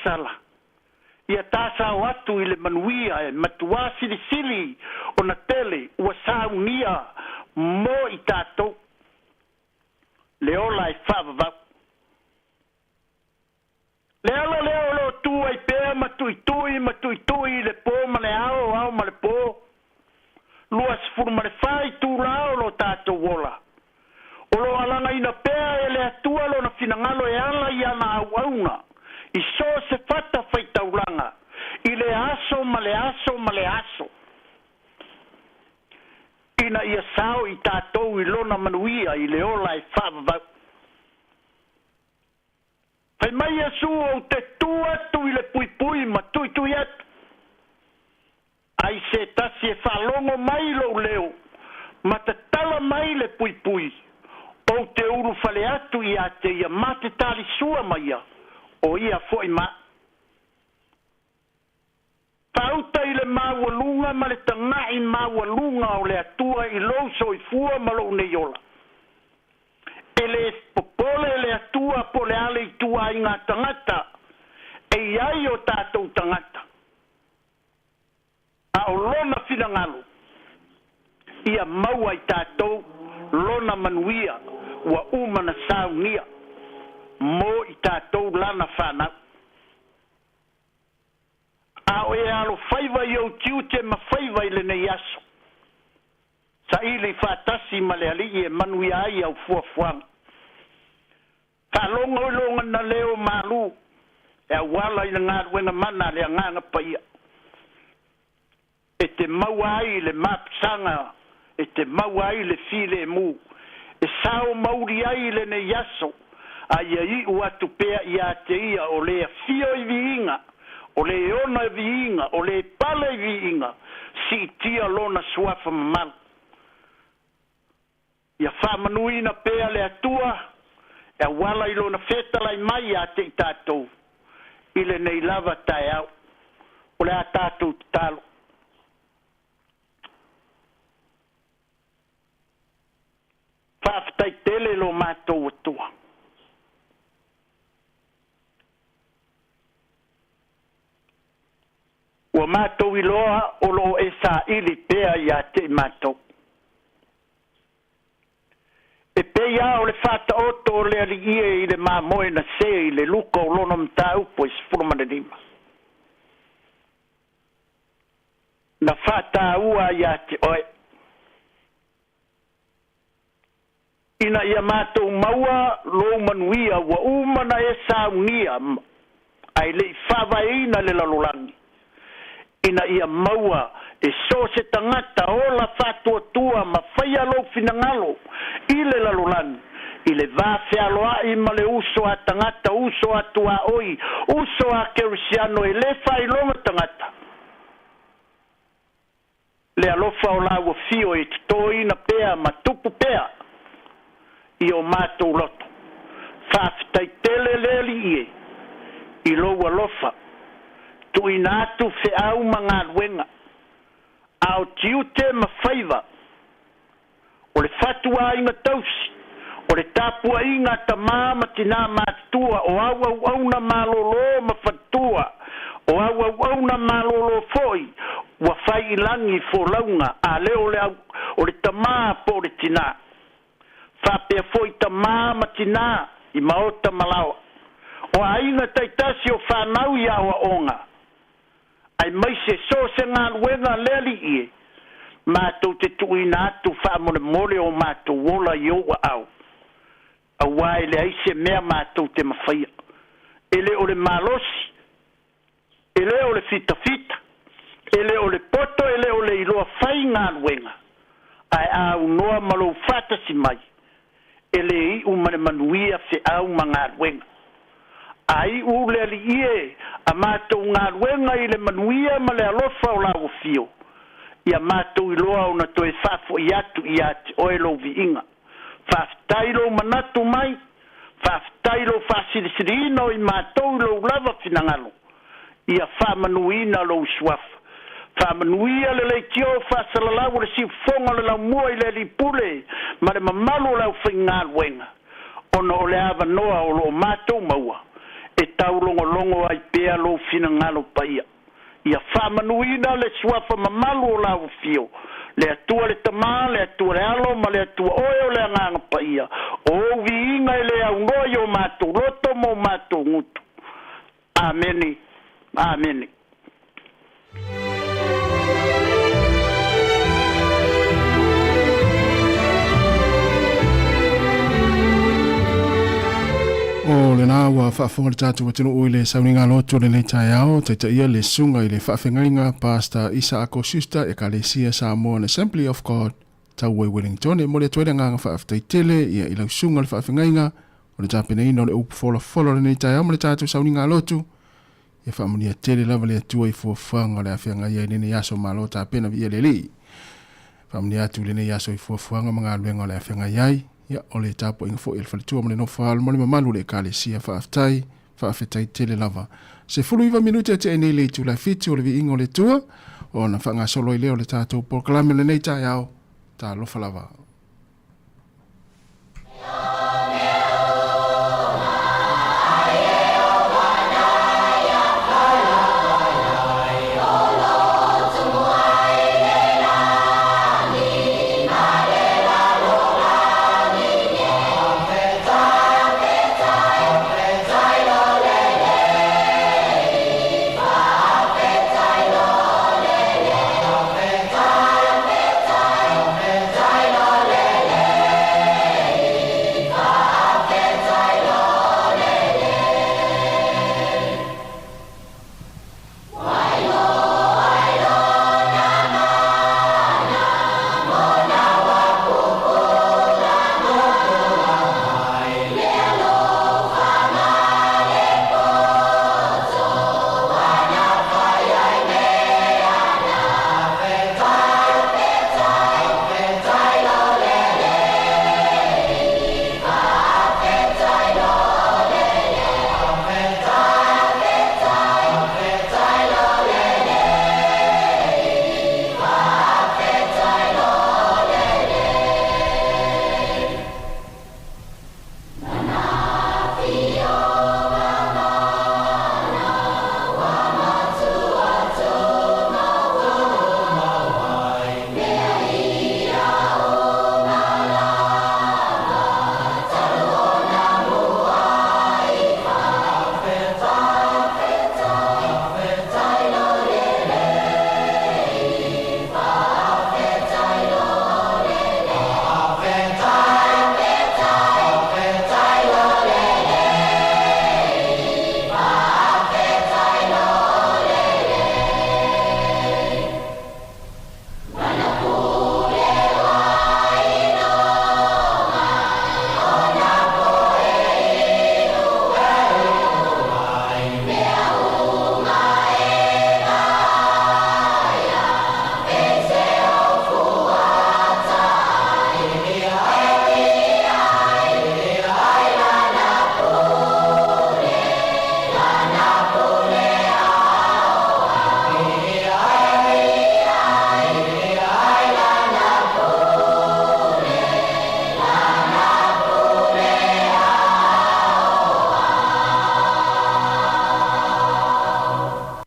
sala ia tāsao atu i le manuia e matua silisili o na tele ua saunia mo i tātou le ola e whaavavau. Le ala leo lo tua i pēr matui le pō ma le ao ma le pō. Lua sifuru ma le whai tūrao lo tātou wola. O lo alanga ina pēr e le atua lo na finangalo e ala i ana auauna. I so se fata whaitaulanga. I le aso ma le aso. Ina ia sao i tātou i lona manuia i le ola e whaavavau. Pai mai asu o te tuatu i le pui ma tui atu. Ai se tasi e whalongo mai lo leo, ma te tala mai le pui. O te uru whale atu i a te ia ma te tali sua mai a, o ia foi ma. Pauta i le mawalunga ma le tangai mawalunga o le atua i lo so i fua ma lo ne yola. Ele popole le atua po le ale i tua i ngā tangata, e iai o tātou tangata. A o lona finangalo, ia maua i tātou, lona manuia, ua umana saunia, mo i tātou lana whanau. A o e alo whaiva i au tiute ma whaiva i le nei aso. Sa ili whātasi ma le ali e manui ai au fuafuanga. Ka longa na leo malu. E wala i ngā ruenga mana le nganga paia. E te maua ai le mapsanga. E te maua ai le file mu. E sao mauri ai le ne yaso. A ia i uatu pea i a te ia o le fio i viinga. O le ona i viinga. O le pale i viinga. Si tia lona suafa mamal. Ia whamanuina pea le atua, e wala i lona whetalai mai a te i tātou, i le nei lava tae au, o le a tātou te talo. Whaafitai tele lo mātou atua. Ua mātou i loa o lo e sa ili pea i a te i mātou. E peia o le fata oto o le ali ie i le mamoe na se i le luka o lona mta upo i sifuru mananima. Na fata ua i ate oe. Ina ia mātou maua lo manuia wa umana e saunia ai le i whawaina le lalolangi. Ina ia maua e so se tangata o la fatua tua ma whaia lo finangalo i le lalolani. I le vafe aloa i ma le uso a tangata, uso a tua oi, uso a kerisiano e le whailonga tangata. Le alofa o laua fio e titoina pea ma tupu pea i o mātou loto. Whaafitai tele leli ie i lo alofa. Tu inatu fe au mga luenga. Au tiute ma whaiva. O le fatua inga tausi. O le tapua inga ta mama tina mātua. O au na malolo ma fatua. O au na malolo foi. Wa whai ilangi fo launga. A leo le au. O le tamaa po le tina. Whapea foi tamaa tina. I maota malawa. O a inga taitasi o whanau ia wa onga. Ai mai se so se ngā luenga leli ie. Mātou te tuina atu whaamone mole o mātou wola i oa au. A wai le aise mea mātou te mawhaia. Ele o le malosi. Ele o le fita. Ele o le poto, ele o le iloa whai ngā luenga. Ai au noa malo whatasi mai. Ele i umane manuia se au ma ngā luenga. Ai ule ali ie, a mātou ngā ruenga i le manuia ma le alofa o lau fio. Ia mātou i loa o na toe whafo i atu i ate oelo vi inga. Whaftailo manatu mai, whaftailo whasirisirino i mātou i lo lava finangalo. Ia whamanuina lo suafa. Whamanuia le le tio whasalalau le si fonga le lau mua i le li pule, ma le mamalu lau whaingā ruenga. Ono o le ava noa o lo mātou maua. e tau longo ai pea lo fina ngalo paia. Ia whamanuina le suafa mamalu o lau fio. Le atua le tama, le atua le alo, ma le atua oe o le anganga paia. O viinga le au ngoi o mātou roto mo mātou ngutu. Ameni. Ameni. O le nā ua whaafonga le tātou watino oi le sauninga loto le nei tai ao, te ia le sunga i le whaafengainga Pastor Isaac Sister e Kalesia Sāmoa Assembly of God, tau e Wellington, e mo le tuere nganga whaaftai tele, ia i lau sunga le whaafengainga, o le tāpena ino le upu fola le nei tai ao, mo le tātou sauninga loto, e whaamonia tele lava le atua i fuafuanga le awhenga ia i nene yaso malo tāpena vi le li. Whaamonia atu le nei yaso i fuafuanga mga aluenga le awhenga iai, ia o le tapo inga fo il falitua mo le no fal mo le mamalu le Kalesia whaafetai tele lava. Se fulu iwa minute te enei le tu la fiti o le vi ingo le tua, o na whanga solo i leo le tātou proklame le nei tai au, tā lofa lava.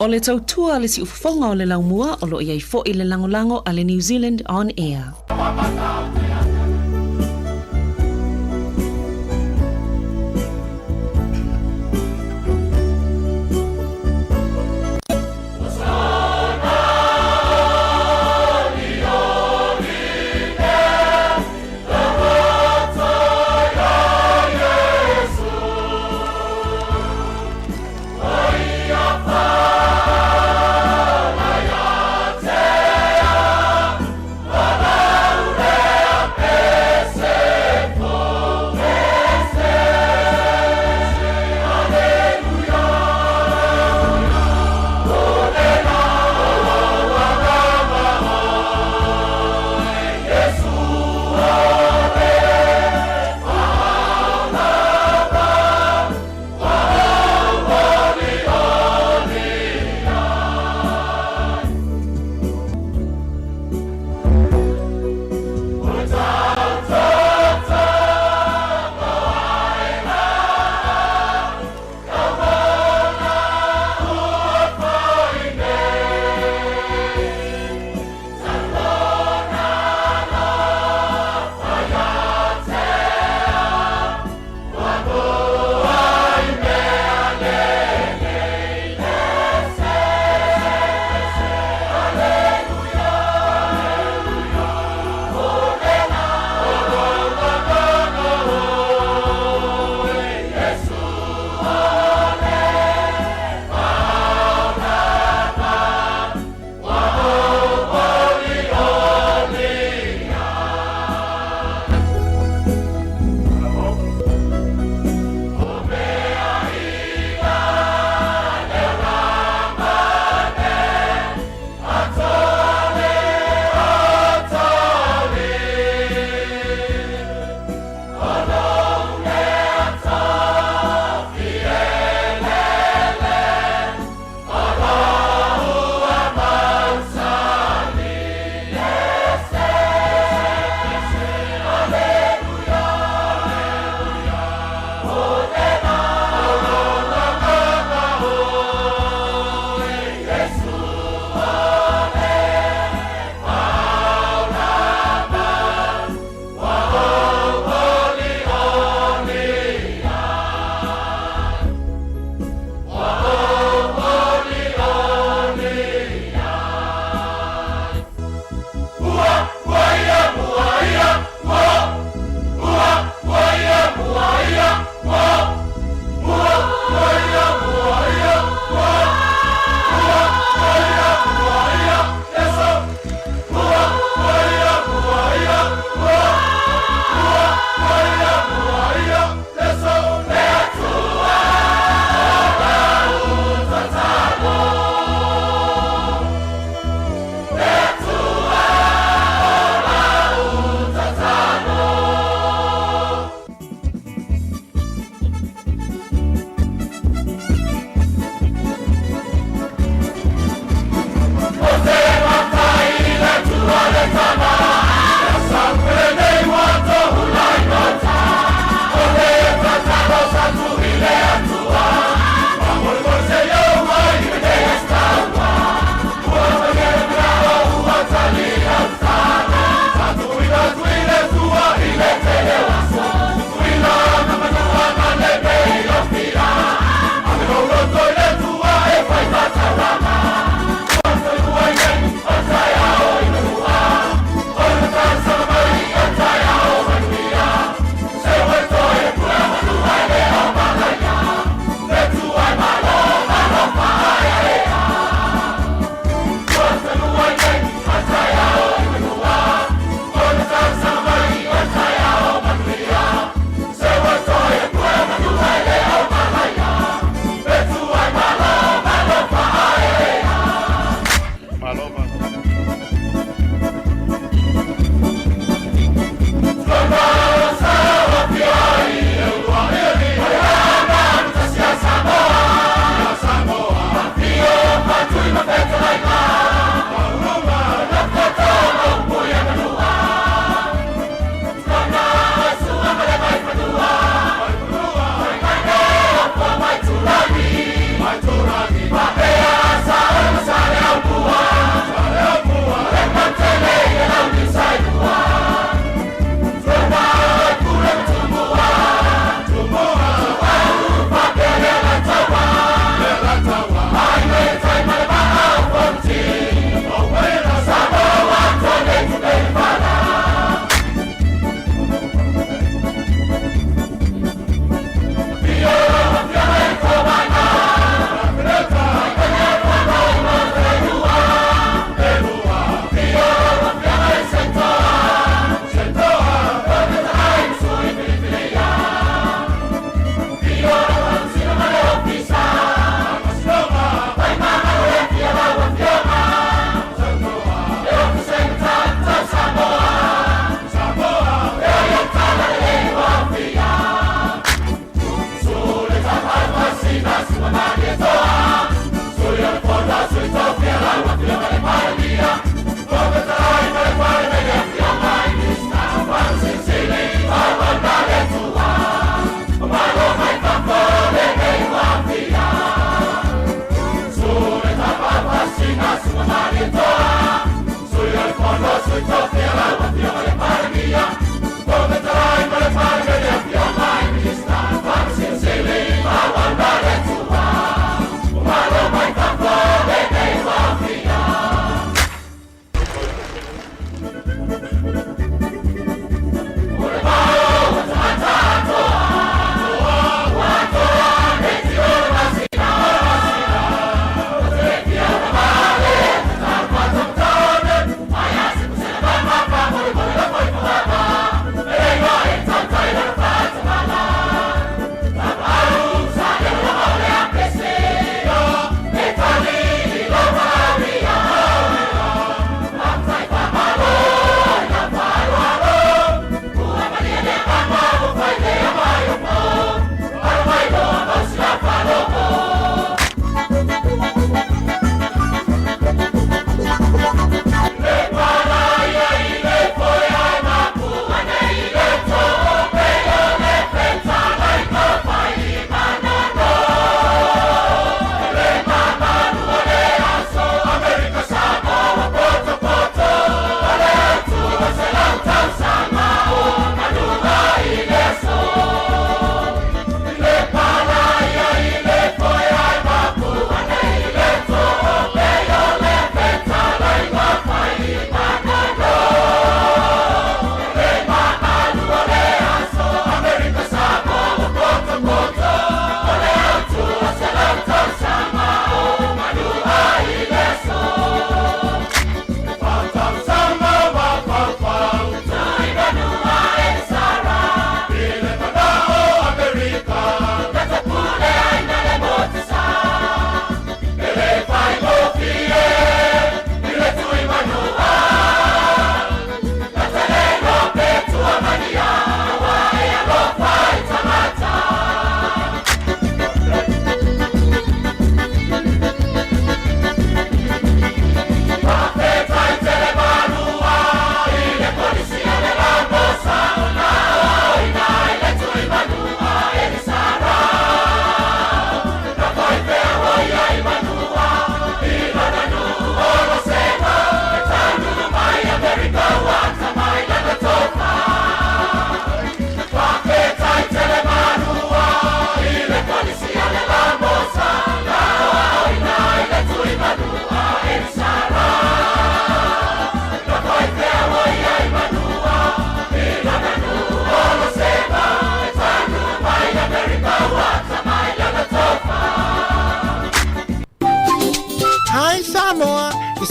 O le tautua le si ufafonga o le laumua o lo iai fo i le langolango a le New Zealand On Air. Yeah.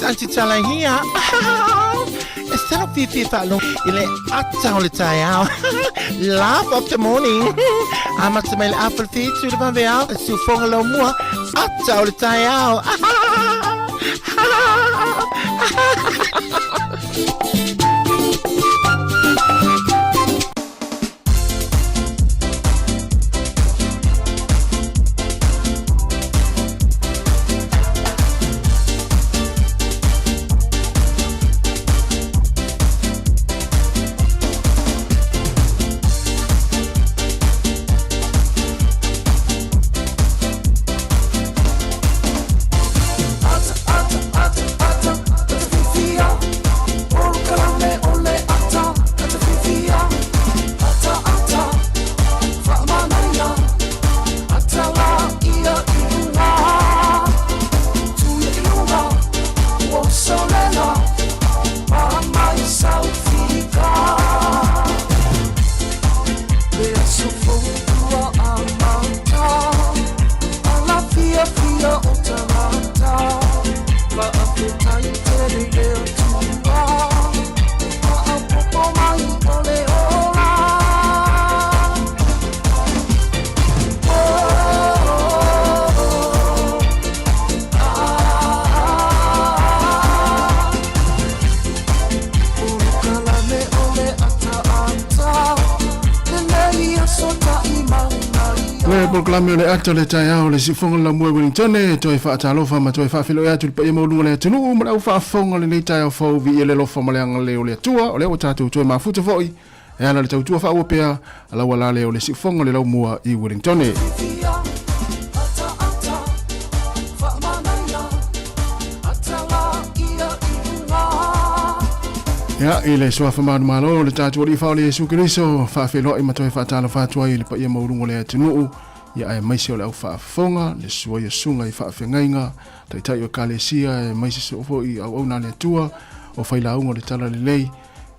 Antitala here. Instead of Fifi Fallo, ile atau le tayao. Laugh of the morning. Amat semel apple feet to the banveal. Sufong lo mua. Atau le tayao. Proklame le ato le taiao le sifonga la mua Wellington toi fa atalofa ma toi fa filo ya tu pa mo lunga le tunu ma u fa fonga le taiao fo vi le lofa ma le anga le o le tua o le o tatu toi ma futa foi e ana le tau fa o pea ala wala le o le sifonga le mua I Wellington ya ile so fa ma malo le tatu o fa le Yesu Kristo fa filo I ma toi fa atalofa toi le pa mo lunga le tunu ya ai mai se o fa fonga le sua ia sunga I fa fengainga tai tai o kalesia e mai se fo I au na le tua o fai la ungo le tala le lei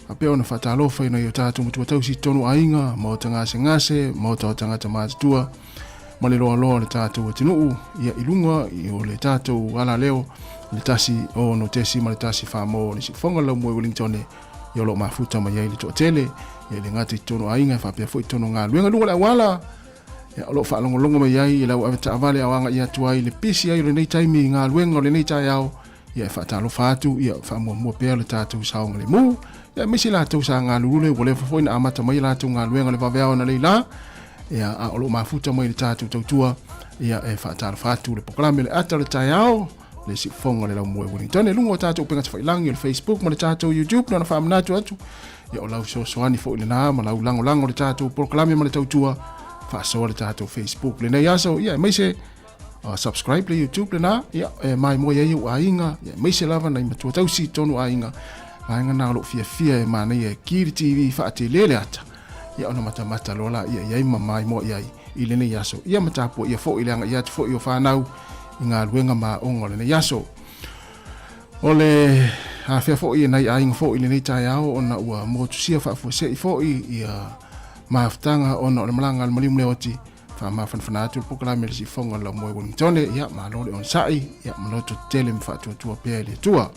a pe ona fa talo fa ina yo tatu mutu tau si tonu ainga mo tanga se ngase mo tanga tama tua ma le lo le tatu o tinu ia ilunga I o le tatu ala leo le tasi o no tesi ma le tasi fa mo le si fonga lo mo Wellington yo lo mafuta ma ia le to tele ia le ngati tonu ainga fa pe fo tonu nga luenga lunga la wala ya lo fa longo mai ai la ava vale awanga ia tuai le pisi ai le nei taimi nga luenga le nei tai au ia fa talo fatu ia fa mo pe le tatu saunga le mu ya misi la tu sa nga lule wole fo ina amata mai la tu nga luenga le vavea na leila ia a lo mafuta mai le tatu tua ia e fa talo fatu le proklame le ata le tai au le si fonga le mo Wellington e lungo tatu penga fa ilangi le Facebook mo le tatu YouTube na fa mnatu atu ia o lau so ani fo le na ma lau lango le tatu proklame mo le tua fa so le tato Facebook le nei aso ia mai se subscribe le YouTube le na ia mai mo ia u ainga ia mai se lava na matu tau si tonu ainga ainga na lo fia ma nei Kiri TV fa te lele ata ia ona mata lola ia mai mo ia I le nei aso ia mata po ia fo ile anga ia fo io fa nau inga luenga ma ongo le nei aso ole a fia fo ia nei ainga fo ile nei tai ao ona ua mo tu sia fa fo se fo ia maftanga ono le malanga le malimu le oti fa mafanfana atu proklame le si fonga la mo Wellington ia ma lo le on sai ia ma lo to tele mfa tu pe le tua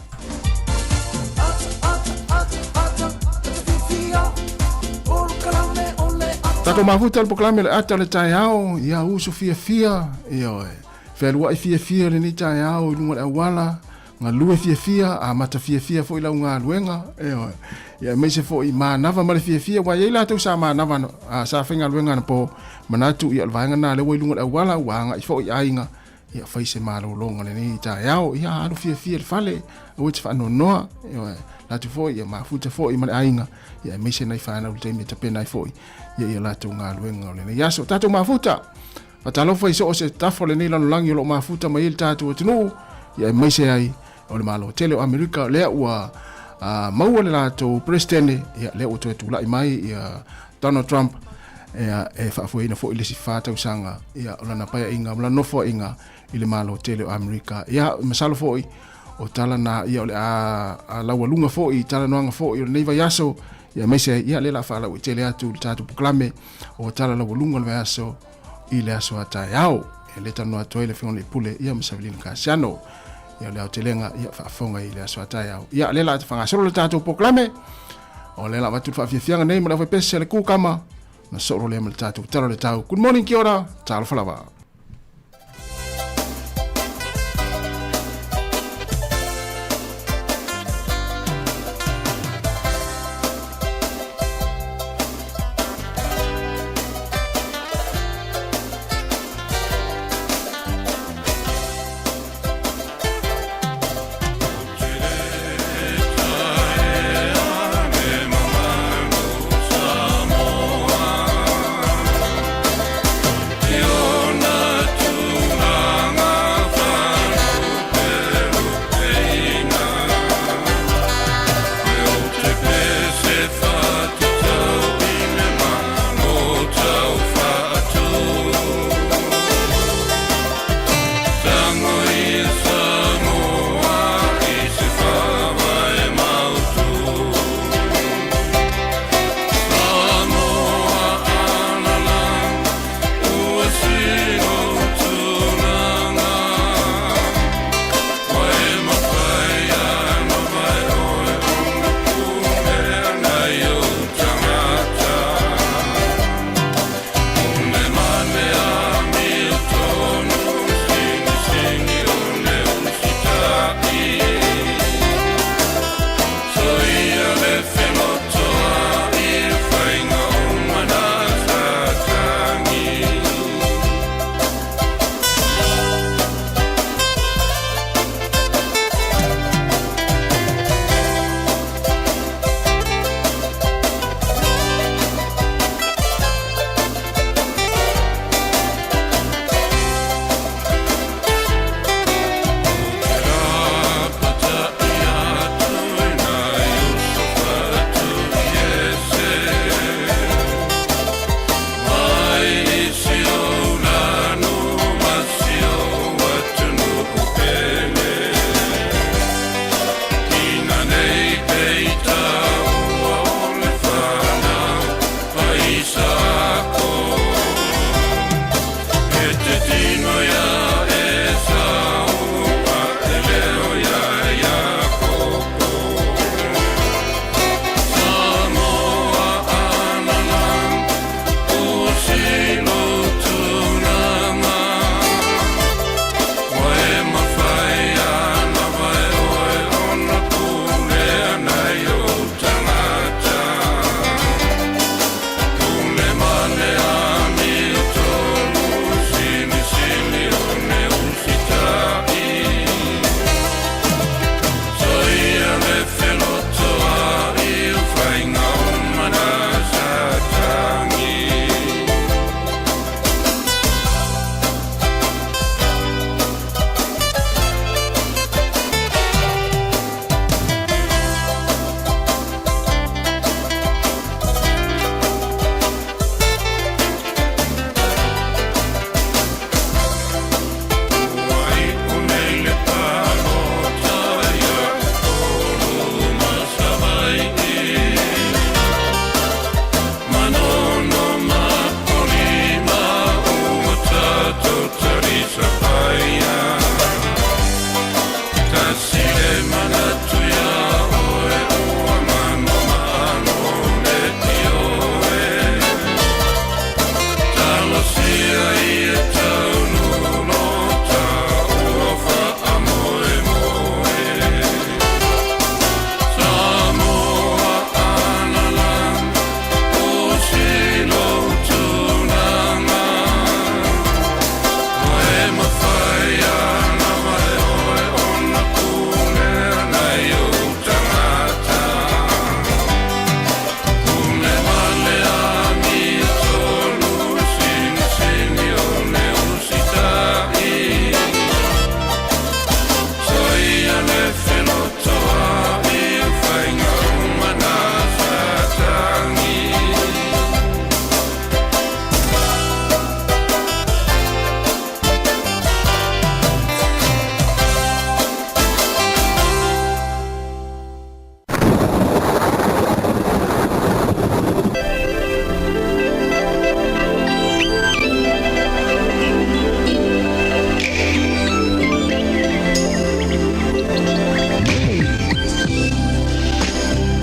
Tato mafuta le proklame le ata le taiao ia uso fia ia felua fia le ni taiao lunga le wala nga lue fia a mata fia fo ila nga luenga ia me se fo I manava ma le fia wa ia tu sa manava sa finga luenga na po manatu ia vanga na le lunga le wala wa fo I ainga ia fai se malo longa le ni taiao ia alu fia le fale o te fa no la tu fo ia mafuta fo I ma ainga ia me se na fa na te me te pena fo ia la tu nga luenga le ia so tatu mafuta patalo fo so se tafo le ni la langi lo mafuta ma il tatu tunu ia me se ai o le malo tele o Amerika le ua maua le lato presidente ia le o tu la mai ia Donald Trump e fa foi na foi le si fata usanga ia o na paia inga la no fo inga I le malo tele o Amerika ia masalo foi o tala na ia o le a la walunga foi tala no anga foi o nei vai aso ia mese ia le la fa la o tele atu tatu proclame o tala la walunga le aso I le aso ata yao e le tano atu le fion le pule ia masavilin kasiano ia le au te lenga ia whaafonga i le aswa tai au. Ia le la te whangasoro le tātou poklame, o le la watu whaafiafianga nei mara whepese le kūkama, na soro le le tātou talo le tau. Good morning, kia ora, tālo whalawa. You're not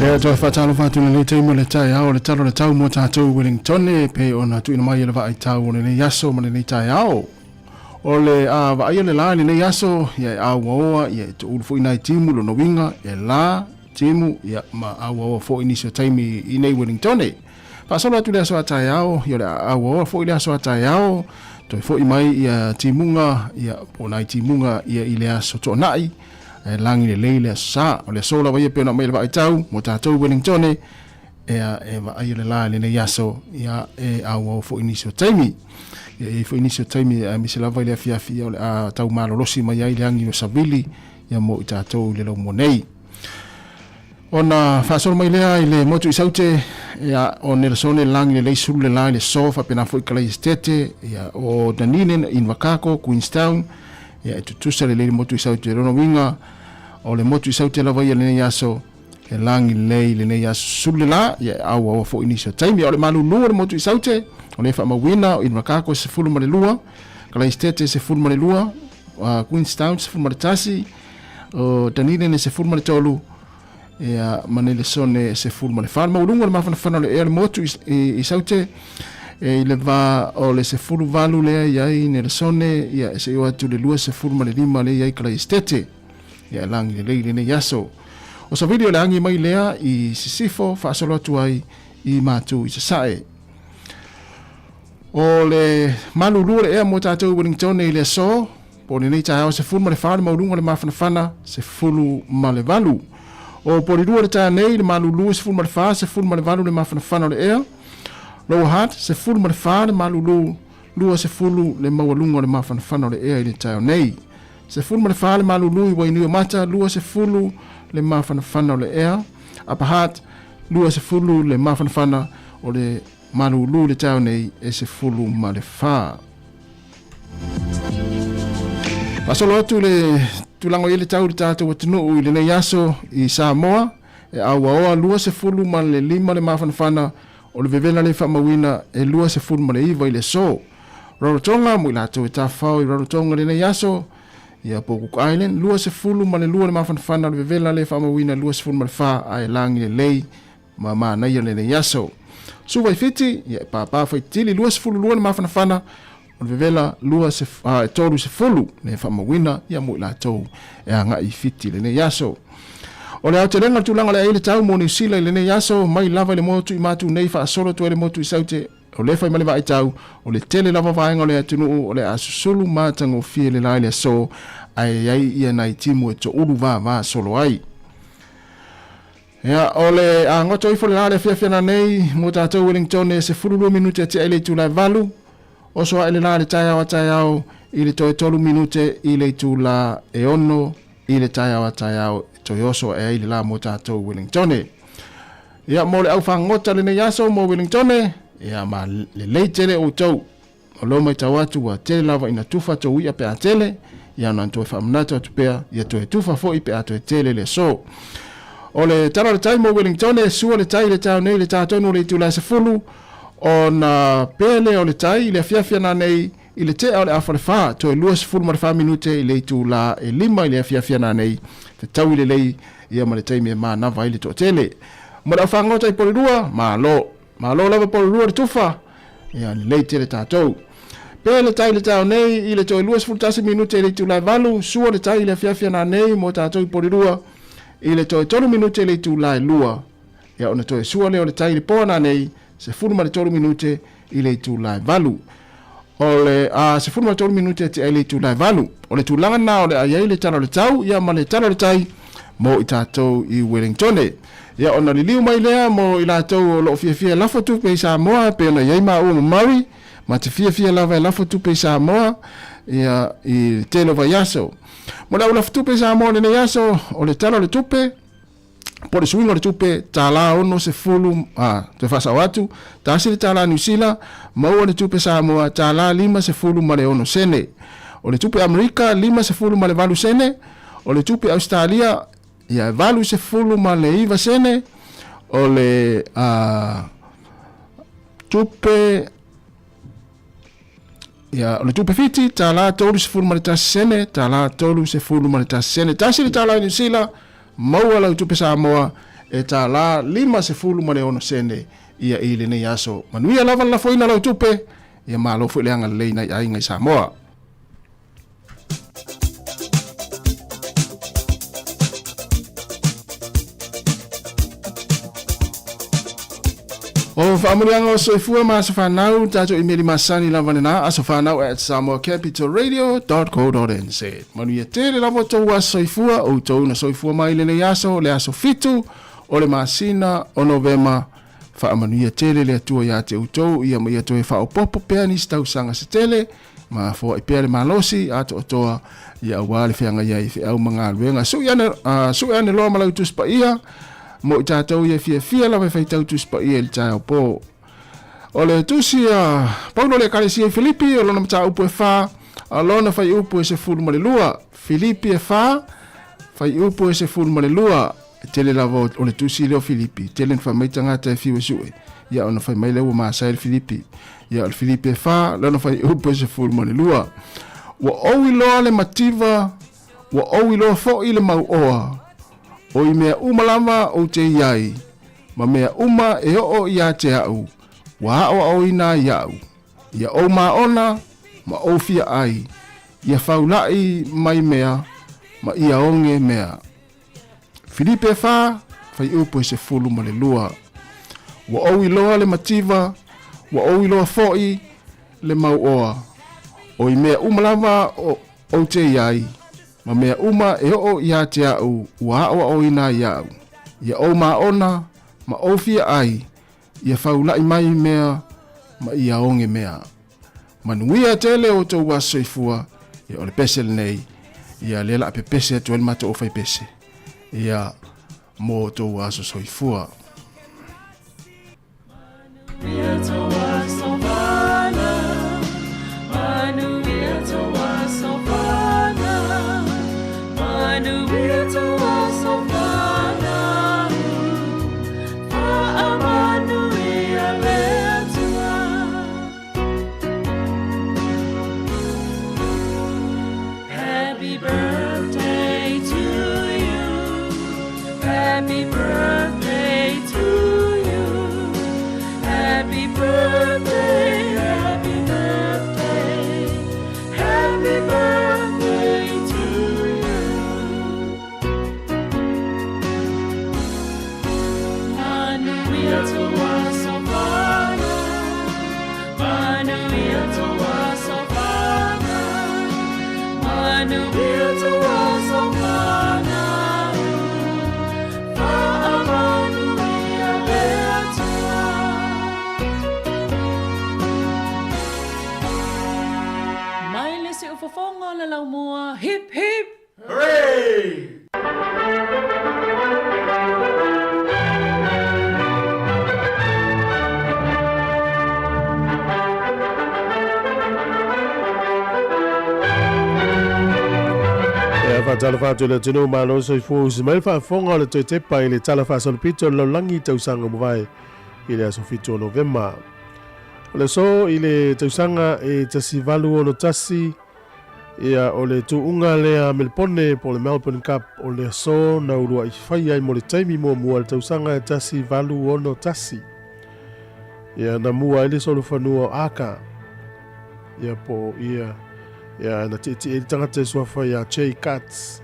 Toi whatalo whatu le teimu le tai ao le talo le tau mo tātou Wellington pe ona tu ina mai le vai tau o le yaso mo le tai ao. O le vai le la le yaso ia awa ia tu ulu fo ina timu lo winga e la timu ia ma awa fo inisio taimi i nei Wellington. Pa solo tu le so tai ao ia le awa fo ile so tai ao toi fo i mai ia timunga ia ona timunga ia ile aso to nai. Langi le leile sa o le sola vai pe na mai vai tau mo tātou Wellington e vai le la le yaso ia e awa fo inisio taimi e fo inisio taimi mi se la vai le fia o le tau malolosi mai ai le angi no sabili ia mo tātou le lo monei ona fa sol mai le ile motu isaute ia o ne sone langi le sulu le la le sofa pe na fo kala estete ia o danine in Wakako Queenstown ia tutusa le motu isaute rono winga o le motu isaute la vai le yaso e langi le yaso sulila ia awa fo inisio taimi o le malulu le motu isaute o le fa mawina in Wakako se fulu ma le lua kala estete se fulu ma le lua Queenstown se fulu ma le tasi o danine se fulu ma le tolu ia manele sone se fulu ma le fa maulunga le mafana le motu isaute e le va o le se fulu valu le ia ne le sone ia se o atu le lua se fulu ma le lima le ia kala estete ia langi le ne yaso o sa video le angi mai lea i sisifo fa solo atu ai i matu i sae o le malulu le mo tātou Wellington le so po nei tā se fulu ma le fa ma ulunga le mafana se fulu ma le valu o po le lua le tā nei le malulu se fulu ma le fa se fulu ma le valu le mafana le ea lo hat se fulu ma le fa le malulu lua se fulu le mawalunga le mafana le ea le tā nei se fulu ma le fa le malulu i wainu mata lua se fulu le mafana le ea apahat lua se fulu le mafana o le malulu le tā nei e se fulu ma le fa pasolo atu le tulango ile tau le tātou watunu i le nei yaso i Sāmoa e awa lua se fulu ma le lima le mafana o le vevela le whamawina e lua se fulu ma le iwa i le so Rarotonga mo i lato e tawhau i Rarotonga le nei yaso ia Pokuk Island lua se fulu ma le lua le mafana le vevela le whamawina lua se fulu ma le wha ai langi le lei ma nei le nei yaso suwa i fiti ia papa fai tili lua se fulu lua le mafana o le vevela lua se tolu se fulu le whamawina ia mo i lato e anga i fiti le nei yaso o le autelenga tulanga le aile tau mo New Zealand le nei yaso mai lava le motu i matu nei fa solo tu le motu i saute o le fai male vai tau o le tele lava vaenga o le atunu o le asusulu matango fie le lai le so ai ia nai timu e to ulu va solo ai ia o le ngoto i fole la le fia nei mo tātou Wellington se fulu minute te ele tu la valu o so ele la le tai au i le toi tolu minute i le tu la e ono i le tai au toyoso e ile la mo tātou Wellington ia mo le au fangota le yaso mo Wellington ia ma le leitele o tau o lo mai tawatu wa tele lava ina tufa to ia pe atele ia na to famnato to pe ia to tufa fo i pe ato tele le so o le tara le time mo Wellington su le tai le tau nei le tātou no le tu la se fulu ona pele o le tai le fiafia na nei ile te o le afa to luas fulu ma fa minute ile tu la e lima ile fiafia na nei te tau ile lei ia ma le taimi ma na vai le to tele mo la fa ngota i polua ma lo lava polua le tufa ia le tele tātou pe le tai le tau nei ile to luas fulu tasi minute ile tu la valu su le tai ile fiafia na nei mo tātou i polua ile to tolu minute ile tu la lua ia ona to su le tai le pona nei se fulu ma le tolu minute ile tu la valu ole se fulu ma tolu minute te ele tu la valu ole tu langa na ole ai le tano le tau ia ma le tano le tai mo i tātou i Wellington ia ona li liu mai lea mo i lātou lo fia lafo tu pe Sāmoa pe ona iai ma o maui ma te fia lava lafo tu pe Sāmoa ia i telo vai yaso mo la lafo tu pe Sāmoa le yaso ole tano le tupe po le suinga le tupe tala ono se fulu te fasa watu tasi le tala New Zealand maua le tupe Sāmoa tala lima se fulu ma le ono sene o le tupe Amerika lima se fulu ma le valu sene o le tupe Australia ia valu se fulu ma le iva sene o le tupe ia o le tupe fiti tala tolu se fulu ma le tasi sene tala tolu se fulu ma le tasi sene tasi le tala New Zealand maua la tupe Sāmoa e tā la 50 sene ia i le nei aso. Manuia lava la foina lau tupe, ia malo fu leanga leina i ainga i Samoa. O whaamurianga o soifua ma sa whanau, tato i meri masani la vanena, aso whanau at samoacapitalradio.co.nz. Manuia tere lavo tau a soifua, o tau na soifua mai le nei aso, le aso fitu, o le masina, o novema, whaamanuia tere le atua ia te utou, ia mai atoe whaopopo pea ni stau sanga se tele, ma fo i pea le malosi, ato otoa, ia wale whianga iai whi au mga aluenga. Sui ane loa malau tuspa ia, mo i tātou ia fia la wai whaitau tuspa ia le tāo po. O le tusi pauno le karesi e Filipi, o lona mata upu e wha, a lona whai upu e se fulu ma le lua. Filipi e wha, whai upu e se fulu ma le lua. Tele lava o le tusi leo Filipi, tele nfa maita ngata e fiwe sue. Ia ona whai mai leo maasa e Filipi. Ia o le Filipi e wha, lona whai upu e se fulu ma le lua. Wa owi loa le mativa, wa owi loa fo i le mau oa. O i mea umalama o te iai, ma mea uma e o ia te au, wa o ina iau, ia o maona, ma o fia ai, ia faulai mai mea, ma ia onge mea. Filipe fa, fai upo e se fulu ma le lua, wa o iloa le mativa, wa o iloa foi le mau oa, o i mea umalama o te iai, ma mea uma e o ia te au, ua o ina iau. Ia o maona, ma o fia ai, ia faulai mai mea, ma ia onge mea. Manuia tele o tau wa soifua, ia o le pese le nei, ia lela ape pese atu el mata o fai pese. Ia mo tau wa so soifua. Manuia tau wa sofana, manuia tau wa sofana, manuia tau wa sofana, manuia letua. Happy birthday to you, happy birthday to you, happy birthday, happy birthday, happy birthday to you. Manuia toa sofana, manuia toa sofana, manuia toa sofana, manuia letua. Mai le se ufofonga le lau mua, hip hip, hooray! Talafa le tino malo so fu smel fa fonga le te pa ile talafa so pito lo langi tau sanga vai ile so fito november le so ile tau sanga e tasi valu ono tasi ia ole tu unga le Melbourne po le Melbourne Cup ole so na urua I fai ai mo le taimi mo mua tau sanga tasi valu ono tasi ia na mua ile so lo fanua aka ia po ia ia na te tangata swafa ia Che Cats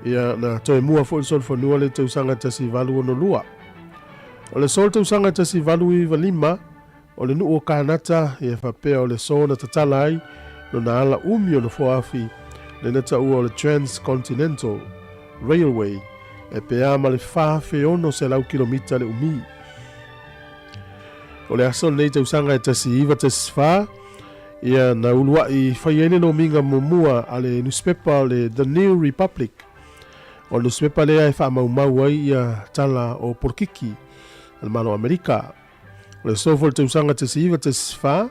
ia na toe mua fo sol fo nua le tau sanga tasi valu ono lua o le sol tau sanga tasi valu I valima o le nuu o kanata ia whapea o le so na tatalai no na ala umi o na foafi le neta ua o le Transcontinental Railway e pea ma le whawhi ono se lau kilomita le umi o le aso nei tau sanga tasi iwa tasi wha ia na ulua I whaiene no minga mumua a le newspaper le The New Republic. O newspaper lea e whaamaumau ai ia tala o Porkiki, al mano Amerika. O le sofo te usanga te siiva te sifa,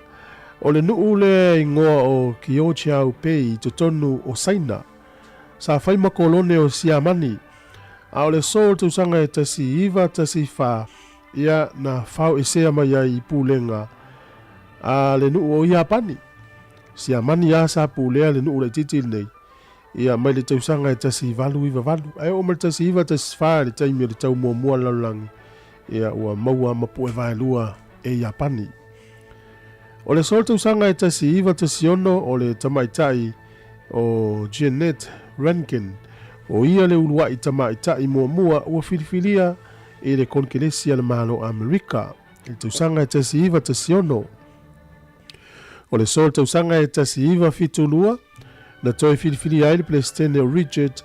o le nuu le ingoa o Kiocha Upei to tonu o Saina. Sa whaima kolone o Siamani. A o le sol te usanga te siiva te sifa, ia na whao e sea mai ai pūlenga. A le nuu o Iapani. Siamani a sa pūlea le nuu le titil nei. ia mai le tausanga e tasi valu iwa valu. Ai o mai tasi iwa tasi wha le taimi o le tau mua mua laulangi. Ia ua maua mapu e vai lua e Japani. O le sol tausanga e tasi iwa tasi ono o le tamaitai o Janet Rankin. O ia le ulua i tamaitai mua mua ua filifilia e le konkelesi le malo Amerika. Le tausanga e tasi iwa tasi ono. O le sol tausanga e tasi iwa fitulua. Na toi filifili ai le Palestine o Richard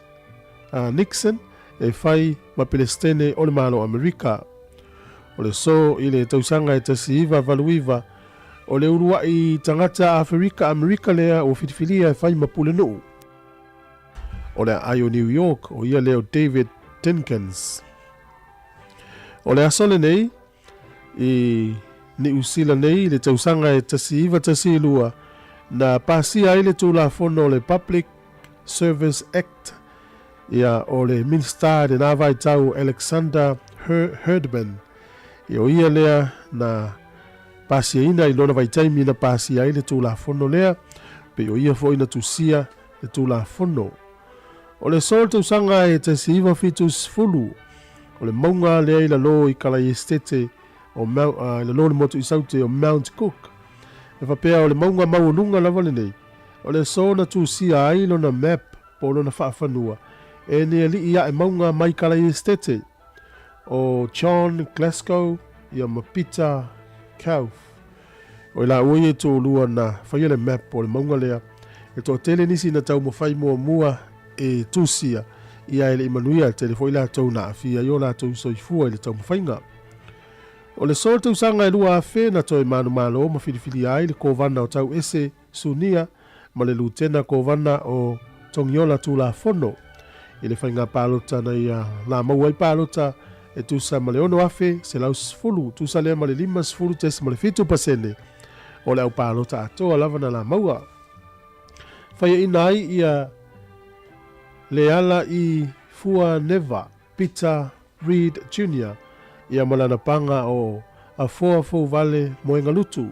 Nixon e fai ma Palestine o le malo Amerika. O le so i le tausanga e tasi iwa valuiva o le urua i tangata Afrika Amerika lea o filifili e fai ma pule nuu. O le ai o New York o ia leo David Tinkins. O le asole nei i ni usila nei le tausanga e tasi iwa tasi ilua na pasi ai le tula fono le Public Service Act ia o le minister de navai tau Alexander Herdman i o ia lea na pasi ina i lona vaitaimi na pasi ai le tula fono lea pe o ia fo ina tusia le tula fono o le sol tausanga e tasi iwa fitus fulu o le maunga lea i la lo i kala i estete o la lo le motu i saute o Mount Cook e whapea o le maunga maununga lava le nei. O le sona tu sia ailo na map po lona whaafanua. E ne li ia e maunga mai kala i estete. O John Glasgow ia Mapita Kauf. O la ui e tō lua na whaia le map po le maunga lea. E tō tele nisi na tau mawhai mua mua e tu sia. Ia ele imanuia tele fo ila tau na afia. Io la tau soifua ele tau mawhainga. O le sol tau sanga e lua afe na toi manu malo ma filifili ai le kovana o tau ese sunia ma le lutena kovana o tongiola tu la fono. I le whainga pālota na ia la mauai pālota e tusa ma le ono afe se lau sfulu tusa lea ma le lima sfulu tes ma le fitu pasene o le au pālota atoa lava na la maua. Whaia ina ai ia le ala i Fua Neva Peter Reed Jr. Ia malana panga o a foa fo vale moenga lutu.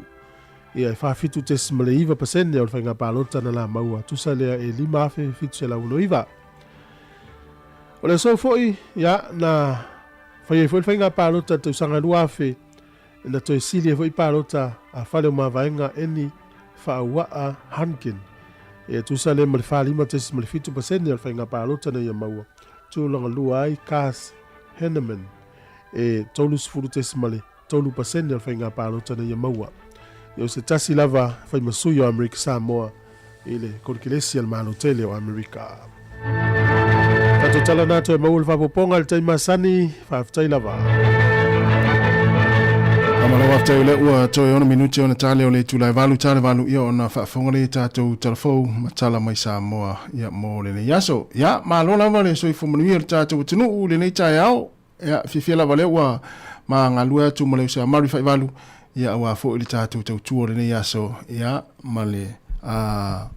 Ia e whaafitu tes male iwa pasene o le whainga pālota na la maua. Tusa lea e lima afe fitu se la uno iwa. O le so foi ia na whaia foi whainga pālota tau sanga lua afe. Na toi sili e foi pālota a whale o mawaenga eni whaawaa Hankin. Ia tusa lea male whaalima tes male fitu pasene o le whainga pālota na ia maua. Tūlanga lua ai Cass Henneman. E tolu sifuru tesimale, tolu pasene al whainga pālota na ia maua. Ia se tasi lava whai masui o Amerika Sāmoa, ile korkelesi al malo tele o Amerika. Tato tala nato e maua le whapoponga le taima sani, whaftai lava. Amala waftai le ua toi ona minuti ona tale o le tulai valu tale valu ia ona whaafonga le tato talafou matala mai Sāmoa ia mo le ne yaso. Ia malo lava le soi fumanuia le tato utinu le nei tai au. Ia fifia vale ua ma ngalua tu male sa mari fai valu ia ua fo ili tatu tau tuore ne yaso ia male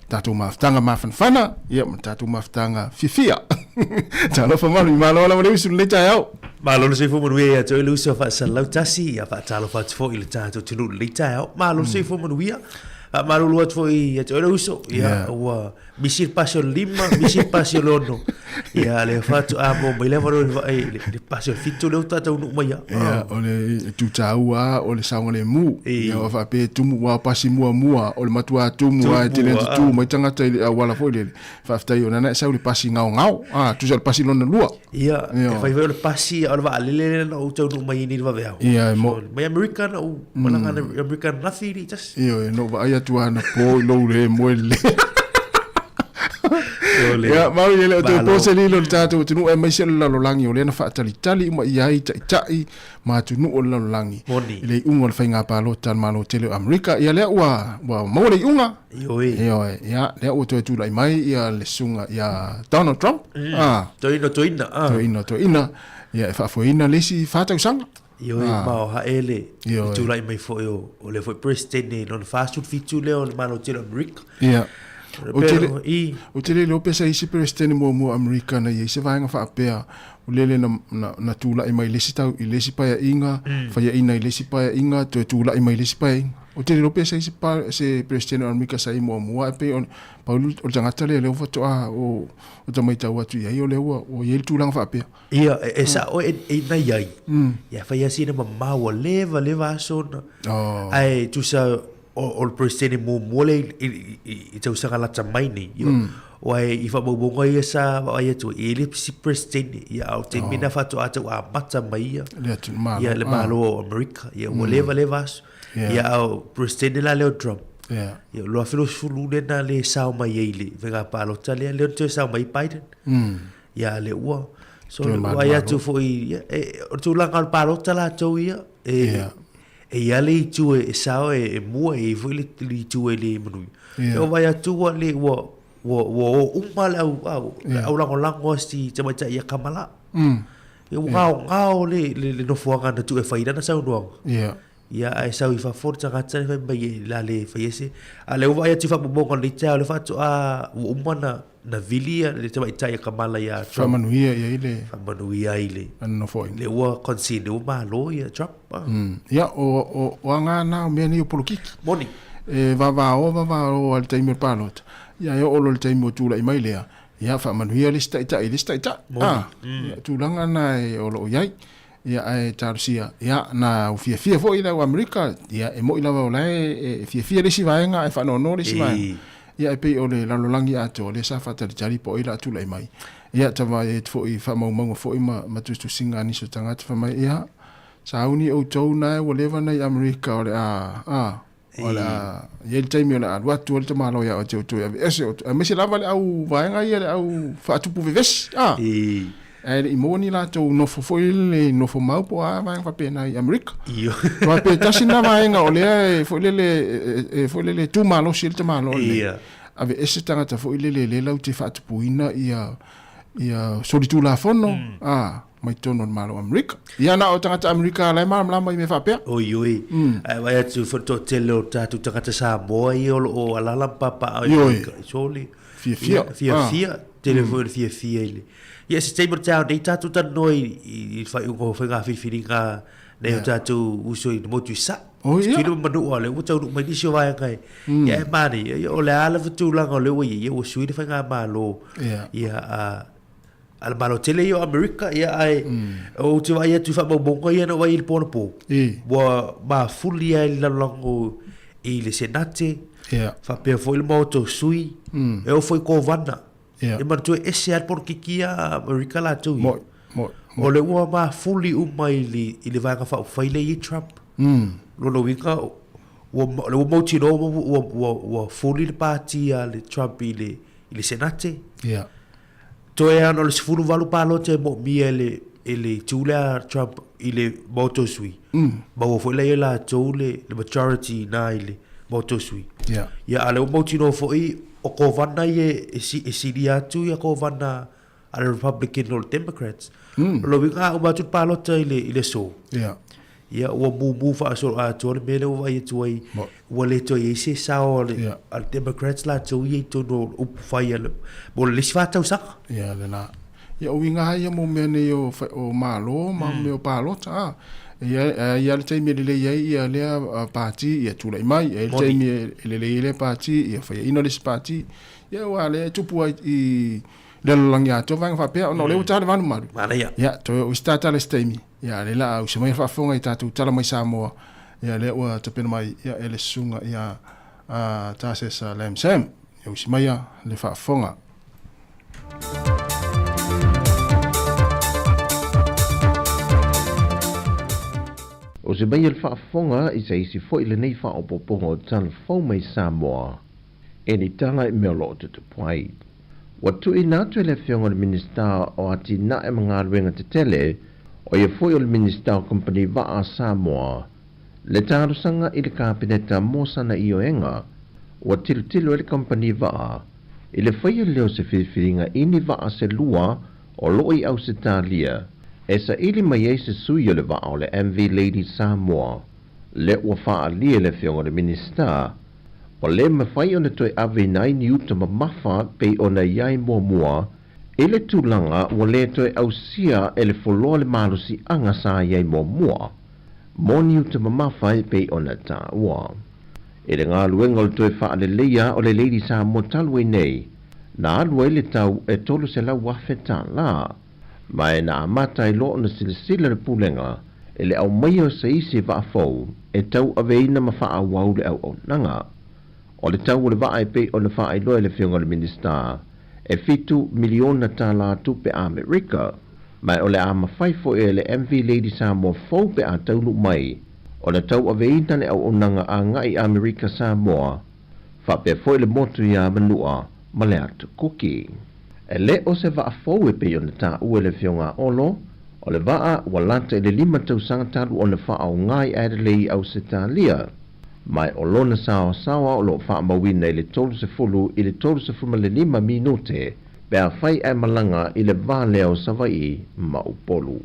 tatu maftanga mafanfana ia tatu maftanga fifia talo fa mari malo la male usu le tai au malo le sefo manuia to ilu so fa salau tasi ia fa talo fa fo ili tatu tunu le tai au malo sefo manuia malo luat fo ia to uso ia ua misir pasio lima misir pasio lono ia le fatu amo mai le varo le pasio fitu le tata unu mai ia ole tu taua ole saunga le mu ia fa pe tumu wa pasi mua ole matua tumu ai tele tu mai tanga tai wala fo le fa ftai ona na sa le pasi ngau tu sa le pasi lona lua ia fa i le pasi ole va le no tu unu mai ni va vea ia mo mai american o malanga american nafi just ia no va ia tu ana po lo le moele ya mau ele o te pose lilo tatu tunu e mai se la lolangi o le na fa tali ma ia tai ma tunu o la lolangi ile ungo le fainga pa lo tan malo tele Amerika ia le wa mau le unga yo ya le o tu lai mai ia le sunga ia Donald Trump to ina ia fa fo ina le si fa tau sanga yo ma ha ele tu lai mai fo yo o le fo president non fast food fitu le o malo tele Amerika ia o tele lo pesa isi presidente mo Amerika na ye se vainga fa apea o lele na tula i mai lesi tau i lesi pa inga fa ia ina i lesi pa inga to tula i mai lesi pa O te rope se presidente Amerika sai mua pe on Paulu o tangata le o fatoa o tamai tau atu ia o le o ye tu lang fa pe. Ia sa o e na yai. Ia fa ia sina mama o leva so. Ai tu sa o presidente mo le i tau sa la tamai ni. O ai fa mo bonga ia sa ai tu ele si presidente ia o te mina fatoa tu a mata mai ia. Ia le malo Amerika ia o leva so. Ia o presidente la le Trump. Yeah. Ia lo afilo sulu na le Sāmoa ile venga palo tale le te Sāmoa Biden. Ia le ua. So wa ia tu foi o tu la ngal palo tala to ia ia le tu e sao e mua e foi le tu le manu. O wa ia tu le wo umal au la ngosti te mai ia kamala. Ia ngao le no fuanga na tu e faida na sa no. Ia ai sau I fa forzagatsa fa mai la le fa yese ale o vai tu fa bongo le tau le fa tu a umana na vilia le te mai tai kamala ia fa manuia ile no foi le o consider o malo ia Trump ia o anga na me ni polokiki moni va o al time palot ia o lo time tu la mai le ia fa manuia le sta ia tu langa na o lo iai ia ai tarsia ia na o fia fo ila o Amerika ia e mo ila o la e fia le si vaenga e fa no le si vai ia e pe o le la langi ato le sa fa tari po ila tu lai mai ia tava e fo I fa mau fo ma tu singa ni so tanga fa mai ia sa uni o tou na o leva na Amerika o le ola ia le taimi ona alua tu le tamalo ia o tu ese o me se lava le au vaenga ia le au fa tu pu veves I moni la to no fo ile no fo mau po a vai fa pena I Amerika. Io. Ma pe tasina mai nga ole fo le tu malo sil te malo. Ia. Ave ese tanga ta fo ile le lau te fa tu puina ia soli tu la fono. Mai tono malo Amerika. Ia na o tanga ta Amerika la mai me fa pe. Oi. Ai vai tu fo to telo ta tu tanga ta Sāmoa I o ala papa Amerika. Soli. Fia. Telefone fia ile. Ia se te mortau nei tatu ta noi I fai ungo whenga whiwhiringa nei o tatu uso I motu sa. Kilo manu o le utau nuk mai nisi o vai ngai. Ia e mani, o le ala whatulanga o le ui, ia o sui ni whenga malo. Ia ala malo tele I o Amerika, ia ai, o te vai atu wha maubonga ia na wai ili pōna pō. Wa ma fuli ai lalango I le senate, wha pia fo ili mauto sui, e o foi kovana. E martu ese al por kikia Amerika la tu. Moi. O le ua ma fully umai I le vanga fa faile I Trump. Lo winga o moti no o fully le party le Trump I le senate. To e ano le sfulu valu palo te mo mi ele tula Trump I le moto sui. Ba o foi la tole le majority na ile moto sui. Ya ale o moti no foi o ko vana e si atu ia ko vana al Republican or Democrats. Lo winga o batu palo te ile so. Ia o mu fa so a to me le vai tu ai o le to i se sa o al Democrats la to i to no up fai le mo le sfa tau sa. Ia le na. Ia o winga ia mo mene o malo ma me o palo ta. Ia le taimi le ia le party ia tula mai ia le taimi le party ia fa ino le party ia wa le tupu I le langi ato vanga fa pe no le utale vanu maru ia to o stata le taimi ia le la o se mai fa fonga I tatu tala mai Sāmoa ia le o te pena mai ia ele sunga ia ta se sa lem sem ia o se mai le fa fonga. O se mai el whaafonga I se isi fo ile nei whaopoponga o talafau mai Samoa. E ni tanga I mea loo te tupuai. Watu I nātu e le whionga le minista o ati na e mga ruenga te tele, o ia foi o le minista o company Waa Samoa. Le tārusanga I le kāpineta mōsana I o enga, o tilu e le company Waa, I le whaia leo se whiwhiringa ini Waa se lua o loi au se tālia. E sa ili mai e se sui o le Waa o le MV Lady Samoa, le ua wha lia le whionga le minista, o le mawhai o le toi ave nai ni uta mamafa pei o na iai mua, e le tūlanga o le toi au sia e le foloa le malusi anga sa iai mua. Mo ni uta mamafa pei o na tā ua. e le ngā luenga o le toe wha le leia o le Lady Sāmoa talwe nei, na alua le tau e tolu se lau wafe tā la, mai na amata i loo na silasila le pulenga, e le au mai o sa isi wa afou, e tau aveina ma wha awau le au o nanga. O le tau o le waa e pe o le wha loa le whionga le minister, e fitu miliona tā la tupe Amerika, mai o le ama whaifo e le MV Lady Sāmoa fau pe a taulu mai, o le tau aveina le au o nanga a ngai Amerika Samoa, wha pe foi le motu ia manua, ma le atu kuki. E le o se waa fau e pe o le tā ue le whionga olo, o le waa walata i le 5 tausanga talu o le wha au ngai Adelaide au se talia, mai o lona sawa o lo wha mawina i le 30 i le 35 minute, pe a whai e malanga i le vāleo savai ma upolu.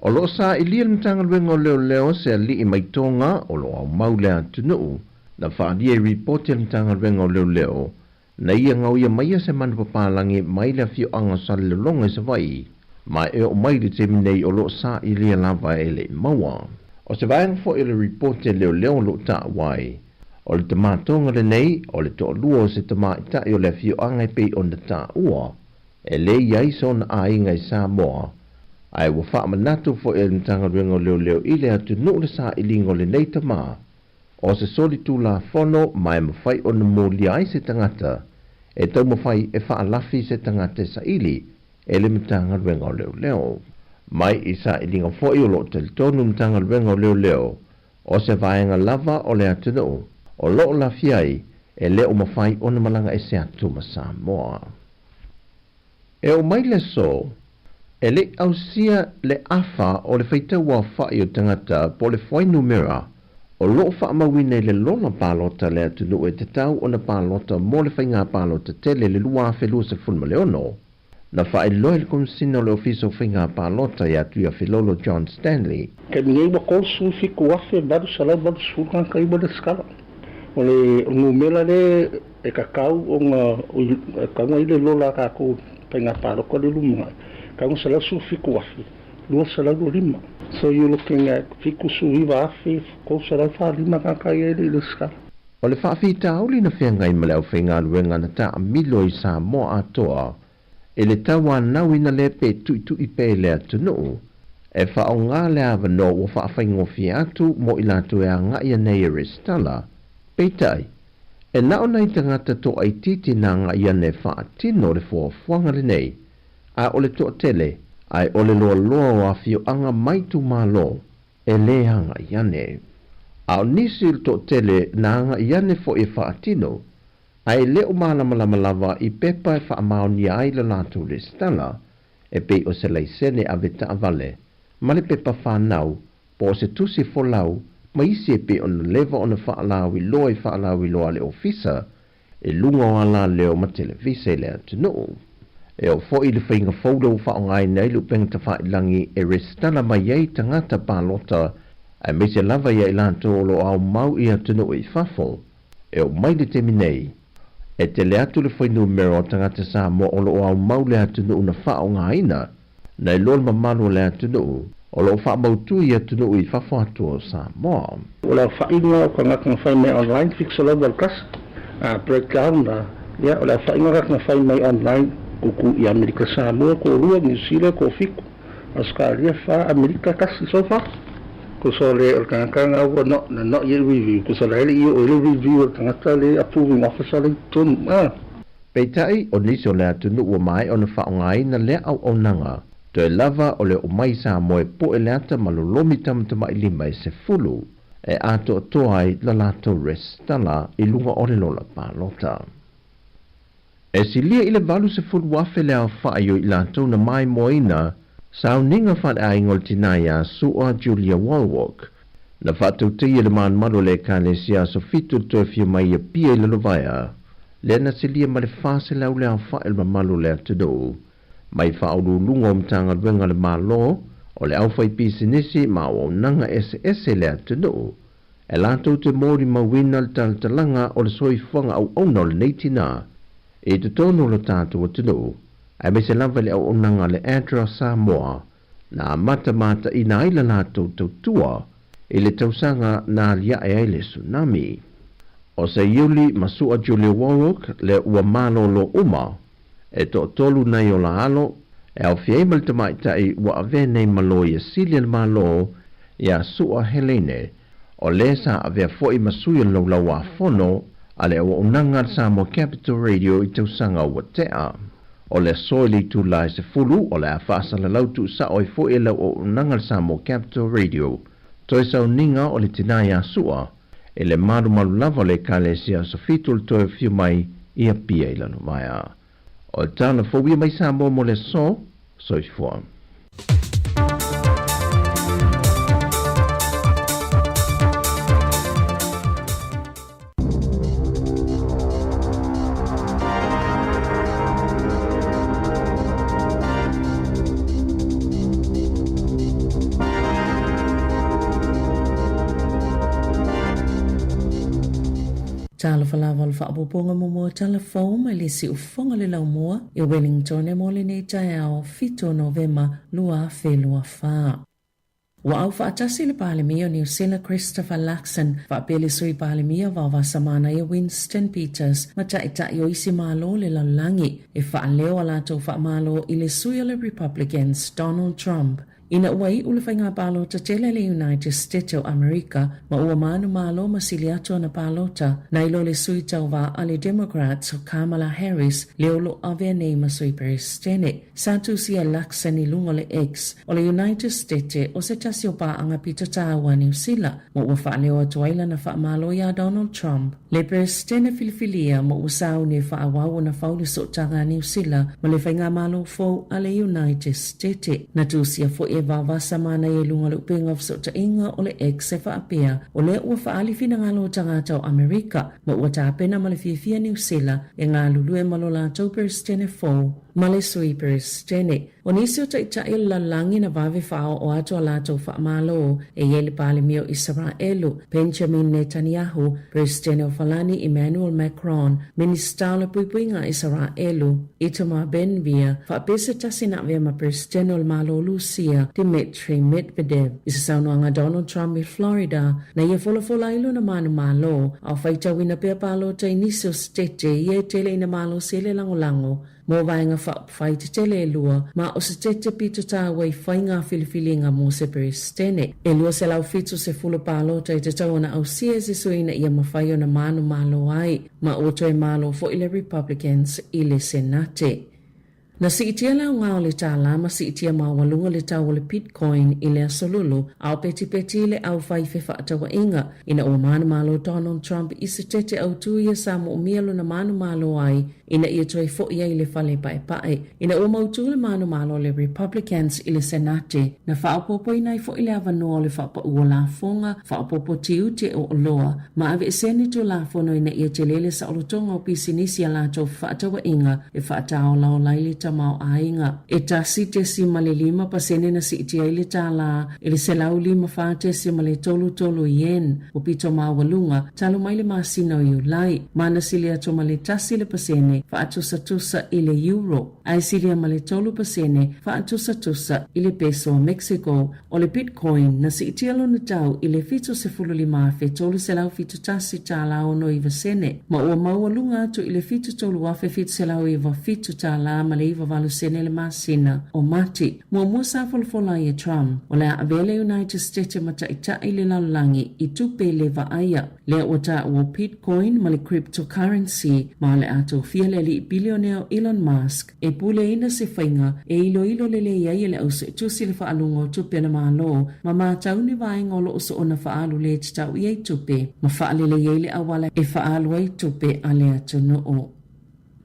O lo sa i lia mtanga luenga o leo se ali i maitonga o lo au maulea tunuu, na whaadia i reporti mtanga luenga o leo, na ia ngau ia maia se manu papalangi mai le fio anga sali le longa i savai, mai e o mai le teminei o lo sa i lia lava e le maua. O se vaenga fo i le reporti leo lo ta wai, o le tamatonga le nei, o le toa lua o se tamaitai o le fio anga i pei o na ta ua, e le iai son a inga i Samoa, ai wa wha manatu fo i le mtanga ruenga leo i le atu nu le sa i lingo le nei tama, o se soli tu la fono mai mawhai o na mōli ai se tangata, e tau mawhai e wha alafi se tangata sa ili, e le mtanga ruenga leo. Mai i sa i linga fo i o lo te tonu mtanga ruenga leo, o se vaenga lava o le atu nu, o lo la fiai e le o mawhai o na malanga e se atu ma Samoa. E o mai le so, e le au sia le afa o le whaitaua whai o tangata po le whai numera, o lo wha mawine le lola pālota le atu nu e te tau o na pālota mo le whainga pālota tele le lua whelua se funma leono, na wha e loe le komsina o le ofiso whainga pālota i atu ia Filolo John Stanley. Ke minei wa kol su fiku wafe badu salau badu sulkan kai bada skala. O le ngumela le e kakau o ngā kaunga i le lola kako whainga pālota le lumunga. Kaunga salau su fiku wafe, lua salau lo lima. So you're looking at fiku su iwa afe, ko salau wha lima kakai e le skala. O le whaafita auli na whiangai ma leo whainga luenga na ta amilo i Samoa atoa, e le tawa nau ina le pe tu i pe le atu nuu, e wha o ngā le awa no o wha whaingo fi atu mo i latu e a ngai nei e restala, peitai, e nao nei tangata to ai titi na ngai ane wha atino le fua fuanga le nei, a o le to tele, ai o le loa o a fio anga maitu malo, e le hanga iane. A o nisi il to tele na hanga iane fo i wha atino, ai le o malama i pepa e wha maoni ai le latu le stala, e pe o se leisene a veta avale, ma le pepa whanau, po se tusi folau, ma isi e pe o na leva o na whaalawi loa le ofisa, e lunga o ala leo ma televise le atu nuu. E o fo i le whainga faudo wha o ngai nei lupeng ta whailangi e restala mai ei tangata pālota, ai me se lava ia i lanto o lo au mau i atu nuu i whafo, e o mai le teminei, e te le atu le whainu mero tangata Samoa o lo au mau le atu nuu na wha o ngaina, na i lol mamalo le atu nuu, o lo wha mautu i atu nuu i whafo atu o Samoa. O la whainga o ka ngaka whai mai online, fixa lau wal kas, breakdown na, o la whainga ngaka whai mai online, kuku i Amerika Samoa, ko rua, New Zealand, ko fiku, Australia, wha Amerika kasi so far. Ko so le o kanga o no ye review ko so le i o le review o kanga le approving officer le tun peitai o nisi o le atu nuu mai o na whaongai na le au o nanga to e lava o le o mai Samoa po e le ata malolomi tamatama i lima e se fulu e ato o toai la lato restala i lunga o le lola pālota. E si lia i le valu se fulu wafe le au whaio i lato na mai moina Sao ninga what a ingol tinaya sua Julia Walwalk. Na whatau tia le man malo le kālesia so fitu tofio mai a pia i le lovaya. Le na silia ma le whase lau le au whael ma malo le atudo. Mai whaulu lungo mtanga ruenga le malo o le au whai pisinisi ma o nanga SS le atudo. E lato te mori ma wina le taltalanga o le soi whanga au ono le neitina. E te tono lo tātou atudo. Ai me se lava le au onanga le Adra Samoa, na mata i na ila lātou tautua, i le tausanga na lia e le tsunami. O se iuli masua Julia Warwick le ua malo lo uma e to tolu nei o la alo e au fiei mal te maitai ua ave nei malo i asilia le malo i a sua Helene o le sa ave foi masuia lo la wa fono ale o unanga Samoa Capital Radio i tausanga ua tea. O le soili tu la se fulu o le a fasa la lautu sa oi foi la o unanga Samoa Capital Radio. Toi sa uninga o le tinai a sua e le maru lava le kalesia so fitul toi fiu mai ia pia ila no mai a. O tana fobia mai Samoa mo le so i fua. Tala falava le whaapoponga momoa telefon mai le si ufonga le laumoa i Wellington e mole nei tae ao 5 Novema lua whelua wha. Wa au whaatasi le palemia New Zealand Christopher Luxon whaapele sui palemia wawa samana i Winston Peters ma tai o isi malo le laulangi e whaaleo alato whaamalo i le sui le Republicans Donald Trump. Ina wai ule whainga palota tele le United States o Amerika ma ua manu malo masiliato na palota na ilo le sui tauwa ale Democrats o Kamala Harris leolo avea nei masui peristene. Santu sia laksa ni lungo le ex o le United States o se tasi o pa anga pita tawa New Zealand ma ua whaaleo atuaila na whaamalo ya Donald Trump. Le peristene filifilia ma usau ne whaawawo na fauli sotanga New Zealand ma le whainga malo fo ale United States. Na tu sia fo e wawa samana e lunga le upenga fsota inga o le ex e whaapea o le ua whaali fina ngalo tangata o Amerika ma ua tāpena ma le fia New Zealand e ngā lulue malola tau peristene fo ma le sui peristene. O nisi o taitai la langi na vave whao o ato alato whaamalo e yele pale mio Israelu Benjamin Netanyahu, peristene o Falani Emmanuel Macron, minister puipuinga Israelu Itamar Ben-Gvir, whaapesa tasina vea ma peristene o malo Lucia Dmitry Medvedev, isa saunoanga Donald Trump i Florida, na ia fola ilo na manu malo, au whaita wina pia palo ta inisio stete ia tele ina malo sele lango mo vainga whaite tele lua, ma o se tete pito ta wai whainga filifilinga mo se peristene. E lua se lau fitu se fulo palo ta i te tawana au sia se suina ia mawhaio na manu malo ai, ma o toi malo fo ile Republicans ile Senate. Na siitia lau ngao le tālama siitia mawalunga le tau le Bitcoin i le asolulu au peti le au whaife whaatawa inga ina o manu malo Donald Trump i se tete au tuia sa mo umialo na manu malo ai ina ia toi fo ia i le whale pae ina o mautu le manu malo le Republicans i le Senate na whaapopo inai fo i le avanoa le whaapa ua la fonga whaapopo tiu te o loa ma ave e senator la fono ina ia te lele sa olotonga o pisinisi a la tau whaatawa inga e whaatao lao laili mau ainga e tasi te si male 5% na si itia ili tala ili se lau 5 si male tolu yen o pito mawalunga talo maile masina o iulai mana silia to male tasi le pasene fa atusa ile euro ai silia male tolu pasene fa atusa ile peso Mexico o le Bitcoin na si itia lo natau ile fito se fulu 5 fe tolu se lau fito tasi tala o no iwa sene ma ua mawalunga to ile fito tolu wafe fito se lau iwa fito tala male valu sene le masina o mati mua sa folfola i Trump o le avele United States mataita i le lalangi i tupe le vaaya le wata o Bitcoin ma le cryptocurrency ma le ato fia le li billionaire Elon Musk e pule ina se whainga e ilo le iai le au se tusi le whaalungo tupe na malo ma matau ni vainga lo uso ona whaalu le titau iai tupe ma whaale le iai le awala e whaalu ai tupe ale ato no o.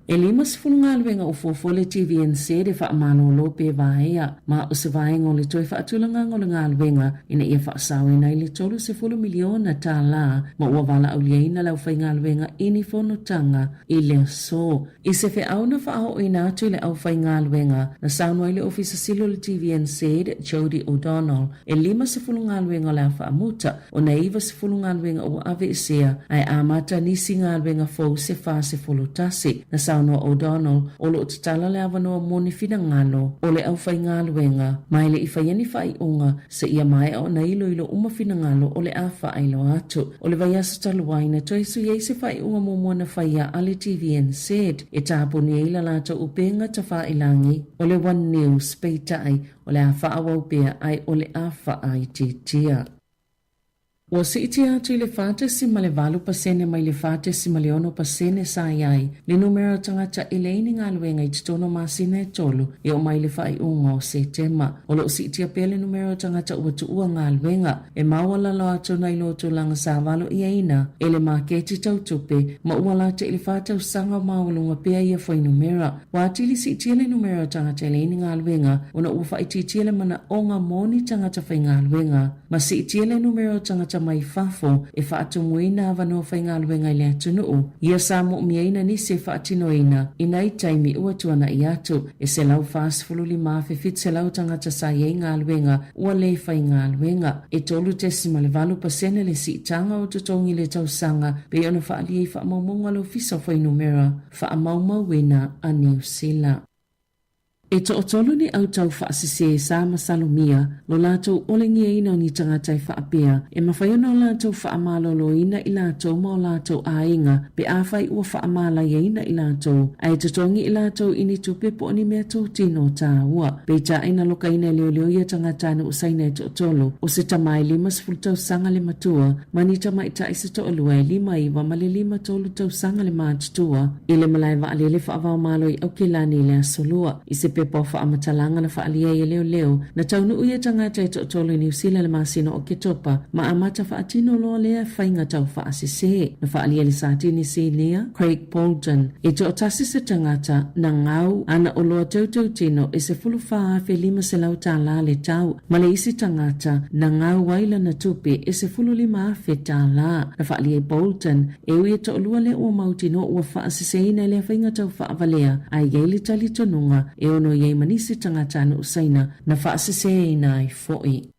E lima se fulunga luenga o fofole TVNC de wha amano lope vaea, ma o se vaenga o le toi wha atulanga o le ngā luenga ina ia wha asawina i le tolu se fulu miliona tā la, ma ua wala au lieina lau whai ngā luenga ini whonotanga i le so. I se whi au na wha aho ina atu le au whai ngā luenga, na saunwa i le ofisa silo le TVNC de Jody O'Donnell, e lima se fulunga luenga le wha amuta, o na iwa se fulunga luenga o ave isea, ai amata nisi ngā luenga fau se wha se fulutasi, na Sauno O'Donnell o lo tatala le avanoa moni fina ngalo o le au fai ngaluenga mai le ifaiani fai unga se ia mai o na ilo uma fina ngalo o le afa ailo atu o le vaiasa taluaina toisu yei se fai unga mumona faia ale TVN said e tāpuni eila lato upenga tafa ilangi o le One News peitai o le afa awau ai o le afa ai titia. Wa sitia atu le fate si male valu pasene mai le fate si male ono pasene sa iai le numero tangata eleini ngaluenga i titono masina e tolu e o mai le fai unga o September o lo sitia pele numero tangata uatu ua ngaluenga e mawala lo atu na iloto langa sa valo iaina e le maketi tautupe ma uala te ili fate usanga mawalunga pia ia fai numera wa atili sitia le numero tangata eleini ngaluenga una ufa ititia le mana onga moni tangata fai ngaluenga ma sitia le numero tangata mai fafo e whaatumuina avano whaingaluenga i le atunuu. Ia Sāmoa miaina ni se whaatinoina inai taimi ua tuana i atu e se lau whaasfululi mawhi fit se lau tangata sa iei ngaluenga ua le whaingaluenga. E tolu tesima le valu pasene le si tanga o tutongi le tausanga pe ona whaaliei whaamaumunga lo fisa whainumera whaamaumau wena a New Zealand. E to otolu ni au tau whaasise sa masalumia lo lato olengia ina ni tangatai whaapea e mawhaiona o lato whaamalolo ina i lato ma o lato ainga pe awhai ua whaamala ina i lato ai tutongi i lato ini tupe po ni mea tō tino tā ua pe ta ina loka ina leo ia tangatana usaina e to otolu o se tamai lima sfultau sanga le matua mani tamai ta isa to olua e lima iwa ma le lima tolu tau sanga le maatutua ile malai wa alele whaavao malo i au kilani le asolua i se pepa o whaamatalaanga na whaalia i leo na taunu uia tangata i tōtolo i New Zealand le masino o ke topa ma amata whaatino loa lea whainga tau whaasise na whaalia le sātini si lea Craig Bolton e to otasi se tangata na ngau ana o loa tautau tino e se fulu whaafe lima se lau tā la le tau ma le isi tangata na ngau waila na tupe e se fulu lima afe tā la na whaalia Bolton e uia to olua le ua mautino ua whaasise ina le whainga tau whaavalea ai geili tali tonunga e ono yei manisi tangatana usaina na whaasise ina i foi.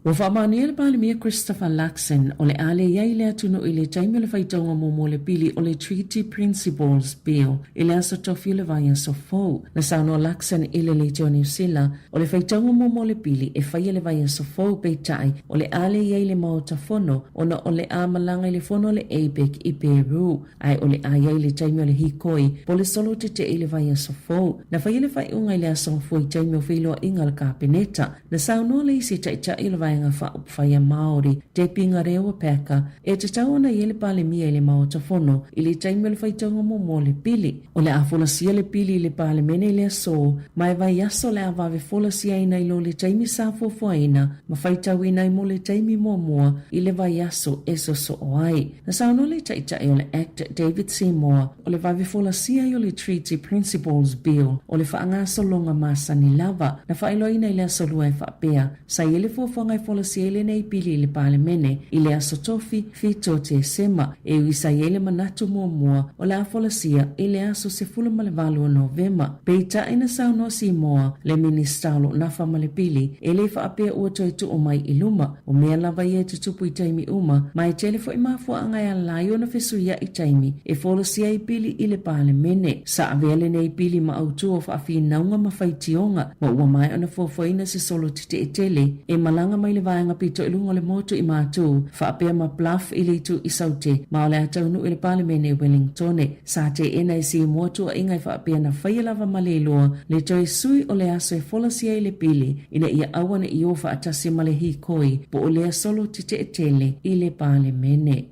Wa whaamani ele palimia Christopher Luxon o le ale iai le atunu i le taimi le whaitonga momo le pili o le Treaty Principles Bill i le asa tofi le vaya so fau. Na sauno Luxon i le Leitio New Zealand o le whaitonga momo le pili e whaia le vaya so fau peitai o le ale iai le maota fono o na o le amalanga i le fono le APEC i Peru ai o le aiai le taimi o le hikoi po le solo te i le vaya so fau. Na whaia le whaiunga i le asa fau i taimi o whiloa inga le kapeneta. Na sauno le isi taita i le vaya nga whaia Māori, te pinga rewa peka, e te tauna i ele pale mia i le maota fono, i le taimi le whaitonga mo le pili. O le afola sia le pili i le pale mene i le aso, mai vai aso le avave fola sia ina i lo le taimi sa fofoaina, ma whaitau ina i mo le taimi mua i le vai aso eso so oai. Na sauno le taita i o le Act David Sāmoa, o le vave fola sia i o le Treaty Principles Bill, o le whaangaso longa masa ni lava, na whailo ina i le aso lua e whaapea, sa i le fofonga i fola siele nei pili le pale mene i le aso tofi fito te sema e uisa iele manatu mua o le afola sia i le aso se fula male valu o Novema. Peita ina sauno Sāmoa le ministalo nafa male pili e le whaapea ua toi tu o mai i luma o mea lava ia te tupu i taimi uma mai telefo i mafua anga ya laio na fesuia i taimi e fola sia i pili i le pale mene. Sa avele nei pili ma autu o whaafi naunga ma whaitionga ma ua mai ona fofoina se solo tite e tele e malanga mai le vaenga pito i lungo le motu i mātu, whaapea ma bluff i le tu i saute, ma o le ataunu i le palemene Wellingtone. Sa te ena i si motu a ingai whaapea na whaialava ma le loa, le toi sui o le aso e folasia i le pili, ina ia awana i ofa atasi ma le hikoi, po o le solo tite e tele i le palemene.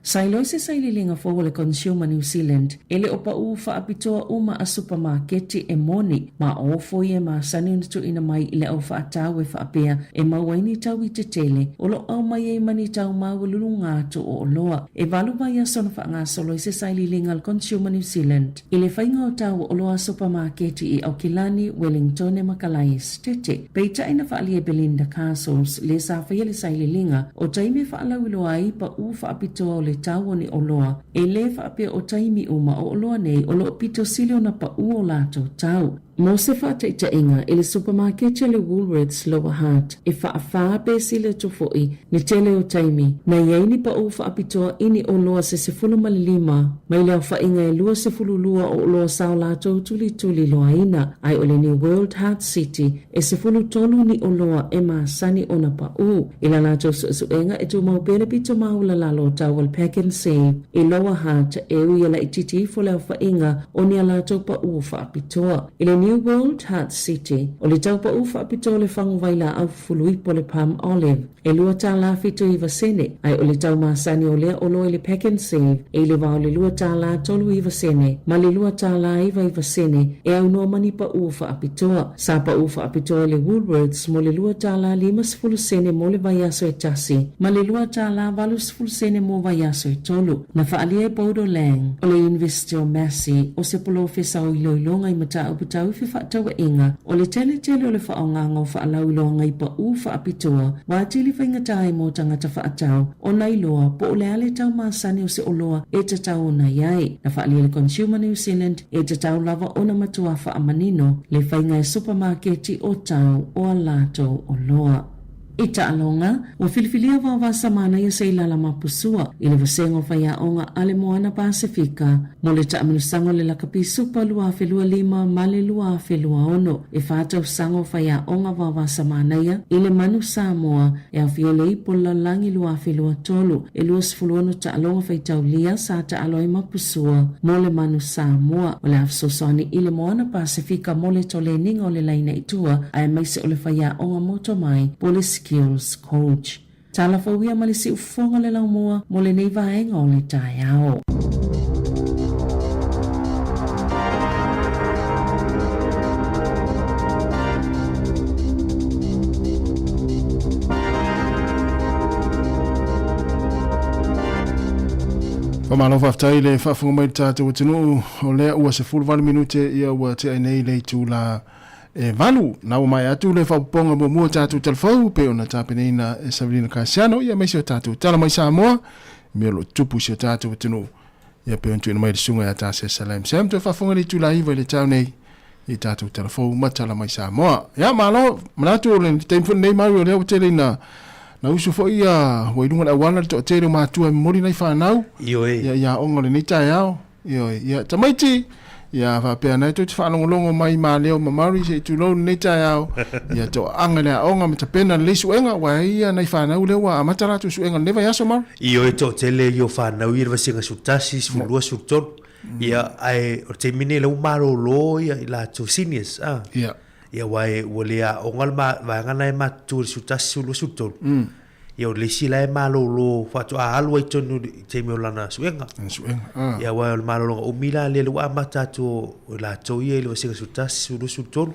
Sailoi se saililinga fo le Consumer New Zealand, ele opa u whaapitoa uma a supermarketi e moni, ma ofo ia ma sani unitu ina mai ile au whaatau e whaapea e mawaini tau i te tele, o lo au mai e mani tau mawalulu ngātu o loa. E valu vai a sona wha soloi se saililinga al Consumer New Zealand, ile whainga o tau o loa supermarketi i Aukilani, Wellington e Makalai Stete. Peita ina whaalia Belinda Castles, le sa whaia le saililinga, o taime whaalawilo ai pa u whaapitoa o le tawoni o loa, e le whaapea o taimi uma o loa nei o lo pito silio na pa uo lato tau. Mo se whaataitainga i le supermarket le Woolworths Lower Hutt e whaafaa pesi le tofoi ni tele o taimi na iaini pa o whaapitoa ini o loa se fulu malilima mai leo whainga e lua se fulu lua o loa sao lātou tuli loa ina ai o le ni World Heart City e se fulu tolu ni o loa e maasani o na pa u ila lātou suenga e tu mau pere pito maula lalo tawal pack and save i Lower Hutt e ui ala ititi fo leo whainga o ni a lātou pa u whaapitoa i le New World Heart City o le tau pa u whaapitoa le whangu waila au fului po le Palm Olive e lua tā la fito i vasene ai o le tau maasani o lea o loa le pack and save e le wao le lua tā la tolu i vasene ma le lua tā la iwa i vasene e au noa mani pa u whaapitoa sa pa u whaapitoa le Woolworths mo le lua tā la 5 sene mo le vaiaso e tasi ma le lua tā la 8 sene mo vaiaso e tolu na whaalia e paudo lang o le University of Massey o se polo fesa o iloilonga i mata uputau fi whaatawa inga o le tele o le whaongango whaalauilonga i pa u whaapitoa wa tili whaingatai mo tangata whaatau o nailoa po o le ale tau maasani o se oloa e tatau o na iai na whaalia le Consumer New Zealand e tatau lava o na matua whaamanino le whainga e supermarketi o tau o a lato o loa. Ita alonga, o filifilia wa samana ia sei lala mapusua, ili vasengo whaia onga ale moana Pasifika, mo le taaminu sango le lakapi supa lua felua 5 male lua felua ono, e whaatau sango whaia onga wa samana ia, ile manu Sāmoa, e au fiole ipo la langi lua felua tolu, e lua sifuluano ta alonga whaitau lia sa ta aloi mapusua, mo le manu Sāmoa, o le afsosani ile moana Pasifika mo le tole ninga o le laina itua, ai maise o le whaia onga moto mai, po skills coach. Tala fawia malisi ufonga le laumoa mo le nei vaenga o le tai ao. Pamalo whaftai le whafunga mai tātou tinu o lea ua se 40 minute ia ua te ainei le tūla e valu na o mai atu le whaponga mo mua tātou talfau pe ona tāpeneina e Sabrina Kasiano ia mai sio tātou tala mai Sāmoa me lo tupu sio tātou tinu ia pe ontu ina mai le sunga ia tāse salam sem tu whafunga li tula iwa le tau nei i tātou talfau matala mai Sāmoa ia malo manatu o le teimfun nei maru o leo tele na usu fo ia wairunga na wana to tere matua mori nei whanau ia ongo le nita iao ia tamaiti ia fa pe ana tu whanongolongo mai ma leo mamari se tu lo nita iao ia to angale onga mata pena le suenga wa ia nei whanau leo wa amatara tu suenga neva yaso mar e to tele yo whanau ia vasinga sutasi fulua suton ia ai o te mine le umaro lo ia la tu seniors ia wai wolea ongal ma vangana ma tu sutasi lu suton ia le sila e malo lo fatu alu ai tonu te me lana suenga ia wa malo o mila le wa mata tu la to ia le singa sutasi lu suton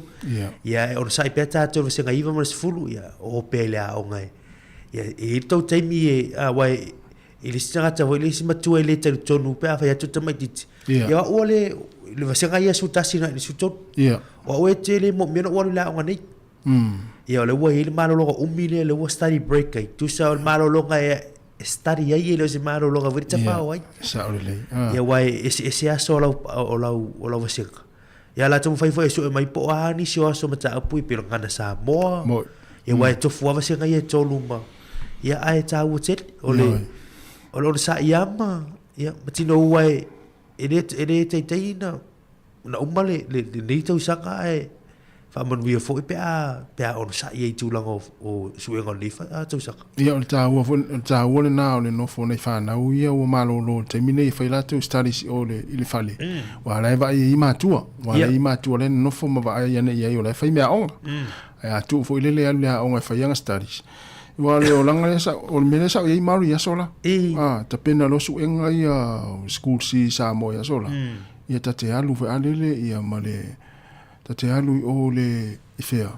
ia o sai peta to singa iva mas fulu ia o pele a ongai ia e to te mi wai ele singa ta wai le sima tu ele te tonu pe fa ia tu tamait ia o le vasenga ia sutasi na suton o e te le mo me no wa la ongai ia le wa ile malo lo umile le wa study break ai tu sa malo lo ga study ai le se malo lo ga vita fa ai sa ole ia wa ese aso o la vasenga ia la tu fai foi so mai po ani so aso mata apu i pelo ngana Sāmoa ia wa to fu vasenga ia to luma ia ai ta wutet o sa iama ia matino wa ele te ina na umale le ni to saka ai fa man we fo pe on sa ye tu lang o suenga lifa tu saka ia o ta wo na o le no fo nei fa na u ia o malo lo te mine fa la tu studies o le ile fale wa la va i matua le no fo ma va ia ne ia o le fa me on a tu fo ile le on fa young studies wa le o langa sa o me sa ia maru ia sola ta pena lo suenga ia school si Sāmoa ia sola ia ta te alu fa alele ia male ta te alu o le ifea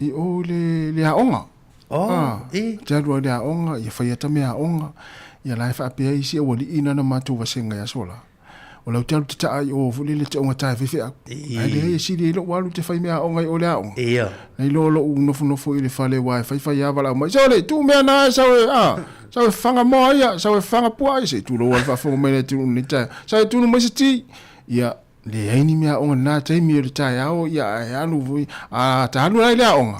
i o le aonga te alu le aonga ia whaia ta mea aonga ia lai wha apea isi o li ina na matu wasenga ia sola o lau te alu te taai o fuli le te onga tae whiwhea ai le hei siri ilo walu te whai mea aonga i o le aonga nei lo u nofu i le whale wai whai avala mai sole tu mea na sawe whanga moa ia sawe whanga pua i se tu lo wal whafonga mele tu ni tae sawe tu no mai se ti ia le ai ni mea onga nā tei mi o tai au ia e anu vui a ta anu lai lea onga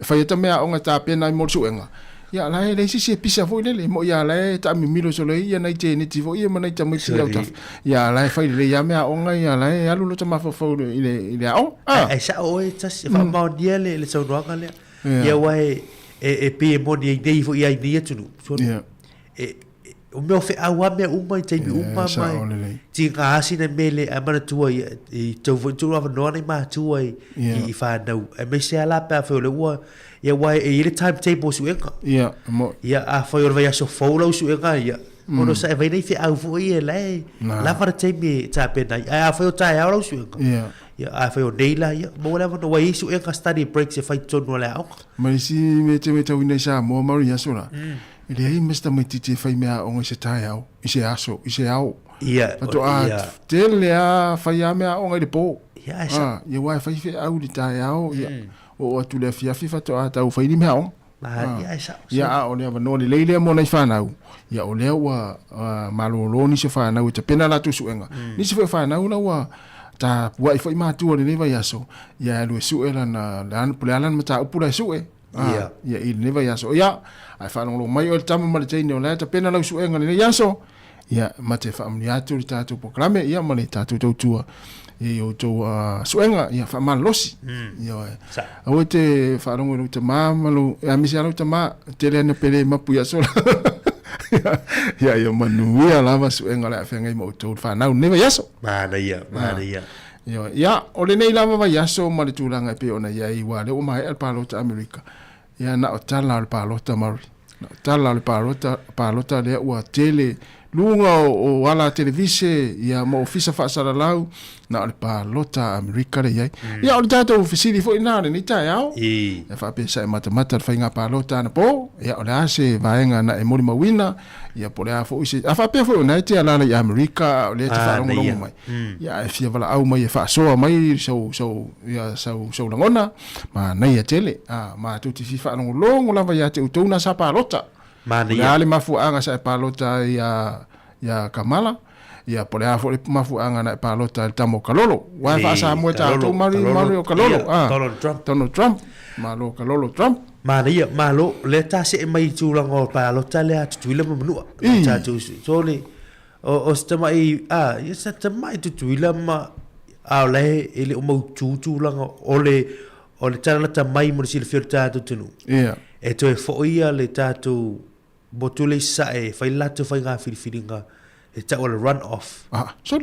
whai ta mea onga ta pena i mor suenga ia lai le si pisa foi le mo ia lai ta mi milo so le ia nei te ni ti foi ia manai ta mai ti au ta ia lai fai le ia mea onga ia lai alu lo ta ma fo ile au ai sa o e ta se fa ma dia le so roanga le ia wai e pe mo ni dei foi ai dia tunu so o meu fe awa me uma te mi uma mai ti nga asina mele a mana tua i tau tu ava no ni ma tua i fa no e me se ala pa fe le wa ia wai e ile time table su enga ia a fa yo vai so follow su enga ia mono sa vai nei fe au fu ia le la para te mi ta pe nai a fa yo ta ya lo su enga ia a fa yo deila ia mo la no wai su enga study breaks e fa tonu la au mai si me te wina sa mo maria sura ele ai mesta mai titi fai mea onga se tai au i se aso i se au pato a tele a fai a mea onga i le po ia wai fai fe au li tai au o atu le fia fifa to a tau fai ni mea onga ia a o lea vano le leile mo nei whanau ia o lea ua malolo ni se whanau ta pena la tu suenga ni se whanau na ua ta pua i fai mātua le neva i aso ia lue suela na lean pulealan ma ta upura sue ia i neva i aso ia ai fa lo mai o tama ma le no la ta pena la su enga le yaso ia ma te fa amni atu le tatu programe ia ma le tatu tua e o to su enga ia fa mal losi ia o te fa lo te mama lo a mi sia lo te ma te le ne pele ma pu yaso ia manu ia lava su enga la fa ngai mo to fa na neva yaso ma ia ia o le nei lava va yaso ma le tulanga pe ona ia i wa le o mai al palo ta America ia na o tala al palota mari na tala al palota le ua tele lunga o ala televise ia mo ofisa fa sala lau na al palota America le ia ia o tato ofisili fo ina ni tai au ia fa pensa mata fa inga palota na po ia o la se vaenga na e mori mawina ia po le fo isi a fa pe fo na te ala ia America o le te fa longo mai ia e fia vala au mai fa so mai so langona ma na ia tele ma tu ti fa longo lava ia te utuna sa palota ma ia le mafu anga sa palota ia Kamala ia po le afo le mafu anga na palota tamo kalolo wa fa sa mo ta to Mario kalolo Donald Trump malo kalolo Trump malo le ta se mai tu lango palota le atu le manu ta tu so le o sta mai ia sta mai tu le ma le ele o mau tu lango o le tala ta mai mo si le fiorta tu tunu e to e fo ia le tatu botule sa e fai lato fai nga filifilinga e ta ola run off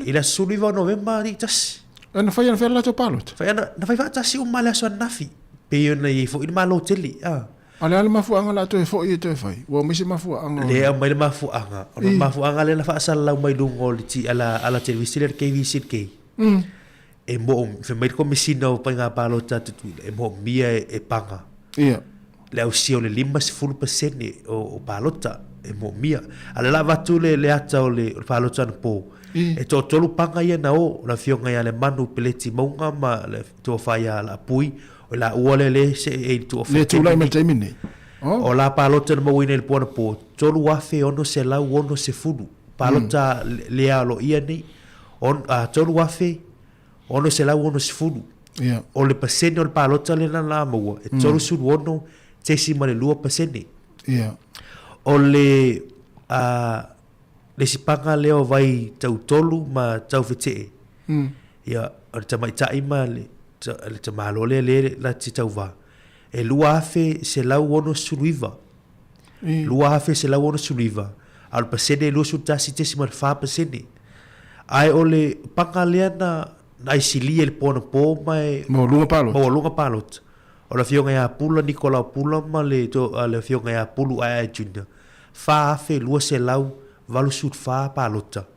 ila suliva november ni tas ana fai ana lato palot fai ana na fai ta si o mala so nafi pe yo na e fo i malo teli ala mafu anga lato e fo i to e fai wo misi mafu anga le mai mafu anga ona mafu anga le na fa sala mai lungo li ti ala televisi le KVC e mo fe mai ko misino pa nga palota tu e mo mia e panga le au sio le 5% o palota e mo mia ala la vatu le ata o le palota no po e to tolu panga ia na o la fionga ia le manu peleti maunga ma le to faia la pui o la uole le se e to fa le tu la me temine o la palota no mo ine le po tolu afe ono se la ono se fudu palota le alo ia ni on tolu afe ono se la ono se fudu o le pasene o le palota le la mo e tolu su ono tesi ma le 2%. O le sipanga leo vai tau tolu ma tau fete. Ia o le tamai tai ma le tamalo le la ti tau va. E lua afe se lau ono suluiva. Lua afe se lau ono suluiva. Al pasene lua su tasi tesi ma le 5%. Ai o le panga lea na isilia le pono po mai mo lunga palot. O la fionga ia pula Nicola pula ma le to la fionga ia pulu ai junior fa fe lua se lau valu sut fa palota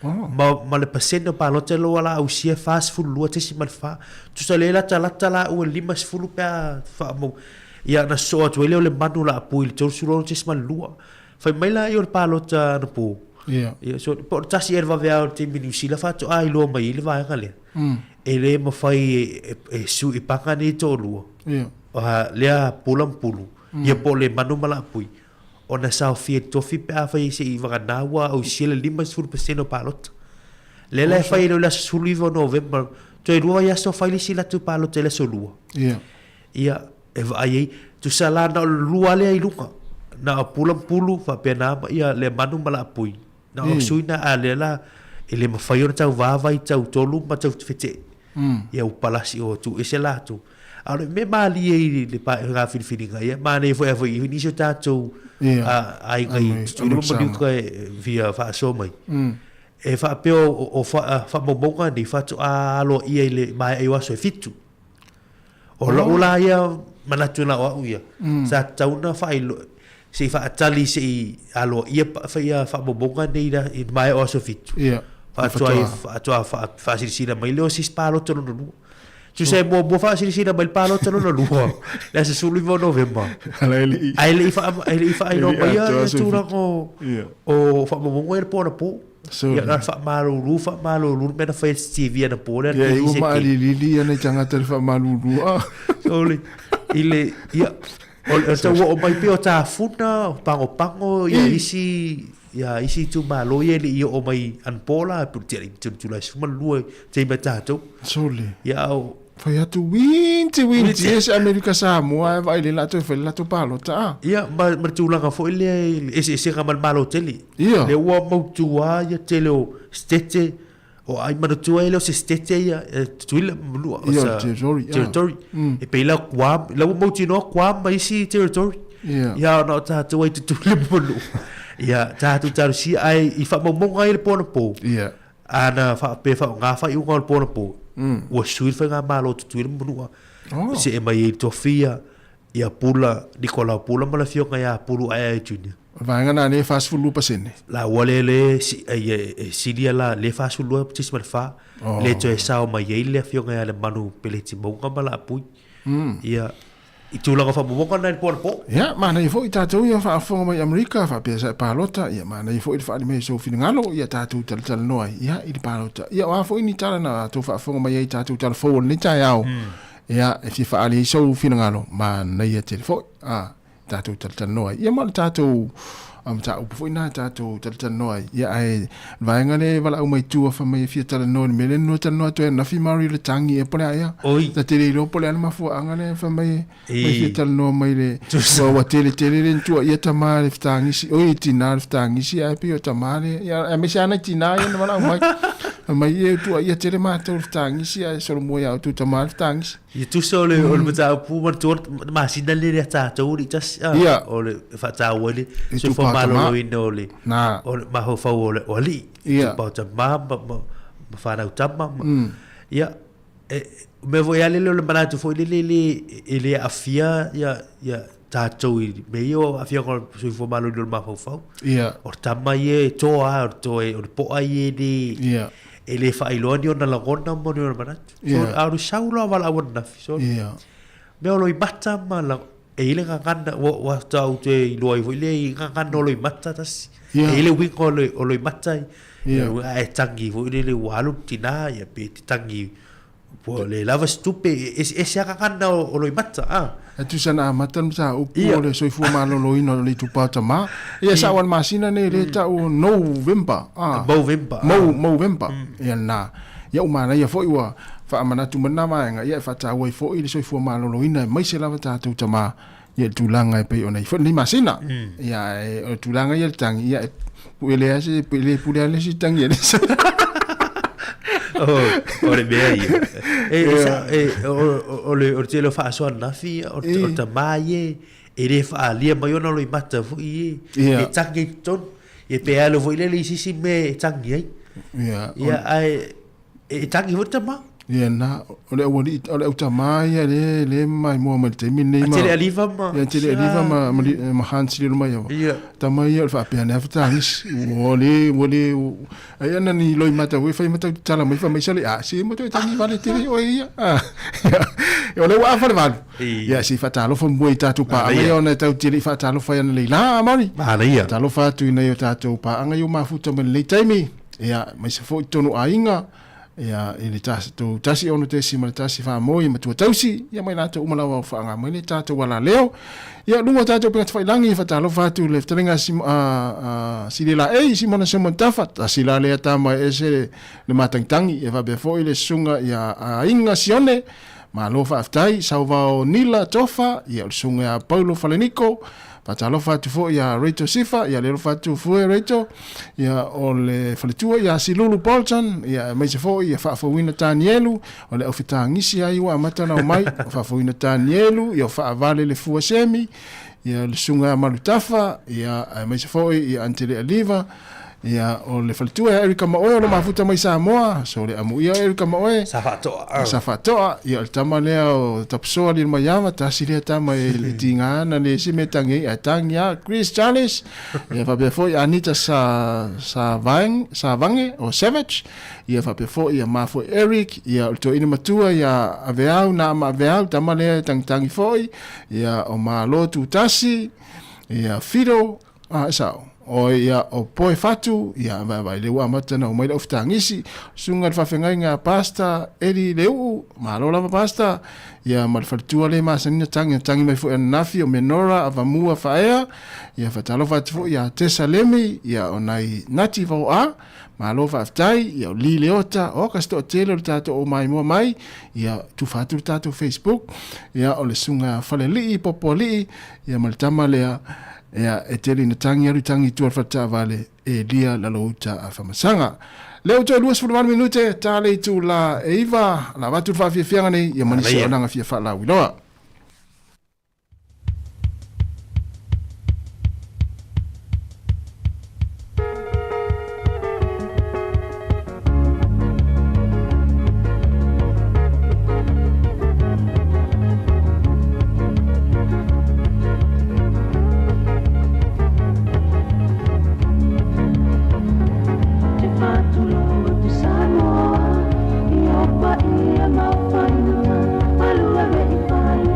ma le paseno palota lo ala au sia fast food lua te si mal fa tu sa le la tala o lima fulu pa fa mo ia na so tu le manu la pu il tu sulo te si mal lua fa mai la io palota no pu ia so por tasi erva vea te minu sila fa to ai lo mai le va ngale ele mo fai e su i panga ni to lua lea pulam pulu ia po le manu mala pui ona sa fie tofi pe a fai se i vanga nawa au sile 5% o palot Le le fai le la sulivo November. Toi rua ia so fai si la tu palo te le solua. Ia e vai tu sala na lua le ilunga. Na pulu fa pena ia le manu mala pui. Na suina a le la ele ma fai ona tau vava i tau tolu ma tau fete. Ia u palasi o tu ese la tu. Alo me mali e le pa nga filifininga ia ma ne foi foi ni so tatu ai ngai tu mo ni ko via fa so mai. E fa peo o fa mobonga ni fa tu alo ia le mai e waso fitu o la ia manatu na o ia sa tauna fa ilo se fa tali se alo ia fa mobonga ni da in mai waso fitu fa tu fa sila mai lo si spalo to no tu sei bo fa sila mai palo to no lu la se sulu vo November ai le fa no mai tu na o fa mobonga po ia na fa malulu me na festivia na pole ia o mali lili ana tanga te fa malulu ole ile ia o mai pe o ta funa pango ia isi tu malo ia li o mai an pola pu te tu la suma lu te meta to sole ia fai atu winti ese Amerika Samoa vai le lato fe lato palo ta ia ma tu langa fo ile ese ka malo tele le wa mo tua ia telo stete o ai ma tua ile se stete ia tuila lu o sa territory e pe la kwa la mo tino kwa ma isi territory ia no ta tu ai tu le bolu ia ta tu si ai I fa mo ngai le pono po ia ana fa pe fa nga fa u ngol pono po o suil fa nga malo tu le bolu se e mai tofia ia pula Nicola pula mala fio nga ia pulu ai junior vanga na le fast food lupa sene la walele si dia la le fast food lupa tis mal fa le to sao mai ile fio nga le manu peleti monga mala pui ia itu la fa monga na po ia mana ifo itato ia fa fonga mai Amerika fa pesa palota ia mana ifo fa me so finangalo ia tatu tal noi ia I palota ia wa fo ini tala na to fa fonga mai tatu tal fo ni ta yao ia e fi fa ali so finangalo mana ia telefo tatu tal noi ia mal tatu ta upo ina tatu tal noi ia ai vai ngale wala mai tu fa mai fi tal noi mele no tal no to na fi mari le tangi e pole ia ta tele ro pole ma fu angale fa mai fi tal no mai le wa tele le tu ia ta mari tangi si oi tina tangi si ai pi o ta mari ia me sana tina ia wala mai e tu ia tele ma tu tangi si ai so mo ia tu ta mari tangi ia tu so le o le ta pu ma tu ma si dalle le ta tu ri just o le fa ta wali so fa malo ino le na o ma ho fa o le oli pa ta ma fa na utama ia me voi ale le mana tu foi le afia ia ta tu me io afia con so fa malo le ma ho fa ia o tama ye to a to e o po ai di ia ele fa ilonio na lagona mo ni mana so aru saulo wala wona so ia me o loi mata ma la ele ngana wa tau te loi vo le ngana loi mata tas ele wi ko loi mata e tangi vo le walu tina ya pe tangi po le lava stupe e sia ngana o loi mata tu sana matan sa o le so fu malo loi no le tu pata ma ia sa wan masina ne le ta o November November ia na ia umana ia foi wa fa amana tu mana ma ia fa ta wai foi le so fu malo loi na mai se lava ta tu tama ia tulanga pe ona fo ni masina ia tulanga ia tang ia ele ase ele pule ale si tang ia ore bea o te lo fa so na fi o ta mai ele fa lia mai ona lo mata fu e tangi ton e pe alo vo ile si me tangi ia ai e tangi vo tama ia na ole utama ia le mai mo mal te mine ma tele aliva ma ia tele aliva ma hansi le mai ia tama ia fa pe na fa nis ole ai ana ni loi mata we fa mata tala mai fa mai sale si mo to tangi vale tele o ia ole wa fa va ia si fa talo fa mo tatu pa ai ona tau tele fa talo fa ana le la mani ma ia talo fa tu ina yo tatu pa anga yo ma futa me le taimi ia mai se fo tonu ainga ia i le tasi ono tesi ma le tasi whaamoi ma tua tausi ia mai nātou umalawa o whaanga mai le tātou wala leo ia lunga tātou pingat whailangi whatalo whātu le whtarenga sile la simona Samoan tafa ta sila lea tāma se le matangitangi e whabefo i le sunga ia a inga sione ma lo whaaftai sauwao nila tofa ia le sunga a Paulo Faleniko patalo fatu fo ia Rachel Sifa ia le fatu fo Rachel ia o le faletua ia Silulu Bolton ia mai se fo ia fa wina Danielu o le ofita ngisi ai wa matana o mai fa wina Danielu ia fa vale le fu semi ia le sunga malutafa ia mai se fo ia Antele Aliva ia o le faletua Erika Maoe o le mafuta mai Samoa so le amu ia Erika Maoe safatoa ia le tama lea o tapsoa li mayama tasi lea tama le tingana le simetangi a tangia Chris Charles ia fa befo ia Anita Savange o Savage ia fa befo ia mafo Eric ia o to ina matua ia aveau na ma aveau tama lea tangi foi ia o malo tu tasi ia Fido sao o ia o poe fatu ia vai le wa matana o mai le ofitangisi sunga le fafengai nga pasta eri leu malola pasta ia mal fatua le masani tangi mai fu nafi o menora avamua faea ia fatalo fatu ia tesalemi ia onai native a malo faftai ia li leota o kasto tele tato o mai mo mai ia tu fatu tato Facebook ia o le sunga faleli popoli ia mal tamale ia e tele na tangi tu alfata vale e dia la louta a famasanga leo to 2 minute tale tu la eva la watu fa fianga nei ia manisi ona nga fia fa la wiloa Samoa, ia pa ia mau whainata, malua me i whai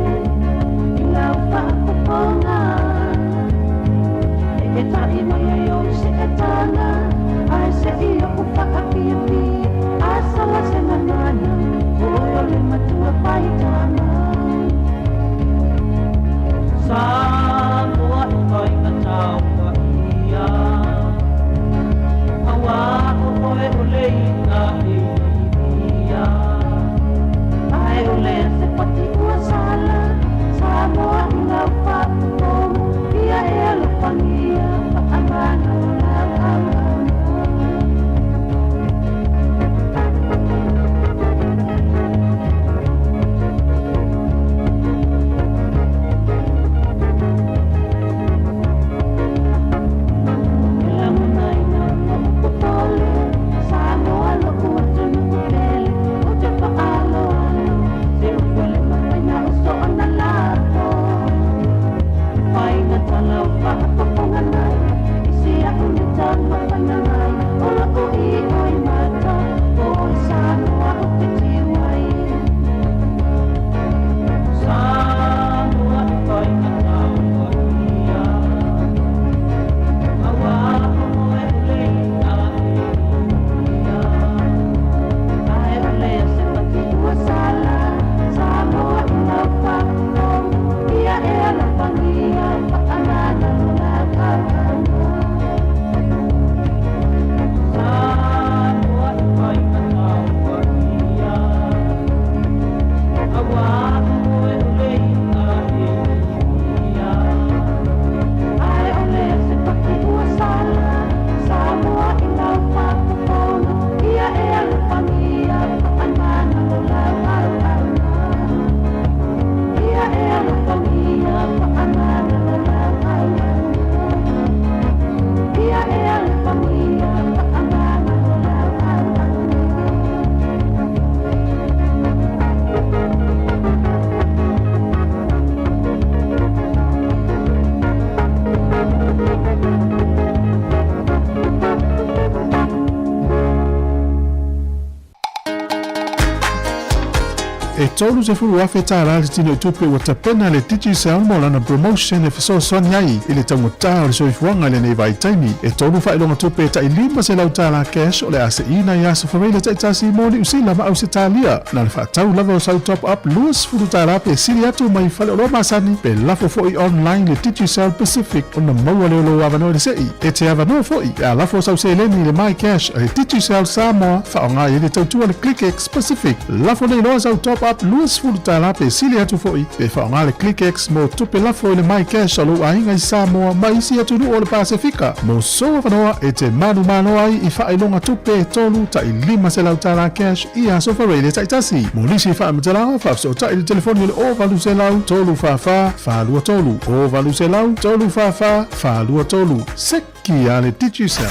e tolu se fulu afe tāra le tino tupe wa tapena le titi se almola na promotion e fiso soni ai ile tango tā le soifuanga le nei vai taimi e tolu fa ilonga tupe ta ilima se lau tāra cash o le ase ina ya se whareila ta itasi moni usila ma au se tālia na le whaatau lava o sau top up luas fulu tāra pe siri atu mai fale o roma sani pe lafo foi online le titi se Pacific o na maua leo lo avano le sei e te avano foi a lafo sau se eleni le mai cash le titi se Samoa fa o ngai le tautua le ClickX Pacific lafo le loa sau top up luas fulu tāra pe siri atu foi pe fa o ngai le ClickX mo tupe lafo le mai cash alo ainga i Samoa mai si atu o le Pasifika mo so avanoa e te manu ai i fa ilonga tupe e tolu ta i lima se lau tāra cash i a sofa rele ta itasi mo nisi fa amatala fa so ta i le telefoni le o valu se lau tolu fa lua tolu o valu se lau tolu fa lua tolu seki ale digicel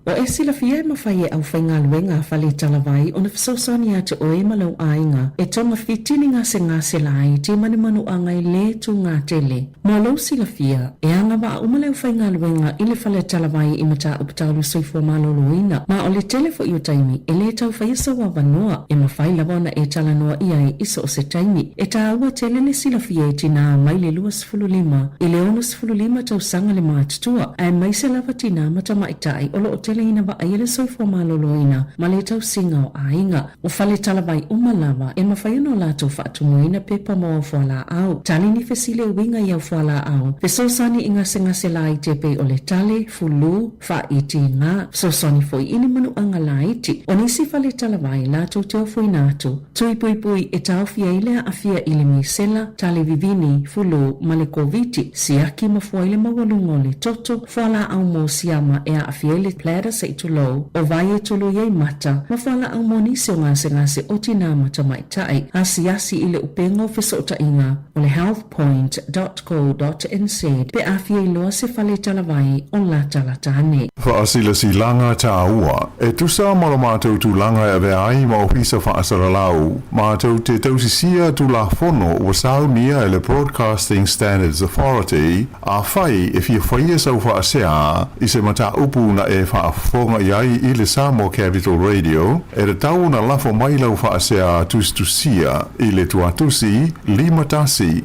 o e sila fia e mawhai e au whainga luenga whale talawai o na whasosani ate o e malau ainga e tonga fitini ngā se lai te manu angai le tu ngā tele. Mo lau sila fia e anga wa umaleu whainga luenga i le whale talawai i mata upataulu soifua maloloina ma o le telefo i o taimi e le tau whaiasa wa wanoa e mawhai lawana e talanoa ia e iso o se taimi e ta aua tele le sila fia e tina mai le 2.5 i le 1.5 tau sanga le mātutua ai mai se lava tina mata maitai o lo o tele ina wa aile soifua maloloina ma le tau singa o ainga o whale talawai umalawa e mawhaiano lato whaatumuina pepa mo o whala au tali ni fesile winga i au whala au fesosani inga se lai te pe o le tale fulu wha iti ngā fesosani foi ini manu anga la iti o nisi whale talawai lato te ofui natu tui pui e tau fia ile a fia ile misela tale vivini fulu male koviti siaki mafuaile mawalungo le toto whala au mo siama e a fia ile plada se itulo o vai e tulu yei mata mawhala au moni se o ngase o tina mata maitai asiasi ile upengo fesota inga o le healthpoint.co.nz pe afia iloa se whale talawai o la talatane. Whaasila si langa ta ua e tusa maro mātou tu langa e vea ai ma ofisa whaasara lau mātou te tausisia tu la fono o sau nia e le Broadcasting Standards Authority a whai e fia whaia sau whaasea i se mata upu na e whaafonga iai i le Samoa Capital Radio e re tau na lafo mailau whaasea tusia i le tuatusi limatasi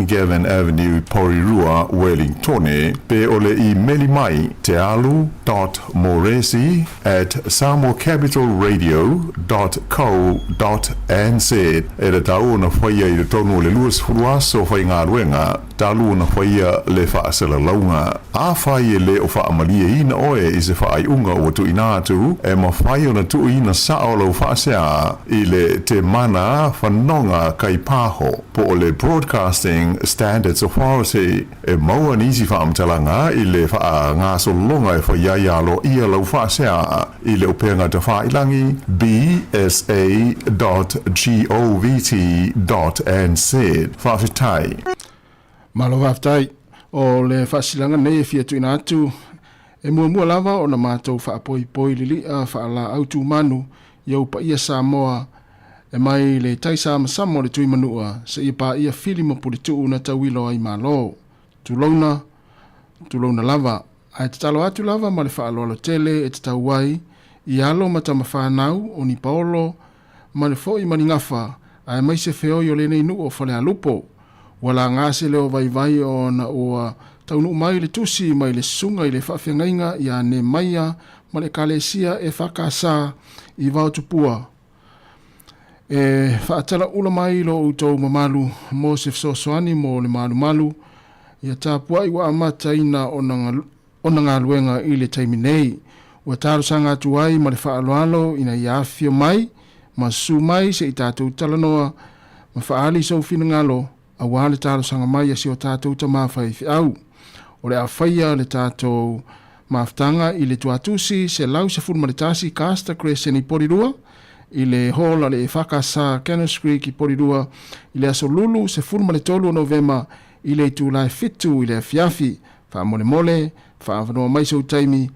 Gavin Avenue Porirua Wellingtone pe ole i meli mai te alu.moresi@samoacapitalradio.co.nz e re tau na whaia i le tonu le luas furuaso whai ngā ruenga talu na whaia le whaasela launga a whai e le o whaamalia ina oe i se whaai unga o tu inatu e ma whai o na tu ina sao lau whaasea i le te mana whanonga kai paho po o le Broadcasting Standards Authority e maua nisi whaamtalanga i le wha ngā solonga e whaiaialo ia lau whaasea i le upenga te whailangi bsa.govt.nz whawhitai Malo whaftai o le whasilanga nei e fia tuina atu e mua lava o na mātou whaapoi lili a whaala autu manu iau pa ia Samoa e mai le taisa masamo le tui manua se ia pa ia filima pulitu na tawilo ai malo tulona lava ai te talo atu lava ma le whaaloalo tele e te tauai i alo matama whanau o ni paolo ma le fo i mani ngafa ai mai se feo i o le nei nu o whale alupo wala ngase leo vai o na o taunu mai le tusi mai le sunga i le whawhengainga i a ne maia ma le kalesia e whakasa i vautupua e whaatala ula mai lo utou mamalu mo se fsosoani mo le malu ia tāpua i wa amata ina o na ngā luenga i le taimi nei ua tāru sanga tuai ma le whaaloalo ina i awhia mai ma su mai se i tātou talanoa ma whaali sau whina ngalo a wale tāru sanga mai a si o tātou ta mawhai au o le a whaia le tātou maftanga i le tuatusi se lau se fulmaritasi Casta Crescent i Porirua i le hola le whakasa Canis Creek i Porirua i le aso lulu se fulmaritolu o Novema i le tūlai fitu i le fiafi wha mole wha whanua mai sau taimi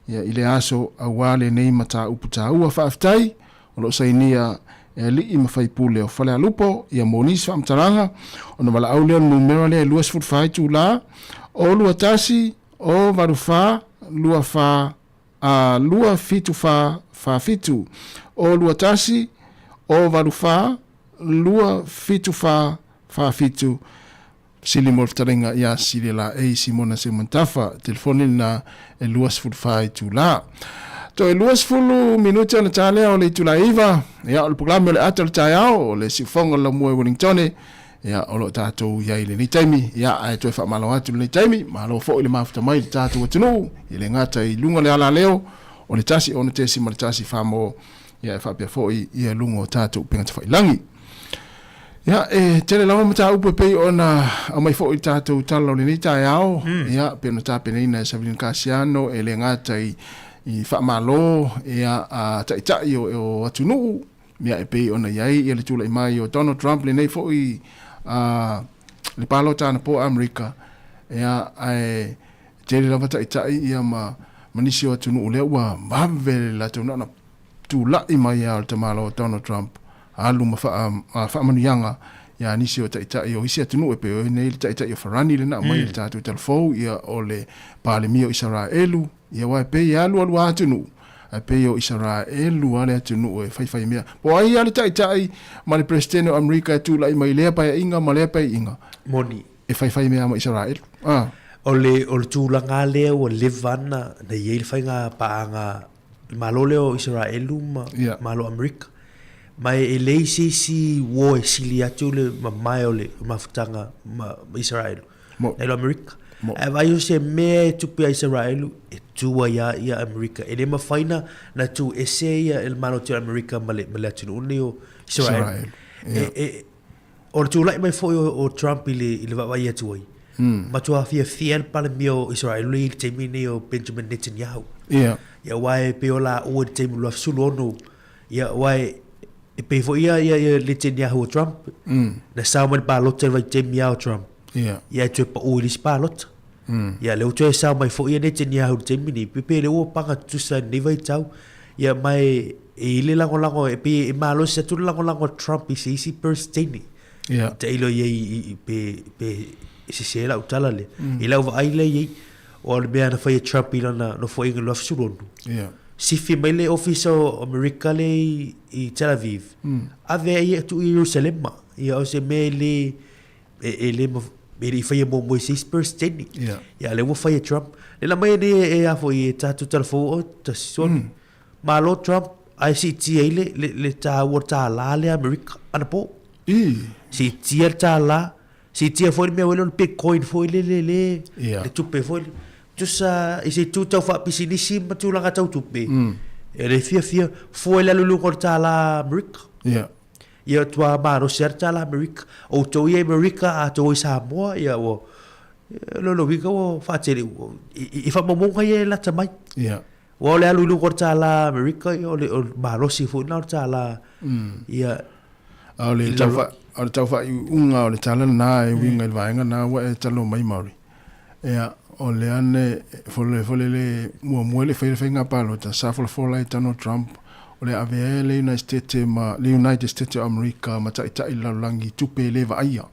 i le aso a wale nei mata uputa ua whaaftai o lo sainia e li i mawhai pule o whale alupo i a monis whaamtaranga o na wala auleon numera le luas futwhai tūla o lua tasi o waruwha lua wha lua fitu wha fitu o lua tasi o waruwha lua fitu fa fitu sili mo ftarenga ia sili la simona se mantafa telefoni na lua sfulfa itu la to lua sfulu minuta na tale o le tula iva ia o programa le atal tayao le sifonga la mo Wellington ia o lo tatou ia ile ni taimi ia ai to fa malo atu le taimi malo fo ile mafta mai tatou tunu ile ngata i lunga le ala leo o le tasi ona tesi ma le tasi fa mo ia fa pe fo ia lungo tatou penga fa ilangi ia tele lawa mata upo pe ona o mai fo tatou talo le ni tayao ia pe no tape nei na Sabrina Casiano ele ngata i fa malo ia a tai o atunu ia pe ona ia le tula i mai o Donald Trump le nei fo le palo tana po Amerika ia ai tele lava tai ia manisi o tunu le wa mave la tuna na tula i mai al tamalo Donald Trump alu fa manianga ia nisi o tai o isi tunu pe o nei tai o farani le na mai tatu telefo ia ole pale mio Israelu ia wa pe ia alu atunu pe o Israelu ale atunu e fai mia po ai ale tai ma le presidente o Amerika tu la mai le pa inga ma le pa inga moni e fai mia ma Israel o le tu la ngale o levana na ye fai nga pa nga malo le o Israelu malo Amerika mai ele si wo sili atu le mai ole mafutanga Israel ele Amerika e vai o se me tu pe Israel e tu ia Amerika ele ma faina na tu ese ia el malo tu Amerika male tu unio Israel o tu lai mai foi o Trump ile vai atu ai ma tu afia fiel pale mio Israel le te mini o Benjamin Netanyahu ia wai pe ola o te mu lo sulono ia wai e pe foi ia Netanyahu Trump na Samoa ba te vai te mia Trump ia tu pa o ilis palot ia le tu sa mai foi ia Netanyahu te mini pe le o panga tu sa ni vai tau ia mai ile lango e pe malo se tu lango Trump isi birthday te ilo ye pe se la utala le ila va ile ye o le bea na fai Trump ila no foi ngalo afsulonu si fi mai le office o America le i Tel Aviv ave ia tu Jerusalem ia o se mele ele fai mo Moses birthday ia le mo fai Trump le la mai ne a foi tatu telefo ta son malo Trump ai si ti le ta wota la le America ana po si ti ta la si ti foi me welo Bitcoin foi le tupe foi tu sa isi tu tau fa pisinisi ma tu langa tau tupe ele fia foi la lulu corta la America ia tua maro certa la America o to ia America a to Samoa ia o lo biga o fa tele i fa momonga ia la tamai o le lulu corta la America o le maro si foi na corta la ia o le tau fa unga o le tala na e winga i vaenga na wa e talo mai mauri ia o le ane fole le mua le fai nga palo ta sa fola Donald Trump o le ave le United States of America ma ta ila langi tupe le va ia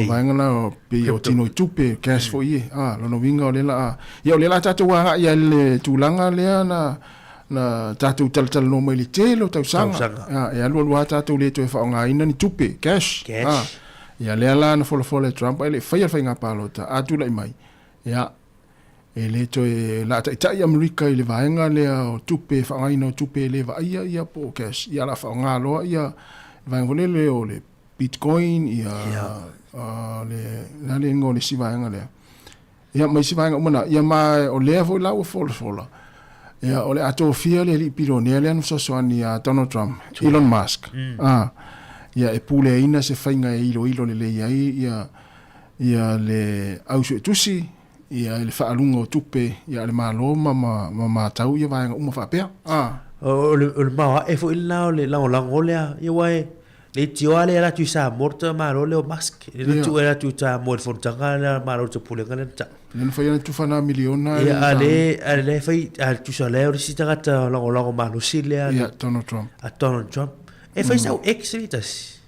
vaenga na pe o tino tupe cash fo ie lo no winga o le la ia o le la tatu wa ia le tulanga le na tatu tal no mai le telo tau sanga ia lo tatu le to fa nga ina ni tupe cash ia le ala na fola Trump ele fai nga palota atu lai mai ia ele to la ta America ile vaenga le o tupe fa nga ina tupe le va ia po cash ia la fa nga lo ia vai volele o le Bitcoin ia le ngole si vaenga le ia mai si vaenga mana ia mai o le vo la o fola ia ole ato fia le pilone le no so ani a Donald Trump Elon Musk ia e pule ina se fainga ilo le ia le ausu tusi ia le faalunga o tupe ia le malo ma tau ia vai uma fa pe o le ma e fo ila le lango le ia wai le tio ale la tu sa morta malo le Musk le tu era tu ta mo fontanga la malo tu pule ngana ta le fai tu fana miliona ia ale fai tu sa le ori sita ta lango malo sile ia Donald Trump e fai sa exritas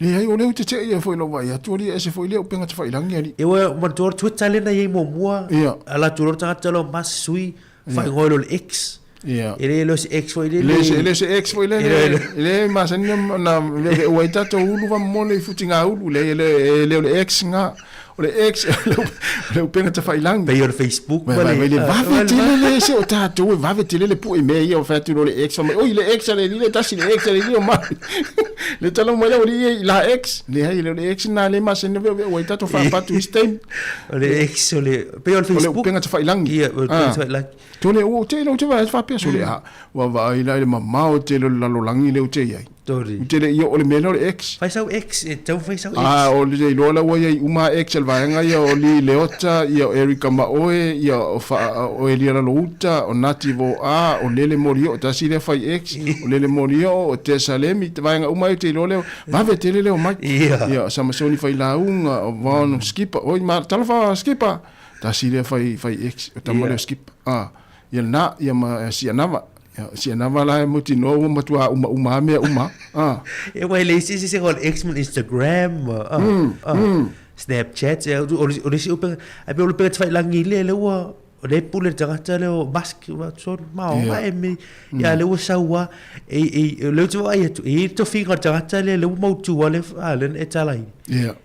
le ai o le te ia foi lo vai tu ri ese foi le penga te fai langi ali e wa mo Twitter le na ye mo mua ala tu ta lo mas sui fai ngolo le X Ele lo se ex foi le se ex foi le masani na le waita to ulu va mole futinga ulu le ex nga le ex le pena te fai lang pe your Facebook le va vetele se o tato va vetele le pu e me o fa tu le ex o le ex le tasi le ex le ma le talo mo le la ex le ex na le masani waita to fa patu stem le ex le pe your Facebook le pena te fai lang tu le o te no te va fa peso le wa va ila le mama o te la lo langi le o te ai tori te le o le meno le ex fai sau ex tau fai sau ex o le lo la wa ia uma ex va nga ia o li leota ia Erika Maoe ia o fa o Elia la luta o nativo o lele morio ta si le fai ex o lele morio o te salemi te va nga uma te lo le va vetele le o mai ia Samasoni fai la unga o van skipper o ma talafa skipper ta si le fai ex o tamale skipper ia na ia ma si anava si anava la mo ti no mo tua uma me e wai le si on ex mon Instagram Snapchat o le si upe a pe o le pe fai langi le wa o le pule tanga le o mask wa so ma o mai me ya le o sawa le tu ai to finga tanga le mo tu le ale etalai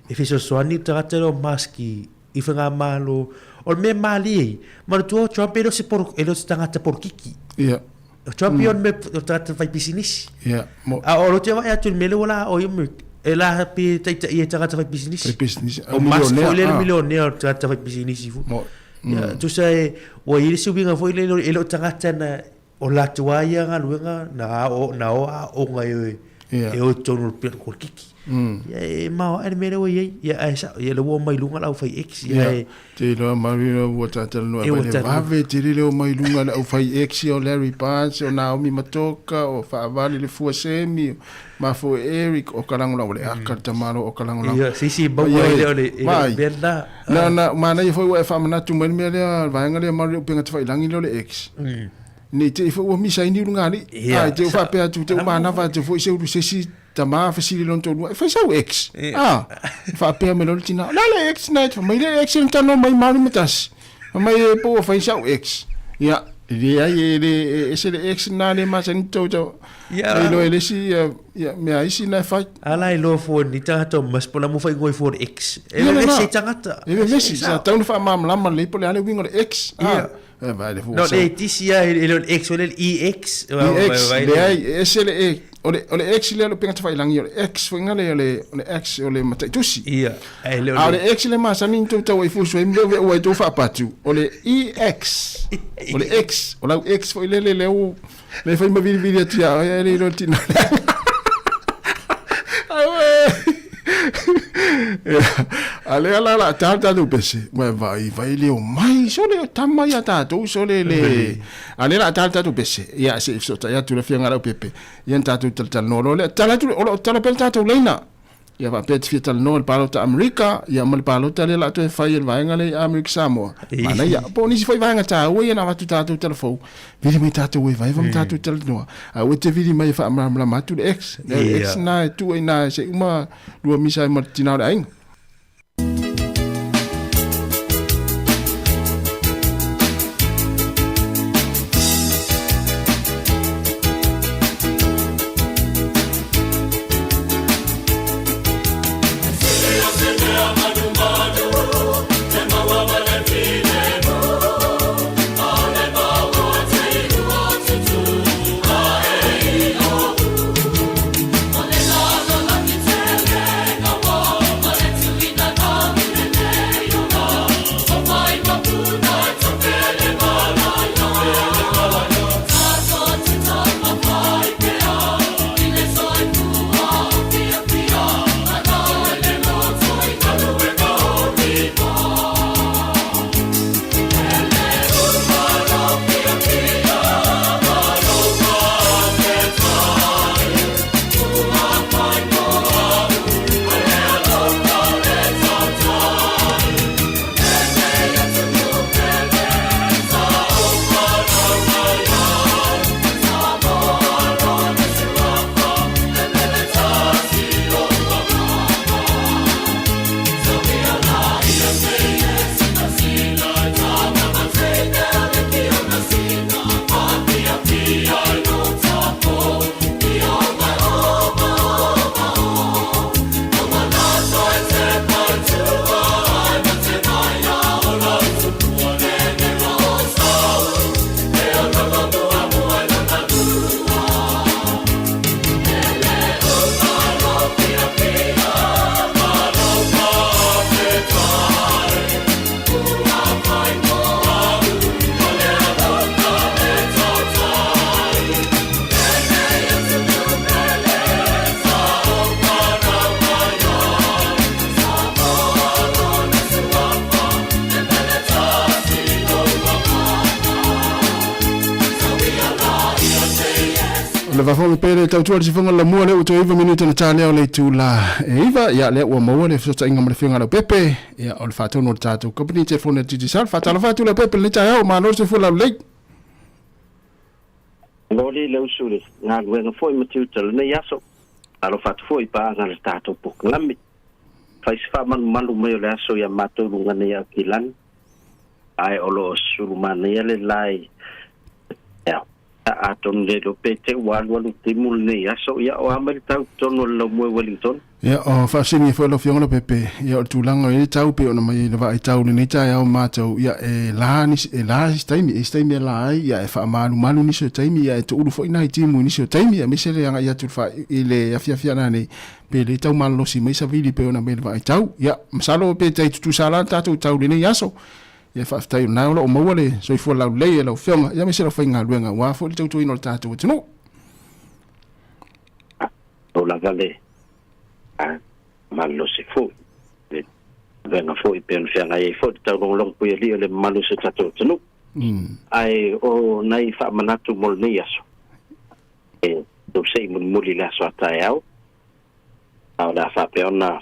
e fi so swani tanga le maski i fanga malo o me mali ma tu Trump elo se por elo tanga por kiki Trump me tanga fai business o lo te vai atu mele wala o yo ela pe taita ia tanga fai business o millionaire tanga fai business tu sai o ile subinga foi elo tanga na o la tuaia nga luenga na o ngai e o tonu pe ko kiki e ma o mele o ia esa ia le o mai lunga la fai ex ia te lo marino o tata no va te le o mai lunga la fai ex o Larry Page o Naomi Matoka o fa vale le fuasemi ma fo Eric o kalangola o le akarta malo o kalangola ia si ba le berda na mana ia foi o fa mana tu mele va nga le mario penga te fai langi le ex ni te fo o misa ni lunga ni te fa pe tu te mana va te fo se u se si tama fasili lon to fa sa ex fa pe me lo tina la le ex night mai le ex no mai mari metas mai po fa sa ex ya le ese le ex na le ma sen to lo le si ya me ai si na fa ala lo fo ni ta to mas pola mo fa ngoi for ex le se tangata le si sa ta no fa mam la le po le ale wingo ex no le tisia le ex o le ex ese le o le ex le penga te fai langi o le ex foi ngale o le ex o le matai tusi le ex le ma sanin to tawai fu so me o to fa patu o le ex o le ex o la ex foi le o le fai ma vidi tia le lo tina ale ala tata do pese vai le o mai so le tama ya tato so le ale la tata do pese ya se so ya tu le fianga la pepe ya tato tal no le tala tu o tala pel tato leina ya va pet fital no el palo ta America ya mal palo ta le la to fai el vai ngale America Samoa mana ya po ni si fai vai ngata o ya na va tu tato telefo vidi mai tato we vai vam tato tel no a o te vidi mai fa amla matu ex na tu na se uma dua misa martina ai le vafo pele tau tua si fonga la mua le uto iva minuta na tale o le tula. Iva ia le ua maua le fsota inga male finga la pepe. Ia o le fatau no tatu. Kompani te fone titi sal. Fatala fatu le pepe le tai au. Ma lo se fula le. Lori le usule. Ngā luenga foi matiuta le nei aso. Alo fatu foi pa ngā le tatu puk ngami. Faisifa malu meo le aso ia matou lunga nei au kilani. Ai olo suru mana ia le lai. Ia. Aton le do pete walu timul nei aso ia o amel tau tono lo mo Wellington. Ia o fasini fo lo fiona pepe. Ia o tulanga e tau pe ona mai le vai tau le nei tai au matou ia e la staimi la ia e fa malu ni so taimi ia e tu fo ina timu ni so taimi ia mesele anga ia tu fa ile afia na nei pe le tau malo si mai sa vili pe ona mai le vai tau ia masalo pe tai tu sala tatu tau le nei aso. Ia fa tai na o mo le so fo la le lo fiona ia mesele fa nga luenga wa fo le tau ino tatu tino. O la vale. Malo se fo venga fo i pen fianga e fo tau long pu ali le malo se tatu tino ai o nai fa manatu mol nei aso e do sei mun muli la so tai au da fa pe ona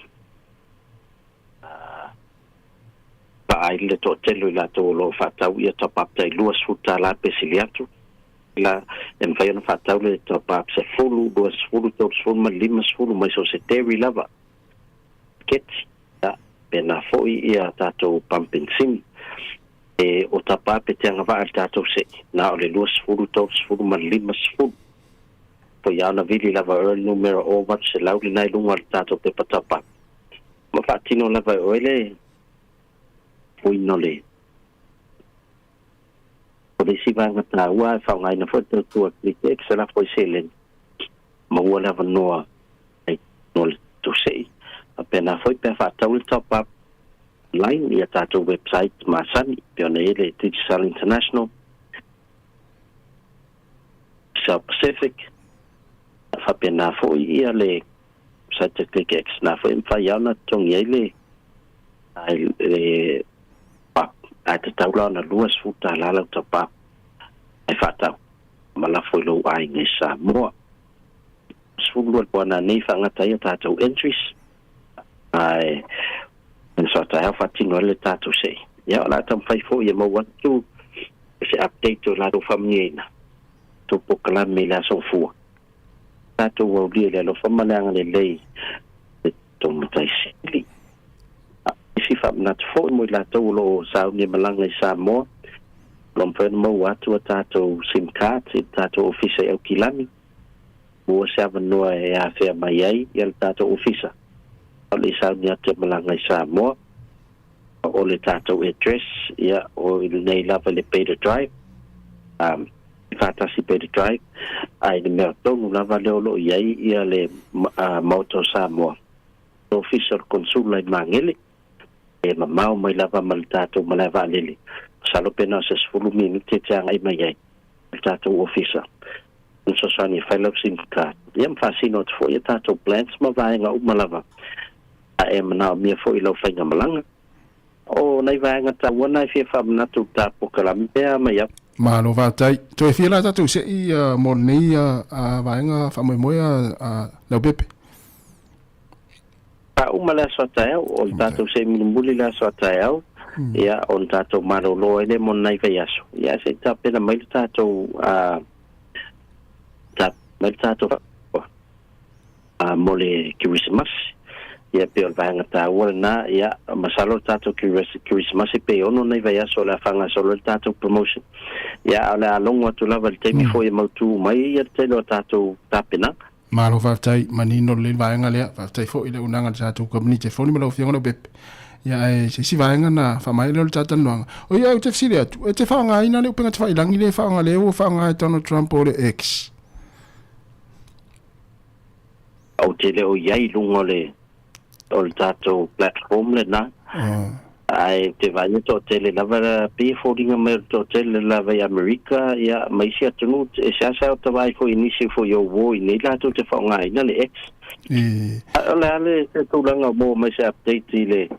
pa ai le to telu la to lo fa tau ia top up tai luas futa la pesiliatu la en fa ona fa tau le top up se fulu duas fulu to fulu limas fulu mai so se teri lava keti da pena foi ia tato pumping sim e o tapa pe te ngava al tato se na ole luas fulu to fulu limas fulu po ia na vili lava early numero o wat se lauli nai lunga al tato pe patapa ma fatino lava ole foi no le o le si vanga ta ua fa ngai na foto tu click se la foi selen ma ua lava noa ai no to sei apena foi pe fa tau top up line ia tato website masani pionele Digital International South Pacific fa pena foi ia le site click x na foi fa ia na tongi ele ai le te tau la na luas futa la la tapa ai fata mala foi lo ai ngai Samoa sulu bona nei fa ngata ia tatu entries ai so ta ha fatino le tatu sei ya la tam fai fo ia mo watu se update to la do famina to pokala me la so fu tatu wo dia le lo famana ngale lei to mutai sili si fa na fo mo la to lo sa ni malanga Samoa lom fen mo watu tatu sim card tatu office e kilani mo se avano e a fe mai ai il tatu office le sa ni te malanga Samoa o le tatu address ia o il nei lava le pay to drive fata si pay to drive ai le merto lava le lo iai ia le moto Samoa official consul lai mangele e mamau mai lava mal tatu malava lele salo pena se sfulu minuti te ai mai ai tatu officer so sani file sim card iam fasino fo ia tatu plans ma vai nga malava e mana mi fo ilo fainga malanga o nai vai nga ta wana fi fa na tu ta pokala me mai ma lo va tai to e fila tatu se i mo nei a vai nga fa mo a lo pepe uma la sotae o tato se muli la sotae ia on tato marolo ele mon nai veaso ia se tapena mai tato mole Christmas ia pe vanga ta wala ia masalo tato Christmas pe ono nai veaso la fanga solo tato promotion ia ala longo to level temi foi mautu mai ia te lo tato tapena malo vai manino le vaenga le vai fo ile unanga tatu community fo ni malo fianga no bep ya si vaenga na fa mai le tatu no o ia te fsilia te fa nga ina le penga te fa ilangi le fa nga le o fa nga Donald Trump o le X o te le o ia lungo le o tatu platform le na ai te vai to tele lava pe folding me to tele lava America ia mai sia tunu e sa to vai ko inisi fo yo wo ni la to te fa nga ina le X ala le te to langa mo mai se update le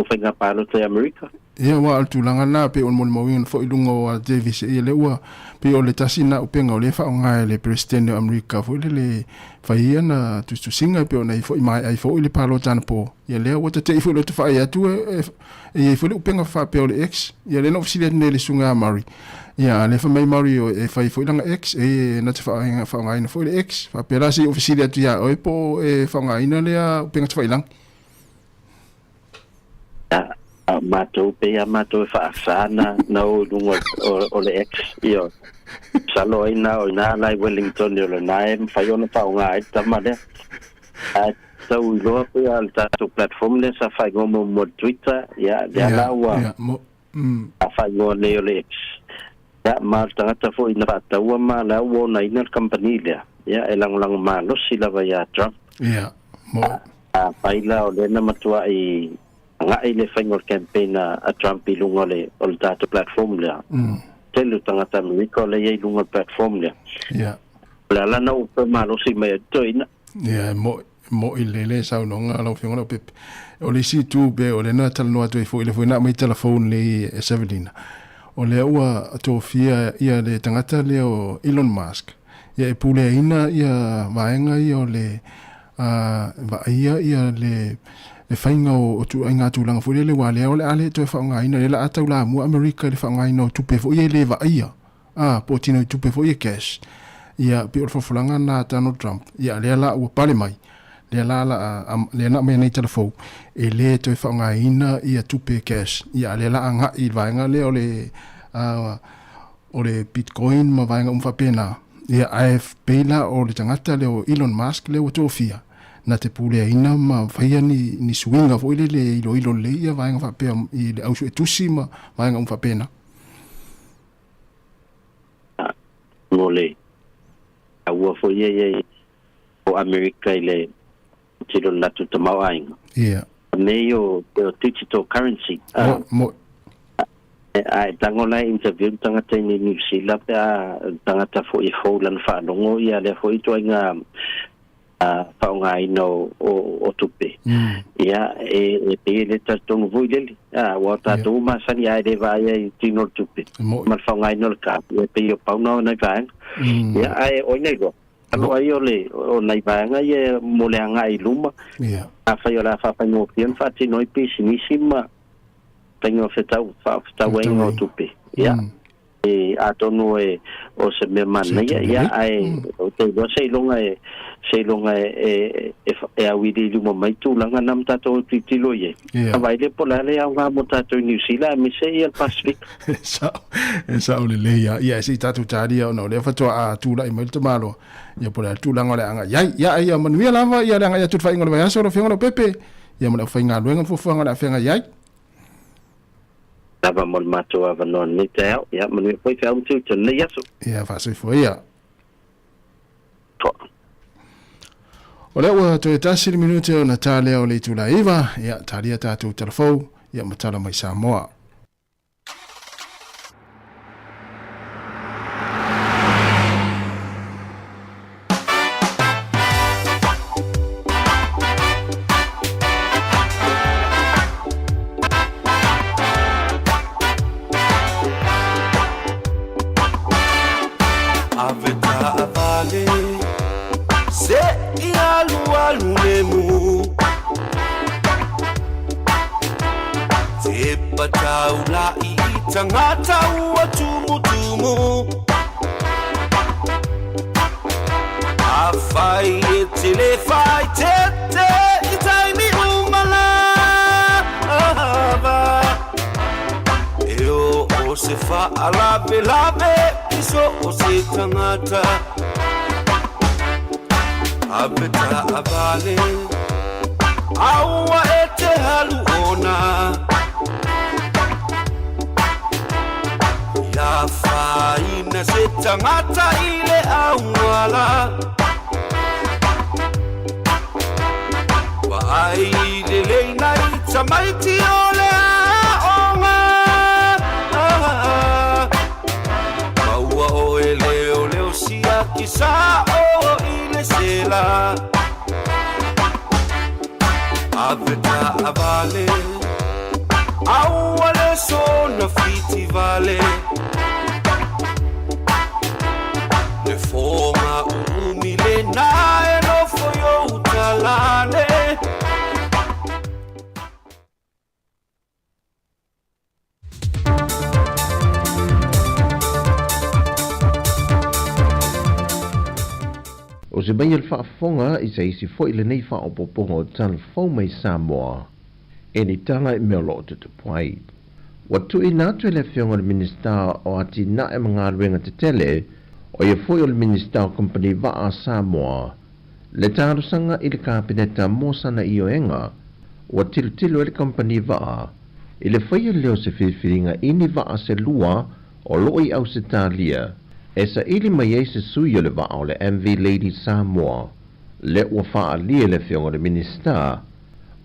o fa nga palo te America ia wa altulanga na pe on mon mawin fo ilunga wa Davis ia le ua pe o le tasina upenga o le fa nga le president of America fo le faia na tu singa pe ona fo mai ai fo le palo tan po ia le wa te fo le tu fa ia tu e fo le upenga fa pe o le ex ia le no ofisiale le sunga mari ia le fa mai mari o e fa fo langa ex e na te fa nga ina fo le ex fa pe la si ofisiale tu ia o po e fa nga ina le upenga tu fa ilang matou pe matou fa sana na o lungo o le ex io salo ina o na lai Wellington yo le nae fa yo na fa nga ai tamale a tau lo pe al ta platform le sa fa go mo Twitter ya la wa a fa yo le ex ya mal ta fo ina ta wa ma la wo na ina company le ya elang ma lo sila va ya Trump ya mo a paila o le na matua i nga ile final campaign a Trump ilunga le o le data platform le telu tangata miko le ye ilunga platform le la na upe malo si me toina mo ile sa no nga lo fingo pep o le si tu be o le na tal no atu fo ile fo na mai telephone le Evelina o le ua to fia ia le tangata le o Elon Musk ia e pule ina ia vaenga ia le va ia le fainga o tu ainga tu langa fo le wale o le ale to fa nga ina le la ata la mu America le fa nga ina tu pe fo ye le va ia po tino tu pe fo ye cash ia pe o fo langa na Donald Trump ia le la o pale mai le la le na me nei telefo e le to fa nga ina ia tu pe cash ia le la nga i va nga le o le Bitcoin ma va nga fa pena ia AFP la o le tangata le o Elon Musk le o tofia na te pule ina ma faia ni swinga fo ile le ilo le ia vai nga fa pe i le au e tusi ma vai nga fa pena mole a wo fo ye o America ile tiro na tu te mau ainga meio digital currency ai tangola interview tangata ni New Zealand tangata fo i folan fa longo ia le fo i toinga fa nga ino o tupe ia e le tatong vuile wa ta tu ma san ia de va ia tino tupe mal fa nga ino ka e pe yo pa no na va ia ai o nego alo ai ole o nai va nga ia mo le nga i luma a fa yo la fa no pien fa tino i pesimisima tengo fetau fa wengo tupe ia e atono o se me mana ia ai o te do sei longa e a widi lu mo mai tu langa nam tato titilo ye vai le pola le a mo tato New Zealand mi sei al Pacific sa ole le ia si tato tari no le fa to a tu la i mai to malo ia pola tu langa le anga ia manuia lava ia langa ia tu fa ingolo vai so lo fengo pepe ia mo fa inga luenga fo fanga la fenga ia tava mo mato ava no ni teo ia mo foi fa un tu ne yaso ia fa se foi ia ole wa to tasi minuti o Natale o le tula iva ia talia tatu telefou ia matala mai Samoa tangata ua tumu afai e telefai tete itai mi umala eo o se fa alabe iso o se tangata abeta avale aua e te halu ona ya faina se tangata ile awala vai le leina tamaiti ole onga maua o ele o sia kisa o ile sela aveta avale awale so na fiti vale ne fonga umile na no foyo utalane O se mai al whaafonga i se isi fo ile nei whaopoponga o telefon mai Samoa. E ni tala i mea loo tutu puai. Watu i nātu e le whionga le minister o ati na e mga ruenga te tele o ia foi o le minister o company Vaa Samoa. Le tārusanga i le kāpineta mōsana i o enga o tilu e le company Vaa. I le whaia leo se whiwhiringa ini Vaa se lua o loi au se tālia. E sa ili mai e se sui o le Vaa o le MV Lady Samoa. Le ua wha lia le whionga le minister.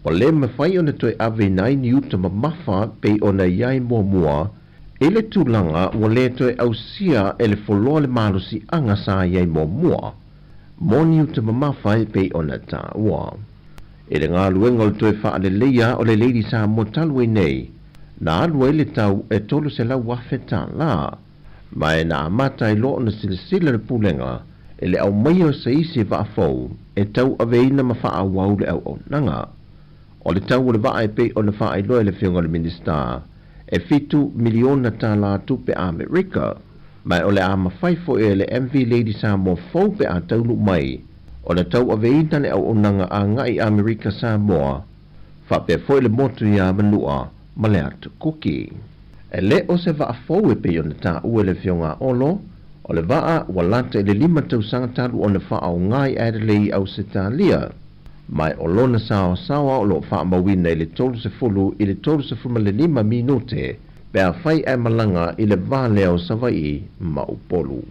O le mawhai o na toi ave nai ni uta mamafa pe o na iai mua e le tūlanga o le toi au sia e le foloa le malusi anga sa iai mua. Mo ni uta mamafa pe o na ta ua. E le ngā luenga o le toi wha le leia o le Lady Samoa talwe nei. Na alua e le tau e tolu se lau wafe ta la. Mai na amata i loo na silasila le pulenga e le au mai o sa isi va fau e tau ave ina ma wha wau le au nanga. O le tau o le vaa e pe o na wha i loa le whionga le minister e fitu miliona tā la tupe Amerika. Mai o le ama whaifo e le MV Lady Samoa fau pe a taunu mai o le tau ave ina le au nanga a ngai Amerika Samoa wha pe fo le motu i a manua ma le atu kuki. E le o se vaa fau e pe o na tā ue le whionga olo o le vaa walata e le 5 tausanga talu o na wha au ngai Adelaide au se tālia. Mai o lona sawa o lo wha mawina i le 12 i le 12 minute pe a whai e malanga i le vale o Savai ma upolu.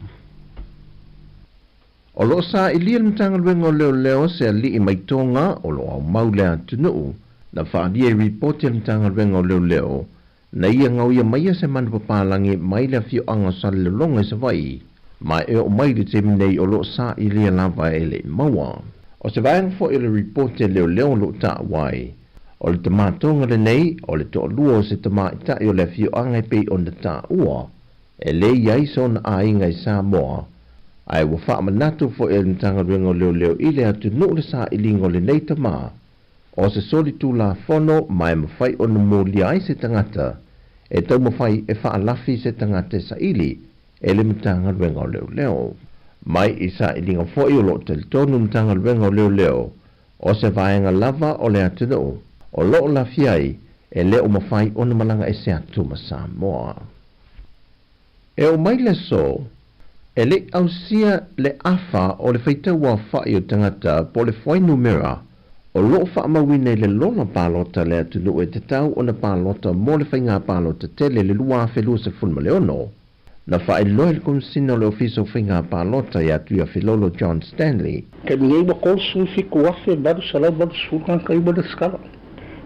O lo sa i lia mtanga luenga o leo se a li i maitonga o lo au maulea tunuu na wha adia i reporti mtanga luenga o leo na ia ngau ia maia se manu papalangi mai le fio anga sa le longa i Savai mai e o mai le te minei o lo sa i lia lava e le maua. O se vaenga fo i le reporte leo lo ta wai. O le tamatonga le nei, o le toa lua o se tamaita i o le fio angai pei o na ta ua. E le iai so na a inga i Samoa. Ai wa wha manatu fo i le ntanga ruenga leo i le atu no le sa i lingo le nei tama. O se soli tu la fono mai mawhai o na mōlia ai se tangata. E tau mawhai e wha alafi se tangata sa ili. E le mtanga ruenga leo. Mai isa i linga fo i o lo tali tonu mtanga ruenga leo. O se vaenga lava o le atu no. O lo la fiai e le o mawhai o na malanga e se atu ma Samoa. E o mai le so, e le au sia le afa o le feita wa whai o tangata po le fwai numera, o lo wha mawine le lona palota le atu no e te tau o na palota mo le whainga palota tele le lua whelua se funma leono. Na whae loe le kumsino le ofiso whainga palota i atu ia Filolo John Stanley. Ke ngei wa kolsu fiku wafe badu salau badu sulkan kaiba de skala.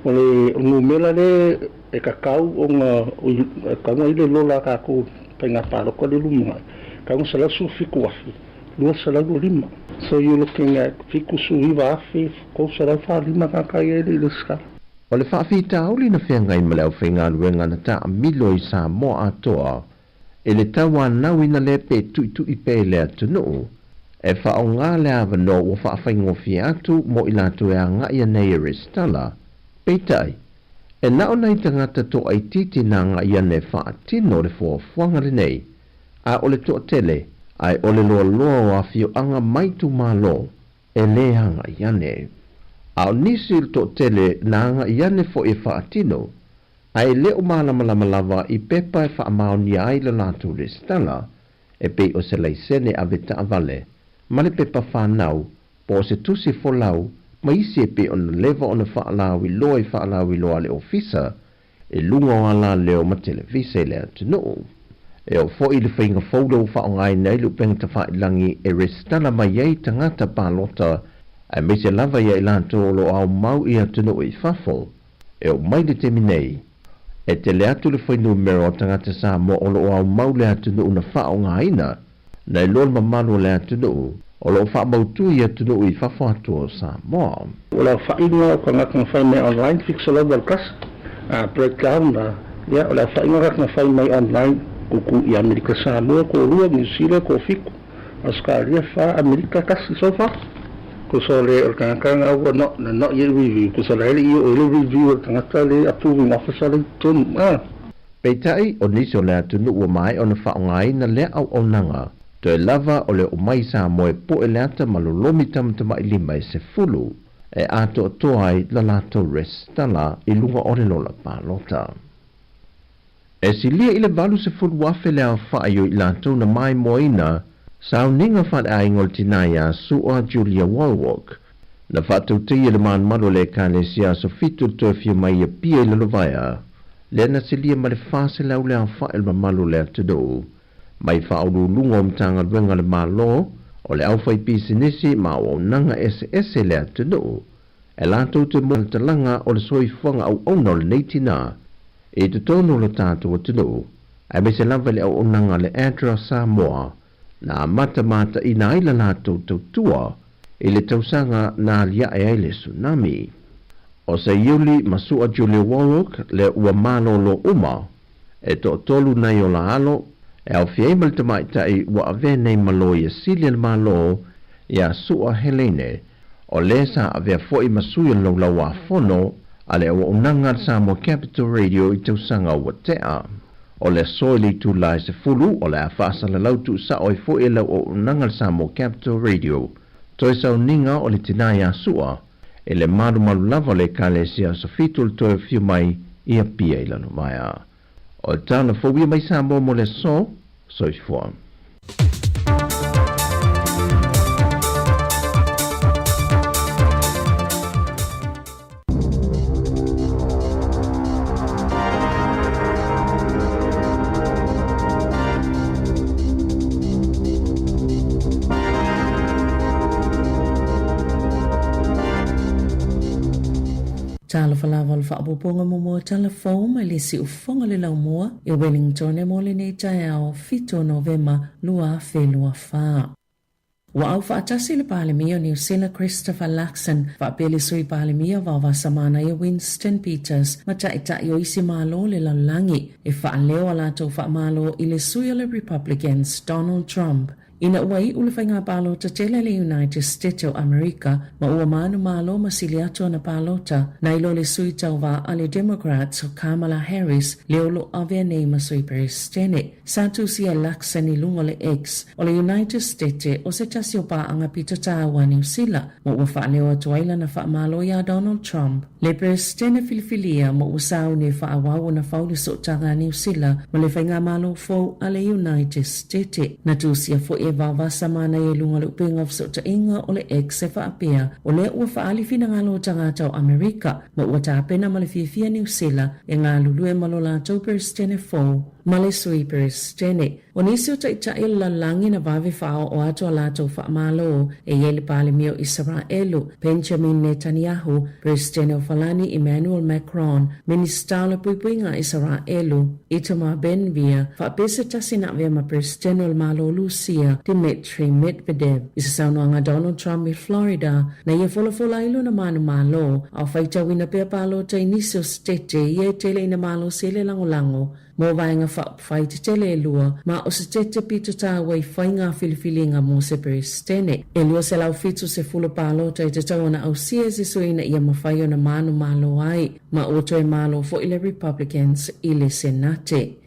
O le numela le e kakau o ngā kaunga ile lola kako whainga palota le lumunga. Kaunga salau su fiku wafe. Lua salau lima. So you're looking at fiku su hiva afe ko salau wha lima kakai ele le skala. O le whaafita auli na whengai maleo whainga luenga na ta milo i Samoa atoa. E le tawa nauina le pe tui pe le atu no. E wha o ngā le awano o wha whaingofi atu mo i latu e a ngai anei e restala. Peitai, e nao nei tangata to ai titi na ngai ane wha atino le fua fuanga le nei. A ole to tele, ai ole loa o a fio anga maitu malo e le hanga iane. A o nisi to tele na ngai ane fo e wha atino. Ai leo malama i pepa e whaamao ni ai le latu le stala, e pei o se leisene a veta avale, ma le pepa whanau, po se tusi folau, ma isi e pe o na lewa o na whaalawi loa le ofisa, e lunga o ala leo ma televise le atu no. E o fo i le whainga faudo o whao ngai nei lupeng ta whailangi e restala mai ei tangata pālota, ai me se lava ia i latu o lo au mau i atu no i whafo, e o mai de teminei, e te le atu le whainu mero o tangata Samoa o lo au mau le atu nuu na whao ngā ina, na i lona mamano le atu nuu, o lo wha mautu i atu nuu i whafo atu o Samoa. O la whainga o ka ngaka mwhai mea online, fixa lau wal kas, breakdown, ia o le whainga na whai mai online kuku i Amerika Samoa ko rua New Zealand ko fiku Australia fa Amerika kasi sofa ko so le o kanga o no ye review ko so le o review o tangata le approving officer le tun Peitai o nisi o le atunu ua mai o na whaongai na lea au o nanga to e lava o le o mai Samoa po e leata malolomi tamatama i lima e se fulu e ato toa ai la lato restala i lunga o le lola palota. E si lia i le valu se fulu wafe lea whaayo i lato na mai moina sao ninga whad a ingol tinaya sua Julia Warwick na whatautia le man malo le kalesia so fitu to fiu mai e pia i lalovaya le na se lia ma le fase lau lea whael ma malo lea tudo mai whaoru lunga mtanga wenga le malo o le au fai pisinisi ma o nanga SS lea tudo e lato te mo talanga o le soifonga au ona o le neitina e te tono le tato o tudo ai me se lava le au onanga le Adra Sāmoa na mata ina ila lato tautua i le tausanga na lia e ai le tsunami. O se iuli masua Julia Warwick le ua malo lo uma e to tolu nei o la alo e au fieimal te maitai ua ave nei malo i asili le malo i a sua Helene o le sa ave foi masui lo la wa fono ale o unanga Samoa Capital Radio i tausanga ua tea. O le soili tu lai se fulu o le afasa le lautu sa oi fo e lau o unanga Samoa Capital Radio toi sau ninga o le tinaya sua e le maru lava le kalesia so fitul toi fiu mai ia pia i lanu maia o le tana fowia mai Samoa mo le so i fua Tala falava le whaapoponga mo telefon mai le si ufonga le lau mua e Wellington e mole nei tai au fito Novema lua whelua wha. Wa au whaatasi le palemia o New Zealand Christopher Luxon whaapele sui palemia wawa samana i Winston Peters ma tai o isi malo le laulangi e whaaleo ala tau whaamalo i le sui o le Republicans Donald Trump. Ina ua i ule whainga palota tele le United States o Amerika ma ua manu malo ma siliato na palota na ilo le sui tau wa ale Democrats o Kamala Harris le olo avea nei ma sui peristene. Santu sia Luxon i lungo le X o le United States o se tasi o pa anga pita tawa New Zealand ma ua whaaleo atuaila na whaamalo ya Donald Trump. Le peristene filifilia ma ua sau ne whaawawa na fauli so tanga New Zealand ma le whainga malo fo ale United States. Na tu sia fo e vava samana e lunga le upinga of so inga o le X e whaapea o le ua whaali fina ngalo tangata o Amerika ma ua tāpena ma le fifia New Zealand e ngā lulu e malola tau peristene fo ma le sui peristene. O nisi o taitai la langi na vave whao o ato ala tau whaamalo e yele pale mio Israelu Benjamin Netanyahu, peristene o Falani Emmanuel Macron, minister le puipuinga Israelu Itamar Ben-Gvir, whaapesa tasina vea ma peristene o malo Lucia Dmitry Medvedev. Isa saunoanga Donald Trump i Florida na ia fola ilo na manu malo au whaita wina pia palo ta inisio stete ia tele ina malo sele lango mo vainga whai te tele e lua ma o se tete pito tā wai whainga filifilinga mo se peristene. E lua se lau fitu se fulu palo ta i te tawana au sia se suina ia mawhai o na manu malo ai ma o toi malo fo ile Republicans ile Senate.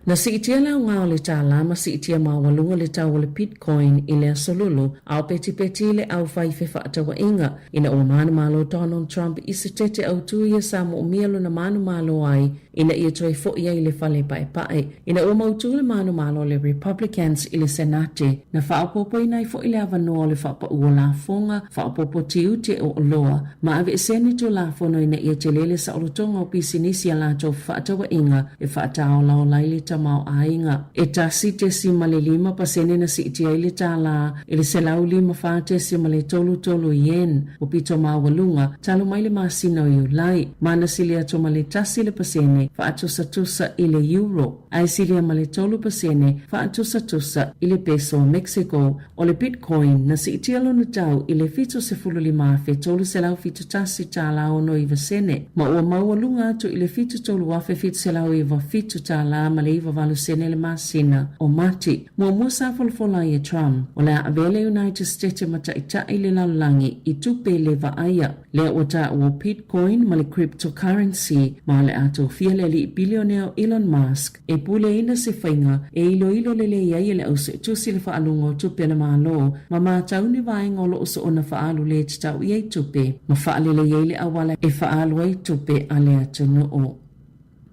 Na si itia lau ngao le tā lama si itia mawalunga le tau le Bitcoin i le asolulu au peti le au fai fefa atawa inga ina o manu malo Donald Trump i se tete au tuia sa mo umialo na manu malo ai ina ia toi fo ia i le fale pae ina o mautu le manu malo le Republicans i le Senate na whaapopo ina i fo i le avanoa le whaapa ua la fonga whaapopo tiu te o loa ma ave seni tu la fono ina ia te lele sa olotonga o pisinisi a la tau whaatawa inga e whaatao lao lai le pita mau ainga. E tasi te si male 5% na si itia ili tala, ili selau 5 te si male tolu yen, o pita mau walunga, talo maile masina o iulai, mana silia to male tasi le pasene, fa atusa ile euro, ai silia male 3% fa atusa ile peso Mexico, o le Bitcoin na si itia lo na tau ile fito se fululima fe tolu selau fito tasi tala ono iwa sene, ma ua maualunga atu ile fito tolu wafe fito selau iwa fito tala ma le iwa valu sene le masina o mati. Mua sa folfola ia Trump, o le avele United States mata ita ile laulangi i tupe le va aya, le ota ua Bitcoin ma le cryptocurrency, ma le ato fia le li bilioneo Elon Musk, e pule ina se whainga, e ilo le ia le au se tusi le whaalunga o tupe na malo, ma mātau ni vaenga o lo uso ona whaalu le titau i ei tupe, ma whaalele le awala e whaalu ei tupe a le atunu o.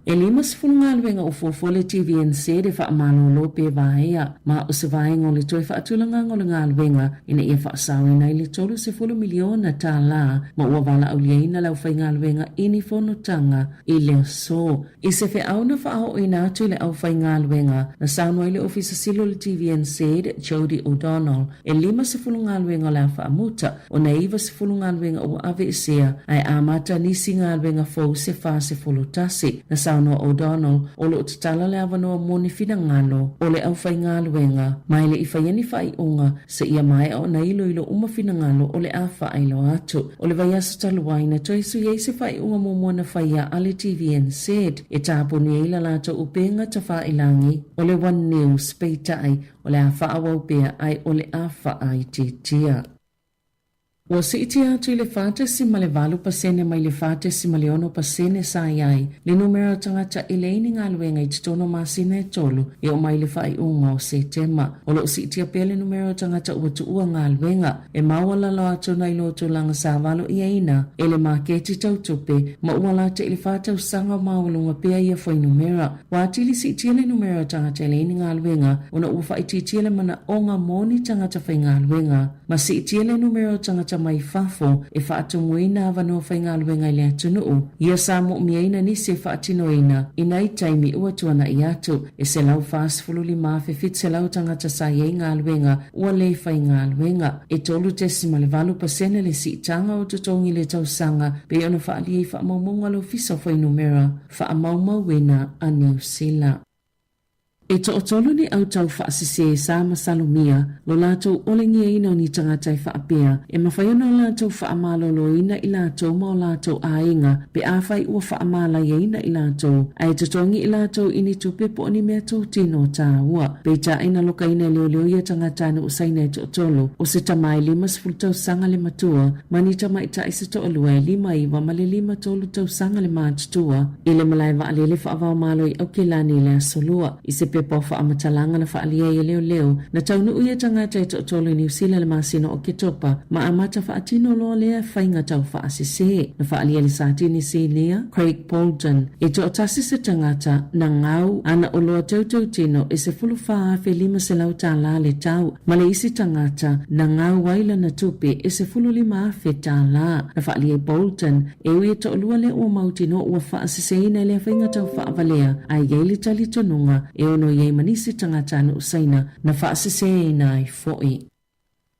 E 5 ngaluenga o fofole TVNC de whaamalo lope vaea, ma o se vaenga o le toi whaatulanga o le ngaluenga, ina ia whaasawe nei le 30 miliona tā la, ma ua wala au lieina lau whai ngaluenga ini whonotanga i le so. I se whi au na whaao i nātu le au whai ngaluenga, na saunwa le ofisa silo le TVNC de Jody O'Donnell, e 5 ngaluenga le whaamuta, o na 10 ngaluenga o ave isea, ai amata nisi ngaluenga fau se wha se tasi, na saunwa O'Donnell o lo tatala le avanoa moni fina ngalo o le au whai ngaluenga mai le i whaiani whai unga sa ia mai o na ilo uma fina ngalo o le a whai lo atu o le vai asa taluaina to isu yei se whai unga mumona whaia ale TVNZ e tāpuni eila lato upenga ta whailangi o le One News peitai o le a whaawau ai o le a whai titia. Ua si iti atu i le whātesi ma le 8% mai le whātesi ma le 9% sa iai, le numero tangata i le ini ngaluenga i titono masina e tolu e o mai le whai unga o Septemba. O lo si iti apea le numero tangata ua tuua ngaluenga e mawala lo atu na iloto langa sa valo i aina e le maketi tautupe ma ua lata i le whātau sanga mawalunga pea ia fwai numera. Wa atili si iti le numero tangata i le ini ngaluenga una ua whai iti le mana onga moni tangata whai ngaluenga. Ma si iti le numero tangata mai fafo e whaatumuina avano whaingaluenga i le atunuu. Ia Sāmoa miaina nisi e whaatinoina ina i taimi ua tuana i atu e se lau whaasfululi mafe fit se lau tangata sa iei ngaluenga ua le whaingaluenga. E tolu tesima le 8% le si tanga o tutongi le tausanga pe ona whaali e whaamaumunga lo fisa whainumera whaamaumauina a New Zealand. E to otolo ni au tau whaasise sa masalumia lo lātou olengi e ina o ni tangatai whaapea e mawhaiona o lātou whaamalolo ina i lātou ma o lātou ainga pe awhai ua whaamala e ina i lātou ai tatongi i lātou ini tupe po ni mea tau tino tā ua pe ta ina loka ina leo ia tangatai na usaina e to otolo o se tamai 5 tau sanga le matua mani tamai ta isa to alua e 5 iwa ma le 5 tolu tau sanga le mātutua i le malai wa alele whaavao malo i aukelani le asolua i se po fa amatalanga na fa alia ye leo na taunu uia tangata e tolo New Zealand le masino o ketopa ma amata fa atino lo lea fainga tau fa asise na fa alia le satini sinia Craig Bolton e to otasi se tangata na ngau ana oloa tau tino e se fulu fa fe 5 se lau tala le tau ma le isi tangata na ngau waila na tupe e se fulu 5 fe tala na fa alia Bolton e uia to olua le ua mautino ua fa asise ina le fainga tau fa avalea ai yeili tali tonunga e ono yei manisi tangata na usaina na whaasise na i foi.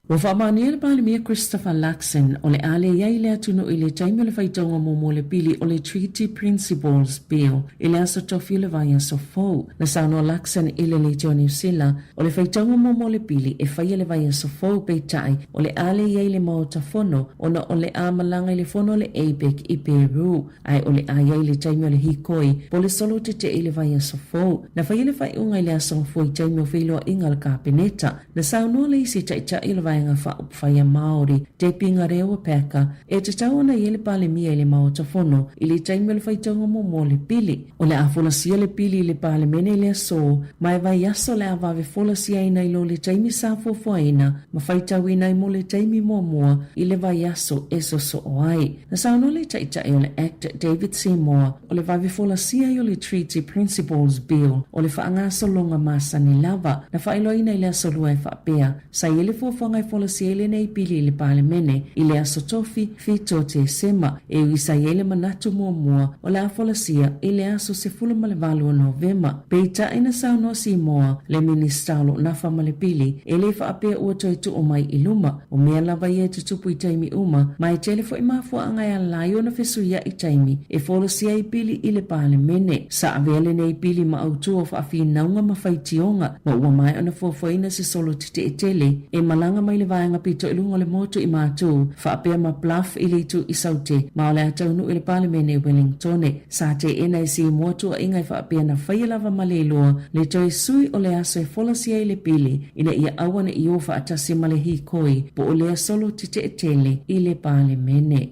Wa whaamania le palimia Christopher Luxon o le ale iai le atunu i le taimi o le whaitonga momo le pili o le Treaty Principles Bill i le aso tofi le vaya so fau. Na sauno Luxon i le Legion New Zealand o le whaitonga momo le pili e whaia le vaya so fau peitai o le ale iai le maota fono ona o le amalanga i le fono le APEC i Peru ai o le aiai le taimi o le hikoi po le solo te i le vaya so fau. Na whaia le whaiunga i le aso fui taimi o whiloa inga le kapeneta. Na sauno le isi taita i le vaya nga whaia Māori, te pinga rewa peka, e te tau na i le pale mia i le maota fono, i le taimi le whaitonga mo le pili. O le afola sia le pili i le pale mene le aso, mai vai aso le avave fola sia ina i lo le taimi sa fofoaina, ma whaitau ina i mo le taimi mua i le vai aso eso so o ai. Na sauno le taita e o le actor David Sāmoa, o le vave fola sia i o le Treaty Principles Bill, o le whaangaso longa masa ni lava, na whailo ina i le aso lua e whaapea, sa i le fofonga folasia le nei pili le palemene i le aso tofi fito te sema e wisa yele manatu mua o la folasia i le aso se fulu malevalu o Novema. Peita ina sauno si moa le ministalo na famale pili e le faapea ua toitu o mai iluma o mea lava ia tutupu i taimi uma mai telefo i mafua angai alayo na fesuia i taimi e folasia i pili i le palemene sa avele nei pili ma autua faafi naunga mawhaitionga ma ua mai ona fuafuaina se solo tite e tele e malanga mai le vaenga pito ilunga le moto i mātou faapea ma plaf i le itu i saute ma ole ataunu i le palemene Wellingtone sa te ena i si motu a ingai faapea na whaialava maleloa le toi sui o le aso e folasia i le pili ina ia awana i ofa atasi male hikoi po o lea solo tite e tele i le palemene.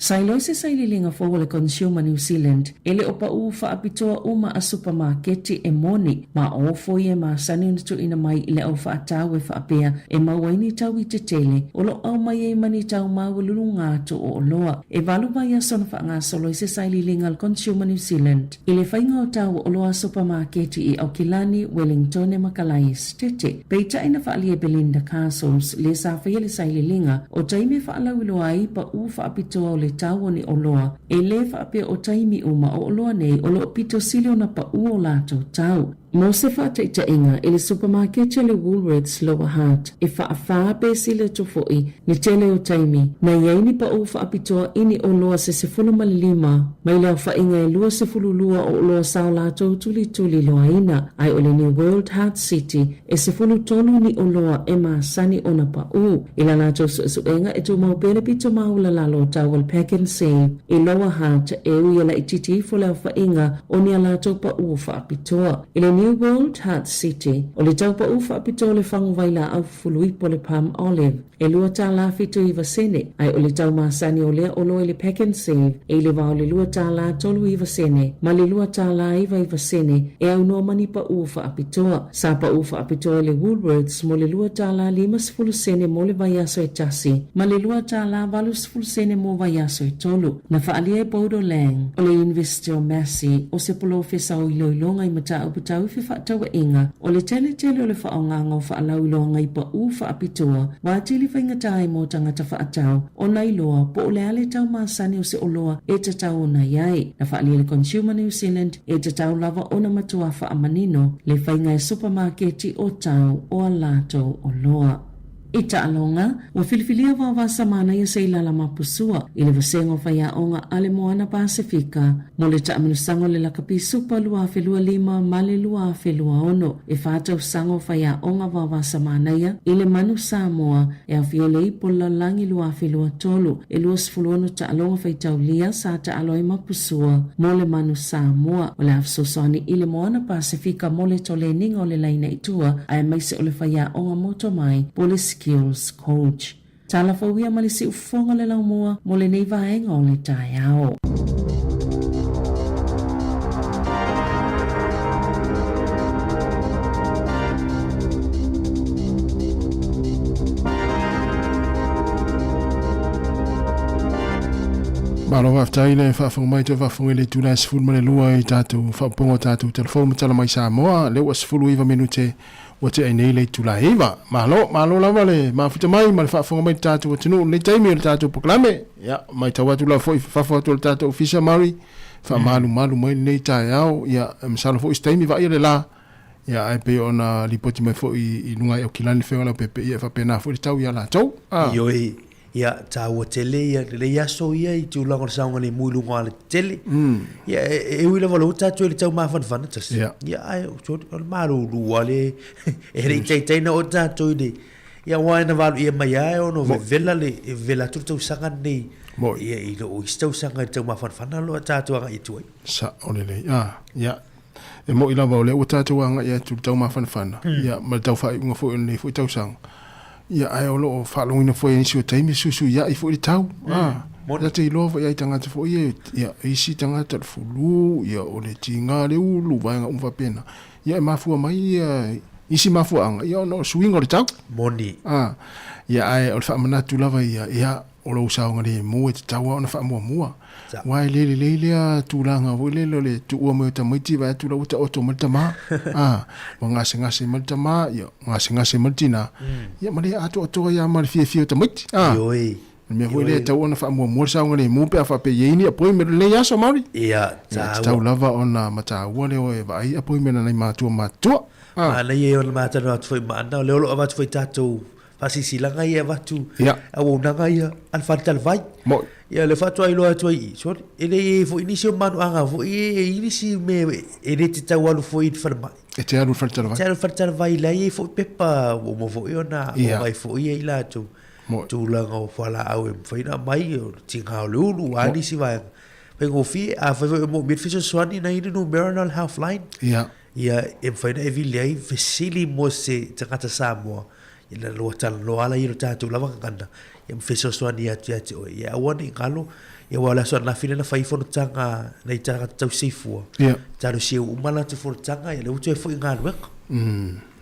Sailoi se saililinga fo le Consumer New Zealand ele opa u faapitoa uma a supermarketi e moni ma ofo ye ma sani tu ina mai ile au faatau e faapea e mawaini tau i te tele o lo au mai e mani tau mau lulunga to o loa e valu vai a sona fa ngā solo se saililinga le Consumer New Zealand ile whainga o tau o loa supermarketi i Aukilani, Wellington e Makalais tete peita ina faalia Belinda Castles le sa whaile saililinga o taime faalau iloa i pa u faapitoa o le tau ni oloa e le faapea o taimi uma o oloa nei o lo pito sile na pa u o lato tau. Mo se whaataita inga i le supermarket le Woolworths Lower Hutt e whaafaa pe sile tofoi ni tele o taimi na iaini pa u whaapitoa ini o loa se sefulu malilima mai leo whainga e lua sefulu lua o loa sao lato tuli tuli loa ina ai o le New World Hutt City e sefulu tolu ni o loa e maasani o na pa u ila lato suenga e tu maupele pito maula lalo tau al pack and save i Lower Hutt e ui ala ititi fo leo whainga o ni alato pa u whaapitoa ile New World Hutt City o le taupa ufa apito le whangu waila au fului po le Palm Olive e lua tā la fitu iwa sene ai o le tau maasani o lea olo le pack and save e le wao le lua tā la tolu iwa sene ma le lua tā la iwa sene e au no mani pa ufa apitoa sa pa ufa apitoa le Woolworths mo le lua tā la 5 sene mo le vaiaso e tasi ma le lua tā la 20 sene mo vaiaso e tolu na whaalia e paudo lang o le University of Massey o se polo fesa o iloilonga i mata au putau fi whaatawa inga o le tele o le whaonganga o whaalau ilonga i pa u whaapitoa wa tili whaingatai mo tangata whaatau o nai loa po o le ale tau maasani o se oloa e te tau o na iai na whaalia le Consumer New Zealand e te tau lava o na matua whaamanino le whainga e supermarketi o tau o alato o loa. Ita alonga, wa filifilia wa wasa mana ia se ilala mapusua, ili vasengo whaya onga ale moana Pasifika, mo le ta sango le lakapi supa lua felua lima male lua felua ono, e whātau sango whaya onga wa wasa mana ia, ile manu Sāmoa, e a fiole i pola langi lua felua tolu, e lua sfuluano ta alonga whaitau lia sa ta aloi mapusua, mo le manu Sāmoa, o le afsosani ile moana Pasifika mo le tole ninga o le laina itua, ai maise o le whaya onga moto mai, polis skills coach. Tala fawia malisi ufonga le laumua mo le nei vaenga o le tai ao. Malo waftai le whaafonga mai te whaafonga le tūna sifuru male lua i tātou whaaponga tātou telefonu matala mai Sāmoa le ua sifuru iwa minute wa te ainei le tula iwa. Malo lava le mawhita mai ma le whaafonga mai tātou atinu le taimi le tātou poklame ya mai tawatu la fo i whafatu le tātou ofisa mari malu mai nei tai au ya msalo fo i staimi va i le la ya ai pe ona lipoti mai fo i nunga i Aukilani whenga pepe i e whapena fo i tau i ala tau. Ioi ia tāua tele ia le iaso ia i tūlanga le saunga le muilunga le tele ia e uila wala tātua i le tau mawhanwhana tas ia ai o maru rua le e rei teiteina o tātua i le ia waina walu ia mai ai ono vela le vela tūtau sanga nei ia i lo o istau sanga i tau mawhanwhana lo tātua anga i tuai sa olele ia e mo ila wale o tātua anga ia tūtau mawhanwhana ia ma tau whai unga fo i le fo i tau sanga ia ai o lo whalongina fo i nisi o taimi susu ia i fo i tau Mona te ilova ia i tangata fo ia isi tangata le fulu ia o le tinga le ulu vaenga umwhapena ia mafua mai ia isi mafua anga ia ono swing o le tau Moni ia ai o le whaamanatu lava ia o lo sa ngari mo te tawa ona fa mua wai le tulanga vo le tu o mo ta miti va tu lo ta oto mo tama nga se mo tama yo nga se mo tina ya mari ato ya mari fi ta miti me vo le ta ona fa mo sa ngari mo pe fa pe yini apo me le ya so mari ta lava ona mata wole o vai apo me na ma tu ana ye ona mata no foi ma na le lo ava foi tato pasi silanga ia watu au nanga ia al fatal vai ia le fatu ai lo atu ai so ele fo inisio manu anga fo inisi me ele te tawalu fo it farma te alu fatal vai la ia fo pepa o mo fo iona o vai fo ia ila tu langa o fala au foi na mai o tinga lulu ani si vai pengo fi a fa mo mit fiso swani na inu meronal half line ia foi na evilei vesili mo se tangata Samoa ila lo tal lo ala ilo tatu lava kanda ya mfeso swani ya ya wani ngalo ya wala so na fina na fai fo tanga na itanga tau sifu taro si umala tu fo tanga ya le utu fo ngalo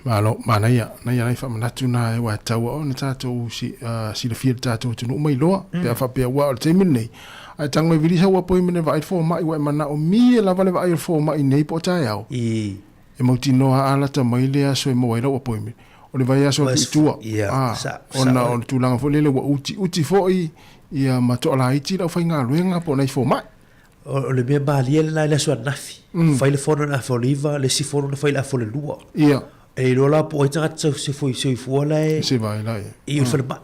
malo mana ya na fa manatu na wa tau on tatu si le fir tatu tu no mai lo pe fa pe wa te minne ai tanga mai vili sa wa po minne vai fo mai wa mana o mi la vale vai fo mai nei po ta ya e mo tino ala ta mai le aso mo wa lo po minne o le vai aso tua ona o tulanga fo lele wa uti fo ia matola iti la fa nga luenga po nei fo mai o le me baliel na le so nafi fa le fono na foliva le si fono na fa la fo le lua e lo la po ita se foi la se vai la e fa ba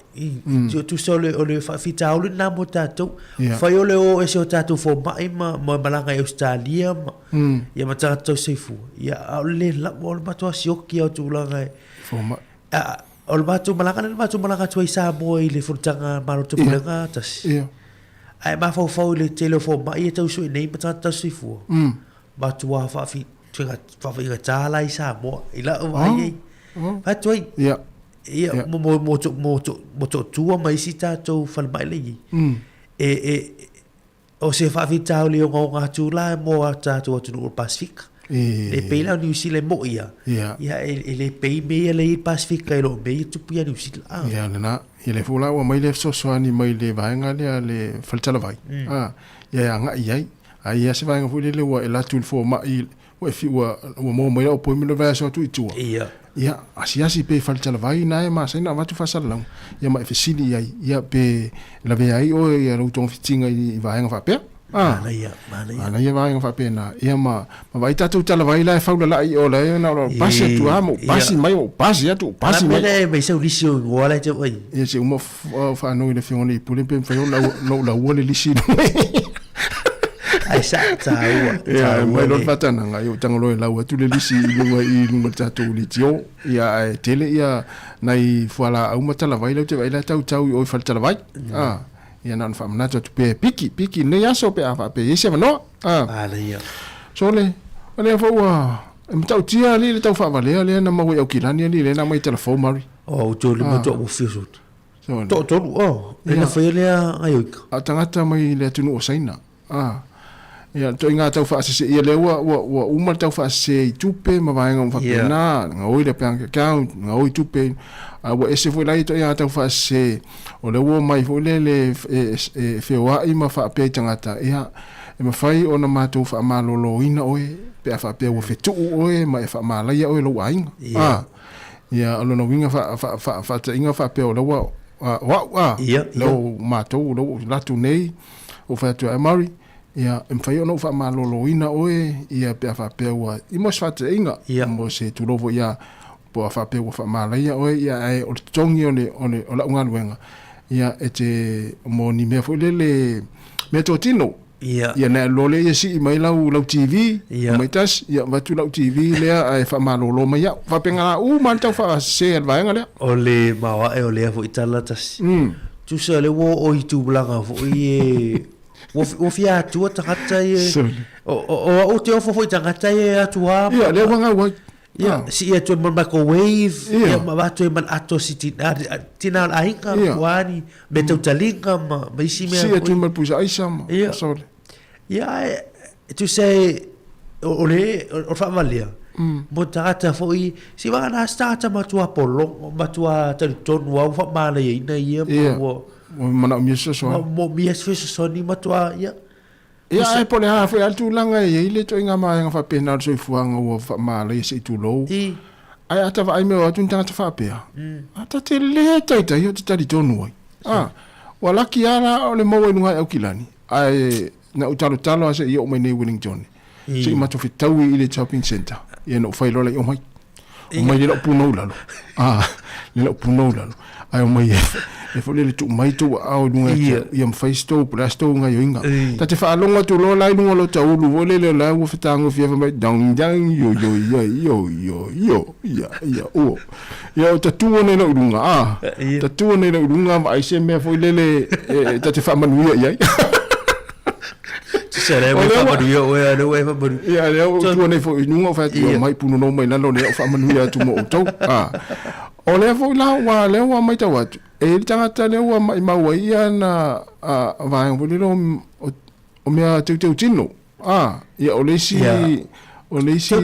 tu sole o le fa fita o le na mo tato fa yo le o ese o tato fo mai ma balanga Australia ia ma tato se fu ia le la mo ba to sioki o tu la o le batu malanga tu Sāmoa i le furtanga maro tu pulenga tas ai ma fau le telefon ma ia tau sui nei mata tau sui fu batu wa fa fi ga tala i Sāmoa i la ai batu ai ia mo tu mai si tatu fal mai le o se fa fi tau le nga tu la mo tatu tu no Pacific le peila New Zealand mo ia ele pei me le Pacific lo me tu pia New Zealand ia na ele fula o mai le so ani mai le vainga le faltala vai ia nga ia ai se vainga fu le wa ela tu fo mai o fi wa mo mai o po mi le va so tu ia asi pe faltala vai na ma sai na va tu fa salão ia mai fesili ia pe la ve ai o ia ro ton fitinga i vainga fa pe mana ia vai fa pena ia ma vai tatu tala vai la fa la i o la na pasi tu amo pasi mai o pasi atu pasi mai mai se lisio wala te oi ia se uma fa no le fioni pule pe fa la wole lisi ai sa ta mai lo fatana nga yo tangolo la tu le lisi i lu tatu li tio ia tele ia nai fala au matala vai le te vai la tau o fa tala vai ia nan fa manato tu pe piki ne ya so pe afa pe ese no ala ia so le fa wa mtau tia li le tau fa vale le na ma o kilani li le na mai telefon mari o to le mo to o fiso to le na fa le ai a tangata mai le tunu o saina ia to inga tau fa se ia le wa uma tau fa se tupe ma vai ngam fa pena ngoi le bank account ngoi tupe wa ese foi lai to ia tau fa se o le wo mai foi le fe wa i ma fa pe tangata ia e ma fai ona ma tu fa ma lo ina oe pe fa pe wo fe tu oe ma fa ma la ia oe lo ai ia lo no winga fa inga fa pe o lo wa lo ma tu lo la tu nei o fa tu amari ia fai ona fa ma lo ina oe ia pe fa pe wa i mo fa te inga mo se tu lo ia po fa pe fa ma la ia oe ia ai o tongi o la unga luenga ia ete mo ni me fo le me totino ia na lo le si mai lau TV mai tas ia va tu lau TV le ai fa ma lo mai ia fa penga man tau fa se va nga le o le ma o le fo itala tas tu se le wo o itu blanga fo i o fia tu ta kata o te ofo fo ta kata tu ia le wanga wa ia si ia tu microwave ia ma va tu man ato si tina ainga wani beto talinga ma si me si tu mal pusa aisam so ia tu sei o le o fa valia mo tata fo i si va na stata ma tu apolo ma tu ta ton wa fa ma le ina ia mo mana mi so mo mi so ni matua ia ia ai pole ha foi altu langa e ile to inga mai nga fa pena so fuanga o fa mala e se tu lo ai ata vai me o tu tanga fa pe ata te le tai yo te tali tonu wala ki ala o le mo e nunga o kilani ai na utalo talo se yo me nei Wellington se ma to fitau ile shopping center ia no fai lola o mai le lo puno lalo le lo puno lalo ai o mai e fole le tu mai tu au nunga ia mfai sto plasto nga yo inga ta te fa longa tu lola i nunga lo tau lu vole le la u fitango fia fa mai dang yo ya o ia ta tu ne no lunga ta tu ne no lunga ai se me foi le ta te fa manu ia sere we fa manu ia we fa manu ia le tu ne foi nunga fa ti mai puno no mai la lo ne fa manu ia tu mo to o le foi la wa le wa mai ta wa e tangata le wa mai maua ia na vai voliro o mea teu tino ia o leisi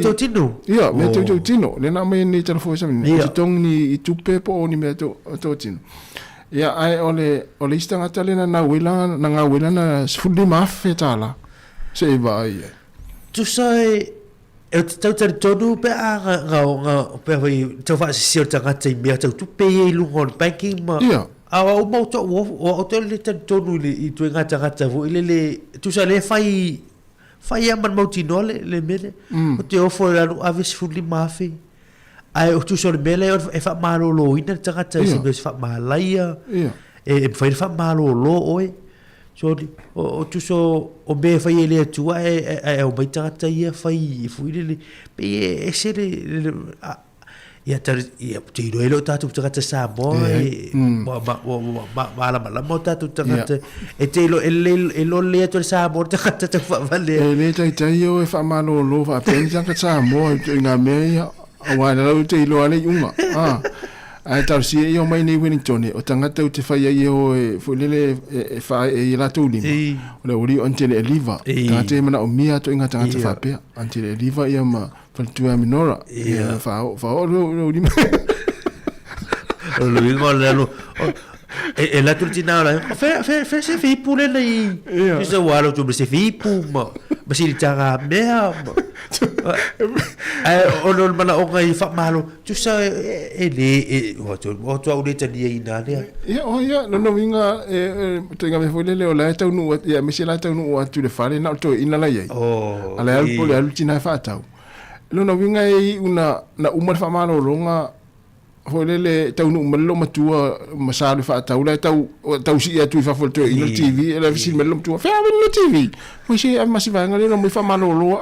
teu tino ia mea teu tino le na mai ni telefo sa ni tong ni i tupe po ni mea teu tino ia ai o le tangata le na nga wela na sfuli mafe tala se vai tu sai e tau tonu pe nga pe vai tau fa si tanga te mea tau tu pe e lungon banking ma o mo to o to le tonu le i tu nga tanga vo le tu sa le fai man mo tino le mele o te ofo la avis fully mafi ai o tu so le mele e fa malo lo ina tanga te se fa malaia e fai fa malo lo oi so o tu so o be fai ele tu e o mai tata ia fai fui le pe e se le ia tar ia te ro elo tatu tata Sāmoa ma la mo tatu tata e te lo elo le to Sāmoa tata fa vale le tai yo e fa malo lo fa pensa ka Sāmoa nga me ia wa la te lo ale uma ai tar si e o mai nei Wellington o tangata o te fai ai o fulele e fai e la tuli o le ori until e liva tangata e mana o mia to inga tangata fa pe until e liva ia ma faltua minora fa o lo di o lo ingo lo e la turtina la fe se fi pule nei se walo tu se fi puma ma si tanga mea o non mana o ngai fa malo tu sa e le o tu au de tani ina le ia no vinga tenga me foi le o la tau nu ia me se la tau nu tu le fare na to ina la ia ala al pole al tina fa tau no vinga e una na umar fa malo longa foi le tau nu malo matua masalo fa tau la tau si tu fa foto ina TV ela visi malo matua fa no TV foi se ma si va ngale no me fa malo lo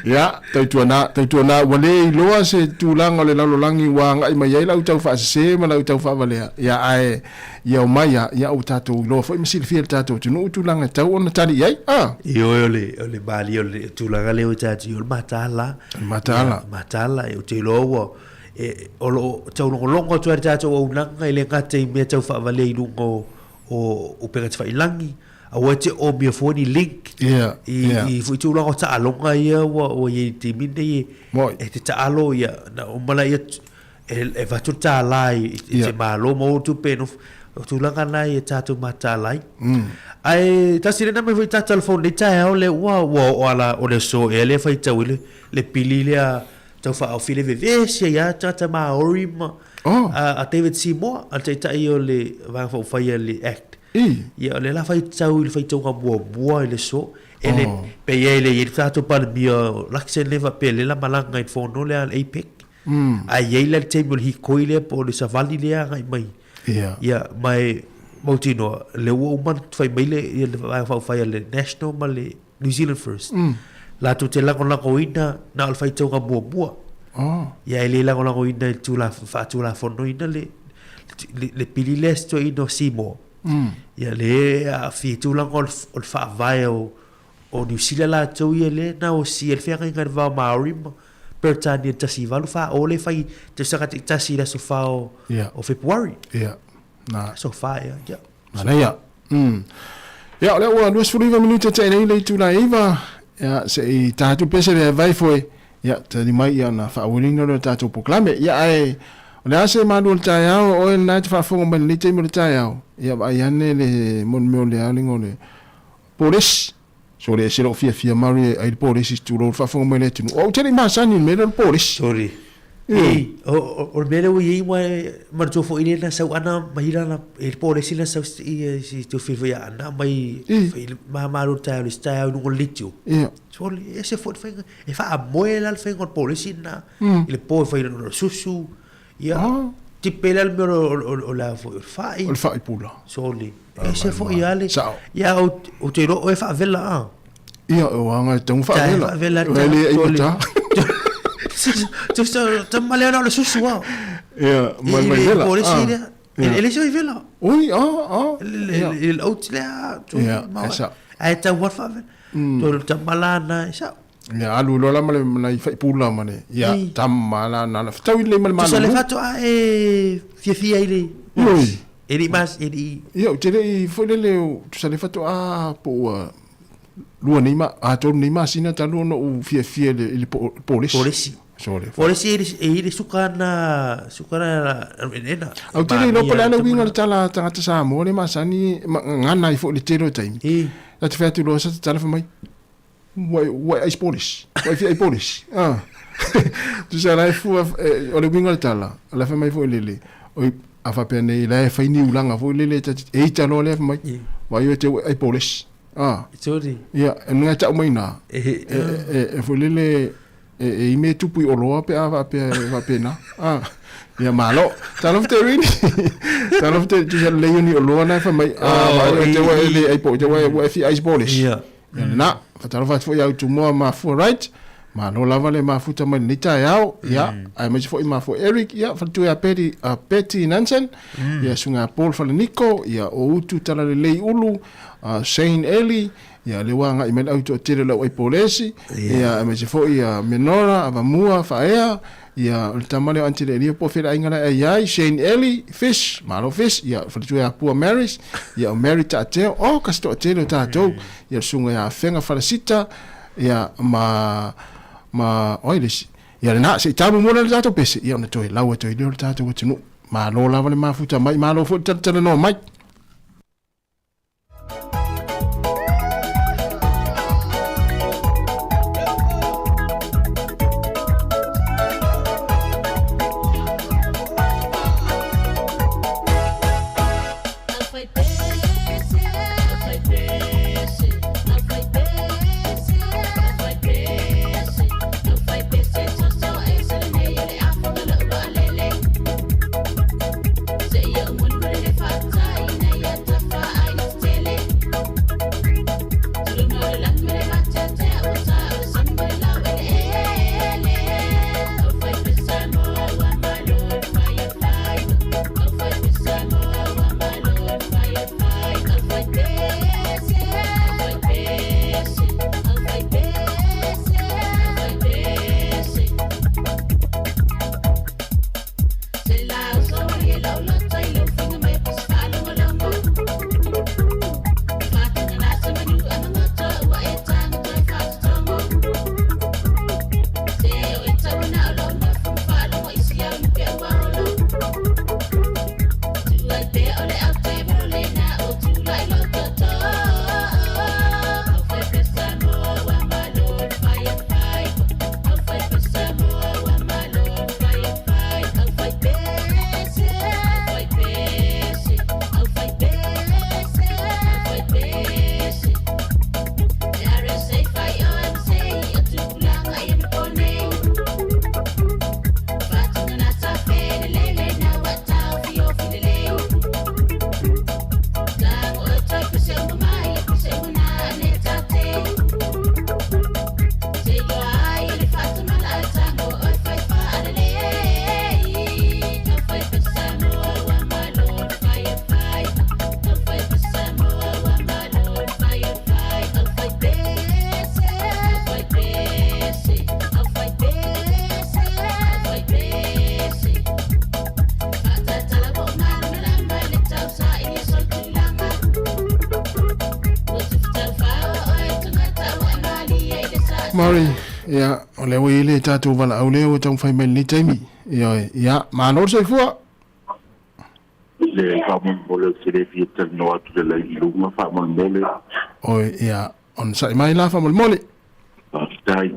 ya taituana wale loa se tulanga le lalolangi wa ngai mai ai lau tau fa se ma lau tau fa vale ya ai ya mai ya o tato lo foi misil fiel tato tu no tulanga tau ona tali ai yo le bali yo le tulanga le o tato yo matala e te lo e o lo tau longo tu tato o nanga ile ngate me tau fa vale lungo o pega fa ilangi a te o mia foni link i fu tu la ta longa ia o ye te mine e te ta alo ia na o mala ia e va tu ta lai te malo mo tu peno tu la kana ia ta tu mata lai ai ta sire na me fu ta telefone le ta o le wa ala o le so e le fa ta le pili le ta fa o file ve se ya ta ma orima a David Sāmoa a te ta io le va fa le act ia le la fai tau le fai tau bua le so ele pe ele i tato pa mia laksen leva pe le la malanga i fono le al APEC ai ele table hi koile po le savali le ai mai ia mai motino le woman fai mai le ia fai le national ma le New Zealand first la tu te la con la coina na al fai tau bua ia ele la con la coina tu la fa tu la fono ina le pili le sto ino Sāmoa ia le a fitu lang o fa vai o New Zealand la tau ia le na o si el fenga ngar va Maori per tani tasi valu fa o le fai te saka tasi la so fa o February na so fa ia na ia le o 2 minutos te nei le tu la iva ia se i tatu pese le vai foi ia te mai ia na fa winning no tatu proclame ia ai O le ase malu le tai au o na te whaafonga mai le te mo le tai au. Ia wa iane le mon meo le alingo le polisi. So le selo fia mari ai le polisi tu lo whaafonga mai le tinu. O tele masani me le polisi. Sorry. O mele o i ma to fo ile na sau ana mahira na el polisi na sau si to fil ya ana mai ma ro ta le sta no litio. So ese fo e fa moela al fe con polisi na il po fa no susu ya ti pela al o la fa o fa i pula. So ese fo ya le ya o te ro e fa vela. Ia o anga te fa vela. Ele e ta. Tu malé na le susu wa. Ja, maar vela. Polisi ele so vela. Oi, il outla. Ja, esa. Ai ta wa fa. To tamalana esa. Ya alu lola male na fa pula mane. Ya tamalana na fa ile mal mal. Tu le fato a fia ile. Oi. Ele mas ele. Yo, tele foi le tu le fato a po lua ni ma a to ni ma sina ta no fia le polisi. Sorry. Polisi ele sukana venena. Au tele no pala na winga tala tanga Sāmoa le masani ngana I fo le tero time. La te fa tu lo sa tala fa mai. Wai ai polisi. Wai fia ai polisi. Tu sa la fu o le winga tala. La fa mai fo le. Oi a fa pene la fa ni ulanga fo le e ta no le fa mai. Wai te ai polisi. Sorry. Ya, nga ta mai na. Fo le e me tupu o loa pe ava pe na ya malo talof te rini talof te tu le uni o loa na fa mai te wa le ai po te wa fi ice polish ya na talof fo ya tu mo ma fo right malo lava le ma futa mai nita yao ya ai mai fo ma fo Eric ya fa tu ya Petty Nansen ya sunga Paul fa Nico ya o utu tala le ulu Shane Ellie ya le wanga I mena auto tele la oi polisi ya me se foi ya menora avamua faea ya el tamale antile lia po fera ingana ai Shane Ellie fish malo fish ya fatu ya pu marriage ya married tate o kasto tele tato ya sunga ya fenga falasita ya ma oilis ya na se tabu mo le tato pese ya na toi lawa toi le tato wo tinu malo lava le mafuta mai malo fo tele no mai. ia o le o ile tatu wala au leo tau fai mai ni taimi ia ma no se fua le fa mo le sere fieta no atu le lai lunga fa mo mole o ia on sai mai la fa mo mole tai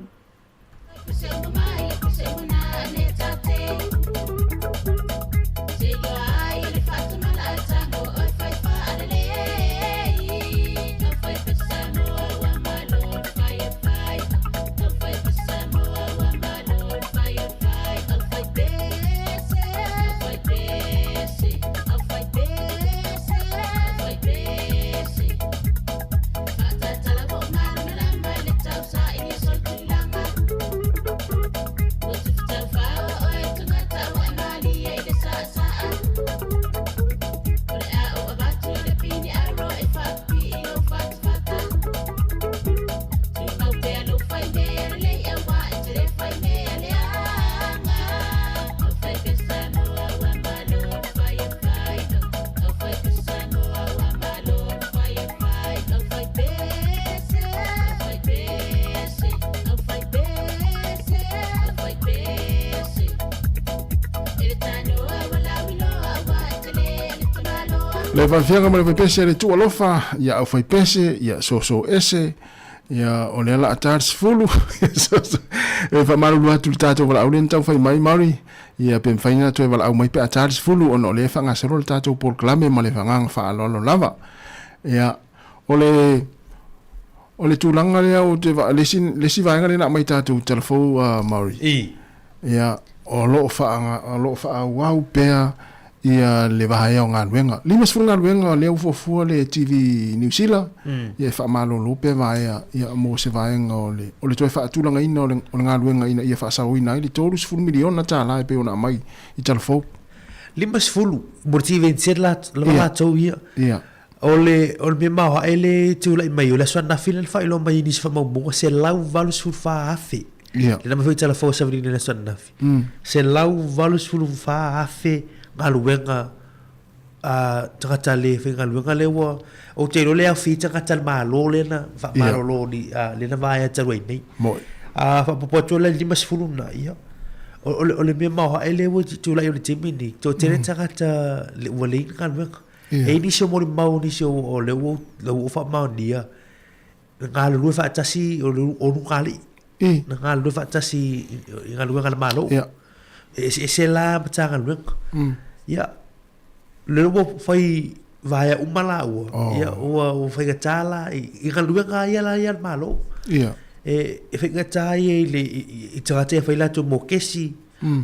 le valfianga mo le pese le tu alofa ia au fai pese ia so ese ia o le la atars fulu e fa malu atu tato wala au le tau fai mai mari ia pem faina to wala au mai pe atars fulu ono le fanga sero le tato por clame ma le fanga fa lolo lava ia o le tulanga le au te va le si vainga le na mai tato telefo mari ia o lo fa wow pea ia le vahaya o ngā luenga. Limas furu ngā luenga le ufofua le TV New Zealand. Ia wha malo lope vahaya ia mo se vahenga o le toi wha atulanga ina o le ngā luenga ina ia wha asau ina. Ili tōrus furu miliona tā lai pe o na mai i talafou. Limas furu, mor TV nser la tau ia. Ia. O le me mau hae le tūla i mai o le aswa na fila le wha ilo mai nis wha mau monga se lau valus furu wha hafe. Ia. Le nama hui talafou sa vini le aswa na fi. Se lau valus furu wha hafe ngaluenga tangata le whenga luenga le wa o te ro le au fi tangata le malo le na fa malo lo ni le na vai ata roi nei mo fa popo le limas fulu na ia o le me mau ele wo tu la yo le timini to te tangata le wale ngaluenga e ni so mo le mau ni so o le wo fa mau dia ngalu fa tasi o nu kali ngalu fa tasi ngaluenga le malo e se la batanga luenga ia le wo fai vai umala o ia o fai gatala i galuenga ia la ia malo ia e fai gatai le i trate fai la to mokesi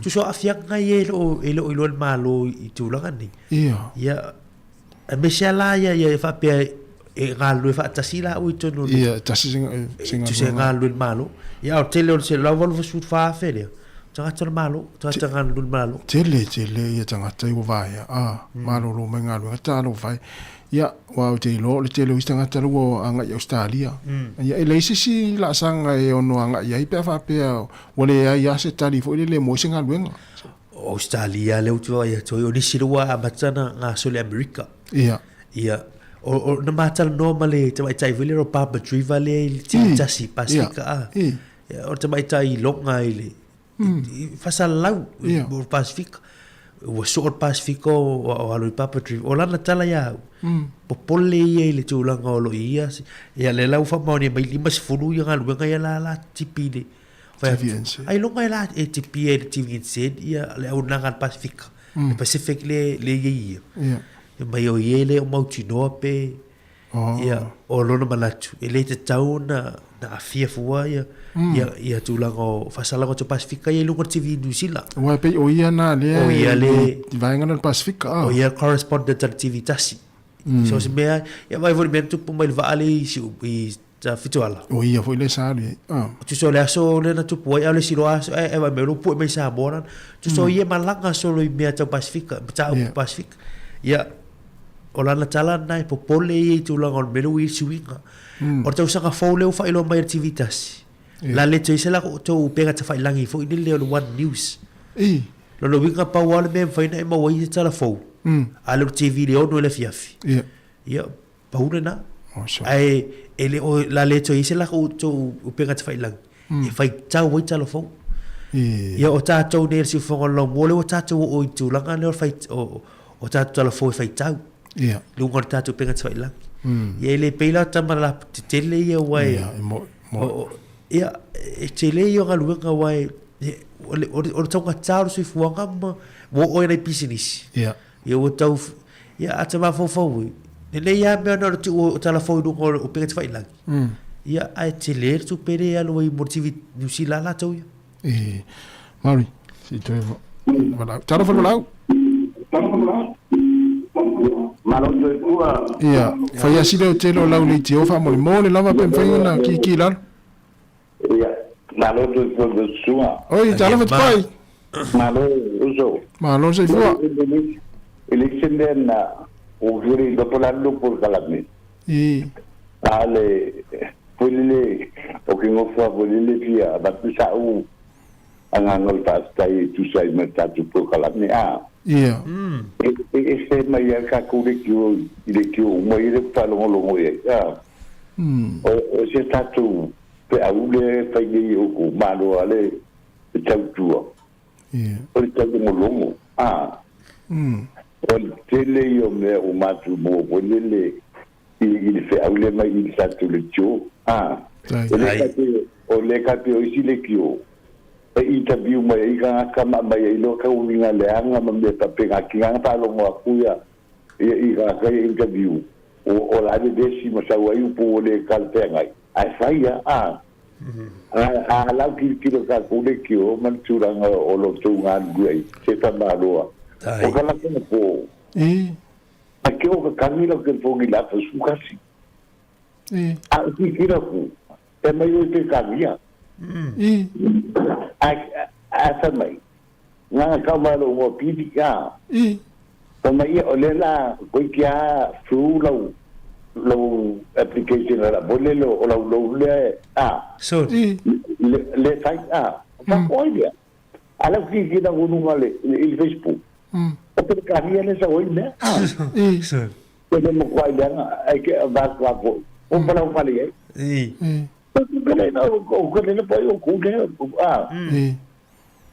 tu so afianga ia lo malo i tulanga ni ia a mesala ia fa pe e galu fa tasila o to no ia tasi singa tu se galu malo ia o tele o se la volvo su fa fere tangata malo tangata ngalo malo tele ia tangata i wavaya malo lo mai ngalo ngata lo vai ia wa te lo le tele tangata lo anga i Australia ia e leisi si la sanga e ono anga ia pe fa pe wale ia se tali fo le mo singa luenga Australia le utua ia to o nisi lo a matana nga sole America ia o na matal normally te mai tai vile ro papa trivale ti tasi pasika ia o te mai tai longa ile fasa lau o Pacific o so Pacific o alo papa trip o lana tala ya popole ye le tulanga o lo ia ya le lau fa mo ni mai limas fulu ya ngalu nga la tipile fa ai lo mai la e tipi e TV said ya le o nanga Pacific Pacific le ye mai o ye le o mautino pe ya o lo na malatu e le te tau na afia fua ia tulanga fasalango to Pacifica ia lunga TV New Zealand wa pe o ia na le vai ngana Pacifica o ia correspondent at TV tasi so se mea ia vai vol mentu po mai vale i ta fitoala o ia foi le sale tu so le aso le na tu po ia le silo aso e vai me lo po mai Samoa tu so ia malanga solo i mea to Pacifica ta Pacific ia o lana tala nai popole i tulanga o melu i suinga o te usanga fau leo whailo mai TV tasi la le te isela ko to pega te whailangi fo i leo One News lo winga pa wale me whaina e mawa i tala fau a leo TV leo no le fiafi ia paune na ai ele o la le te isela ko to pega te whailangi e fai tau wai telefon ia o tātou ne si fonga lo mo le o tātou o i tūlanga le o fai o tātou telefon e fai tau lunga tātou penga te fai lang ia le peila tamara te tele ia wai ia e tele ia ngaluenga wai o tonga tau si fuanga mo o nei business ia o tau ia ata ma fofo ne ia me no o telefon no o penga te fai lang ia ai tele tu pere ia lo i motivi nu si la tau ia Mari si tu voilà telefon lá Malo tu ua. Ia, fai asi leo telo lau ni te ofa mo le lava pe fai na ki la. Ia, malo tu ua sua. Oi, tala vat pai. Malo uso. Malo sei fua. Election na o giri do polando por calame. Ale polile o que no fa polile pia ba pisa u angangol pastai tu sai mercado por calame Ia. Este mai ka kure kio ile kio mai le palo longo ia. O se tatu pe aule fai ni o ko malo ale tau. Ia. O le tau mo longo. O tele yo me o matu mo bolele il fe aule mai il tatu le kio. O le ka pe o si le kio. Interview mai ka mai lo ka uninga le anga me papenga kinga pa lo mo kuya ka interview o la de desi mo sa wai po le kaltenga ai faia la ki lo ka ko le ki o man turanga o lo tunga gui se ta malo o ka la ko po a ke o ka kamilo ke po gi la su kasi ki ra ku e mai o te kamia asa mai nga ka malo mo pidika tama ia olela ko kia fu lo application la bolelo o lo le so le fai pa oia ala ki na unu male il Facebook o te karia le sa oina so ko mo ko ia ai ke va ko o para o pali Kena na o kena pa o kune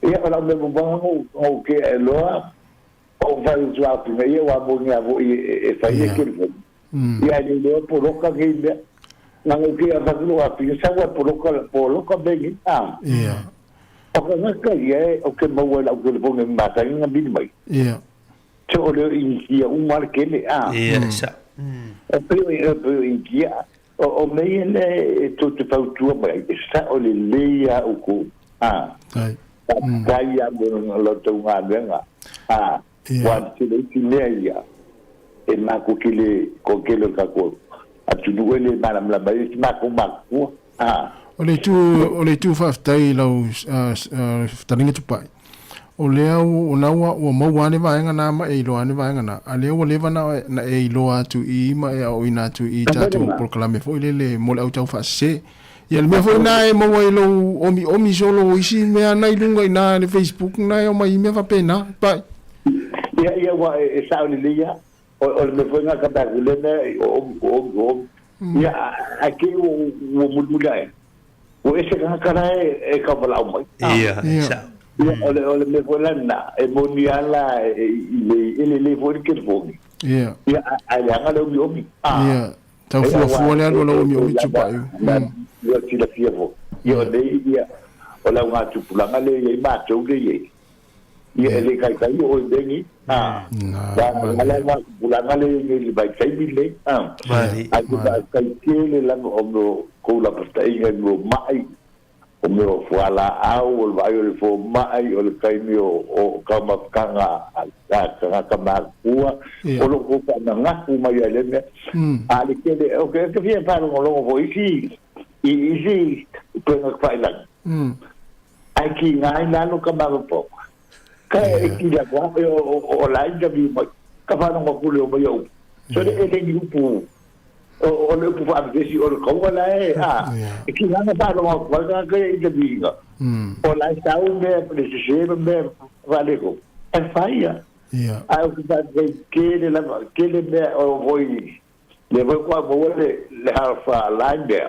ia ala me bango o ke loa o vai usar primeiro a bonia e fai que ia ni do poroka que na o que a fazer a pinça o poroka bem ia o que não quer o que mau o que põe mata na bim mai ia se o le ia marquele ia sa pero ia o meile tu pautua mai sa o le leia o ko ya bueno lo tunga venga wan se le tineia e ma ko kile ko kelo ka ko atu duele mala mala mai ma ko o le tu fa tai lo taringa tu pai o le au na o mo wane va nga ma e lo ane va nga ale o le va na e lo atu I ma e o ina tu I tatu proclame fo le mo le au tau fa se ia le me fo na e mo e lo o mi solo isi me ana I lunga ina le Facebook na e o mai me va pena pai ia wa e sa o le ia o me fo nga ka ba le na o ia aqui o mulai o ese ka kana e ka bala o mai ia sa ole me volana e moniala ele foi que foi ia ai anga lo mi ia tau fu le lo mi chupa yo ti la fievo yo dei ia ola nga tu pulanga le ia ma tu le ia ele kai o dengi ba ala nga pulanga le bai kai le vai ai kai le la o ko la pasta inga no mai o meu fala au o vai o fo mai o kai o kama kanga kama kua o lo ko na nga ku mai ele me ali ke o que fie para o longo voi si pero fai la ai ki ngai na no kama po ka e ki la kwa o la inga bi mai ka fa no ku le o mai o so de e grupo o le pu fa desi o ko la e ki na ba no ko ga ke de biga o la sa un be preciso be vale ko e faia a o da que le be o voi le voi qua voi le ha fa la be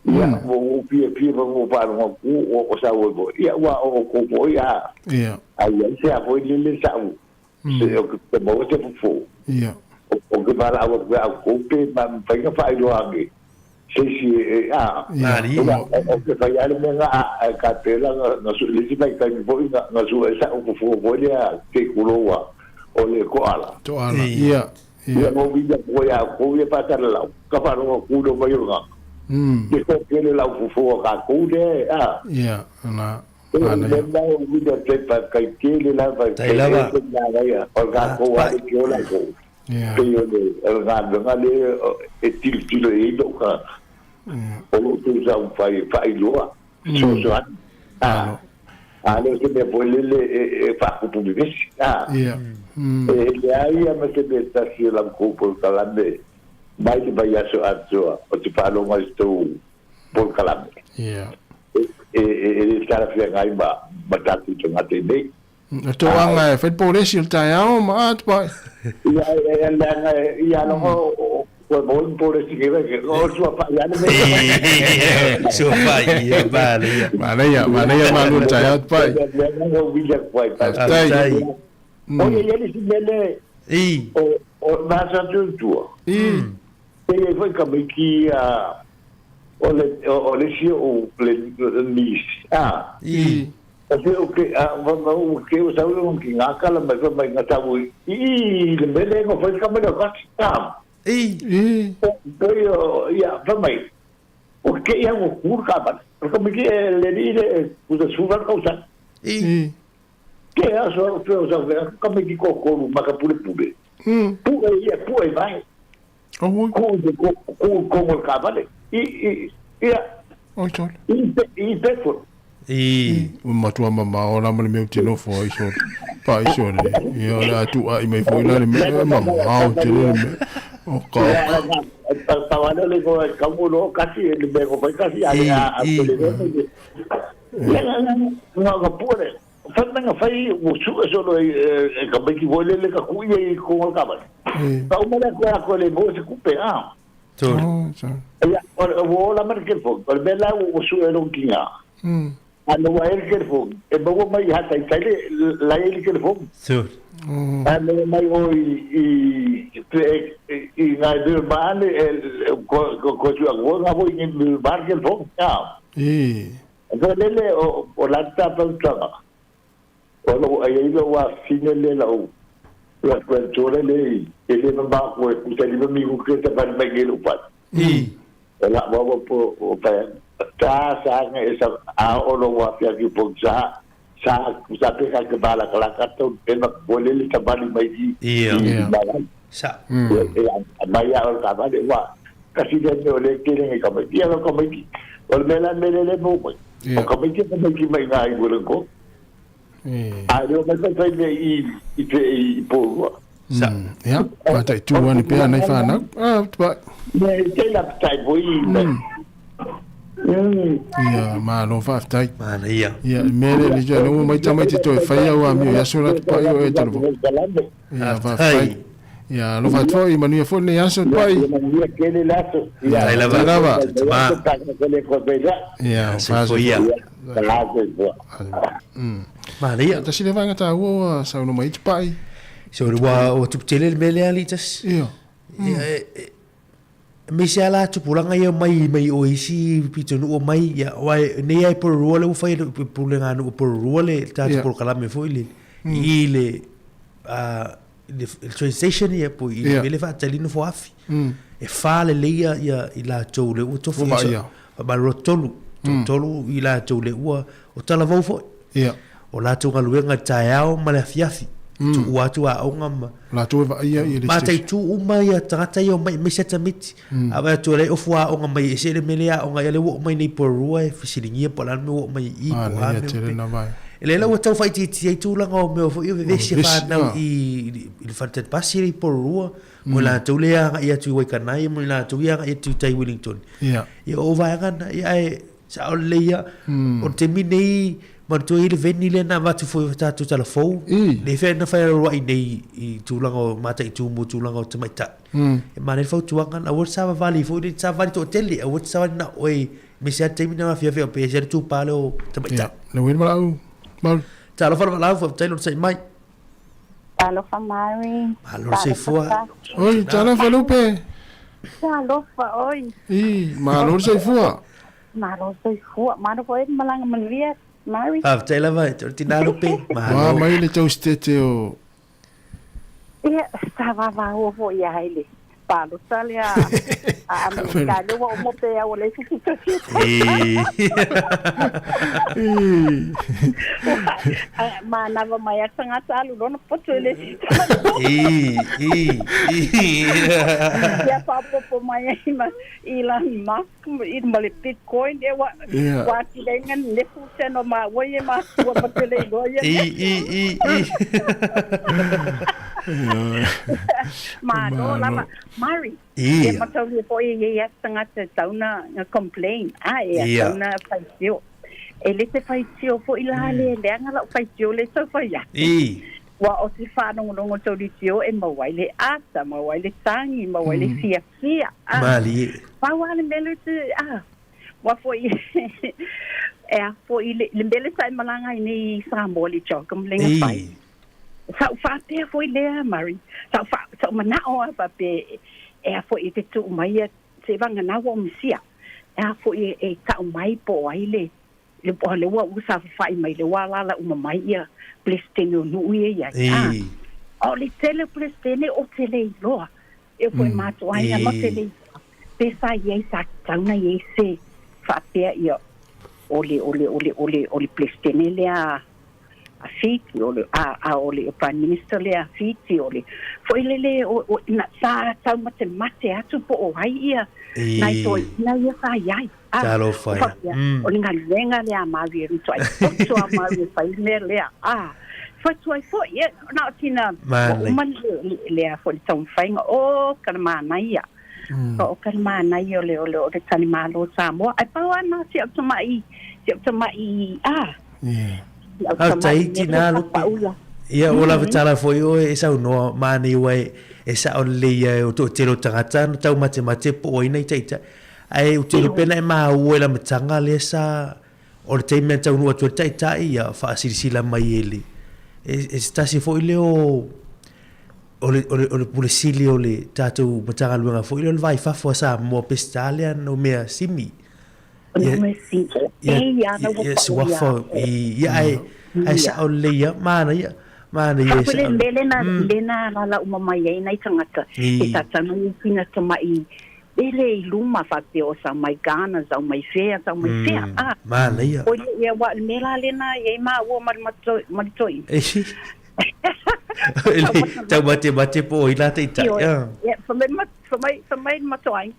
ia mo pia mo pa no o sa o ia wa o ko ia ia ai se a foi le sa o se o que mo te fo ia o que para o ko pe ma fa nga fa ilo agi se o que fa ia le nga a capela na su le si mai ka foi na su esa o fo ia ke kuloa o le ko ala ia ia mo vida ko ia pa la ka pa no ku do mai nga ke ko ke le la fo ka ku de ia ana ana le vida te pa kai ke le la pa tai lava ya o ka ko wa ke o la ko ia ke yo le el ga le e til e do ka o tu sa un fai loa so ale ke me polele e fa ku public ia e ai a me ke ta si la ko por kalande mai te vai aso ato o te palo mai sto por kalande ia e stara fia ngai ba tatu to ngate nei to anga fe por esse o tai ao ma pa ia no ko mo por esse que vai o sua pa ia no sua pa ia vale ma no tai ao pa o villa vai tai oye ele se vele o nasa tu e foi kamiki o le si o le nis o que o que o sa o que ngaka la mai ngata ui le mele ngo foi kamera ka ia fa mai o que ia o kurka ba kamiki le dire usa suva kausa que é só como é que cocô maca pule pule vai como o cavalo e peco o matua mama o la meu tino foi isso pai isso e ora tu ai mai foi lá mama au tino o ca estava le como no casi le pego foi casi a no pure Fernando fai o solo come chi vuole le cacuie con il cavallo. Ma una con le voci cupe la marca fo, per bella o su era un kinga. Hanno wa erker fo, e bogo mai hata itale la erker fo. Hanno mai i na durban co su agora voi in marca fo. Lele o la tapa o ai lo wa finele la o la quantore le ele ba ko ku te li mi ku ke ba me ge lo pa la wa po o pa ta sa esa a o lo wa fia ki po sa ku sa pe ka ba la ka to e ma bo le ta ba ni mai sa mai ya o ka ba de wa ka si de le ke le ka ba ya lo ko mai o me la me le mo o ka mai ki mai ga i go ko eu mas vai ver e por ja mas tai tu ani pe ani fa na pa tem la tai voi ia ma no fa tai mana ia me le já no mai tamai te toi fa ia wa mi ya sura pa yo e tano ia va fai ia lo fa toi manu ia fone ya so pai ia la va ia fa so ia Maria, ta sile vanga ta o sa no mai pai. So o tu tele mele ali tas. Ia. Me se ala tu pulanga ia mai o isi pito no mai ia wai ne ai por role o fai pulenga no por role ta por kala me foi le ile the transition ia po ile mele fa talino fo afi. E fa le ia ila tole o to fo ba rotolu tolu ila tole o tala vo fo. Ia. O la tu galuenga taiao ma le fiafi tu watu a onga ma la tu va ia ma tai tu uma ia tata ia mai me seta mit aba tu le ofua onga mai se le melea onga ia le wo mai nei porua e fisilingia pola me wo mai i poa ele la wata fai ti tu la ngo me fo ia ve se fa na i fatet pasiri porua mo la tu le ia tu wai kanai mo la tu ia tu tai Wellington ia o vai ngana ia sa o le ia o te minei man tu ile veni le na matu foi ta tu telefon le fe na fa ro nei i tu lango mata i tu mo tu lango te mai ta e man le fo tu anga a whatsapp vali fo de sa vali to tele a whatsapp na oi Misi at temi na fia pe ser tu palo Ya, le win malau. Mal. Talo fa malau fa tailo sai mai. Talo fa Mari. Malo se fua. Oi, tala fa Lupe. Talo fa oi. Malo se fua. Malo se fua. Malo ko malang manvia Mari. Taila vai, tina Lupe. Wa mai le tau stete o. Ia, stava o vo ia ele. Palo salia. Amerika le wa mo pe o le fu. Mana va mai sanga salu no potele. Ya pa mai ila mak in male Bitcoin de wa dengan le fu no ma wo ye ma wa potele do ye. No lama Mari. E matau le po e tanga te tauna complain. Tauna faisio. Ele te faisio po ilale le anga la faisio le so fa ya. Wa o se fa no to ditio e mawaile ata mawaile tangi mawaile fia. Mali. Pa wa le mele te wa fo i fo i le mele sai malanga ni Sāmoa li chokum lenga fai. Sa te foi le Mari. Sa mana o fa pe foi te tu mai se vanga na wo msia. Foi ta mai po ai le po le wa usa fai mai le wala la mai ia plesteno no ia. O le tele plestene o tele lo. E foi mato ai na tele. Pe sa ye sa tanga ye se fa pe ia. Ole plestene le a fiti ole ole o prime minister le a fiti ole foi le o na sa mate atu po o ai ia nai toi na ia fa ai talo fa o ninga lenga le a mari ri toi to a mari fa le fa toi fo ia na tina man le a fo tong fainga o kana mana ia o kana mana ia le o te tani malo Sāmoa ai pa ana si o mai tai tina Lupe. Ia ola vitala foi o e sa no mani wai e sa o le o to tiro tangata no tau mate po ina ita ai o tiro pena ma o la matanga le sa o te me tau no to ita ia fa sila mai ele e sta si foi le o polisi o le tatu matanga luanga foi le vai fa fo sa mo pestalia no mea simi. Yes, waffle. Ai sa o le mana ia. Mana ia. Lena la umama ia nei tangata. E tatana ni pina mai. Ele luma fa te o sa mai gana sa mai fea sa mai fea. Mana ia. O ia wa mela lena ia ma wo maritoi. Tau mate po ila te ita. Ya, fa mai matoi.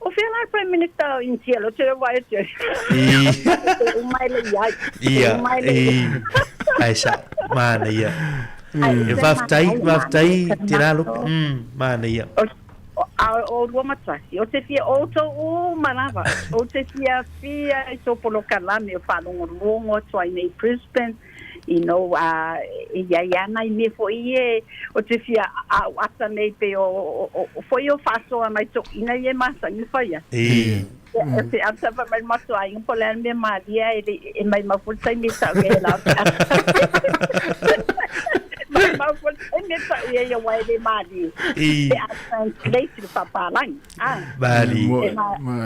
O fela prime minister in cielo te vai te. Mai le ia. Ia. Ai sa mana ia. E vai tiralo. Mana ia. O rua matasi. O te fia o manava. O te fia so polo kalame o fa longo toi nei Brisbane. Ia nai me foi o te fia ata nei pe o foi o faso mai to ina ia masa ni foi ia se ata va mai mato ai un poler me maria e mai ma forza mi sa che la ma forza mi sa ia wai de madi e translate papa lang bali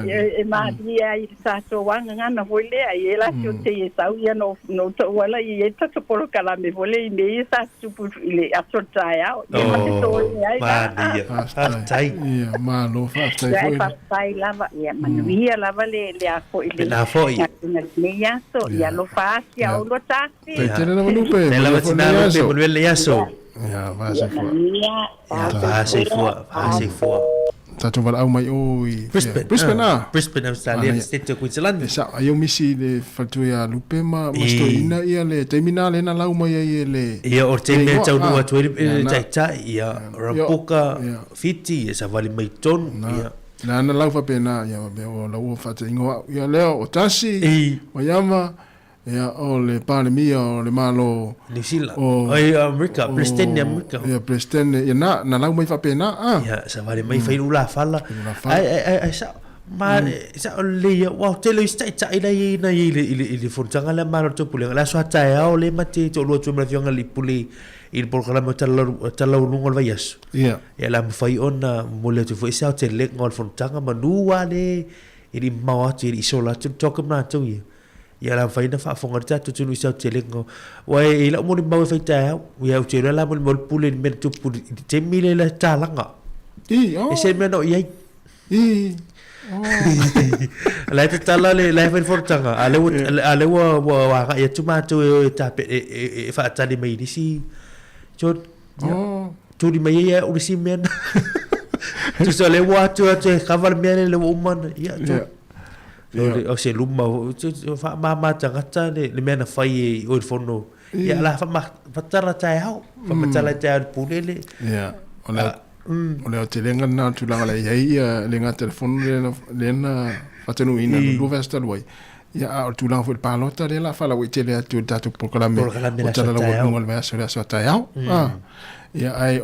e madia i sa so wanga ngana vole ai la te sa ia no to wala i to polo kala me vole me sa super ile asota ya tai malo tai lava ia manuia lava le a fo ile na foi ne ya so ya lo fa ya o lo tasi te le Lupe la vatina Lupe volve le yaso ya va se fo Tatu wala au mai oi Brisbane Australia state of Queensland sa ayo misi le fatu ya Lupe ma masto ina ia le terminal na lau mai ia le ia o te me tau no atu tai ia rapuka fiti sa vale mai ton ia na lau fa pena ia be o lau fa te ingo ia leo o tasi o yama ia o le pandemia o le malo New Zealand ai America President America ia President ia na lau mai fa pena ia sa vale mai fa ula fala ai sa ma sa le wa te le sta ina ile fontanga la maro to pule la so ta o le mate to lo tu ma fionga li pule il programa tala lungo va yes ya la fai ona mole tu foi sa te le ngol fontanga manua le ili mau te isola tu toka na tu ya la fai na fa fonga ta tu lu sa te le ngo wa ila mo ni mau fai ta ya u te la mo pule men tu pule te mile la talanga e se me no ye la te tala le la fai fontanga ale wa ya tu ma tu ta pe fa ta di mai di si tu di mai ya urisi men tu so le wa tu te kaval men le woman ya tu o se luma fa mama tangata le men fai o fono ya la fa patara tai hau fa patara tai pulele ya ona te lenga na tu la le ya lenga telefon le na fatenu ina lu vesta loi ya tu la fo palota le la fa la wete le tu datu programa o tala la ngol me so tai hau ya ai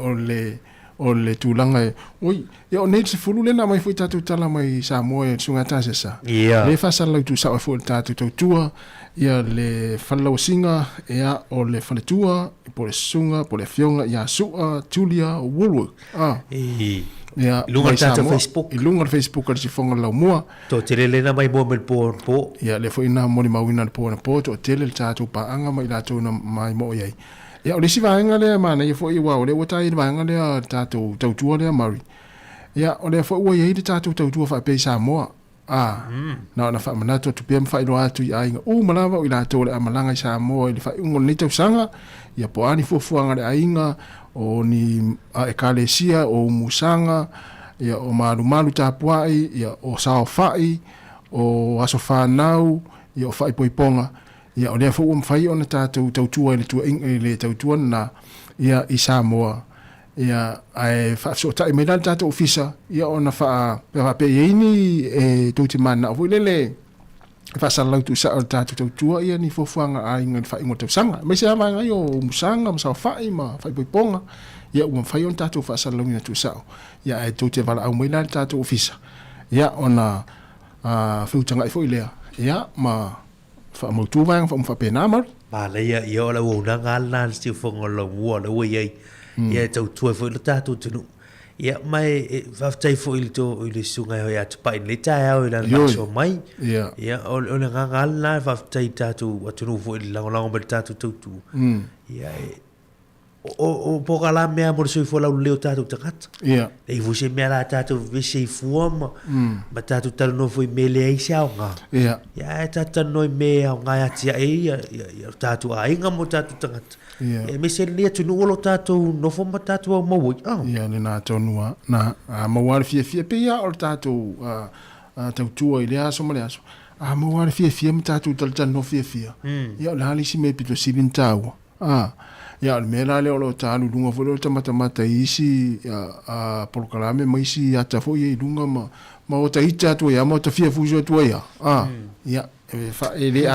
o le tūlanga oi ya o nei se fulu le na mai foi tatu tala mai Sāmoa e sunga tase sa le fa sala tu sa fo tatu tua ya le falo singa ya o le faletua po le sunga po le fionga ya sua Julia Woolworth ya lunga tatu Facebook lunga Facebook al si fonga la mua to tele na mai bo mel po ya le foi na mo ni mawina po to tele tatu pa anga mai la tu na mai mo yai ya o le si vaenga le mana ia foi wa o le wata i vaenga le tatu tautua le mari ya o le foi wa ia i tatu tautua fa pe Sāmoa na fa mana to pem fa ilo atu ia inga o malava o ila to le amalanga Sāmoa i fa ngol ni tau sanga ia po ani fuanga le ainga o ni e kalesia o musanga ia o malu tapuai ia o sao fai o asofa nau ia o fai poiponga ia o le fo fai ona tatu tautua le tautua na ia i Sāmoa ia ai fa so tai me dan tatu ofisa ia ona fa pe ini e tuti mana o le fa sala tu sa tatu tautua ia ni fofuanga ai ngal fa ingo sanga me se ama ngai o musanga ma fai ma fai ponga ia o fai on tatu fa sala ni tu sa ia ai tuti vala au me dan tatu ofisa ia ona fu tanga i fo ile ia ma fa mo tu vang fa pena mar ba le ia o la wo na ngal na sti fo ngolo wo le wo ye ia tau tu fo le tatu tu ia mai fa tai fo il to il sunga ia tu pa le tai au la so mai ia o le ngal na fa tai tatu atu no fo il la be tatu tu ia o pokala mea mo so fo la leo tatu takat ia e vo se mea la tatu ve se fuama ma tatu tal no foi mele ai sa nga ia tatu no me nga ya tia ia tatu ai nga mo tatu takat e me se le tu no lo tatu no fo ma tatu mo wo ia ni na tonua na mo war fie pe ia o tatu tatu ile aso mo le aso mo war fie mo tatu tal no fie ia la ali si me pito silin tau ya me la le o talu lunga fo le mata isi programa mai si ata fo ye lunga ma o ta ita tu ya mo ta fia fujo tu ya ya fa ele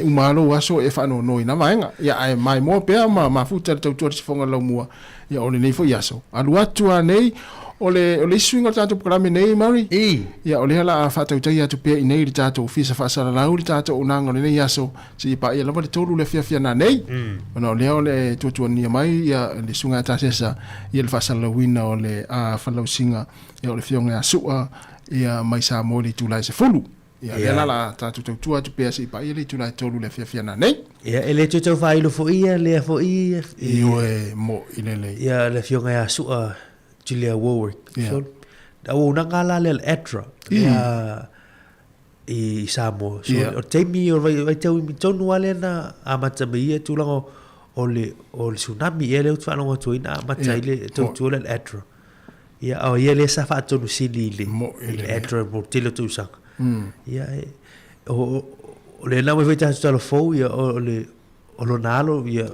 umalo waso e fa no ina vaenga ya ai mai mo pe ma futa tu si fonga lo mua ya o le nei fo yaso alu atu nei ole swinga tatu programa nei mari ya ole hala fa tau tai atu pe nei tatu ofisa fa sala la uri tatu unanga nei yaso si pa ia lava tolu le fia na nei no ole tu ni mai ya le sunga ta sesa ia le fa sala wina ole fa lo singa ya ole fionga sua ia mai Sāmoa le tu lai se fulu ia la tatu tu atu pe si pa ia le tu lai tolu le fia na nei ia ele tu fa ilo fo ia le fo ia mo ile ia le fionga sua Julia Woolworth so da una ngala le etra ya i Sāmoa so o temi o vai tau mi tonu ale na amata me tu lango o le tsunami ele tu ano tu ina amata ile tu le etra ya o ele sa fa tonu sili le etra mo tilo tu sak ya o le na vai tau talo fo ya o lo nalo ya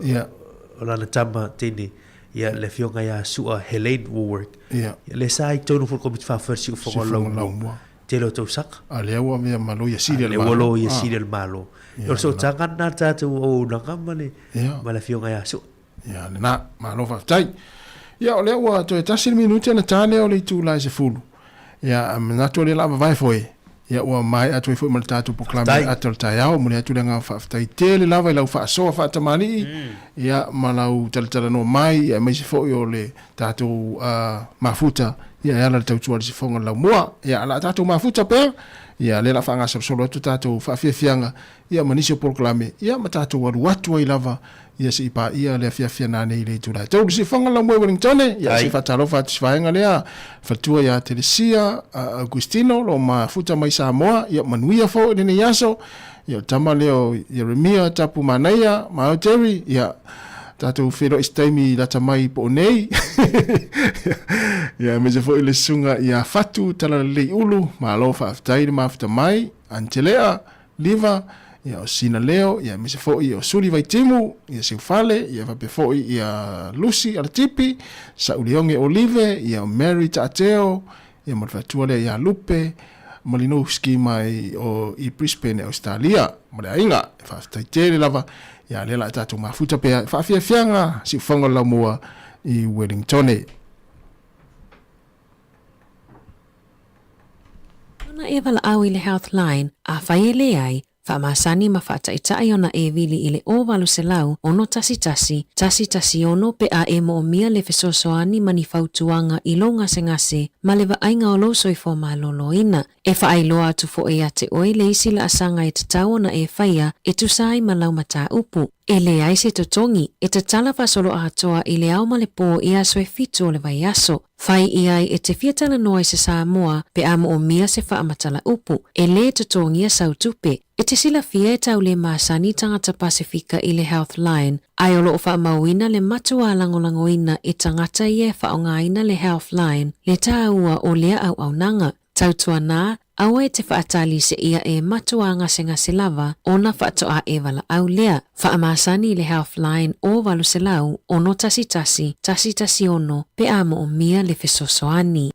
o la tama tini ia le fionga ia sua Helene Woolworth ia le sai tonu fo komit fa fersi fo lo telo to sak ale wa me malo ia siri le wolo ia siri el malo o so tanga na tatu o na kamale ma le fionga ia su ia na malo fa tai ia ole wa to tasil minuti na tale o le tu lai se fulu ia manatu le lava vai foi ia ua mai atu foi mal tatu proklame atu tai au mule atu nga fa tai tele lava ila fa so fa tamani ia malau tala no mai ia mai foi o le tatu mafuta ia ala tau tuar si fonga la mua ia ala tatu mafuta pe ia le la fa nga solo tu tatu fa fianga ia manisio proklame ia matatu watu ai lava ia si pa ia le fia na nei le tula tau si fonga la mua Wellington ia si fa talo fa tsvaenga le fa tua ia Teresia Agustino lo mafuta mai Samoa ia manuia fo le nei yaso ia tama leo Jeremia tapu manaia Maoteri ia tatu fero istaimi la tamai po nei ia meze fo ile sunga ia fatu tala le ulu malo fa aftai mafuta mai antelea liva ia o sina leo ia mese foi o suli vai timu ia se fale ia va pe foi ia Lucy ala tipi sa ulionge Olive ia Mary Tateo ia malfatua ia Lupe Malinowski mai o i Brisbane Australia mole inga fa taitele lava ia lela tatu mafuta pe fa fianga si fonga la mua i Wellington ona evala au ile health line a faile ai Whaamasani ma whaataitai ona e vili ile o walu se lau ono tasi ono pe a e mo mia le fesosoani mani fautuanga i lo ngase ma le vainga o lo soifo ma loloina. E whaailoa atu fo e ate oi le isi la asanga e tatau ona e whaia e tusai ma lau mata upu. E le aise totongi e te tala fasolo a atoa i le au ma le po i aso e fitu o le vai aso. Fai iai e te fiatala noa i se Sāmoa pe amo o mia se whaamatala upu. E le totongi a sautupe. E te sila fia e tau le maasani tangata Pasifika i le Health Line. Ai olo o whaamauina le matua langolangoina i tangata i e whaongaina le Health Line. Le tāua o lea au nanga. Tautua nā, awa e te whaatali se ia e matua ngase lava ona whaatoa e wala au lea. Whaamasani le Health Line o walu se lau ono tasi ono pe amo o mia le fesosoani.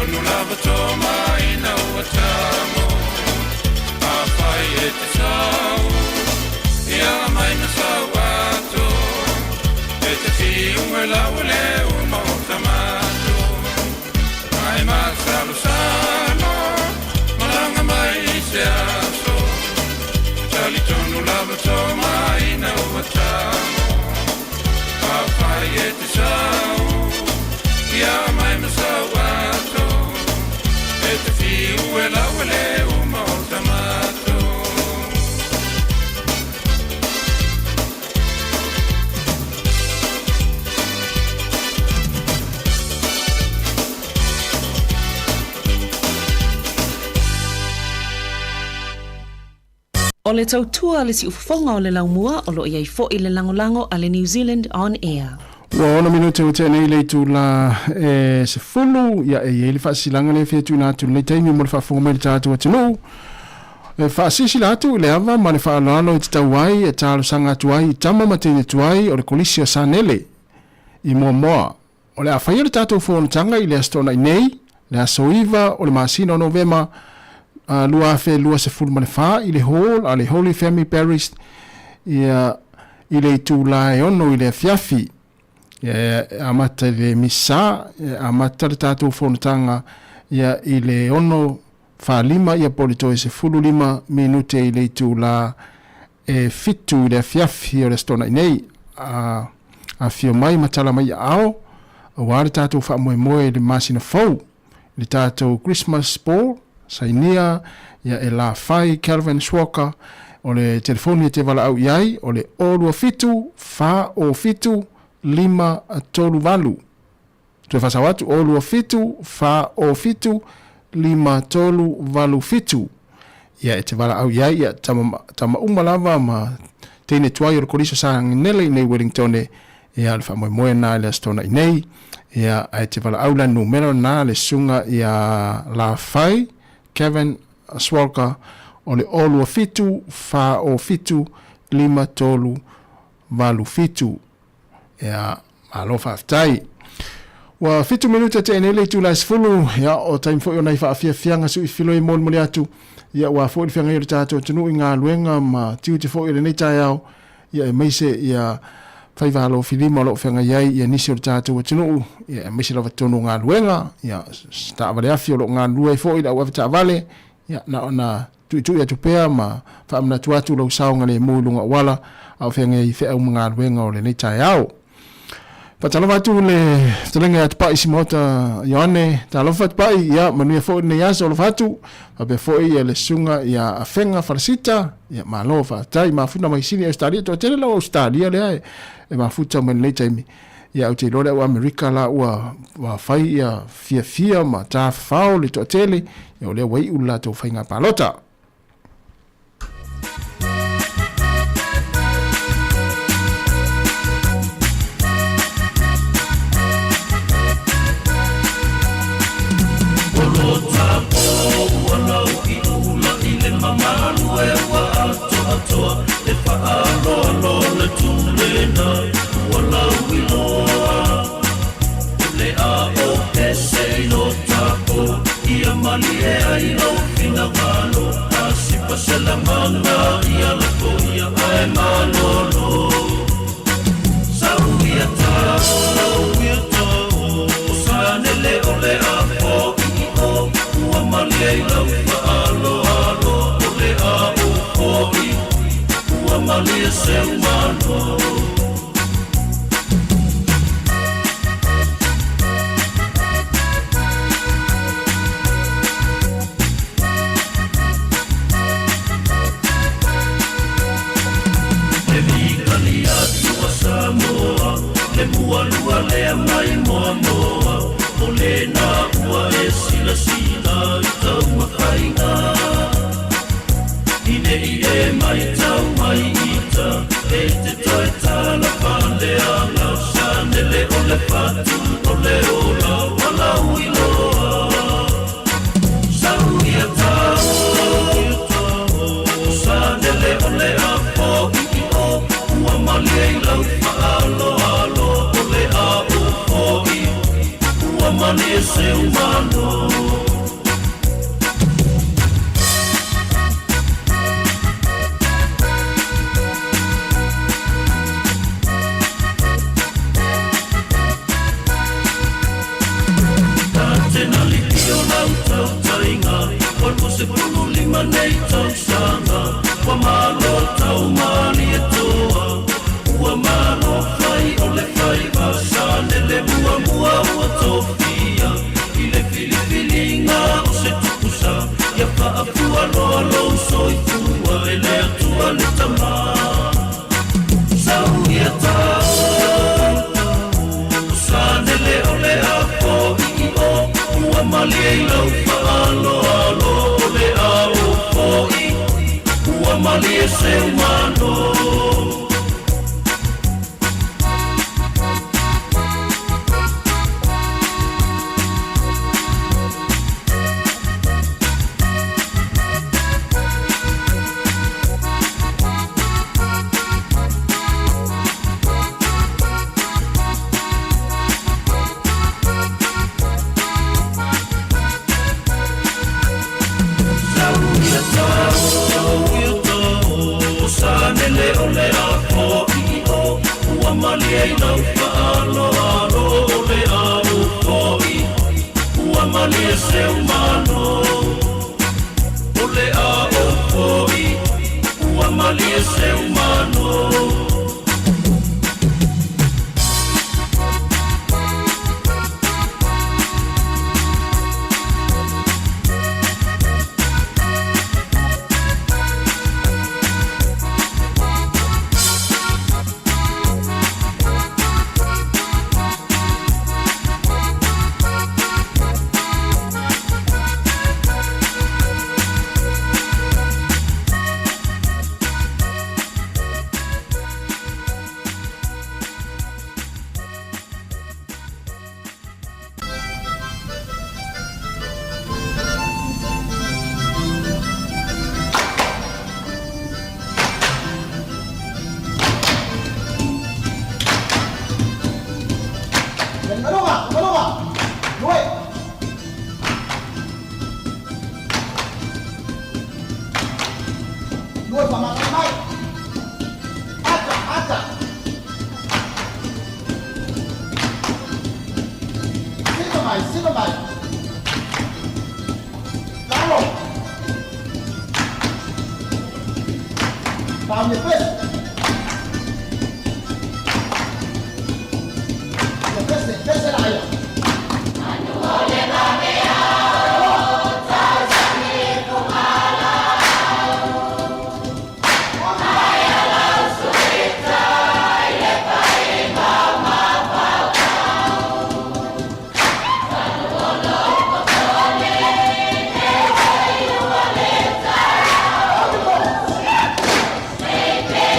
tonu lava toma ina ua tamo a whai e te sau ia mai na sau ato e te whiunga lau leo mo tamato mai masalu sano malanga mai se aso tali tonu lava toma ina ua tamo a whai e te sau ia mai masau ato e te whiunga lau leo mo tamato O le tautua le si ufonga o le laumua o lo iai fo i le langolango a le New Zealand On Air. Wa ona minute o tēnei le tu la se fulu ia e le whaasilanga le whetu nā tu le teimi mo le whaafonga mai le tātu a tino. Whaasisi la atu le awa ma le whaalalo i te tauai e tālo sanga tuai i tama matene tuai o le kolisi o Sanele i mua moa. O le awhaia le tātu whonatanga i le astona i nei, le asoiva o le maasina o Novema lua fe lua se fulu ma le wha i le hall a le Holy Family Parish i le tu la e ono i le fiafi. Amata le misa, amata le tātou whonatanga ia i le ono whalima ia politoe se fulu lima minute i le tu la fitu i le fiafi o le stona i nei a fio mai matala mai ao a le tātou wha moe le masina fau le tātou Christmas ball sainia ia e la fai Calvin Swalker o le telefoni te wala au iai o le olua fitu fa o fitu lima tolu valu. Tue whasa watu olua fitu fa o fitu lima tolu valu fitu. Ia e te wala au iai ia tama umalava ma teine tuai o le koriso sa nele nei Wellington ia le wha moe na le astona i nei ia e te wala au la numero na le sunga ia la fai Kevin Swalker o le olua fitu fa o fitu lima tolu valu fitu. Ya alofa aftai wa fitu minuta te enele tu la sfulu ya o time fo ona ifa afia fianga su ifilo i mon moli atu ya wa fo fianga i tato tunu inga luenga ma tiu te fo i nei tai au ya meise ya faiva alo filima lo fianga yai ya nisi o tato tunu ya meise la tonu nga luenga ya sta vale afio lo nga lue fo i da wa ta vale ya na ona tu ya tupea ma fa amna tuatu lo saunga le mulunga wala au fianga i fe au nga luenga o le nei tai au. Patalofa tu le telenga at pa isimota yone talofa pa ya manu fo ne ya so fatu abe fo ya le sunga ya afenga farsita ya malofa tai mafuna mai sini australia to tele lo australia le e mafuta men le time ya uti lo wa america la wa fai ya fia ma ta fao le to tele ya le wai ula to fainga palota. Salamana ia la toia ai manolo Sauia ta Sanele ole a fo o ua mali la alo ole a o ua mali se mano Sāmoa, le mualua le mai moa moa, o le nā ua e sila i tau makainga. Ine i e mai tau mai ita, e te toi tau. lau tau tainga Wan mo se punu lima nei tau sanga Wa malo tau mani e toa Ua malo fai o le fai Vasane le mua mua ua tofia I le fili fili ngā o se tukusa Ia paa pua loa lou soi fua E le atua le tama Sau ia tau Usane le o le afo i o Ua mali e lau faalo alo o le ao foi Ua mali e se umano Baby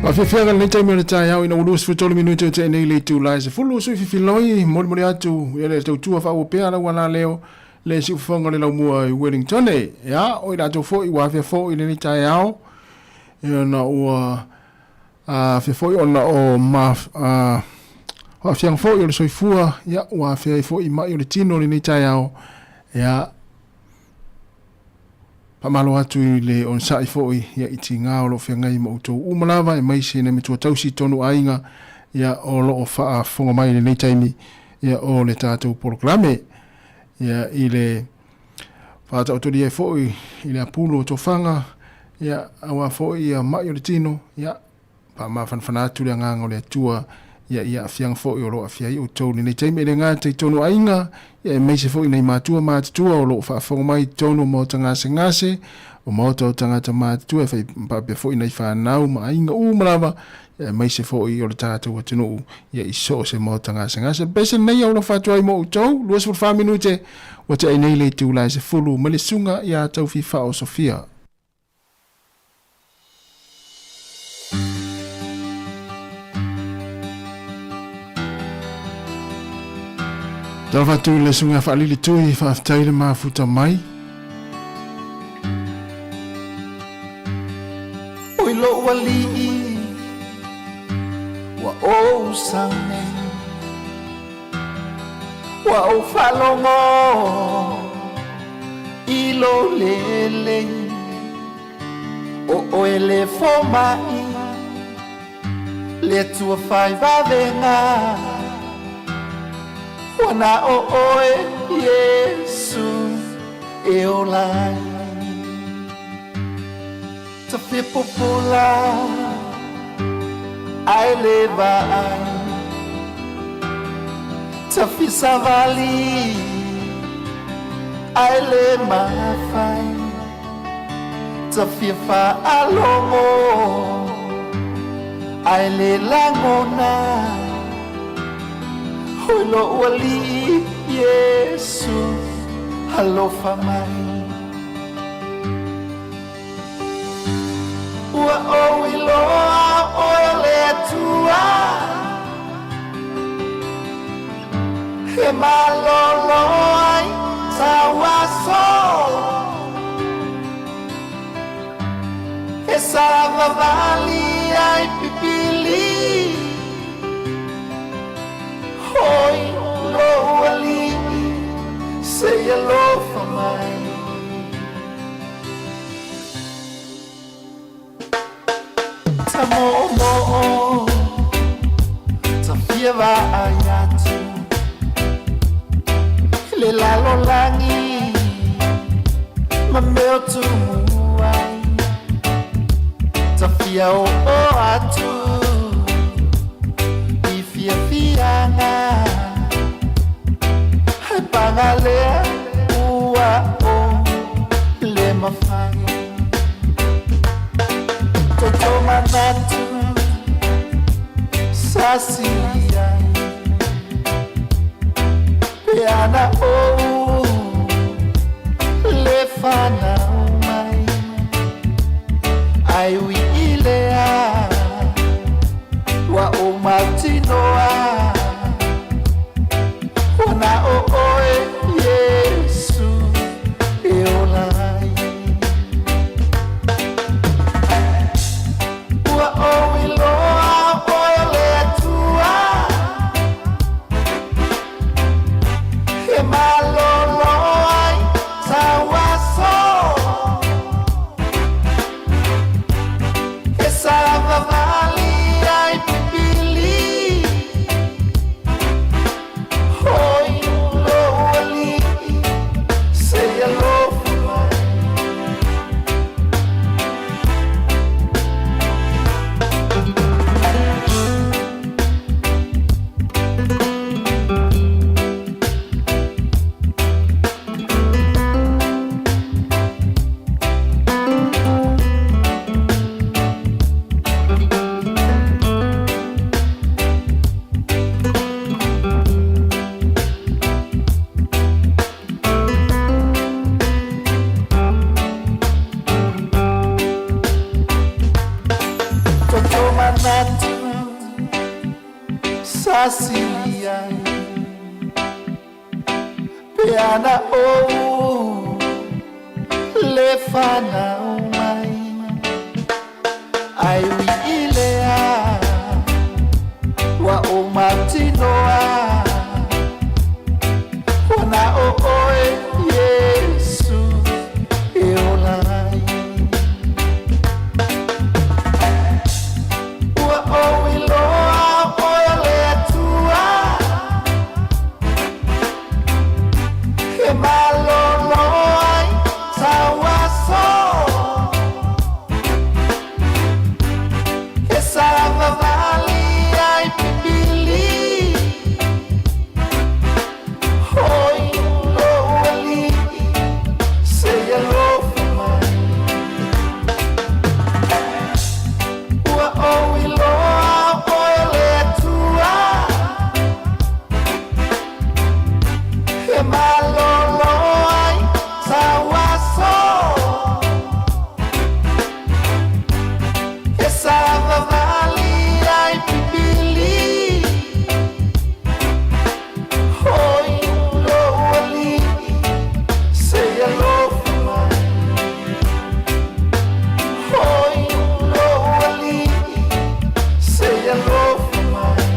Ma fianga le tai mele tai au ina ulus fitolo minuto te nei le tu lai se fulu su filoi moli atu ele tau tua fa o pea la wana leo le si fonga le la mua i Wellington ya o ina to fo i wa fe fo i le tai au na o fe fo ona o ma o fiang fo i le soifua ya wa fe fo i ma i le tino le tai au ya Pamalo atu I le on sai foi ia iti ngā o lo whianga I mautou umalawa e mai se ne mitua tausi tonu ainga ia o lo o faa fonga mai le nei taimi ia o le tātou programe ia I le whāta otori e foi I le apulo to whanga ia awa foi ia mai o le tino ia pa mawhanwhana atu le nganga o le atua ia fiang foi o lo a fiai o tau le nei taimi le ngā te tonu ainga ia mai se foi nei matua o lo fa fonga mai tonu mo ngase o mo to tangata matua fa pa foi nei fa nau mai inga umalawa ia mai se foi o le tatu o tunu ia iso se mo ngase bese nei o lo fa toi mo tau luas for 5 minute o te nei le tu la se fulu mele sunga ia tau fi fa o Sofia Tava tu le sunga fa lili tui fa taile ma futa mai. Oi lo wali wa o same wa o falongo ilo lele o ele fomai le tua fai va venga Wana o oe Yesu e o lai Ta fie popola ai leva ai Ta fie savali ai le mafai Ta fie fa alongo ai le langona Lo wali Yesu halo famai Wa o ilo o le tua He malolo ai sawaso He savavali ai pipili Oi, lo ali, say hello for mine. Samoa, Safieva ayatu, le lalo langi, mameo tu muai, Safia o atu. Fianga Hai pangale ua o le mafai Toto manatu Sasia Peana o le fana mai Ai wi ilea Wa o matinoa Wana o oe Yesu e o lai Wa o iloa oe le atua He malolo ai sawaso natu Sasilia Peana o Lefana umai Ai ilea Wa o matinoa Wana o oe Yesu Eolai Wa o iloa Oe letua Ke maloloai Tawaso Ke savavali Ai pipili Hoi lo ali Say hello for mine Ua o iloa oe letua He malolo ai tawaso He savavali ai pipili Hoi lo ali Say hello for mine Hoi lo ali Say hello for mine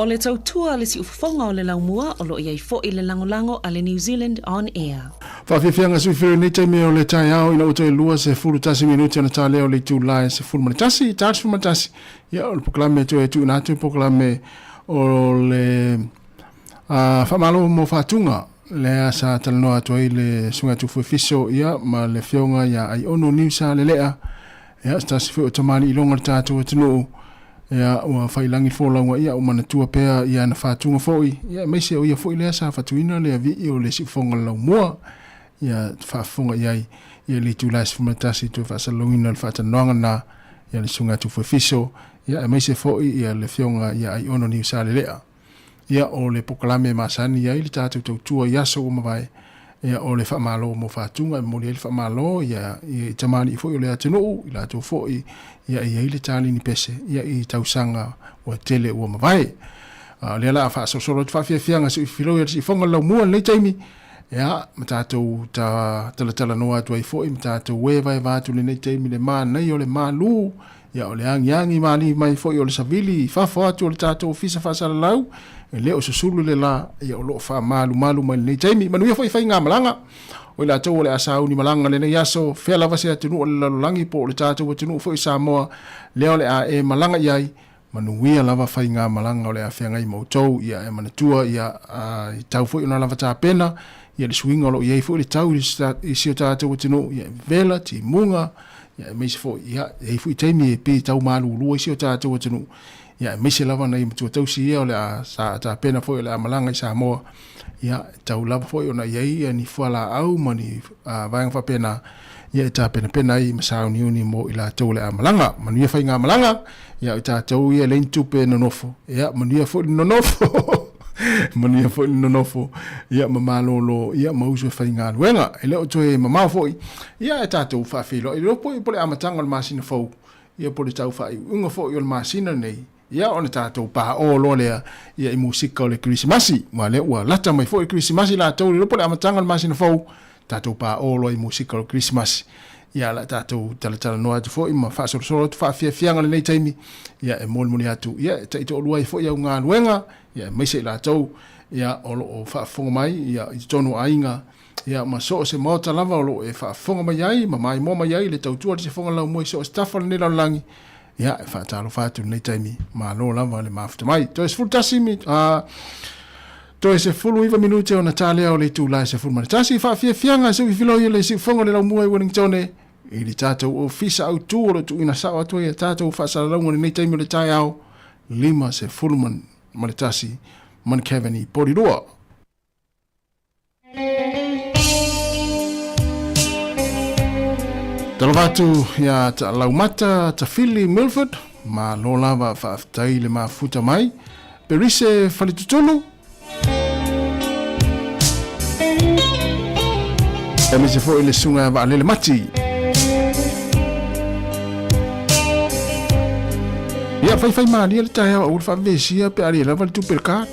O le tautua le si ufonga o le laumua o lo iai fo i le langolango a le New Zealand On Air. Whawhiwhianga sui whiri nei taimi o le tai au ina uto e lua se furu tasi minuti ana tā leo le tū lai se furu manatasi, tārs furu manatasi. Ia o le pokalame tu e tu nātu pokalame o le whamalo mo whātunga le asa talanoa atu ai le sunga tu fuifiso ia ma le whionga ia ai ono niusa le lea. Ia stasi fui o tamani ilonga le tātu atunuu. Ia ua whailangi fōlaunga ia o manatua pēr ia na whātunga fōi. Ia meise o ia fōi lea sa whatuina le avi o le sifonga lau mua. Ia whaafonga iai ia le tūlai sifumatasi tu whaasalongina le whaatanoanga na ia le sunga tu fuifiso. Ia meise fōi ia le whionga ia ai ono ni usale lea. Ia o le pokalame masani ia ili tātou tautua iaso o mawai. Ia o le whamalo mo whātunga mo le whamalo ia i tamani i fōi o le atunuu i lātou fōi. Ia i ile tali ni pese ia i tausanga o tele o mawai le la fa so solo fa fianga si filo si fonga la mua le taimi ia matato ta tala no atu ai foi matato we vai va tu le taimi le man nei o le malu ia o le angi mali mai foi o le savili fa fa atu le tato fisa fa sala lau le o susulu le la ia o lo fa malu mai le taimi manu ia foi fa nga malanga o la tau le asau ni malanga le yaso fe lava se atunu o le langi po le tatu atunu fo i Sāmoa leo le a e malanga iai manuia lava fai ngā malanga o le a whianga i mautou ia e manatua ia i tau fo i una lava tā pena ia le swinga o lo iai fo i le tau i sio tatu atunu ia vela ti munga ia meisi fo ia e fo i teimi e pe tau malu lua i sio tatu atunu ia meisi lava na i matua tau si ia o le a sa tā pena fo i le a malanga i Sāmoa ia tau lava foi ona iai ni fuala au mani vaing fa pena ia ta pena i masau ni uni mo ila tau le amalanga manu ia fai nga malanga ia ta tau ia len tupe no nofo ia manu ia fo no nofo manu ia fo no nofo ia mamalolo ia mauso fai nga luenga ele o toe mama foi ia ta tau fa filo i lopo i pole amatanga le masina fo ia pole tau fa i unga fo i le masina nei ia ona tātou pa o lolea ia i musika o le Krismasi ma le ua lata mai fo i Krismasi la tau le lopo le amatanga le masina fau tātou pa o lo i musika o le Krismasi ia la tātou talatala noa atu fo i ma whaasorosoro tu whaafiafianga le nei taimi ia e moli atu ia ta ito olua i fo ia unga luenga ia meise la tau ia olo o whaafonga mai ia i tono ainga ia ma so se mota lava olo e whaafonga mai ai ma mai moma mai ai le tautua se fonga lau mo i so stafa le nela langi ia e whaatalo whātu nei taimi ma lo lava le mafuta mai toi se fulu tasi mi toi se fulu iwa minute o na tālea o le tūlai se fulu maritasi whaafia fianga se wifilo i le si whonga le lau mua i Wellingtone i le tātou o fisa au tū o le tu ina sao atu e tātou whaasalaunga nei taimi o le tai au 5 se fulu maritasi man Kevin i Porirua. Talavatu ya ta laumata ta Philly Milford ma lo lava whaafitai le mafuta mai perise whalitutulu e me se fo ile sunga wa lele mati ya fai ma ni le taia o fa vesia pe ari la valitu perka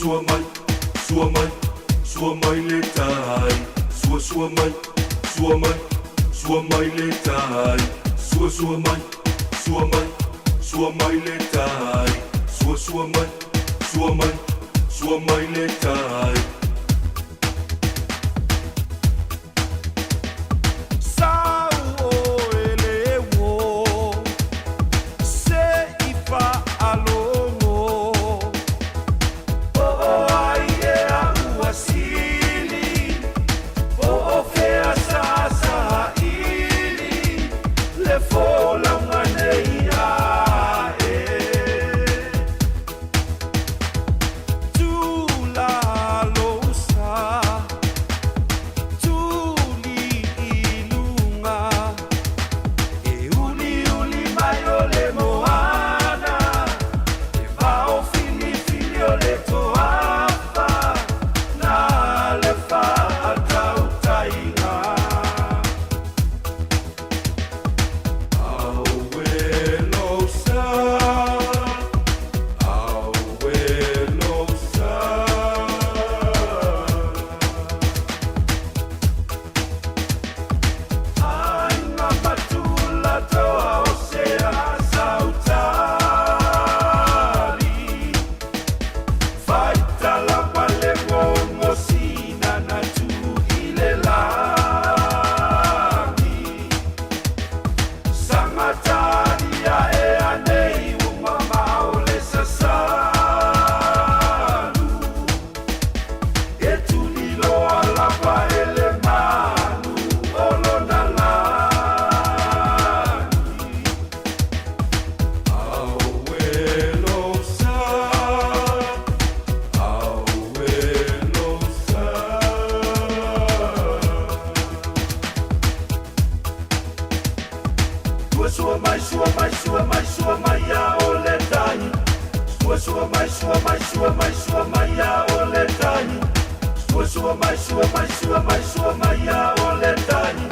Sua mai, sua mai, sua mai le tai. Sua mai, sua mai, sua mai le tai. Sua mai, sua mai, sua mai le tai. Sua mai, sua mai, sua mai le tai. Sao ele wo se ifa alo. sua mai sua mai sua mai sua mai a o le tani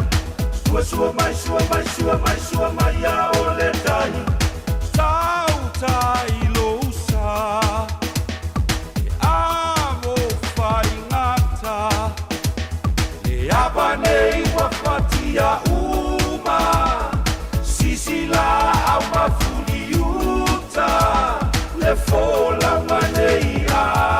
sua mai sua mai sua mai sua mai a o le tani sauta ilosa amo fai ngata le abanei wa fatia uma sisila au mafuliuta le fola manei a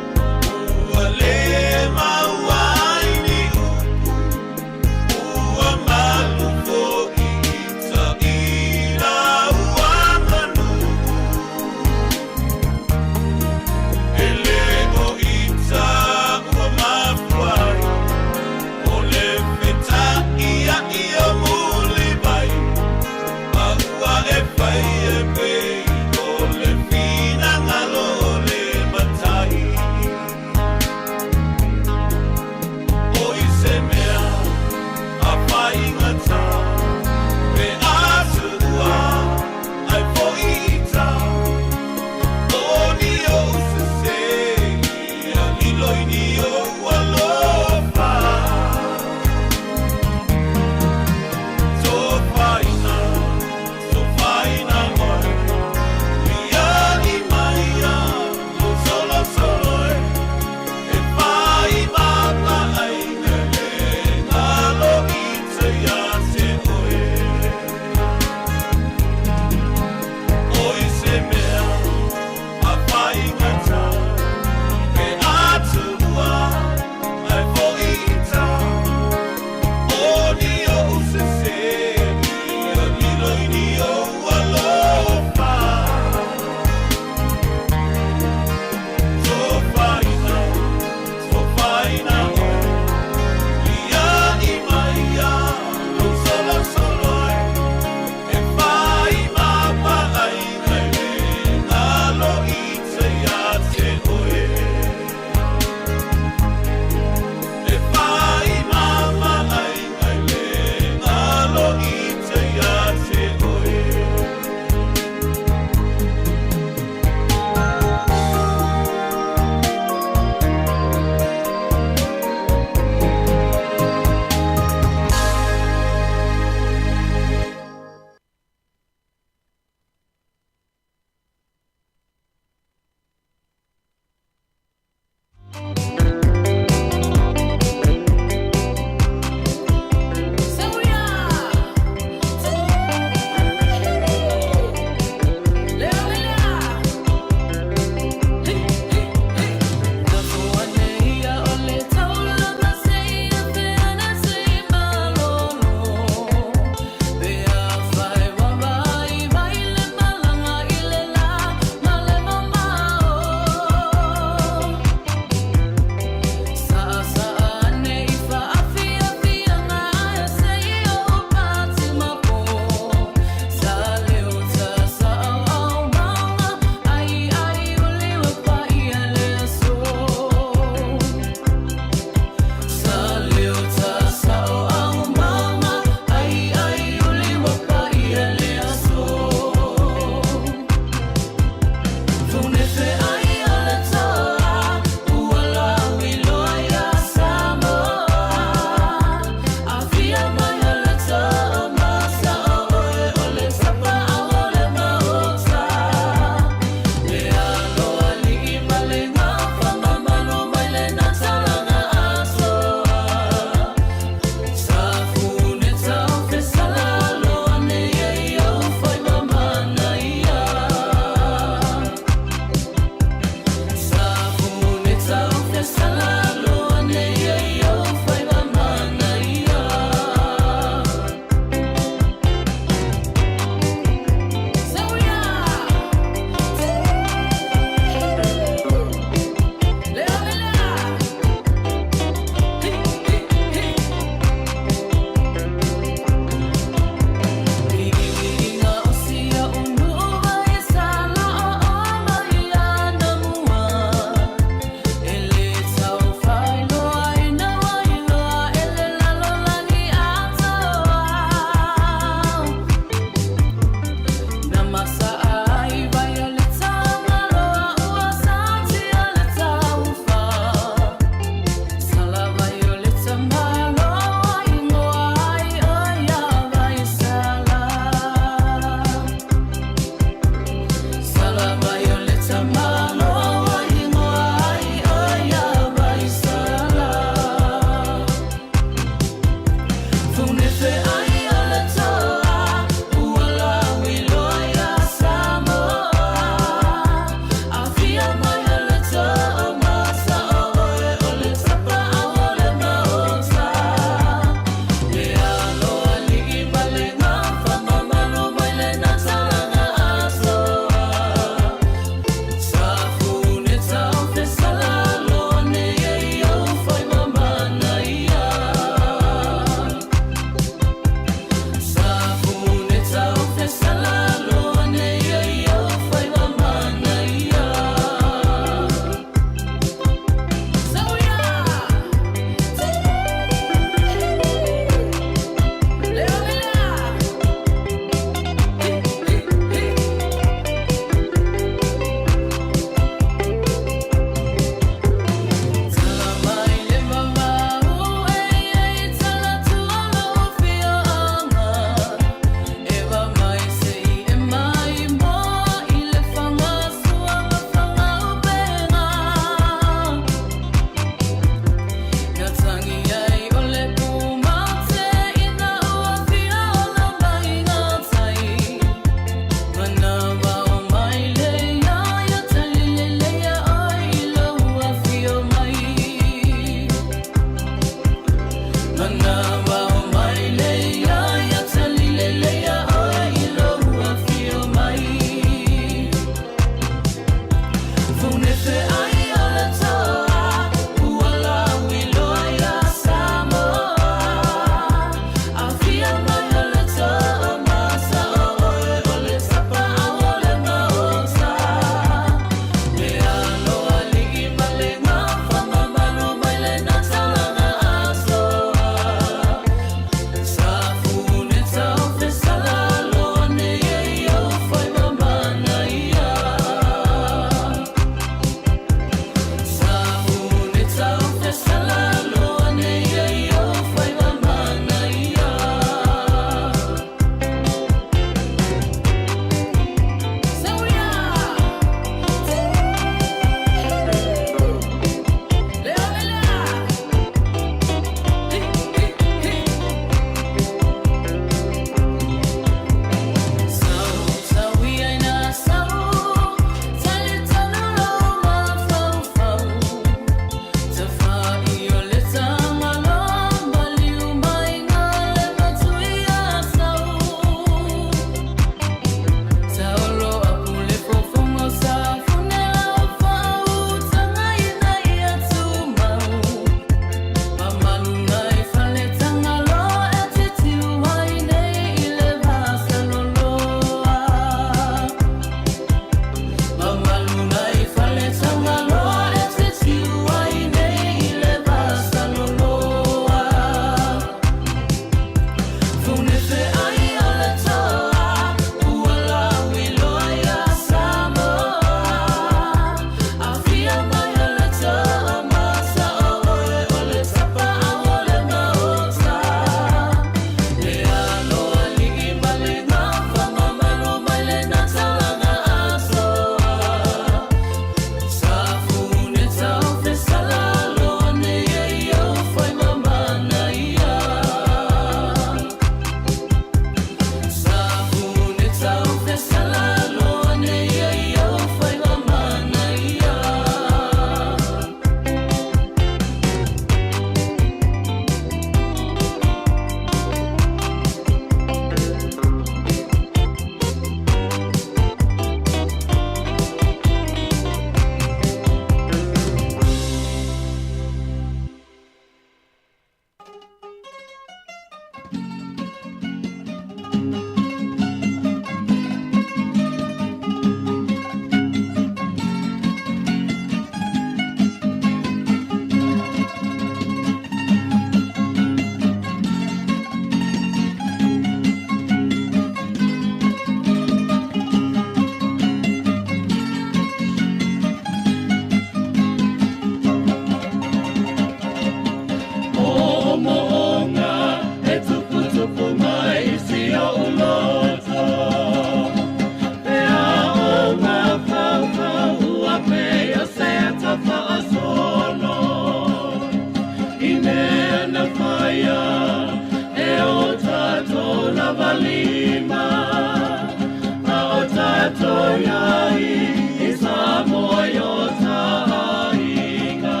atoia I Samoa yo tainga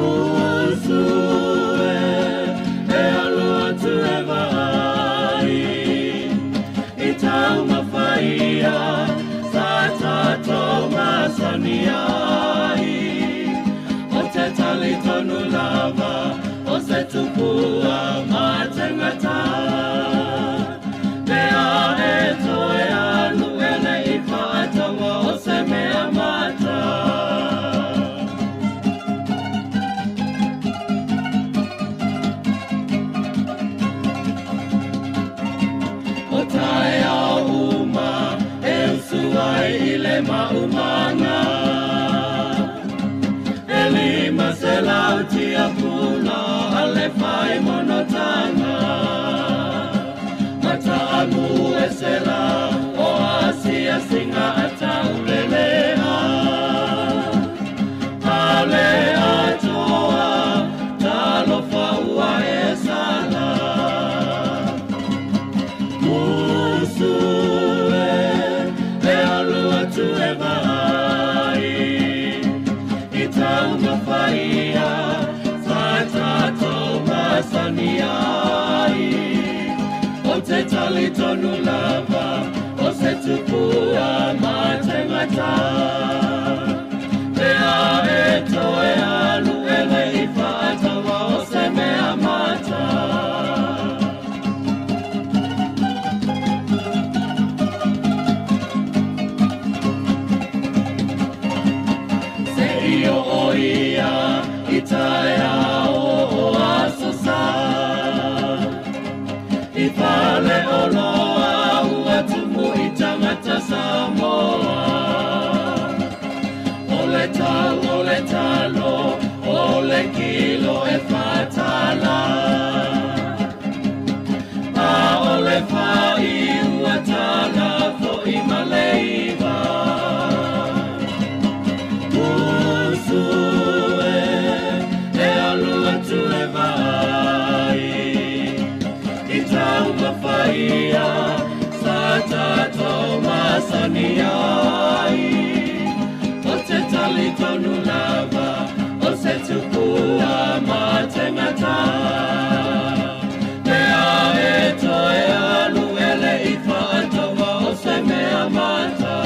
Usue e alua tu e vai I tau mawhaia sa tato masania O te tali tonu lava O se tupua ma tangata Mea e toe anu ele I whaatawa O se mea mata O tae au uma E usuai I le maumanga E lima se lauti a pula Ale whai monotanga Mata amu e se la O asia singa a taulelea Ale atoa Talo whaua e sala Musue E alua tu e vai I tau mawhaia Sa tato masania O te tali tonu lava O se tupua ma tangata Mea e toe alu ele I whaatawa O se mea mata Se io o ia I tae o asosa I pale o loa ua tumu I tangata Samoa O le talo, o le kilo e whatala A o le whai ua tala fo I maleiva Usue e alua tu e vai I tau mawhaia sa tato masania O te tali tonu lava O se tupua ma tangata Mea e toe alu ele I whaatawa O se mea mata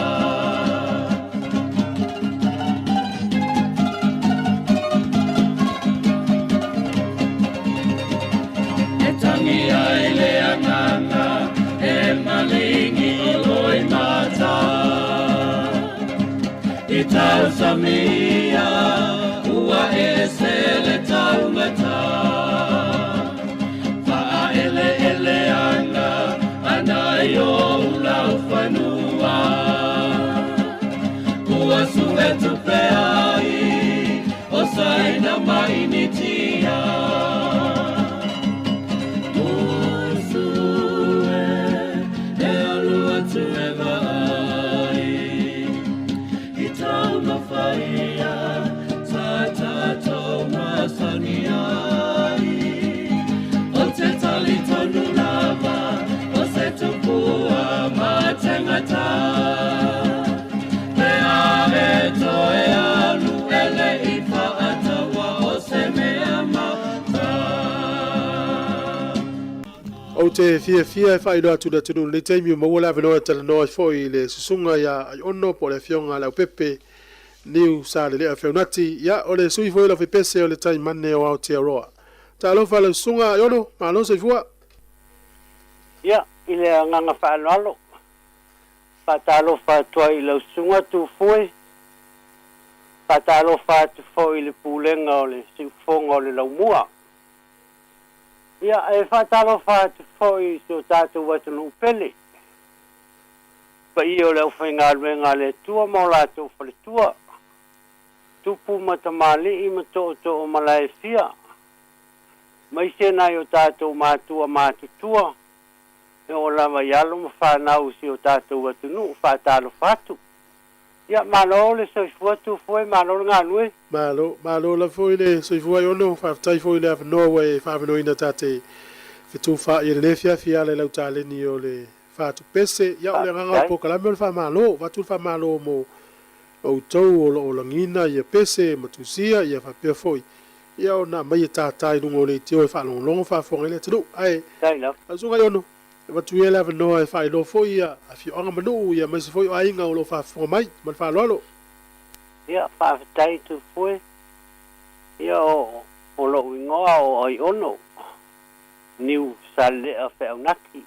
E tangi ai le anganga E malingi I loi mata I tau samia Ua e se le tau mata Wha ele anga Anai o ulau whanua Ua sue tupe ai O saina mai ni tia Usue E alua tu e vai I tau mawhaia Sa tato masania O te tali tonu lava O se tupua ma tangata Mea e toe alu ele I whaatawa O se mea mata O te fia e whai roa tuna tunu le teimi o mawala venoa tala noa foi le susunga ya ai ono po le fionga lau pepe niu sa le lea whiaunati ya o le sui foi la pese o le tai mane o Aotearoa. Ta alofa le sunga ai ono, ma alo se fua. Ya, I le anganga whaanoalo. Whatalofa tua I lau sunga tu fue. Whatalofa tu foi le pulenga o le siufonga o le laumua. Ya, e whatalofa tu foi so tātou watunu pele. Pa I o leo whainga ruenga le tua maulatou whale tua. Tupu matamali I mato o malai fia. Mai sena I o tātou mātua mātutua. E o lama yalo ma whanau si o tātou watunu, whatalo whatu. Ia, malo le soifua tu foi, malo ngā nui. Malo la foi le soifua I ono, whaftai foi le awhanoa e whawhanoina tate. Fitu wha I le nefia fia le lau tāleni o le fa tu pese ia o le nganga po kala me fa malo va tu fa malo mo o tau o langina ia pese matusia ia fa pe foi ia ona mai tai no le tio fa long fa fo ele tu ai sai la azu ga yono va tu ele va no fa lo foi ia a fi ona manu ia mai se foi ai nga o lo fa fo mai mal fa lo ia fa tai tu foi ia o lo ingoa o ai ono niu sale a fe unaki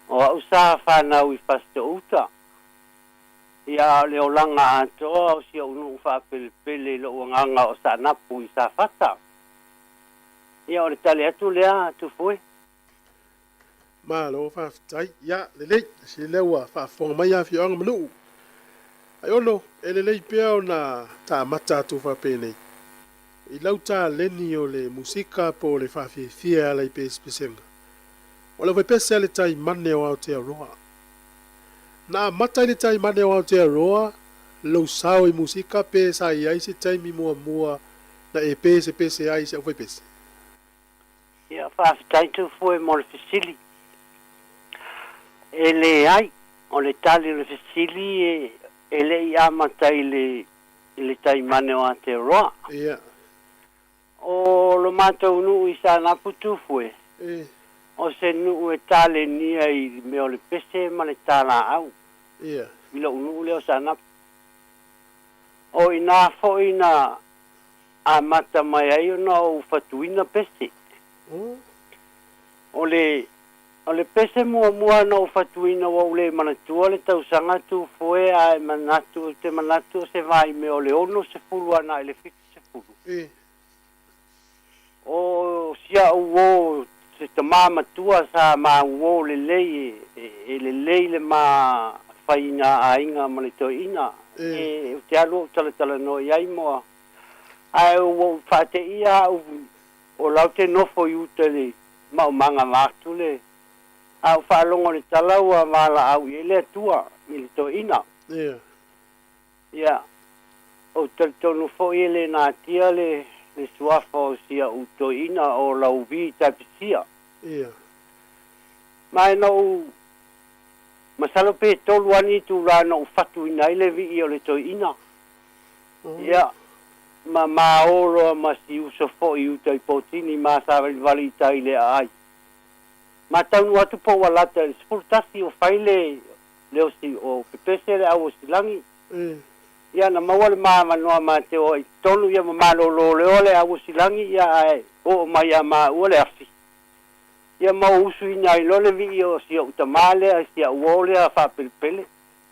o usa fa na wi fasto uta ia le olanga ato o si unu fa pele lo nganga o sa na pu sa fata ia o le tale atu lea tu foi ma lo fa tai ia le si lewa fa fo mai a fi ona manu ai ono ele pe ona ta mata tu fa pele I lauta leni o le musika po le fia la pe spesenga. O le pese le tai mane o Aotearoa. Na mata le tai mane o Aotearoa, lo sao I musika pe sa ai se tai mi mua na e pese ai se o pese. Ia fa tai tu foi mo le fisili. Ele ai o le tali le fisili ele ia matai le tai mane o Aotearoa. Ia. O lo matou nu I sa na putu fue. O se nu e tale ni ai me o le pese ma le tala au. Ia. I lo nu le o sa na. O ina fo ina a mata mai ai o na o fatuina pese. O le pese mua na o fatuina o le manatua le tausanga tu fue ai manatu te manatu se vai me o le ono se fulu ana le fitu se fulu. O sia uo se te mama tua sa ma uo le lei le ma faina ainga ma le toina te alu tala no iai moa ai uo fate ia o lau te nofo i utele ma o manga matu le au whalongo le tala ua mala au i le tua i le toina ia o tonu fo i le na tia le suafa o sia utoina o lau vi tapisia. Ia. Mai no masalo pe tolu ani tu la no fatu ina ile vi o le toina. Ia. Ma oro ma si uso fo I utai potini ma sa vali tai le ai. Ma tau atu po wala te sportasi o faile le o si o pepese le au silangi. Ia na mawale noa ma te o tonu ia mamalo le ole a usilangi ia ai o mai ama ole afi ia ma usu ina I lole vi o si o tamale a si ole a fa pelpele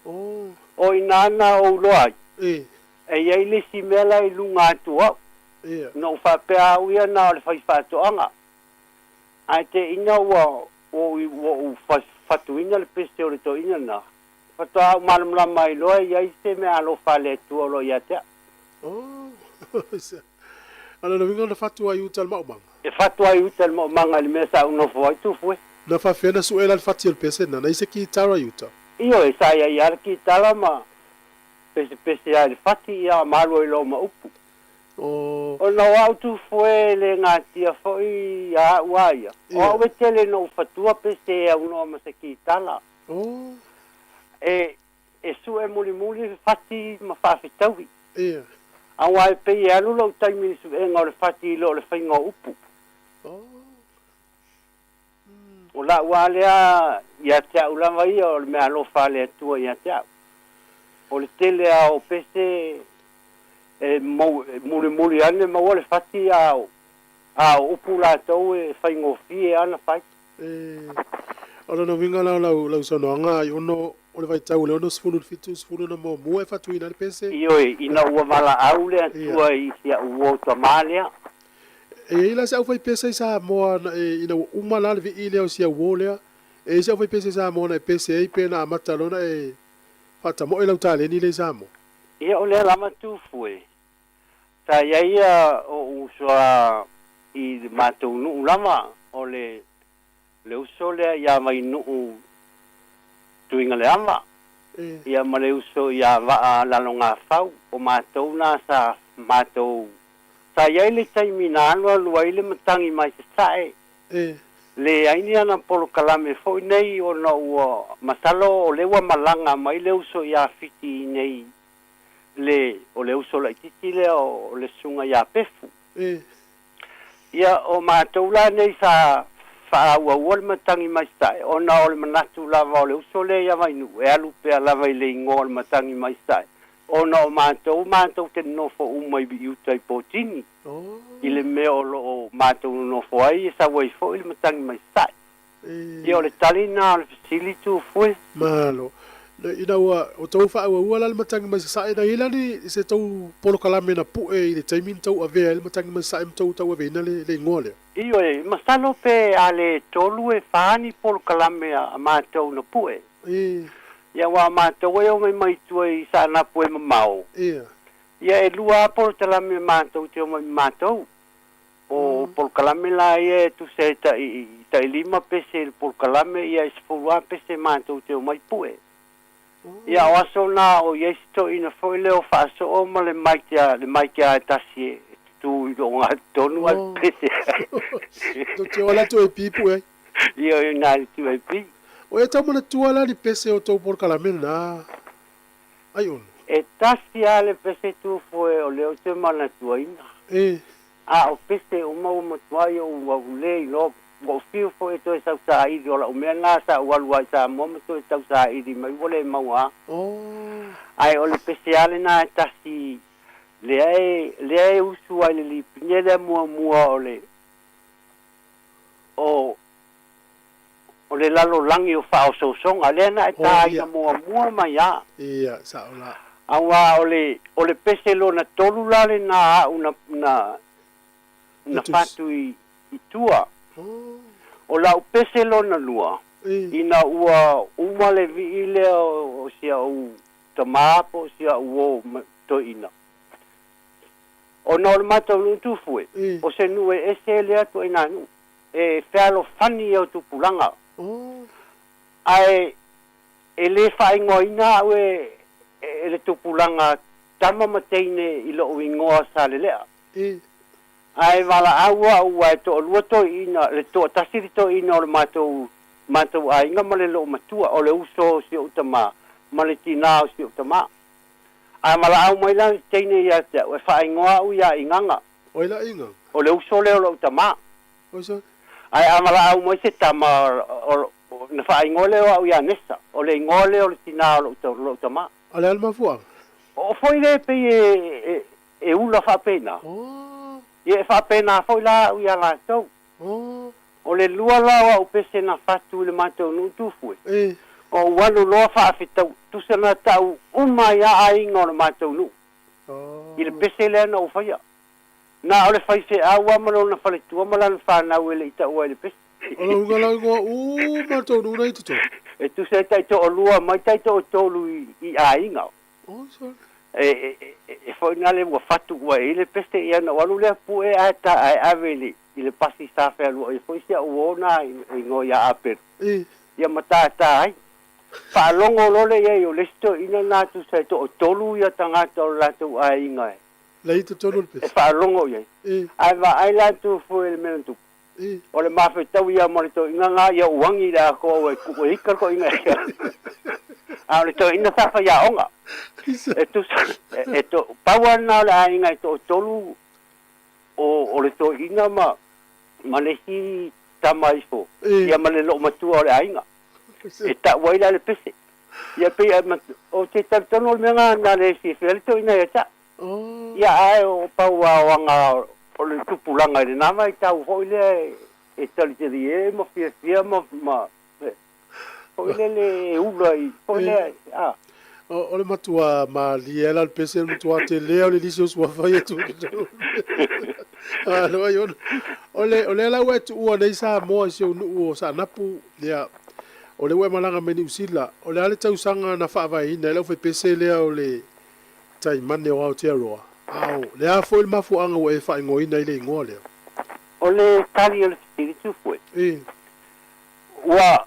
o inana o loai e ia ile si mela I lunga tua no fa pe au ia na le fai fa toanga ai te ina o fatu ina le peste o le to ina na Fatoa malum la mai loa ia se me alo fale tu lo ia te. Ana no vinga na fatu ai utal mau manga. E fatu ai utal mau manga le mesa uno foi tu foi. Na fa fena su ela fati el pese na ise ki tara uta. Io e sai ai ki tala ma pese ai fati ia malo lo ma upu. O no auto foi le ngatia foi ia waia. O vetele no fatua pese uno ma se ki tala. E su muli fati ma fa fitawi. Ia. Awa pe ia lo taimi su e ngore fati lo le fainga upu. O la wale ia te ula mai o me alo fale tu ia te. O le tele o pese e muli ane ma wale fati a upu la tau e fainga fie ana fai. Ora no vinga la sonoanga I ono o le vai tau le ono sfulu fitu sfulu na mo e fatu ina le pese. Io ina ua mala aule atua I sia ua tamalia. E ila se au fai pese sa moa ina umala le vi ile o sia uolea. E se au fai pese sa moa na pese e pena matalona e fata mo e lau tale ni le sa mo. Ia o le lama tu fue. Ta ia o usua I matou nu lama o le uso le ia mai nu tuinga le ama. Ia male uso ia va lalonga fau o matou na sa matou. Sa ia le tai minano luai le matangi mai se sae. le aini ana polo kalame foi nei o na ua masalo o le ua malanga mai le uso ia fiti nei le o le uso la titi le o le sunga ia pefu ia o mātou la nei sa ua le matangi mai stai o na o le manatu lava o le uso le ia mai nu e alu pea lava i le ingo le matangi mai stai o na o mātou te nofo umai bi iutai potini i le mea o lo mātou nofo ai sa wai fo i le matangi mai stai ia o le talina o le facility fue malo ina o tau fa ua la le matangi mai stai na ila ni se tau polo kalame na pu e le taimin tau ave le matangi mai stai tau ave na le ngole io e masalo pe ale tolu e fani polo kalame a mātou na pu e ia wa mātou e o mai tuai sa na pu e mamau ia e lua polo kalame mātou te o mai mātou o polo kalame la e tu se ta lima pese polo kalame ia esfurua pese mātou te o mai pu e ia o aso na o yesto ina foi leo faso o ma le maikia e tasi tu i o ngā tonu al pese to te ola tu e pipu e ia o ngā tu e pi o e tau mana tuala ni pese o tau polo kalame na ai on e tasi ale pese tu foi o leo te mana tuaina a o pese o mau matuai o wawule i lo o fiu fo e to e sau sa i o la o mea ngā sa ualua i sa momo to e tau sa i mai wale maua ai o le pese ale na e tasi le ai usu ai le lipine le mua o le lalo langi o wha o sosonga le na e ta ina mua mai a ia sa o la awa o le pese lo na tolu lale na fatu i tua o lau pese lo na lua ina ua uma le vi ile o sia u tamapo sia uo to ina o no mato lu tu fue o se nu ese le to ina nu e falo fani o tu pulanga ai ele fa ingoina we ele tu pulanga tama mateine ilo wingoa sa le lea ai wala aua ua to luoto ina le to tasiri to ina o matou ai nga male lo matua o le uso si utama male tina si utama ai mala au mai la teine ia te e fa ingoa u ia inganga o ila inga o le uso le o utama o so ai amala au mai se tama o na fa ingoa le o ia nesa o le ingoa le o tina o utama ale alma fuang o foi le pe e ula fa pena ia fa pena foi la u ia la tau o le lua la o pese na fatu le matou nu tu fue o wanu lo fa fitau tu se na tau uma ia ai ngor matou nu il pese le no fa ia na ole fai se awa malo na fale tu mala na fa na wele ita o le pese o ngala ngo matou nu nei tu e tu se tai to lua mai tai to tolu i ai nga e foi na le wa fatu wa ile peste ia na walu le pu e ata ai aveli ile pasi sa fe lu e foi sia uona i ngo ya aper ia mata tai fa longo lo le ia o lesto ina na tu se to tolu ia tanga to la tu ai nga le to tolu pe fa longo ia ai va ai la tu foi el mentu o le mafe tau ia mo le to nga ia uangi la ko e ku e ikar ko inga a le to ina sa fa ya onga eto pawan na la inga to tolu o le to ina ma le hi tamai fo ia ma le lo matua o le ainga e ta waila le pese ia pe o te tartono le nga na le si le to ina ia ia ai o pawa wanga o le tupulanga le nama i tau ho le e tali te die mo fia mo o le ulai o le o le matua ma liela le pese le matua te leo le lisi o sua fai tu lo ai o le la wet u nei sa mo se u sa napu le o le we malanga meni usila o le ale tau sanga na fa vai na le fe pese le o le tai mane o te roa au le a foi mafu anga o e fa ngoi nei le ngole o le tali o le spiritu foi wa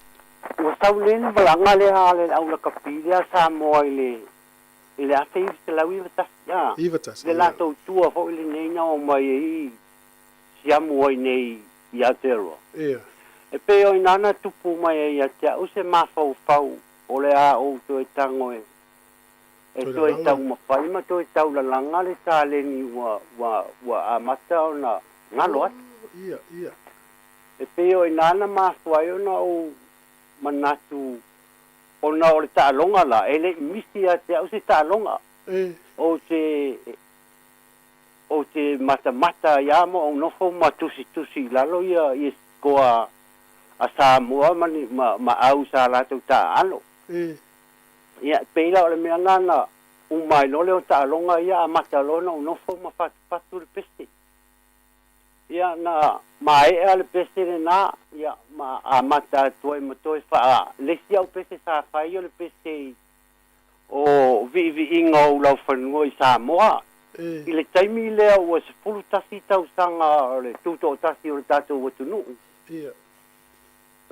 saulen balanga le ale au la kapila Sāmoa ile a fei se la wivata ya le la to tua fo ile nei na o mai sia mo nei ya tero E pe o inana tupu mai ia te au se mafau o le a o to e tango e to e tau mawhai ma to e tau la langa le tā leni wa a mata o na ngalo atu. Ia. E pe o inana mawhai o na o manatu o na o le tālonga la e le misi a te au se tālonga o te mata ia mo o nofo matusi lalo ia i koa a Sāmoa ma au sa lātou tā alo. Ia, peila o le mea ngana umai no leo tā longa ia a mata lona o nofo ma patu le peste. Ia, na mae le peste le nā, ia, ma a mata toi ma toi wha lesi au peste sa whai o le peste o vi inga o lau whanua i Sāmoa. I le taimi lea ua se pulu tasi tau sanga le tuto tasi o le tātou watunu. Ia.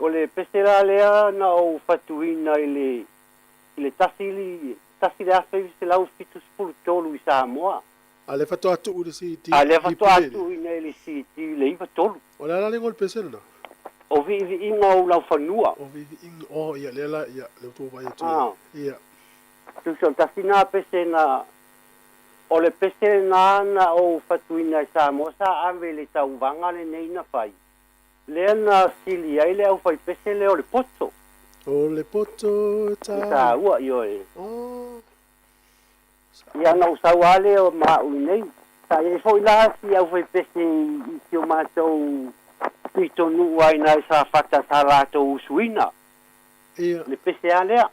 O le pesera lea na o fatuina i le tasi le afe se lau fitu spulu tolu i Sāmoa. A le fatu atu u le siti. A le fatu atu ina i le siti le iwa tolu. O le ala lingol pesera na? O vi inga o lau whanua. O vi inga, ia lela, ia, leo tō vai atu. Ia. Tuso tasi nā pesena, o le pesena na o fatuina i Sāmoa sa ave le tau vanga le nei na whai. Lea na sili ai le au fai pese leo le poto. O le poto ta. Ta ua io e. Ia na usau ale o ma unei. Ta e foi la si au fai pese i si o mātou pito nua ina i sa fata sa lato usuina. Ia. Le pese alea.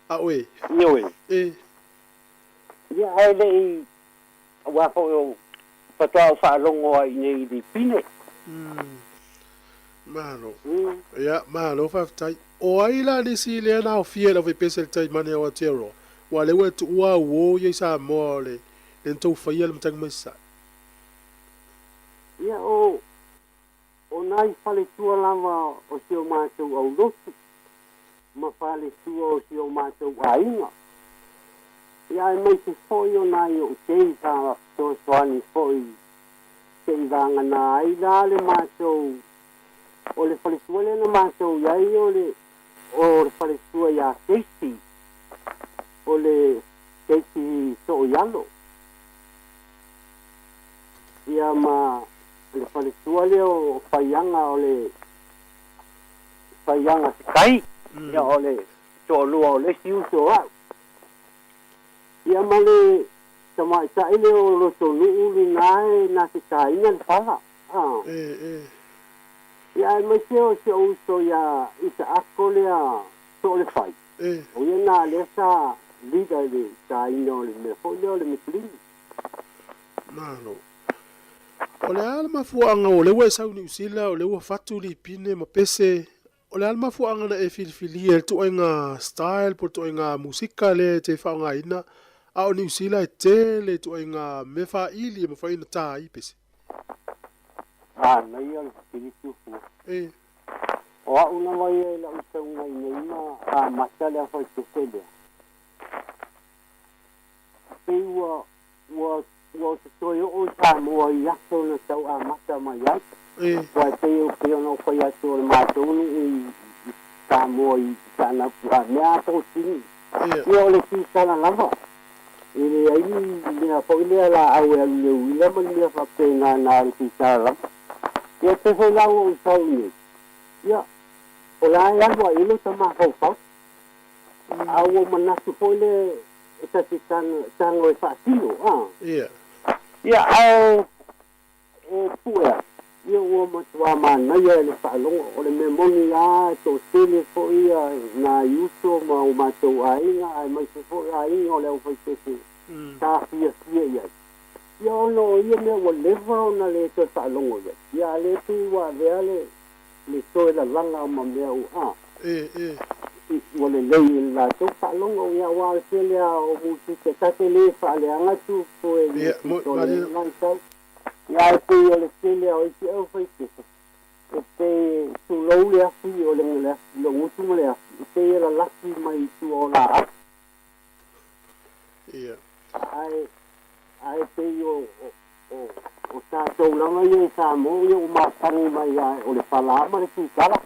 A oe. Io e. Ia ai le i wafo o patoa o whaalongo ai nei di pine. Malo. Ia, malo whaftai. O aila ni si lea nao fia la vipese tai mane o atero. Wa le ua tu ua uo ia Sāmoa le ntou whaia le mtang maisa. Ia o nai whale tua lama o si o mātou au lotu. Ma whale tua o si o mātou ainga. Ia e mai te whoi o nai o tei ka tō soani whoi. Tei vanga nā ai nā le mātou. O le whalesua le na mātou iai o le whalesua ia keisi. O le keisi so o ialo. Ia ma le whalesua le o whaianga o le whaianga sikai. Ia o le so lua o le siuso au. Ia ma le tamai sai le o roto nuu li nāe nā se tāina le whala. Ia e mai se o uso ia ita ako lea so le whai. O ia nā lea sa liga le tāina o le mea hoi o le miklini. Malo. O le ala mafuanga o le ua sau ni usila o le ua fatu li pine ma pese. O le ala mafuanga na e filifilia le toa inga style po toa inga musika le te whaonga ina. A o ni usila e te le toa inga me wha ili e ma whaina tā i pese. Nei ala kiritu fu. O a una mai e la usa unga ineina a matale a whai tefele. Pei ua te toi o Sāmoa i ato na tau a mata mai ai. Wai pei o pei ona o whai ato o le mātonu i Sāmoa i tāna pua mea ato tini. Ia o le tūtana lava. Ele ai mina fo ile la au e le wila ma le fa pena na le tūtana lava. Ia te whai lau o sau ni. Ia, o la e alwa ilo ta ma hau fau. Au o manatu po ile e ta te tango e whaatino. Ia. Ia, au e puea. Ia ua matua mana ia le whaalonga. O le me moni a to tele fo ia na yuso ma o matou ainga. Ai mai se fo ainga o le au whai tete. Tā fia ia. Ia ono ia mea ua lewa o na le to whaalonga ia. Ia le tu ua vea le toe la langa o ma mea u Ua le lei la tau whaalonga o ia ua se lea o muti te tate le whaaleanga tu po e le tole lansau. Ia e te o le tele o iti au whai tete. E te tu lau le afi o le ngule lo ngutu le afi. E te la laki mai tu o la afi. Ia. Ai te o tātou langa i Sāmoa i o mātangi mai ai o le whala ma le kitara.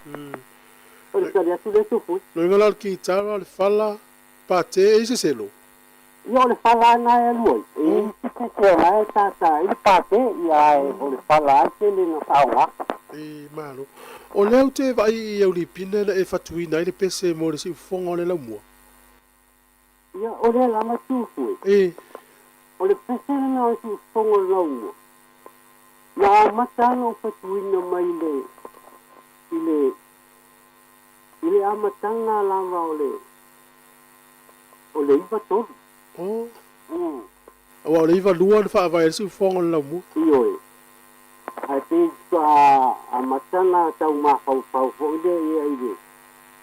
O le tari atu le tupu. No ingala le kitara, le whala, pate e se selo. Ia o le whala na e luai. E tiki kua na e tātai le pate i ai o le whala te le na whaonga. E malo. O leo te vai i au li pina na e fatuina i le pese mo le si ufonga o le laumua. Ia o le lama tupu. O le pese na o si ufonga o le laumua. Nā matanga o fatuina mai ile amatanga lava o le iwa tolu. Awa o le iwa lua le whaavai le si ufonga o le laumua. Ioe. Ai te amatanga tau mawhau fo ile ia ile.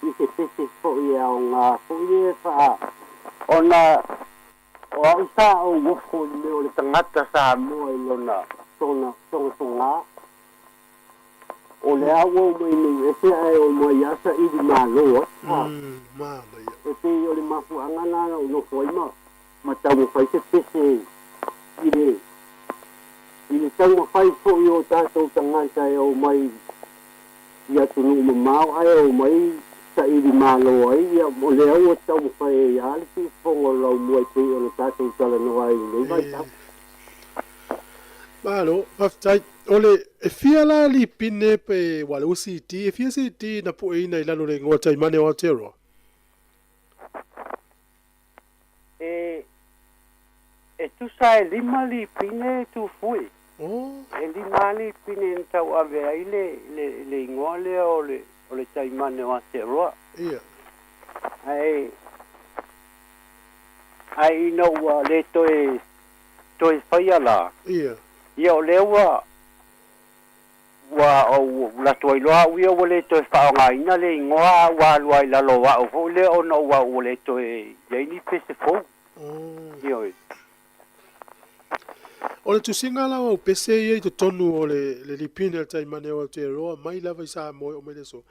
I se pese fo ia o ngā fo ile wha. Ona o isa o wofo ile o le tangata Sāmoa i lona. Tona ngā. O le awa o mai nei, e se ai o mai asa i di māloa. E te i o le mafu angana o no fwai ma. Ma tau whai se pese i le tau whai fo i o tātou tangata e o mai i atu numa mau ai o mai sa i di māloa i o le awa tau whai e ali ki whongo lau mua i te o le tātou tala noa i nei vai tau. Malo, maftai, ole e fia la li pine pe wale usi ti, e fia si ti na po e ina ilano le ngoa tai mane o Aotearoa. E tu sa e lima li pine tu fui. E lima li pine tau ave ai le ngoa le o le tai mane o Aotearoa. Ia. Ai no le toi whaia la. Ia. Ia o lewa wa o la toi loa ui o le toi whaonga ina le ingoa wa lua i lalo wa o fo le o no wa o le toi yaini pese fo. Ia oi. O le tusinga la o pese i to tonu o le lipine al taimane o Aotearoa mai lava i Sāmoa o mele so.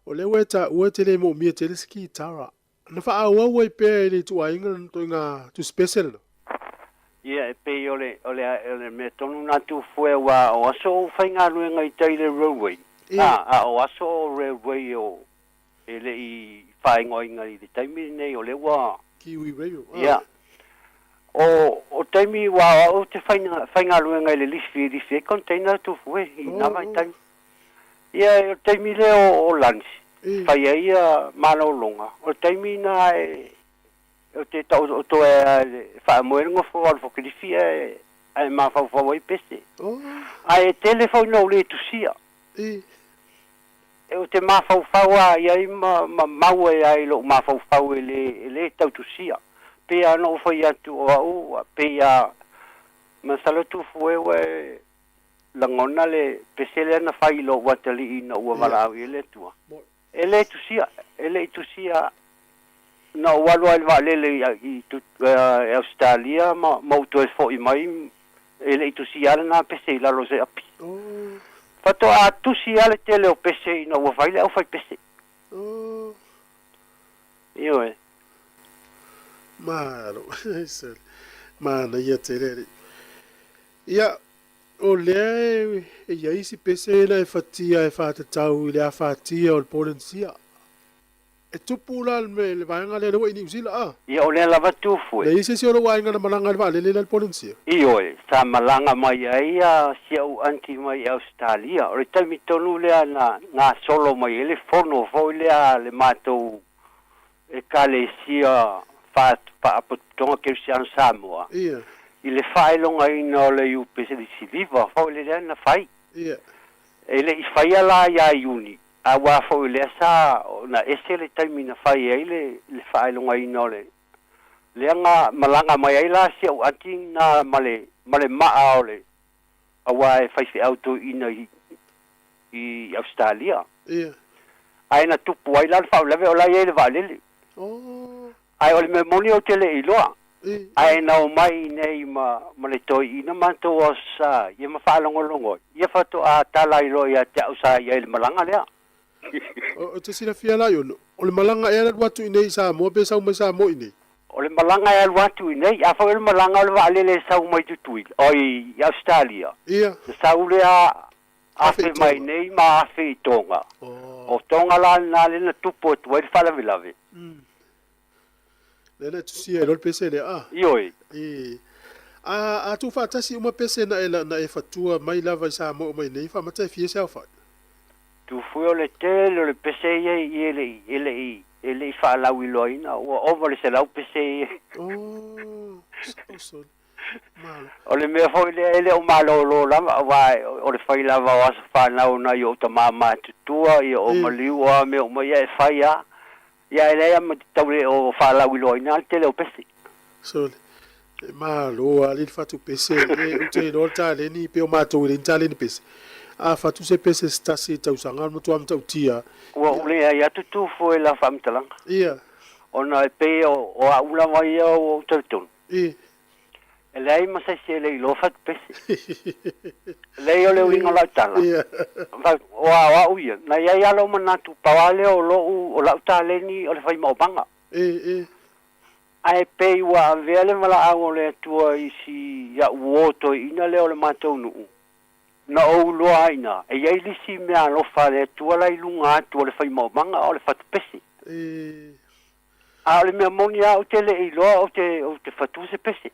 O le weta ua te le mo mia te le ski tara. Na wha aua ua i pēr i le tua inga to ngā tu special na. Ia e pe ole me tonu na tu fue wa o aso fainga luenga i taile railway. O aso railway o ele i fainga inga i taimi nei o le wa Kiwi Rail. Ia. O taimi wa o te fainga luenga i le lifi container tu fue i nama i taimi. Ia o taimi le o lunch. Fai ia mana o longa. O taimi na o te tau o to e wha moerengo fo alfo kilifi e ma fau i pese. Ai telefone o le tusia. E o te ma fau a i mau e ai lo ma fau e le tau tusia. Pea no fai atu o au, pea masalo tu fue we langona le pese le na fai lo watali ina ua walau i le tua. E le tusia na walu ai valele i Australia ma to fo i mai ele tu siala na pese la lo se api. Fato a tu siala tele o pese na wa vai le o fai pese. Io e. Maro. Mana ia te rere. Ia o le e ia isi pese na e fatia e fatatau i le a fatia o le polensia. E tupu la le vaenga le lewa i New Zealand. Ia o le lava tufu. Le ise si o le waenga na malanga le vale le polensia. Io e, sa malanga mai ai si au anti mai Australia. O le taimi tonu lea na solo mai ele fono fo lea le matou e kale sia fa apotonga ke sian Sāmoa. Ia. I le fai longa ina o le UPC di Siliva fo le lea na fai. Ia. E le i fai ala ia iuni. A wa fo le sa na ese le taimi na fai ai le fai longa ina le nga malanga mai ai la si au ati na male maa ole a wa fai fi auto ina i Australia. Ia. Ai na tupu ai la fa leve ola ia le valele. Ai ole me moni o tele i loa. Ai na o mai nei ma le toi ina manto o sa ia ma fa longo ia fa to a tala i lo ia te usa ia le malanga lea. O te sina fia la yo o le malanga e ala watu i nei Samoa pe sau mai Samoa i nei. o le malanga e aluatu i nei, a whau le malanga o le wale le sau mai tutui, o i Australia. Ia. Sau le a whi mai nei, ma a whi i tonga. O tonga la na le na tupo tu, e whalavilavi. Lena tu sia e lor pese le a. Ioi. A tu whaatasi uma pese na e fatua mai lava i Samoa mai nei, whamata e fie sea whai. Tu fui o le tele, o le pese i ele i whaalau i loina, o le se lau pese i. O le mea fo ele o malolo lava, o le whai lava o asa whanau na i o ta mama tutua, i o maliua me o mai e whai a. Ia ele ia ma taure o whaalau i loina, al tele o pese. Sole. Malo, ali fatu pese, e te no tale ni pe o matou le tale ni pese. A fatu se pese stasi tau sanga mo tu am tau tia. Wa ule ia tu foi la fam talanga. Ia. Ona pe o a ula mai o tau. I. Elei ma se le lo fat pese. Lei o le winga la tala. Ia. Wa uia, na ia lo mana tu pawale o lo o la tale ni o le fai mo banga. Ai pe wa vele mala a le tua isi ya woto ina le o le matou nu. Na o lo aina e ia lisi me a lo fa le tua la ilunga tu le fai mo banga o le fat pesi a le me monia o te le ilo o te fatu se pesi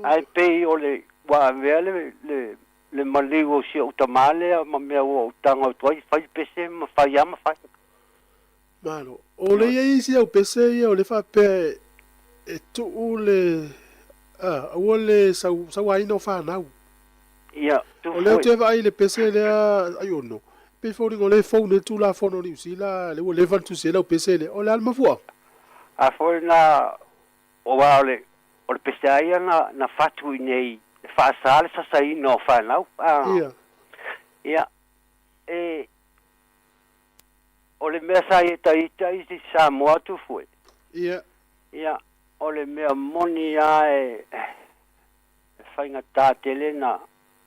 ai pe o le wa vele le maligo si o tamale ma me o tanga o toi fai pesi ma fai ama fai mano o le ia isi o pesi o le fa pe e tu le o le sa ai no fa nau. Ia, o leo te vai le pese le ai ono. Pe fori ngole phone tu la phone ni usila le o levan tu se le pese le o le alma fua. A foi na o le pese ai na fatu nei fa sale sa sai no fa nau. Ia. Ia. O le mesa e tai si Sāmoa tu foi. Ia. Ia. O le mea moni ai fainga tā tele na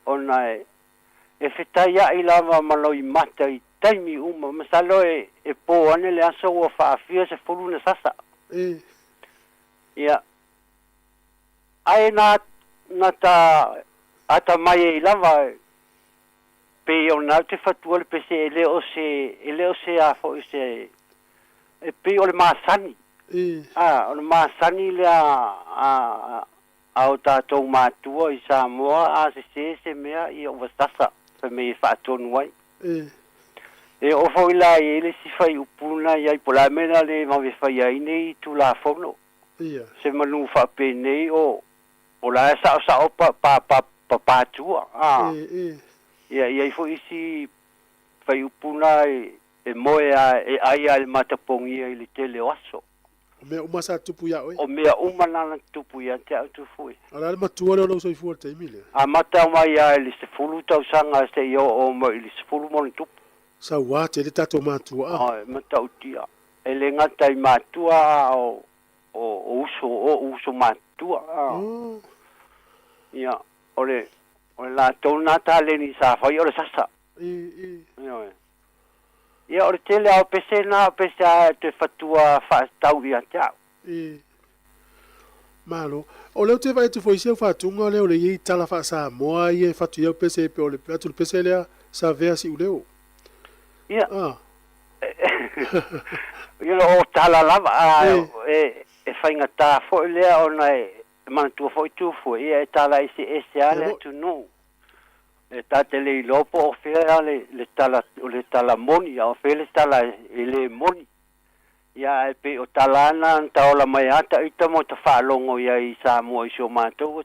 ona e fetai ai lava maloi mata i taimi uma masalo e po ane le aso o whaafia se fulu na sasa. Ia. Ai na ta ata mai e lava pe o na te fatua le pese ele o se a fo se e pe o le masani. O le masani le a o tātou mātua i Sāmoa a se mea i o wasasa pe me whaatonu ai. E o fo ila e le si whai upuna i ai pola mena le mawe whai ai nei tu la whono. Se manu whape nei o la e sao pātua. Ia i fo isi whai upuna e moe e ai al matapongi i le tele o aso. O mea umasa tupu ya oi? O mea umanana tupu ya te au tufui. Ala matua leo lau soifua te imile? A mata mai a ili se fulu tau sanga se i o mo ili se fulu moni tupu. Sa wate ili tato matua? Mata utia. Ele ngata i matua o uso matua. Ia, ole la tona tale ni sa fai ole sasa. Ia o tele au pese na pese a te fatua tau ia tau. Malo. O leo te vai tu foi seu fatunga leo le i tala fa Sāmoa i e fatu ia pese pe o le patu pese lea sa vea si uleo. Ia. Ia o tala lava e fainga ta fo lea ona e mantua foi tu foi e tala ese ale tu no. E tatele i lopo o fea le tala moni, o fea le tala le moni. Ia e pe o talana ta ola mai ata i tamo ta whaalongo ia i Sāmoa i sio mātou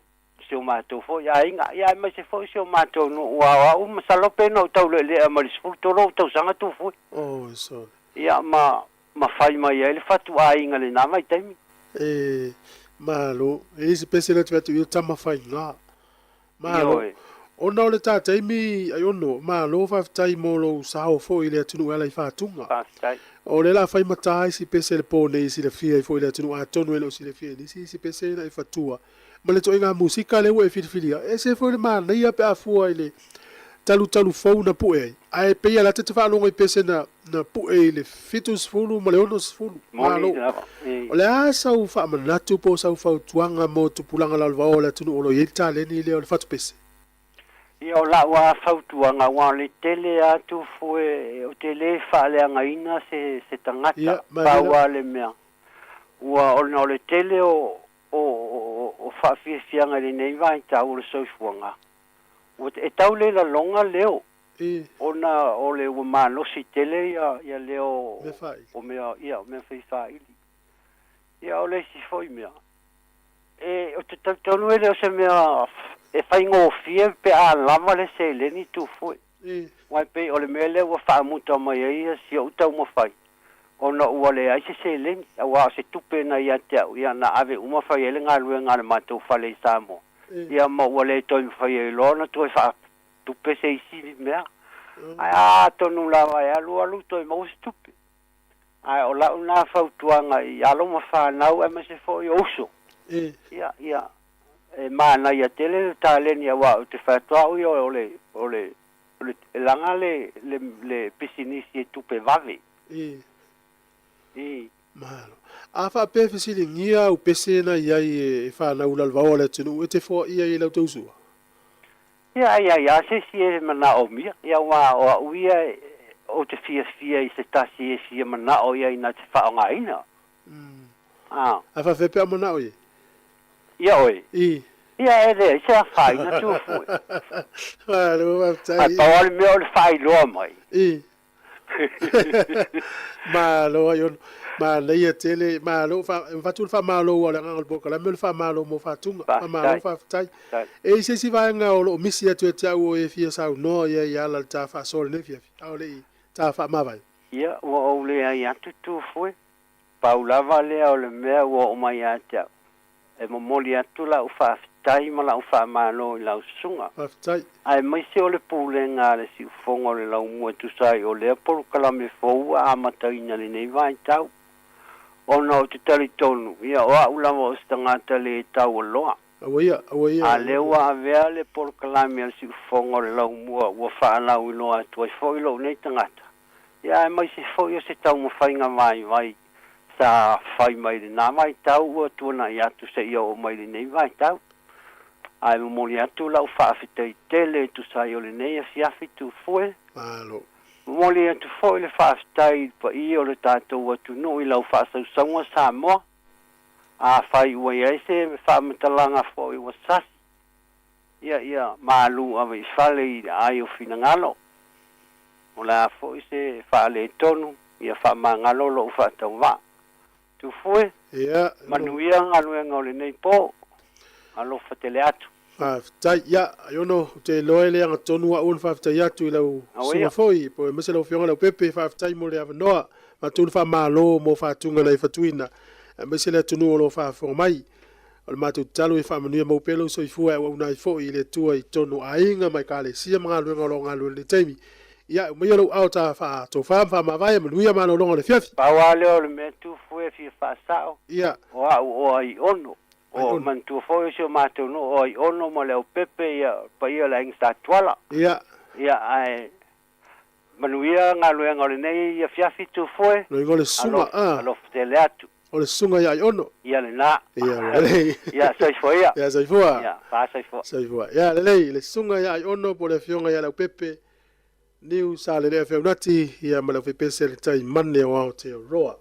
fo, ia inga, ia mai se fo i sio mātou no ua masalope no tau le marisfuru toro tau sanga tu fo. So. Ia ma whai mai ai le fatu a inga le nama i taimi. Malo, isi pese le tuatu i tama whai ngā. Malo. Ona o le tātai mi ai ono, malo whaftai molo sao fo i le atunu ala i whātunga. O le la whai matai si pese le pōne isi le fia i fo i le atunu a tonu elo si le fia nisi si pese na i whatua. Ma le toi ngā musika le ue whiriwhiria. E se fo i le mana ia pe a fua i le talu fou na pu e ai pe ala te whaanonga I pese na pu e le fitu sifunu ma le ono sifunu malo o le a sau whaamanatu po sau whau tuanga mo tupulanga lalva o le tunu olo i ta leni le o le whatu pese ia o la wa fautuanga wa le tele atu fue o tele whaaleanga ina se tangata paua le mea ua o le tele o whaafiafianga le nei vai tau le soifuanga ua e tau le la longa leo ona o le ua manosi tele ia leo o mea ia o mea whaifaili ia o le si foi mea e o te tautonu ele o se mea e fai ngofia pe a lava le se le ni tu foi wai pe o le mele wa fa muta mai ia si o tau mo fai ona ua le ai se le wa se tupe na ia te ia na ave uma fai ele nga lu nga le matou fale Sāmoa ia mo ua le toi fai lo na tu fa tupe se isi mea ai tonu lava ia lu toi mo tupe ai o la una fautuanga ia lo mo fa nau e me se foi oso ia e mana ia tele taleni wa te fatua o le langa le pisinisi tupe vave malo a fa pe fesili ngia u pesena ia e fa na ula lva ole tunu e te fo ia I lautou sua ia se mana o mia ia wa o ia o te fia I se tasi si mana o ia ina te fa nga ina a fa fe pe mana o ia oi ia ele se fai na tu foi malo va tai a tawal me o fai lo mai malo ayon malo ia tele malo fa tu fa malo wala ngal boka la me fa malo mo fa tunga fa malo fa tai e se si va nga o misi atu te o e fia sa no ia la ta fa sol ne fia o le ta fa ma vai ia o le ia tu foi paula vale o le me o mai ata e mo moli atu la ufa tai mala ufa malo la sunga tai ai mai se o le pulenga le si fongo le la mo tu sai o le por kala me fo a mataina le nei vai tau ono te talitonu ia o ula mo stangata le tau loa awaia a le wa avea le por kala me si fongo le la mo o fa la u loa tu fo lo nei tangata ia mai se fo yo se tau mo fainga vai sa fai mai na mai tau o tu na ia tu se yo mai nei vai tau ai mo moli atu la fa fitei tele tu sai o le nei si afitu foi malo moli atu foi le fa stai pa I o le tato o tu no I la fa sa Samoa Sāmoa a fai o ia se fa mtalanga foi o sas ia malu ave fale ai o finangalo o la foi se fa le tonu ia fa mangalo lo fa tava tu foi ia manuia ngalo ngole nei po alo fatele atu tai ia yono te loele anga tonu a un fa tai atu lau sua foi po me se lo fionga lau pepe fa tai mo le avanoa ma tu fa malo mo fa tunga nei fatuina me se le tunu lo fa fo mai o ma tu talo I fa manu mo pelo so I fu e una I fo I le tua I tonu ainga mai kale sia mga lu ngalo le taimi ia me lo auta fa to fa ma vai manu ia ma lo le fiafi pa wale o le me tu fu e fi fa sao ia o ai ono o man tu foi so mato no oi ono mo le pepe ia pa ia la insta twala ia ai manuia ngalo nei ia fiafi tu foi no ngole sunga alo tele atu o le sunga ia ono ia le na ia sai foi ia sai foi ia fa sai foi ia le sunga ia ono po le fionga ia la pepe niu sa le fe unati ia ma le pepe se tai manne o te roa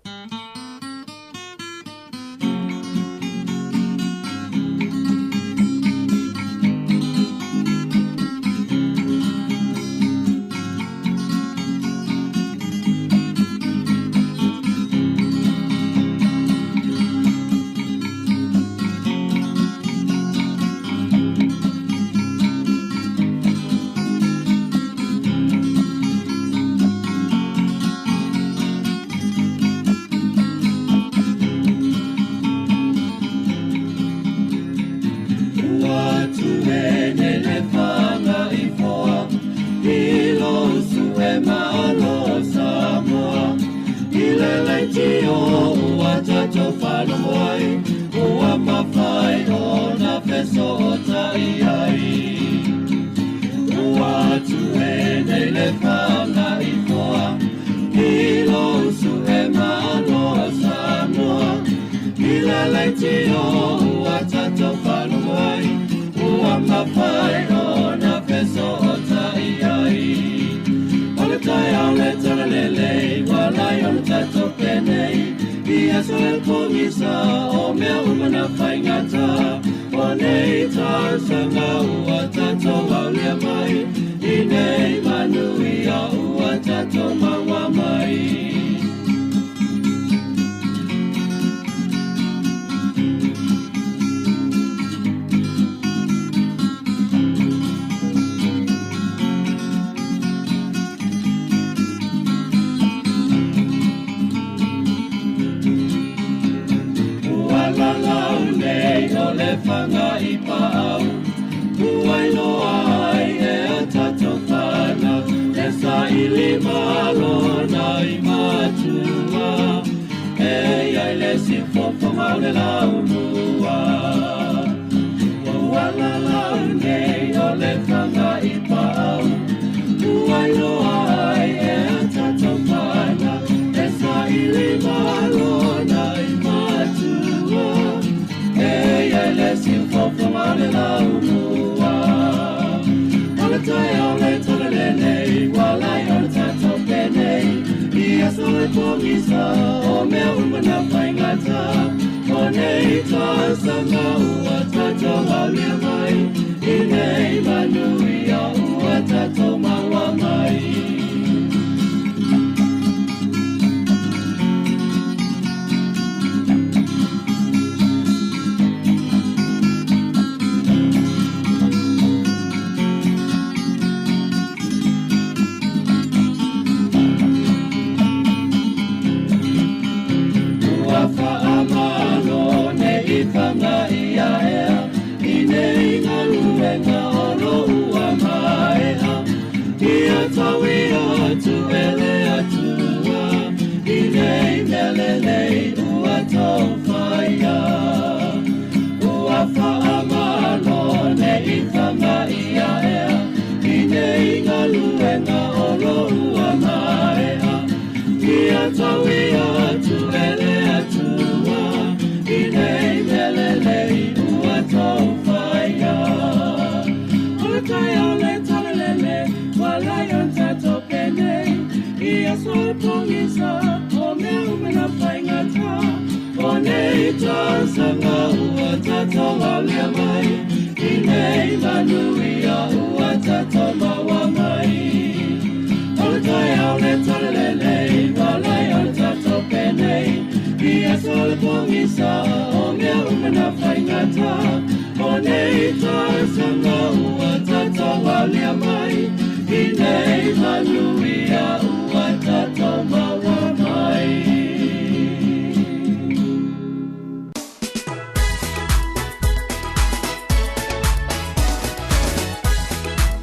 laiti o ua tato whanumai, ua mawhai o na peso o tai ai. O le tai au le tala lelei, walai o le tato penei, ia so le pongisa o mea umana whai ngata, o nei tā sanga ua tato au lea mai, i nei manui a ua tato maua mai. Whanga I pāu, uai loa ai e a tato whana, e sa ili malo na I matua, e ai le si fofo mau le lau mua. Ua la lau nei o le whanga I pāu, uai loa ai e a tato whana, e sa ili malo na I matua, e le si fofo ma le lau mua. O le tai au le tole le nei, walai o le tato penei, ia so le pongisa o mea umana whai ngata, o nei tā sanga ua tato au lea mai, i nei manui a ua tato maua mai. Whanga ia ea, I nei ngā luenga o no ua maea, ia tawi atu ele atua, I nei melelei ua tau whaia. Ua whaamano nei whanga ia ea, I nei ngā luenga o no ua maea, ia tawi atu ele atua, I nei melelei ua tau whaia. O le tai au le talalele, walai o tato penei, ia so le pongisa o mea umena whai ngata, o nei tā sanga ua tato au lea mai, I nei manui a ua tato maua mai. O le tai au le talalele, walai o tato penei, ia so le pongisa o mea umana whai ngata, o nei tā sanga ua tato au lea mai, I nei manui a ua tato maua mai.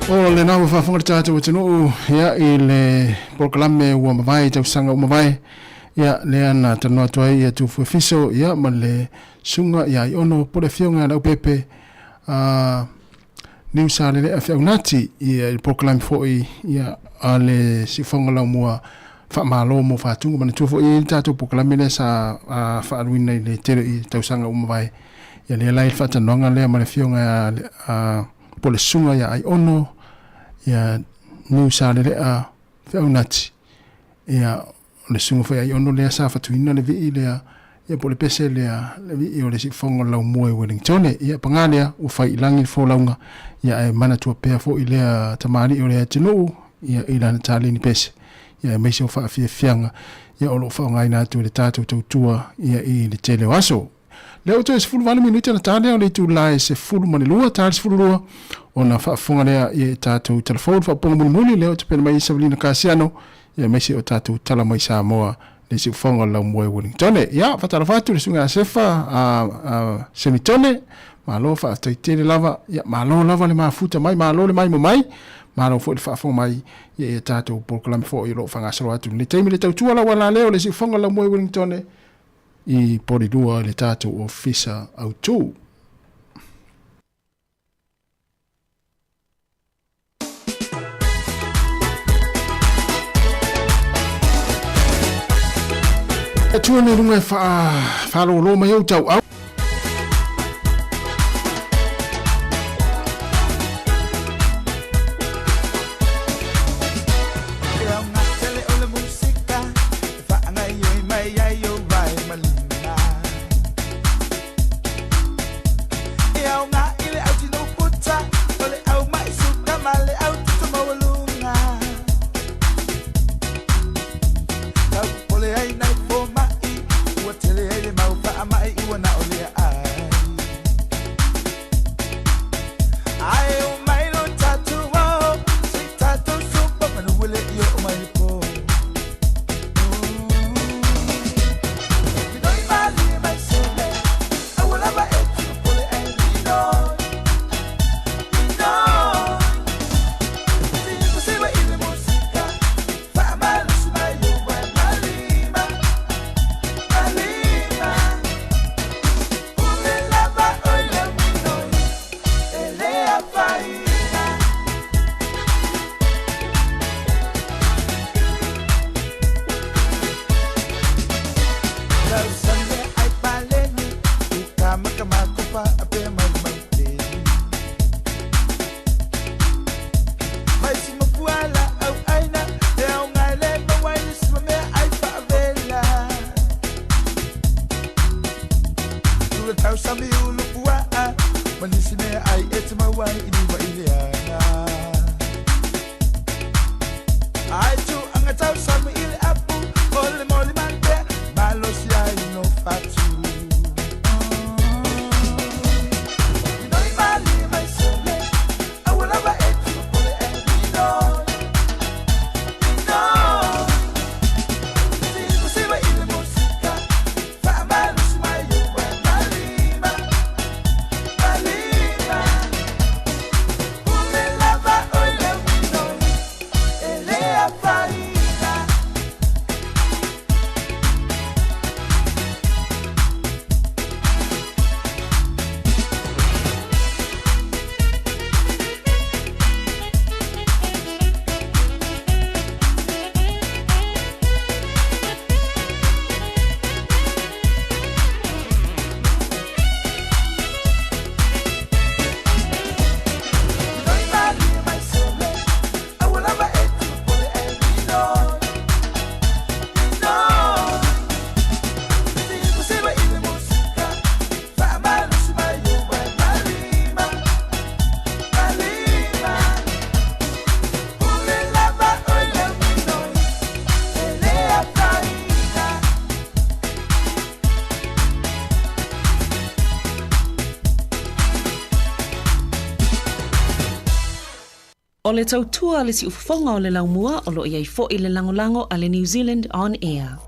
O le nau whawhanga tātou o tino ia I le proklame ua mawai tau sanga ua mawai ia le ana tanoa tuai ia tu fuefiso ia ma le sunga ia I ono pole fionga lau pepe New sa le a feunati ia il proklame foi ia a le si whanga lau mua whamalo mo whatunga mana tu foi tātou proklame le sa whaaruina I le tere I tau sanga ua mawai ia le lai whatanoanga lea ma le fionga pole sunga ia I ono ia New sa le a feunati ia le sunga foi ai ono lea sa whatuina le vii lea ia po le pese lea le vii o le si whonga lau mua I Wellington ia pangalea u whai ilangi fo launga ia e mana tua pea fo I lea tamari o lea tino ia I lana tali ni pese ia e meisi o wha fia fianga ia o lo whaonga ina atu le tātou tautua ia I le tele waso leo to e sefulu vale minuta na tālea o le tu lai sefulu mani lua tāle sefulu lua o na whaafonga lea ia tātou telefon whaaponga muni muli leo te pena mai Savalina Kasiano ia meisi o tātou tala mai Sāmoa le si whonga lau mua Wellington ia whatara whatu le sunga sefa semitone malo whaataitere lava ia malo lava le mafuta mai malo le mai mo mai malo fo le whaafonga mai ia tātou proklame fo I lo whangasaro atu le teimi le tautua la wala leo le si whonga lau mua Wellington I poridua le tātou ofisa au tū. E tua ne runga wha lo mai au tau au. fa ape mai mai te mai si mo fuala au aina te au ngai le no wai si me ai fa vela tu le tau sami ulu fua mani si me ai et ma wai ini wa ileana ai tu anga tau sami ile apu ole moli mante malo si ai no fatu O le tautua le si ufonga o le laumua o lo iai fo i le langolango a le New Zealand On Air.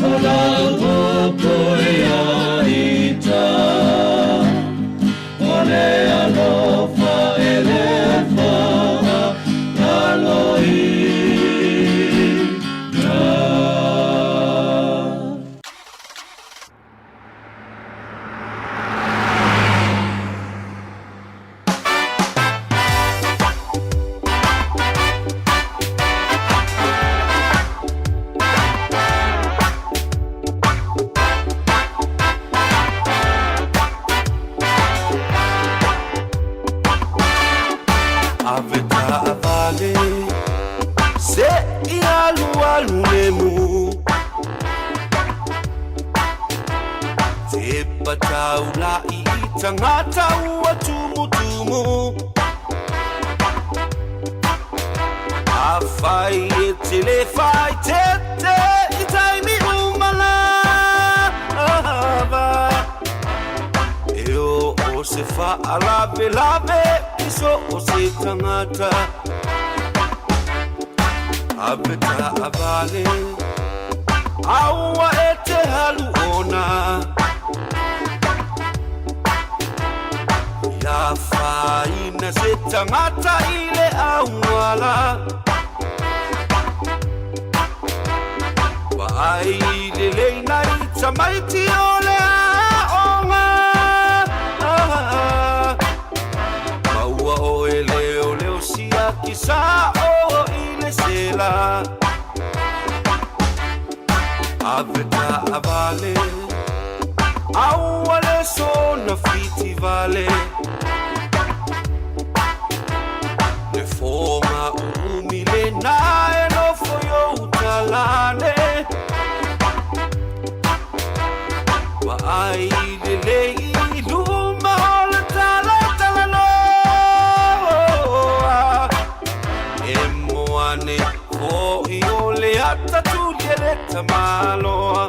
Hola. E patau la I tangata ua tumu A fai e te le fai tete I taimi umala E o se fa alabe Iso o se tangata Abeta avale Aua e te halu ona Ia faina se tangata I le auala Wa ai le leina I tamaiti o le aonga Maua o e leo sia kisa o I le sela Aveta avale Aua le sona fiti vale Le forma umile na e no foyo utalane Wa ai le lei luma o le tala no E moane o I o le ata tu le tamaloa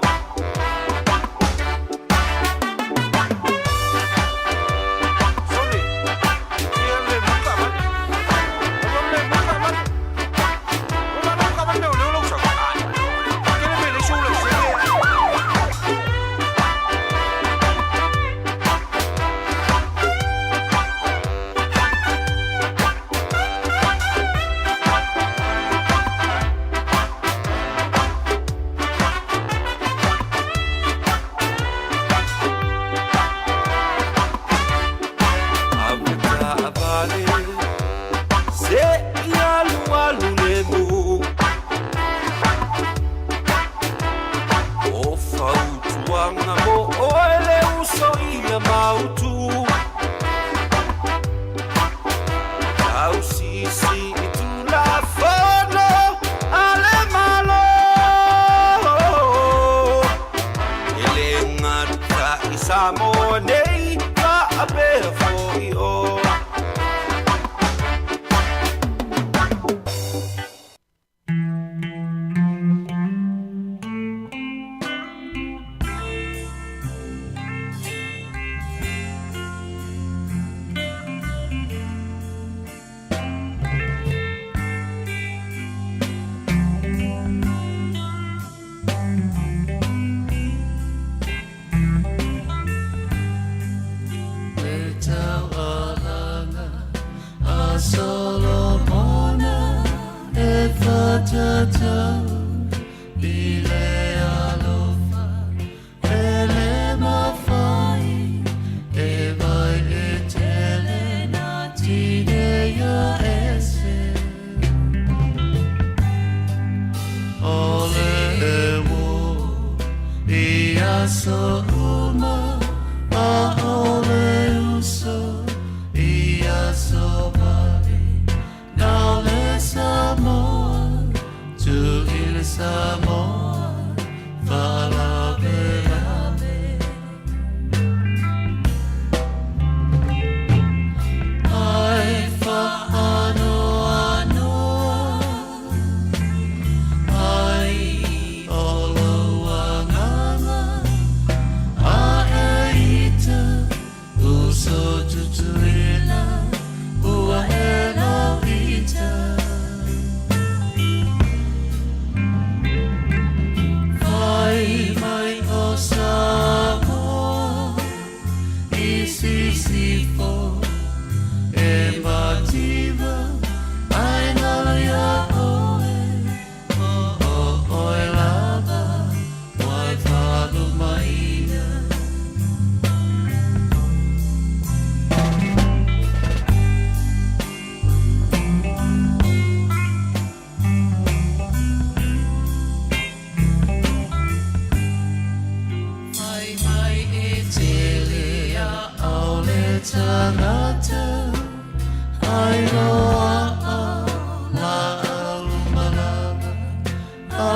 Sāmoa nei ka apea foi o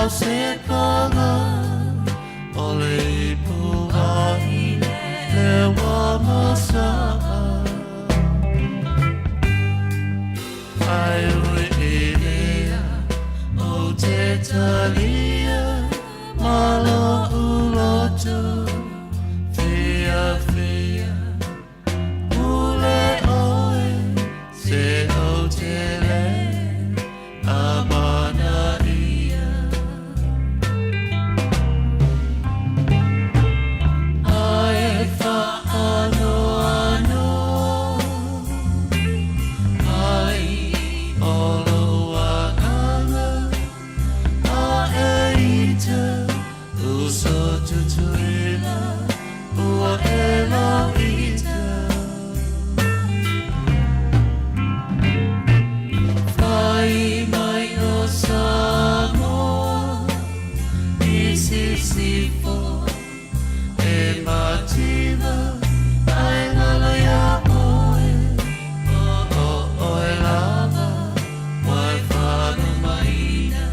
I'll say it for love, ole puai tutuila ua ela ita Fai mai o Samoa Isisifo e mativa ai ngalo ya oe oe lava wai whanu maina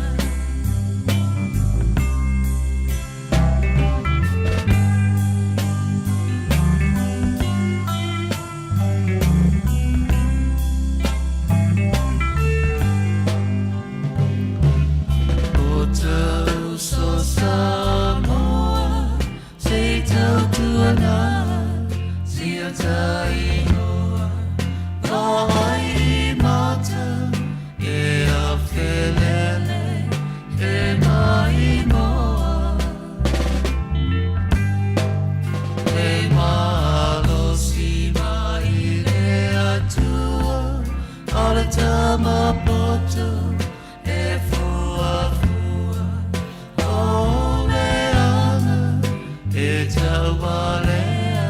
o tau so Samoa se tau tuana sia tai noa ka ai mata e a whelele e mai moa le malo si mai le atua ala tama poto e fua fua o me ana e tawalea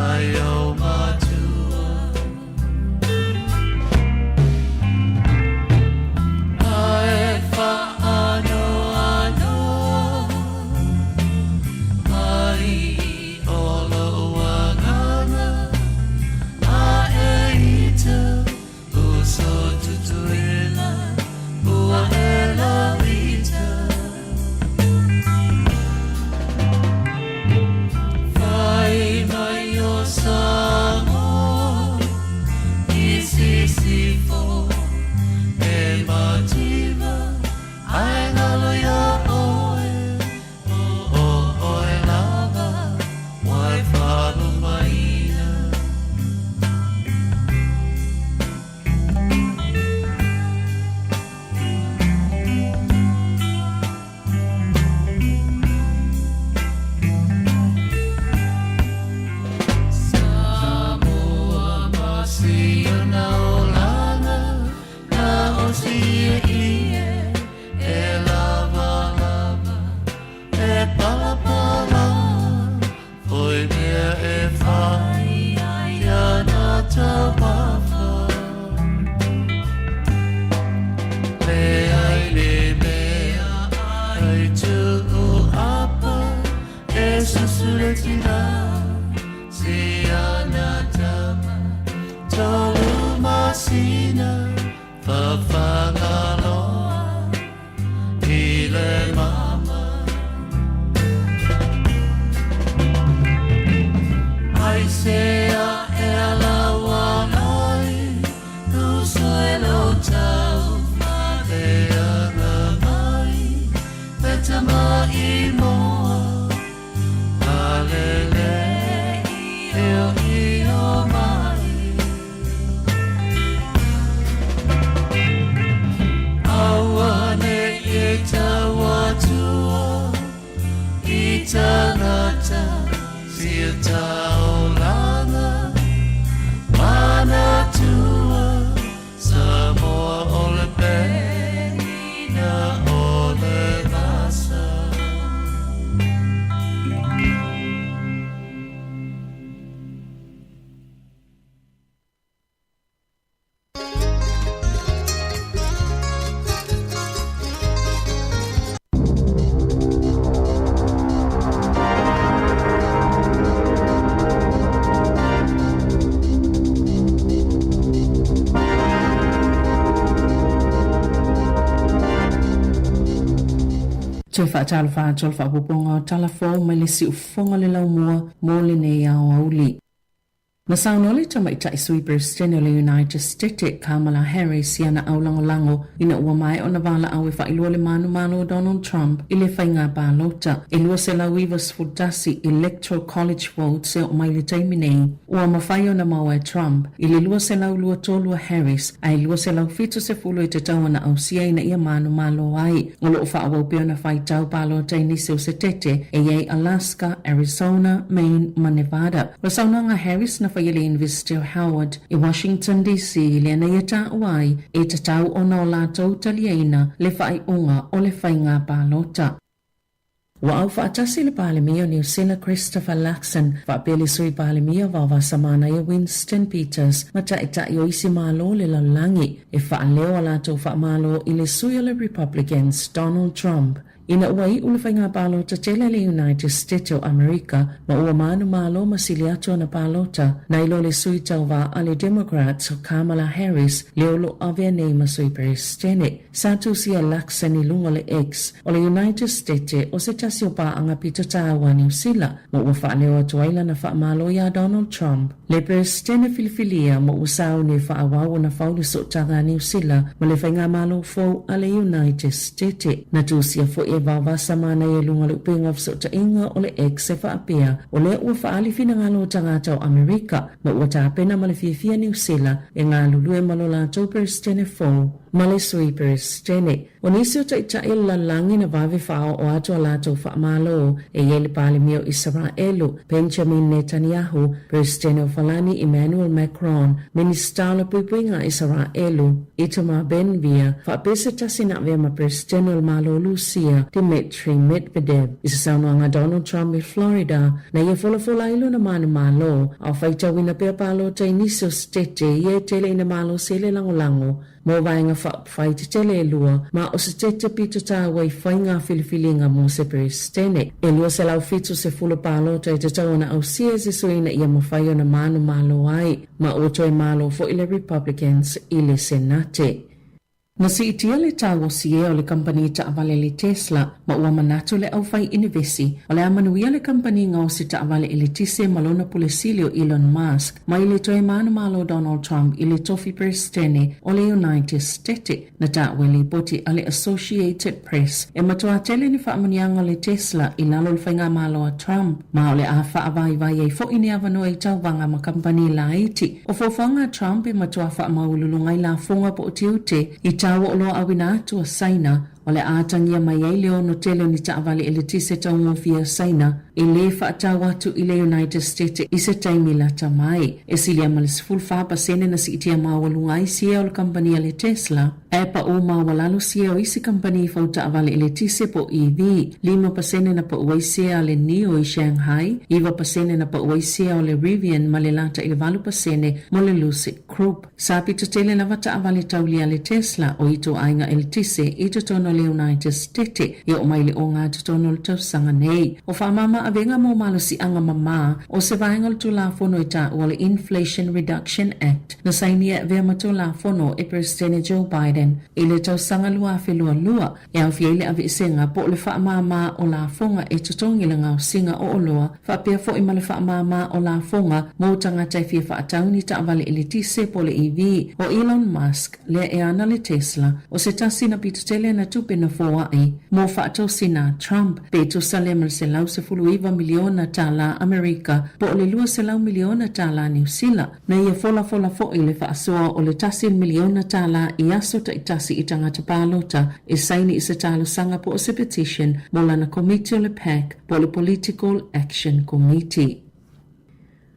ai o matua ai fa ano ano ai o lo wangana a e ita uso tutuila ua ela ita Fai mai o Samoa Isisifo e mativa ai ngalo ya oe oe lava wai whanu maina Samoa masia na olana na osia ie e lava lava e pala pala foi mea e whai ia na tawafa le ai le mea ai tu o apa e susuletina Siana tama tolu masina fafangaloa ile mama ai sea ela wanai nuso elo tau marea na mai betama imoa alele eo io mai awane e tawatua i tanata sia taolanga mana tua Samoa ole penina ole vasa Te whaatala whaatala whaapoponga o talafo mai le si ufonga le lau mua mō le nei au auli. Na saunole tama i tai sui Presidente le United States Kamala Harris iana au lango ina ua mai o na wala au e whailua le manu o Donald Trump i le whainga pālota. E lua se lau iwa sfudasi Electoral College vote se o mai le taimi nei. Ua mawhai o na maua e Trump i le lua se lau lua tolua Harris ai lua se lau fitu se fulu e te tawana au sia ina ia manu malo ai. O lo ufa awa upeo na whai tau pālota i nisi o se tete e iei Alaska, Arizona, Maine, ma Nevada. Wa saunanga Harris na whaiele Investor Howard i Washington DC le na ia ta uai e te tau o na o la tau taliaina le whai unga o le whainga pālota. Wa au whaatasi le Palemia New Zealand Christopher Luxon whaapele sui Palemia wa samana ia Winston Peters mata ita i o isi malo le lalangi e whaaleo alato whaamalo i le sui o le Republicans Donald Trump. Ina ua i ulawhainga palota tele le United States o Amerika ma ua manu malo masili atu na palota na ilo le sui tauwa ale Democrats o Kamala Harris le olo avea nei masui peristene. Satu sia Luxon i lunga le X o le United States o se tasi o pa anga pito tawa New Zealand ma ua whaaleo atuaila na whaamalo ya Donald Trump. Le peristene filifilia ma ua sao ne whaawawa na faulu so taga New Zealand ma le whainga malo fau ale United States na tu sia fo e vava samana e lunga le upenga fsota inga o le ex e whaapea o le ua whaali fina ngalo tangata o Amerika ma ua tāpena ma le fiafia New Zealand e ngā lulue malola tau peristene fau ma le sui peristene. O nisi o taita e lalangi na vave whao o ato alato whaamalo e yele Palemia o Israelu Benjamin Netanyahu, peristene o Falani Emmanuel Macron, minister la pupuinga Israelu Itamar Ben-Gvir, whaapese tasina vea ma peristene o malo Lucia Dmitry Medvedev, isa saunoanga Donald Trump i Florida, na ia fola ilo na manu malo, au whaita wina pia palo ta iniso stete ia tele ina malo sele lango mo vainga whaite tele lua, ma o se tete pito ta wai whainga filifilinga mo se peristene. E lua se lau fitu se fulu palo ta i te tauna au sia se suina ia mawhaio na manu malo ai, ma o toi malo fo ile Republicans ile Senate. Na si itia le tawo sie o le company ta avale le Tesla ma ua manatu le au fai inivesi o le amanuia le company ngau si ta avale ile tise malona pulesilio Elon Musk ma ile toe manu malo Donald Trump ile tofi peristene o le United States na ta weli boti ale Associated Press e matua tele ni whaamanianga le Tesla i lalo le whainga malo a Trump ma o le a whaavai e fo ini avano e tau wanga ma company la iti o fofanga Trump e matua whaamaululungai la fonga po tiute i tawa o loa awina atu a saina o le ātangia mai ai leo no tele ni taavale e le tise tau ngofia saina e le whaatau atu i le United States i se taimi la tamai. E silia ma le siful whaapa sene na si itia mawalunga i sia o le kampania le Tesla. E pa o mawalalo sia o isi kampani fau taavale e le tise po EV. 5% na pa uai sia le NIO i Shanghai. 9% na pa uai sia o le Rivian ma le lata i le 20% mo le Lucid Group. Sapi to tele lava taavale taulia le Tesla o ito ainga e le tise ito tono le United States ia o mai le o ngā tutono le tausanga nei. O whamama avenga mo malo si anga mama o se vaenga le tula fono i ta o le Inflation Reduction Act na sainia vea mato la fono e Presidente Joe Biden i le tausanga lua lua e au fiele ave isenga po le whamama o la fonga e tutongi le ngau singa o oloa whapea fo i ma le whamama o la fonga mo tanga tai fia whaatauni ta avale i le tise po le EV o Elon Musk le e ana le Tesla o se tasi na pitutele na tupe na foai mo whaatou sina Trump pe tu salema se lau se fuluiva miliona tala Amerika po le lua se lau miliona tala New Zealand na ia fola fo i le whaasoa o le tasi miliona tala i aso ta itasi i tangata palota e saini i se talo sanga po o se petition mo lana committee o le PAC po le Political Action Committee.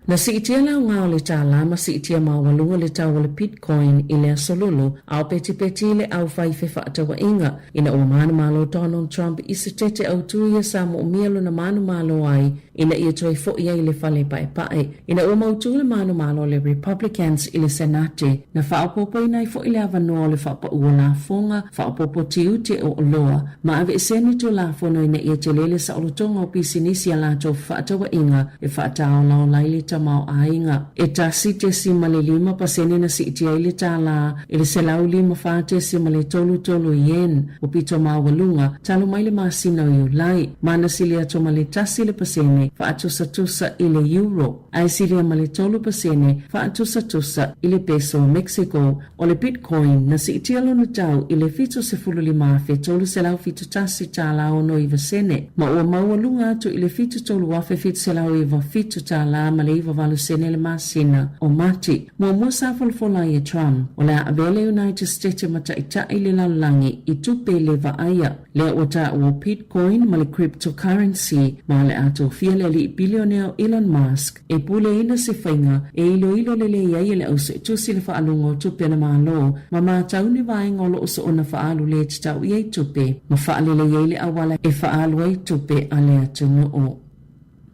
Na si itia lau ngā o le tā lama si itia mawalua le tau le Bitcoin i le asolulu au peti le au fai fefa atawa inga ina o manu malo Donald Trump i se tete au tuia sa mo umialo na manu malo ai ina ia toi fo ia i le fale pae ina o mautu le manu malo le Republicans i le Senate na whaapopo ina i fo i le avanoa le whaapa ua la fonga whaapopo tiu te o loa ma ave iseni tu la fono ina ia te lele sa olotonga o pisinisi a la tau whaatawa inga e whaatao lao laili mau ainga e tasi te sima le 5% na si itia ili tala ili se lau 5 sima le tolu yen o pito mawalunga talo mai le masina o iulai mana silia toma le tasi le pasene fa atusa ili euro ai silia ma le 3% fa atusa ili peso Mexico o le Bitcoin na si itia lo tau ili fito se fulu 5 fe tolu se lau fito tasi tala ono iwa sene ma ua mawalunga atu ili fito tolu wafe fito se lau iwa fito tala ma le vavalu sene le masina o mati. Mua sa folfola ia Trump. O lea avele United States mata ita ili lalangi i tupe le vaaya. Lea wata o Bitcoin ma le cryptocurrency ma le ato fia le li bilioneo Elon Musk e pule ina se whainga e ilo le iai le au se tusi le whaalungo tupe na malo ma mātau ni vaenga lo uso ona whaalu le titau iai tupe ma whaalele iai le awala e whaalu ai tupe a le atungo o.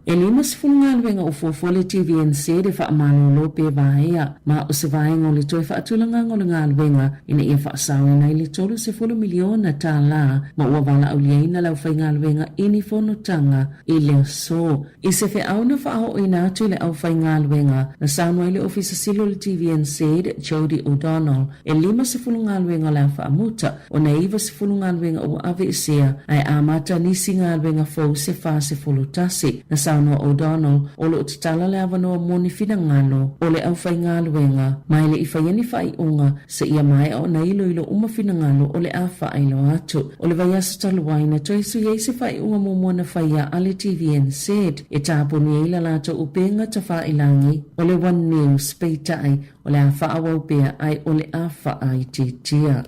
E lima se fulungaluenga o fofole TVNC de whaamalo pe vaea ma o se vaenga o le toi whaatulanga o le ngaluenga ina ia whaasawina i le tolu se fulu miliona tā la ma ua wala au liaina lau whaingaluenga ini whonotanga i le so. I se whi auna whaaho ina atu le au whaingaluenga na saunwa i le ofisa silo le TVNC de Jody O'Donnell e lima se fulungaluenga la whaamuta o na iwa se fulungaluenga o ave isea ai amata nisi ngaluenga fau se wha se fulutasi na Sāmoa O'Donnell o lo titala le avanoa moni fina ngalo o le au whai ngaluenga mai le iwhaiani whai unga sa ia mai o na ilo uma fina ngalo o le a whai lo atu o le vaiasa taluaina toisu iei se whai unga mumona whaia a le TVNZ e tāpuni eila lato upenga ta whailangi o le One News peitai o le a whaawau pea ai o le a whai titia.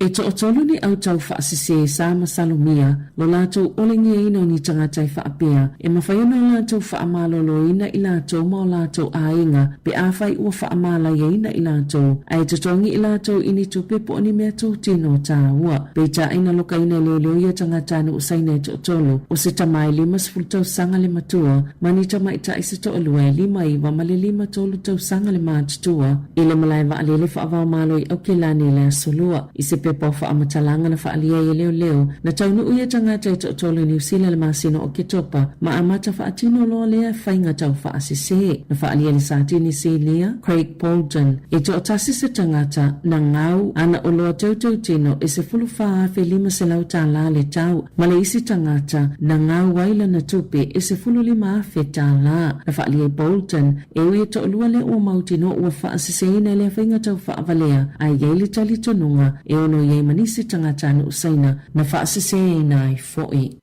E to otolu ni au tau whaasise sa masalumia lo lātou olengi e ino ni tangatai whaapea e mawhaiona lātou whaamalolo ina i lātou mao lātou ainga pe awhai ua whaamala e ina i lātou ai tatongi i lātou ini tupe po ani mea tau tino tā ua pe ta ina loka ina leo ia tangatanu usaina e to otolu o se tamai lima sifultau sanga le matua mani tamai ta isi to olua e lima iwa male lima tolu tau sanga le mātutua i le malai wa alele whaavau malo i aukilani le asolua i se po whaamatalaanga na whaalia e leo na taunu uia tangata e tolu New Zealand le masino o kitopa ma amata whaatino loa lea whainga tau whaasise na whaalia le sātini se lea Craig Bolton e to otasi se tangata na ngau ana o loa tau tino e se fulu whaafe lima se lau tā la le tau ma le isi tangata na ngau waila na tupe e se fulu lima afe tā la na whaalia Bolton e uia to olua le ua mautino ua whaasise ina lea whainga tau whaavalea ai yeili tali tonunga e ono ye manisi tangatanu usaina na whaasise ina ai foi.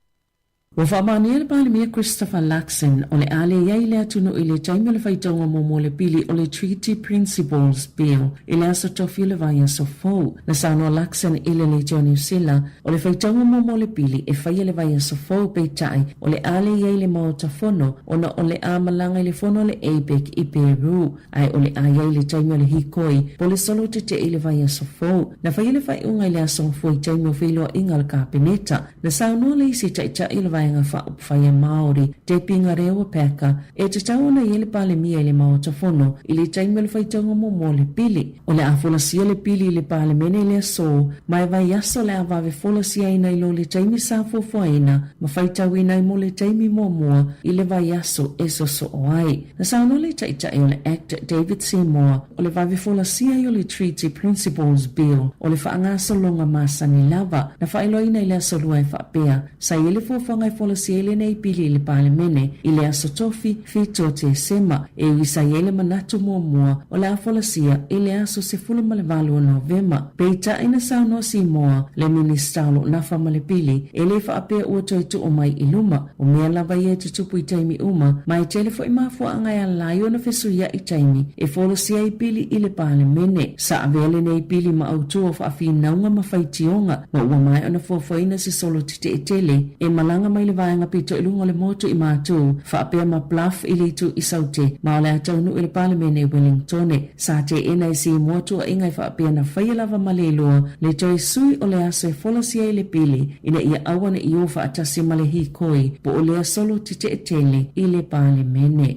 Wa whaamania le palimia Christopher Luxon o le ale iai le atunu i le taimi le whaitonga mo le pili o le Treaty Principles Bill i le asa tofi le vai aso fau. Na Sāmoa Luxon i le le New Zealand o le whaitonga mo le pili e whaia le vai aso fau peitai o le ale iai le maota fono o na o le amalanga i le fono le APEC i Peru ai o le aiai le taimi o le hikoi po le solo te i le vai aso fau. Na whaia le whaiunga i le aso fau i taimi o whiloa inga le kāpeneta. Na Sāmoa le isi taita i le vai nga whaia Māori, te pinga rewa peka, e te tauna i le pale mia i le maota fono, i le taime le whaitonga mo le pili. O le afola sia le pili i le pale mene le aso, mai vai aso le avave fola sia ina i lo le taime sa fofoaina, ma whaitau ina i mo le taime mua i le vai aso e so o ai. Na sauna le taita i o le Act David Sāmoa, o le vave fola sia i o le Treaty Principles Bill, o le whaangaso longa masani lava, na whailoina i le aso lua e whaapea, sa i le fofanga fola siele nei pili le pale mene i le aso tofi fito te sema e wisa yele manatu mua o le afola sia i le aso se fulu male valu o Novema. Peita ina Sāmoa Sīmoa le ministalo nafa male pili e le whaapea ua toitu o mai iluma o mea lava ia te tupu i taimi uma mai telefo i mafua angai alai o na fesuia i taimi e fola sia i pili i le pale mene sa avele nei pili ma autua whaafi naunga mawhaitionga ma ua mai o na fuafuaina se solo tite e tele e malanga mai le vaenga pito i lunga le moto i mātou whaapea ma bluff i litu i saute ma o le ataunu i le palemene Wellingtone sa te ena i si moto a ingai whaapea na whaialava malelua le toi sui o le aso e folasia i le pili ina ia awana i ofa atasi male hikoi po o le asolo tite e tele i le palemene.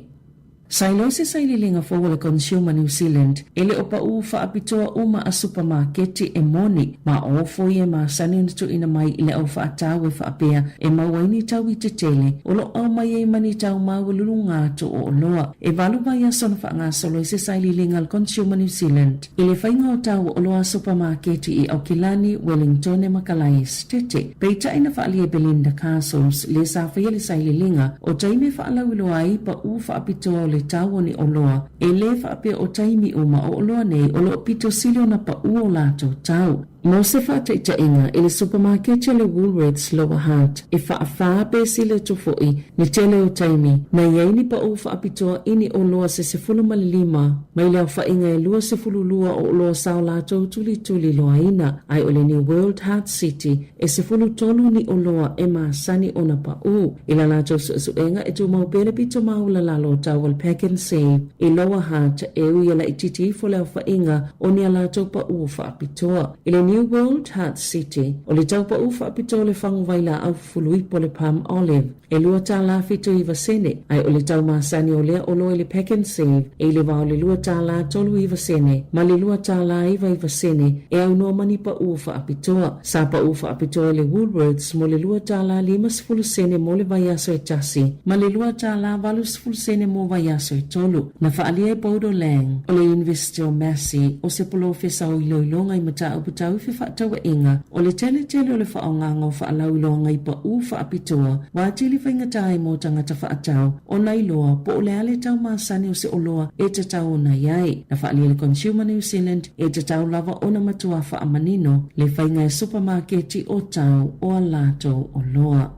Sailose saililinga fo le Consumer New Zealand ele opa u whaapitoa uma a supermarketi e moni ma ofo ie ma saninitu ina mai ile au whaatawe whaapea e mawaini tau i te tele o lo au mai e mani tau mawalulu ngātu o loa e valu vai asona wha solo se saililinga al Consumer New Zealand ile whainga o tau o loa supermarketi i Aukilani, Wellington e Makalais tete peita ina whaalia Belinda Castles le sa whaia le saililinga o taime whaalawilo ai pa u whaapitoa le tau ni oloa e le whaapea o taimi uma o oloa nei o lo pito silio na pa uo lato tau Mo se whaata inga i le supermarket le Woolworths Lower Hunt e wha pesi le tofoi ni tele o taimi na iaini pa o whaapitoa ini o loa se sefulu malilima mai leo whainga e lua sefulu lua o loa sao lato tuli loa ina ai ole ni World Heart City e sefulu tolu ni o loa e maasani o na pa u ila lato suenga e tu mau pele pito mau la lalo tawal pack and save i Lower Hunt e ui ala ititi fo leo whainga o ni alato pa u whaapitoa ile New World Heart City o le tau pa ufa apito le whangu waila au fului po le Palm Olive e lua tā la fito iwa sene ai o le tau maasani o lea o loe le pack and save e le wao le lua tā la tolu iwa sene ma le lua tā la iwa sene e au noa mani pa ufa apitoa sa pa ufa apitoa le Woolworths mo le lua tā la 5 sene mo le vaiaso e tasi ma le lua tā la 8 sene mo vaiaso e tolu na whaalia e Bodo Lang o le University of Massey o se polo fesa o iloilonga i mata uputau fi whaatawa inga o le tele o le whaongango whaalau ilonga i pa u whaapitoa wa tili whaingatai mo tangata whaatau o nei loa po o le ale tau maasani o se oloa e te tau o na iai na whaalia le Consumer New Zealand e te tau lava o na matua whaamanino le whainga e supermarketi o tau o alato o loa.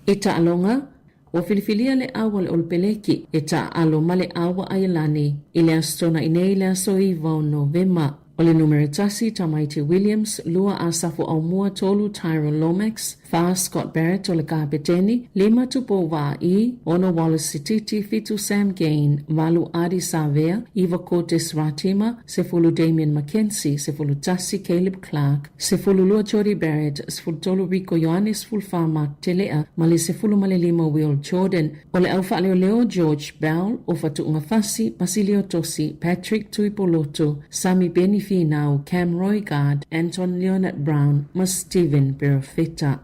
E ta alonga o filifilia le awa le olpeleki e ta alo male awa ayalani i le astona inei le aso i vau Novema. O le numeratasi Tamaiti Williams, lua a safo au mua tolu Tyro Lomax, fa Scott Barrett o le kapeteni, 5 tupo wa i, ono Wallace Sititi, fitu Sam Gain, valu Adi Savea, Eva Cortes Ratima, sefulu Damien Mackenzie, sefulu Tassi Caleb Clark, sefulu lua Jody Barrett, sefulu tolu Rico Ioannis, sefulu fa Mark Telea, mali sefulu malilima Will Jordan, o le alfa leo George Bell, o fatu ungafasi, Basilio Tosi, Patrick Tuipoloto, Sami Beni Finau, Cam Roygard, Anton Leonard Brown, mas Stephen Berafeta.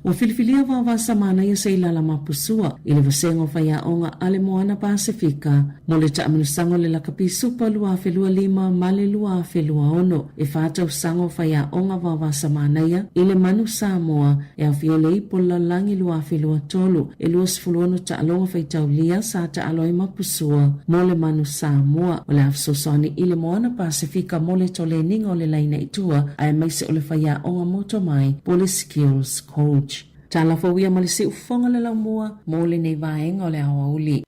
O filifilia wa samana ia se ilala mapusua ili vasengo faya onga ale moana Pasifika mo le taamanusango le lakapi supa lua felua 5 male lua felua ono e fata sango faya onga wa samana ia ile manu Sāmoa e afiolei pola langi lua felua tolu e lua sfuluano ta alonga faitaulia sa ta aloi mapusua mo le manu Sāmoa o le afsosani ile moana Pasifika mo le tole ninga o le laina itua ai maise o le faya onga moto mai pole skills coach. Tala fawia malisi ufonga le laumua mo le nei vaenga o le awa uli.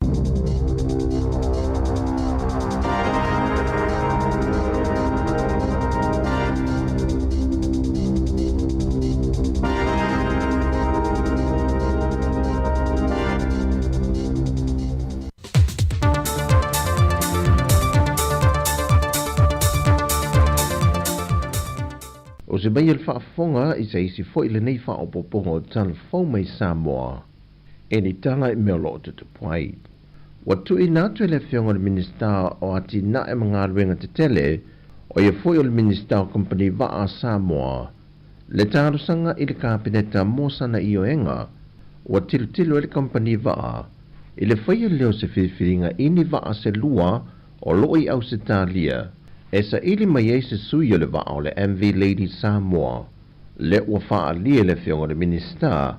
O se mai el whaafonga i se isi fo ile nei whaopoponga o talafou mai Samoa. E ni tala i mea loo te tupuai. Watu i nātu e le whionga le minister o ati na e mga ruenga te tele o ia fo i le minister o company Vaa Samoa. Le tārusanga i le kāpineta mōsana i o enga o tilu e le company Vaa. I le whaia leo se whiwhiringa ini Vaa se lua o loi au se tālia. E sa ili mai e se sui o le Vaa o le MV Lady Samoa, le ua wha lia le whionga le minister,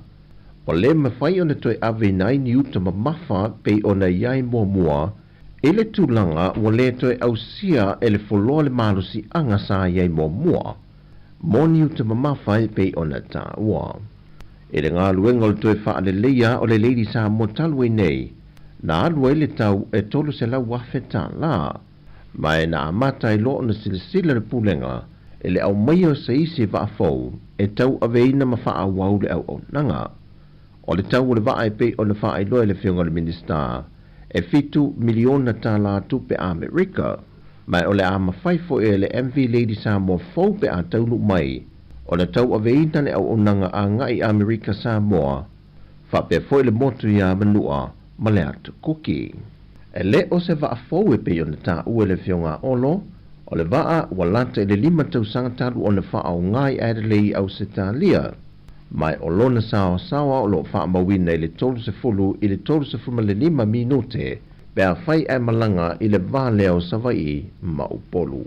o le mawhai o na toi ave nai ni uta mamafa pe o na iai mua, e le tūlanga o le toi au sia e le foloa le malusi anga sa iai mua, mo ni uta mamafa pe o na tā ua. E le ngā luenga o le toi wha le leia o le Lady Samoa talwe nei, na alua le tau e tolu se lau wafeta la, mai na amata i loo na silasila le pulenga e le au mai o sa isi va fau e tau aveina ma faa wau le au nanga. O le tau le va e pe o le faa i loa le whionga le minister e fitu miliona ta la tupe Amerika. Mai o le ama faifo e le MV Lady Samoa fau pe a taunu mai o le tau aveina le au nanga a ngai Amerika Samoa fa pe foi le motu ia manua ma le atu kuki. E le o se vaa fau e pe o na tā ue le whionga olo, o le vaa walata i le 5 tausanga talu o na wha au ngai Adelaide au se tā lia. Mai o lona sawa o lo wha mawina i le 30 i le 35 minute, pe a whai e malanga i le vaa leo savai ma upolu.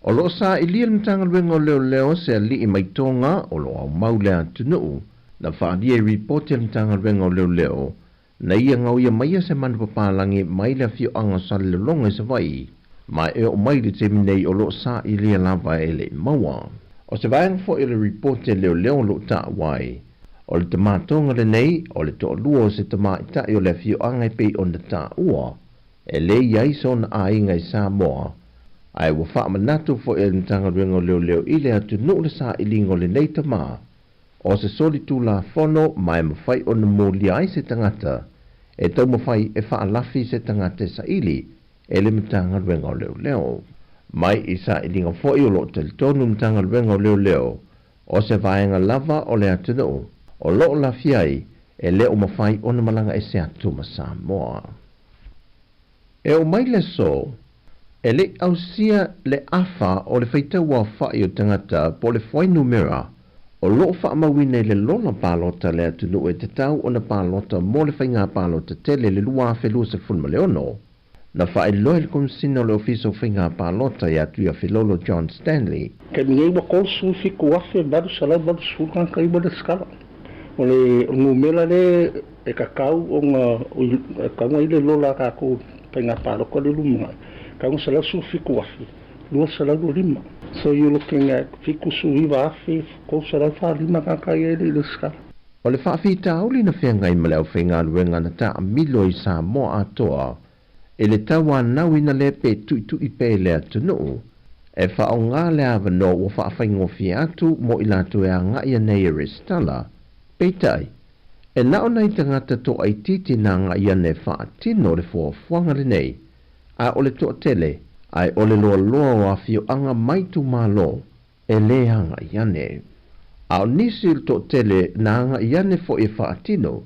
O lo sa i lia mtanga luenga o leo se a li i maitonga o lo au maulea tunu, na wha lia i reporti mtanga luenga o leo, na ia ngau ia maia se manu papalangi mai le fio anga sali le longa i sa vai, Ma e o mai le te minei o lo sa I lia lava e le maua. O se vaenga fo I le report e leo leo lo ta wai. O le tamatonga le nei, o le toa lua o se tama ita I o le fio angai pei o na ta ua. E le iai son a inga I Sāmoa. Ai wa wha manatu fo e mtanga ruenga leo leo I le atu no le sa I lingo le nei tama. O se soli tu la fono mai mawhai o na mō ai se tangata. E tau mawhai e wha alafi se tangata sa ili. E le mtanga ruenga leo leo. Mai I sa I linga fo I o lo te tonu mtanga ruenga leo leo. O se vaenga lava o le atu no. O lo la fiai e le o mawhai o na malanga e se atu ma Sāmoa. E o mai le so, e le au sia le afa o le feita wa whai o tangata po le whai numera, o lo wha mawine le lola pālota le atu no e te tau o na pālota mo le whainga pālota tele le lua whelua se funma leono, na whai loe le komsina le ofiso whainga pālota e atu ia Filolo John Stanley. Ke mingai wa kol sufi kuafe baru salau baru sulkan kai bada skala. O le ngumela le e kakau o ngā kaunga I le lola kako whainga pālota le lumunga. Kaunga salau sufi kuafe. Lua salau lima. So you're looking at fiku suiva afi, ko salau wha lima kakai e le skala. O le whaafi tauli na whenga I maleo whenga luenga na ta milo I Sāmoa atoa, e le tawa nau ina le pe tu I pe le atu no, e whao ngā le awa no o whaafai fi atu mo I lato e a ngai nei e restala, peitai, e nao nei tangata to ai titi na ngai ane whaatino le fua fuanga le nei, a ole to tele, ai ole loa loa o a fio anga maitu malo, e le hanga iane. Ao nisi to tele na anga iane fo I whaatino,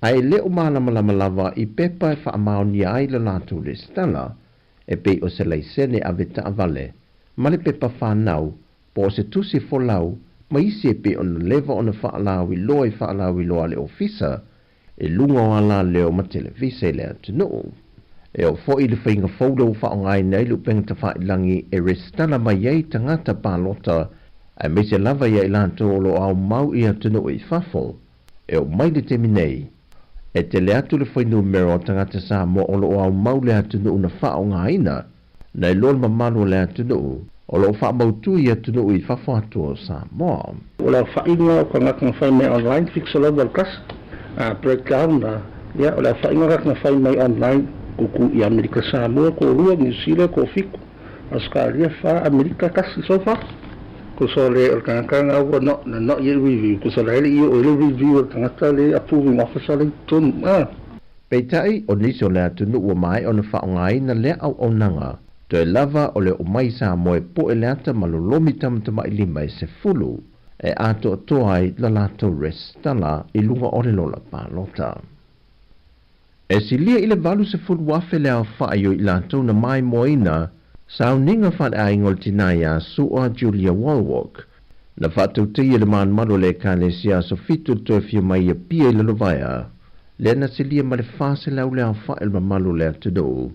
ai leo malama lava I pepa e whaamao ni ai le lato le stala, e pei o se leisene a veta avale, ma le pepa whanau, po se tusi folau, ma isi e pe o na leva o na whaalawi loa le ofisa, e lunga o ala leo ma televise le atu no. E o fo I le whainga faudo whaongai nei lupenga ta whailangi e restala mai ei tangata pālota, ai me se lava ia I lato o lo au mau I atu no I whafo, e o mai le temi nei, e te le atu le whainu mero o tangata Sāmoa o lo au mau le atu no na whaongai ina, nei lol mamalo le atu no, o lo wha mautu I atu no I whafo atu o Sāmoa. O la whainga o ka ngaka whai mai online, fixa lo del kas, breakdown na, o la whainga ka whai mai online, kuku I Amerika Samoa, ko rua, New Zealand, ko fiku, Australia, wha Amerika kasi so far. Ko so le o kanga wa not yet review, ko so le I o le review o kanga le approving officer le tonu. Peitai o nisi o le atu nu ua mai o na whaongai na le au o nanga, to e lava o le o mai Sāmoa e po e le ata malolomi tamatama I lima e se fulu, e ato toa ai la lato restala I lunga o le lola pālota. E si lia I le valu se fulu wafe le au whaio I lato na mai moina, Sao ninga what a ingol tinaya Sua Julia Walwalk, na whatau te le man malo le kālesia so fitu to fiu mai a pia le lovaya, le na se lia ma le whase lau le au whael ma malo le atudo,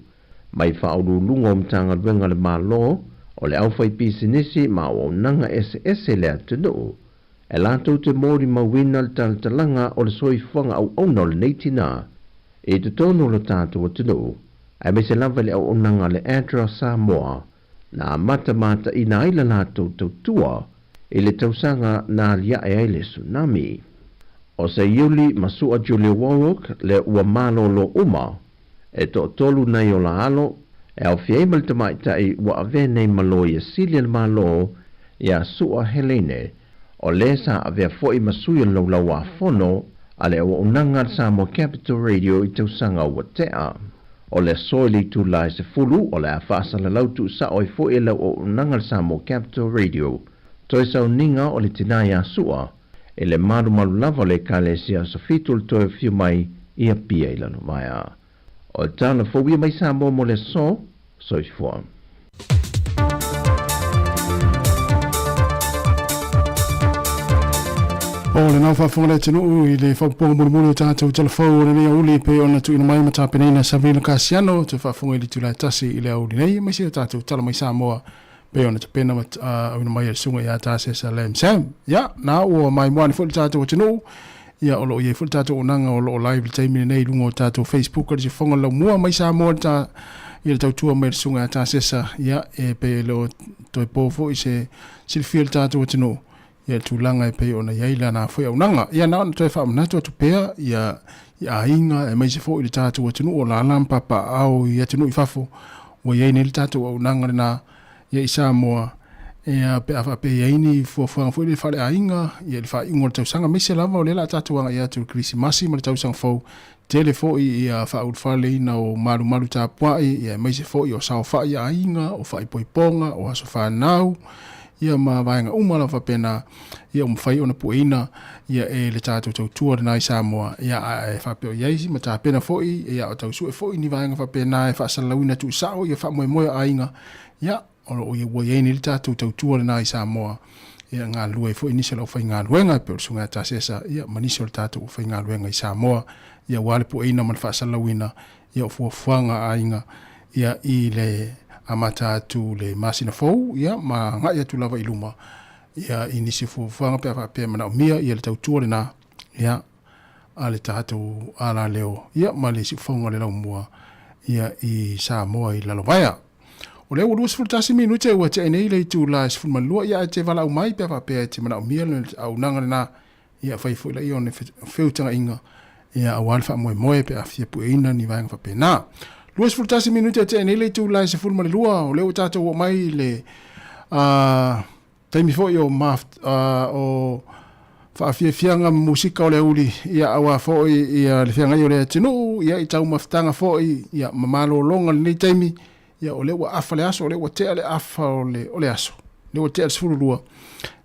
mai whaulu lungo mtanga luenga le malo, o le au whai pisinisi ma o nanga ese le atudo, e lato te mori mawina le talanga o le soifuanga au ono le neitina, e te tono lo tātou atudo, ai me se lava le au onanga le Adra Sāmoa, na mata ina aila lato tautua, e le tausanga na lia e le tsunami. O se iuli masua Julia Warwick le ua malo lo uma, e to tolu nei o la alo, e au fiei mal te maitai ua ave nei malo i asilia malo, ia sua Helene, o le sa ave foi masuia lo la wa fono, ale o onanga Samoa Capital Radio I tausanga ua tea. O le soili tu lai se fulu o le a whaasa la lautu sa oi fo e lau o nangal Samoa Capital Radio. Toi sau ninga o le tinaya sua, e le maru lava le kalesia so fitul toi fiu mai ia pia I lano maia. O tala fobia mai Samoa mo le so i fua. O le nau whawhongare tinu I le whauponga mulu o tātou telefou o le nea uli pe ona tu ina mai matapene ina Savina Kasiano te whawhonga I tula tasi I le auli nei mai si o tātou tala mai Sāmoa pe ona te pena ina mai sunga I a tāse sa lem sam ya na o mai moani fo le tātou tinu ia o lo ye fu tato onanga o lo live taimi nei lungo tato Facebook o se fonga la mua mai Samoa ta ia tau tua mai sunga ta sesa ia e pe lo toi pofo i se silfiel tato tino ia tulanga e pe ona ia na foi onanga ia na toi fa na to pea ia inga e mai se fo i tato tino o la lampa pa au ia tino i fafo o ia nei tato onanga na ia i Samoa ia pe afa pe ia ini fo fo le fale ainga ia le fa ingol tau sanga mese lava o le la tato anga ia tu Krismasi ma tau sang fo telefo ia fa ut fale na o malu ta pua ia mai se fo i o sao fa ia ainga o fa i poiponga o aso fa nau ia ma vainga umala fa pena ia fai ona puina ia e le tato tau tua na i Samoa ia e fa pe ia isi ma ta pena fo ia o tau su e fo ni vainga fa pena e fa salawina tu sao ia fa mo ainga ia o ia ia ni le tato tau tua na i Samoa ia ngā lue fo initial o fai ngā luenga pe o sunga ta sesa ia manisio le tato o fai ngā luenga i Samoa ia wale po ina man fa salawina ia o fuanga ainga ia i le amata tu le masina fou ia ma nga ia tu lava iluma ia inisi fuanga pe mana mia ia le tautua le na ia ale tato ala leo ia ma le si fuanga le laumua ia i Samoa i lalovaya o le ulu sfultasi minute ua te nei le tu la sfulmalua ia te vala umai pe te mana mia le au nanga na ia fai fu le ione feutanga inga ia awal fa moe pe afia puina ni vanga fa pena luas fultasi minute te nei le tu la se fulma le lua o le tato o mai le taimi fo yo maft o fa afia fianga musika o le uli ia awa fo ia le fianga yo le tinu ia i tau maftanga fo ia mamalo longa le taimi ia o le wa afa le aso o le wa te le afa o le aso le wa te sfulu lua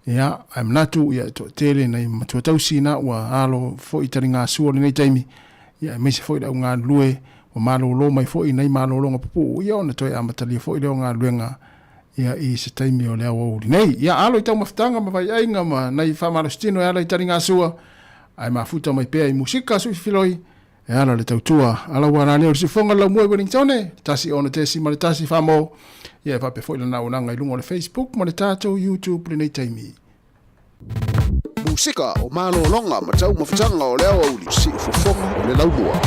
ia am natu ia to tele nei matu tausina wa alo fo i taringa suo le nei taimi ia me se fo i da nga lue o malo lo mai fo i nei malo lo ngapu ia ona toi amatali fo i le nga luenga ia i se taimi o le awo nei ia alo i tau maftanga ma vai ainga ma nei fa malostino ia le taringa suo ai mafuta mai pe i musika su filoi e ala le tautua ala wana leo si fonga la moe Wellingtone tasi ona tesi ma le tasi famo ia fa pe foi na unanga i lungo le Facebook ma le tato YouTube le nei taimi musika o malo longa ma tau mafutanga o leo au li si fonga o le laumua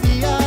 Fia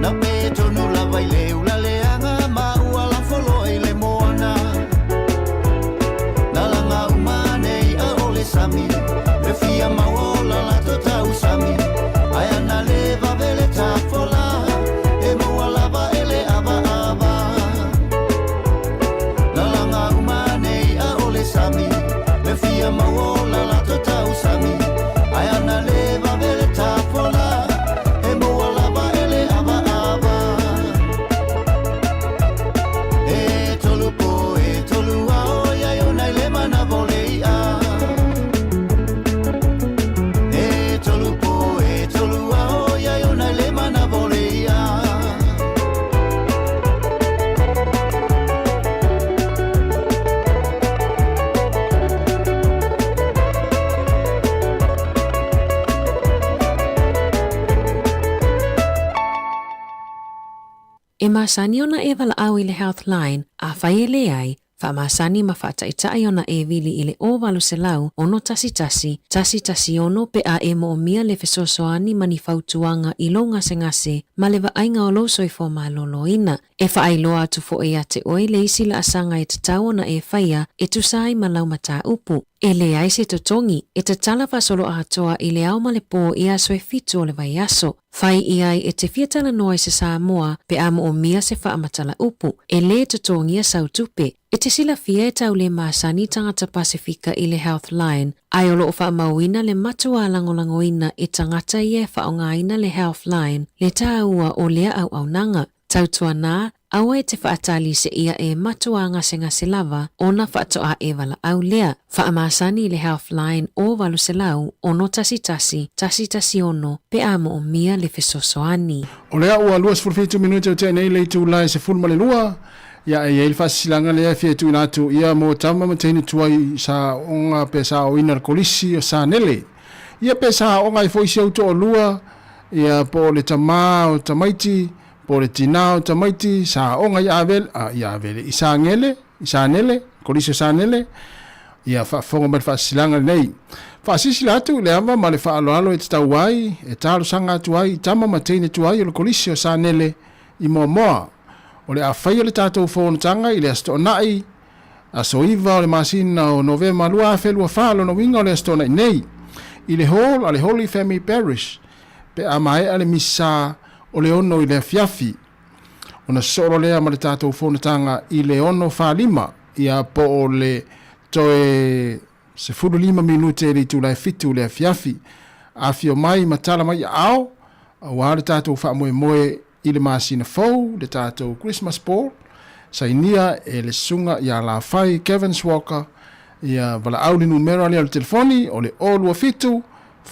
na pe tonu la vai le ula le anga ma ua la folo i le moana na langa umane a ole sami le fia maola la totau sami aya na le va vele ta fola e moa lava ele ava ava na langa umane a ole sami le fia maola la totau sami aya na le va vele ta fola e moa lava ele ava ava e tolu po e tolu ao ya yo na le mana volei a e tolu po e tolu ao ya yo na le mana volei a E masani ona e wala au i le Healthline, a whai le ai, wha masani ma whata i tae ona e vili i le ovalu se lau, ono tasi ono pe a e mo o mia le fesosoani mani fautuanga i lo ngase ma le wa ainga o lo soifo ma lolo ina. E wha ai loa atu fo e ate oi le isi la asanga e te tau ona e whaia e tusai ma lau mata upu. E le ai se totongi, e te tala solo a toa i le au ma le po i aso e fitu o le vai aso. Whai i ai e te fiatala noa i se Sāmoa pe amo o mia se wha amatala upu. E le totongi a sautupe. E te sila fia e tau le maasani tangata Pasifika i le Healthline. Ai olo o wha mauina le matua langolangoina e tangata i e wha o ngaina le Healthline. Le tāua o lea au nanga. Tautua nā, awa e te whaatali se ia e matua ngase lava o na whaatoa e wala au lea. Whaamasani le Healthline o walu se lau ono tasi ono pe amo o mia le fesosoani. O lea ua luas furfitu minuta o te nei le tu lai se fulma le lua. Ia e il fasilanga le fie tu natu ia mo tama mateni tuai sa onga pe sa o inar kolisi o sa nele. Ia pe sa onga i foisi auto o lua ia po le tama o tamaiti po le tinao tamaiti sa onga ia avele isa nele kolisi o sa nele ia fa fonga ma fasilanga nei. Fasisi latu le ama ma le fa alo e tawai e talo sanga tuai tama mateni tuai o kolisi o sa nele i moa. O le a whaia le tātou whonatanga i le astonai, a soiva o le masina o NOV malua a whelua whalo no winga o le astonai nei. I le hall, a le Holy Family Parish, pe a mai a le misa o le ono i le fiafi. O na soro lea ma le tātou whonatanga i le ono whalima, i a po o le toe se 15 minute li tu lai fitu le fiafi. A fio mai matala mai ao, a wā le tātou wha i le masina fau, le tātou Christmas ball, sa inia e le sunga i a la whai Kevin's Walker, i a wala auli numero le telefoni, o le olua fitu,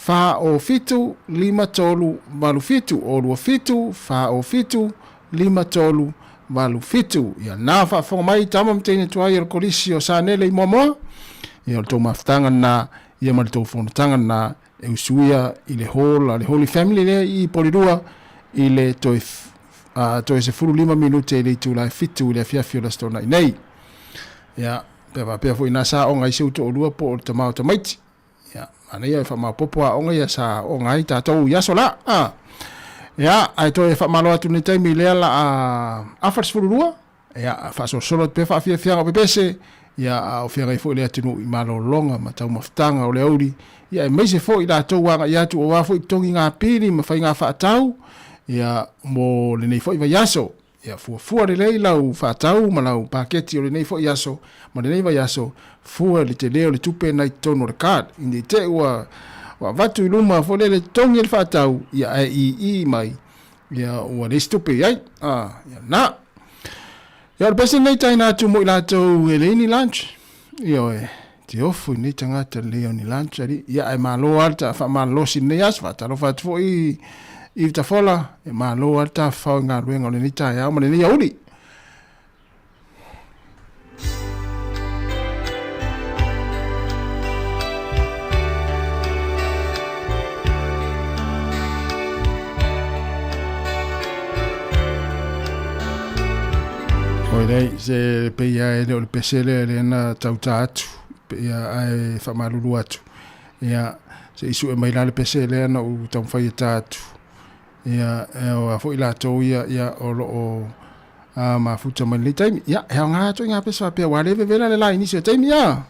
wha o fitu, 5 tolu, walu fitu, olua fitu, wha o fitu, 5 tolu, walu fitu. I a nā wha whonga mai tama mtene tuai o kolisi o sa nele i momoa, i o le tau mafutanga na, i a mali tau whonatanga na, e usuia i le hall, le Holy Family le i polirua, i le toe se 15 minute i le tūlai fitu i le fiafi o la stona i nei. Ia, pēwa fo ina sa onga i seuto o lua po o tamau tamaiti. Ia, ana ia e wha popo a onga ia sa onga i tātou i aso la. Ia, ai toi e wha malo atu ni taimi lea la a afars fururua. Ia, wha so solo pe wha fia fianga pe pese. Ia, o fianga i fo i lea tinu i malo longa ma tau mafutanga o le auri. Ia, e meise fo i la tau wanga i atu o wafo i tongi ngā piri ma whai ngā wha atau. Ia mo le nei foi vai aso ia fua le lei lau fatau ma lau paketi o le nei foi aso ma le nei vai aso fua le te leo le tupe nai tono le card indi te wa vatu iluma fo le tongi le fatau ia i mai ia wa le stupe ai ia na ia le pese nei taina tu mo ila to le ni lunch ia te ofu ni tangata le ni lunch ali ia ai malo alta fa malo sin nei asfa talo fatu fo i ta fola e ma lo alta fa nga ruenga le ni ta ya ma le ni uli Oidei se pe ya e le pesele le na tauta atu pe ya ai fa malulu atu ya se isu e mai la le pesele na u tam fa atu ia o fo ila to ia o lo ma futa mai le taimi ia he nga to nga pesa pe wa le vela le la inicio taimi ia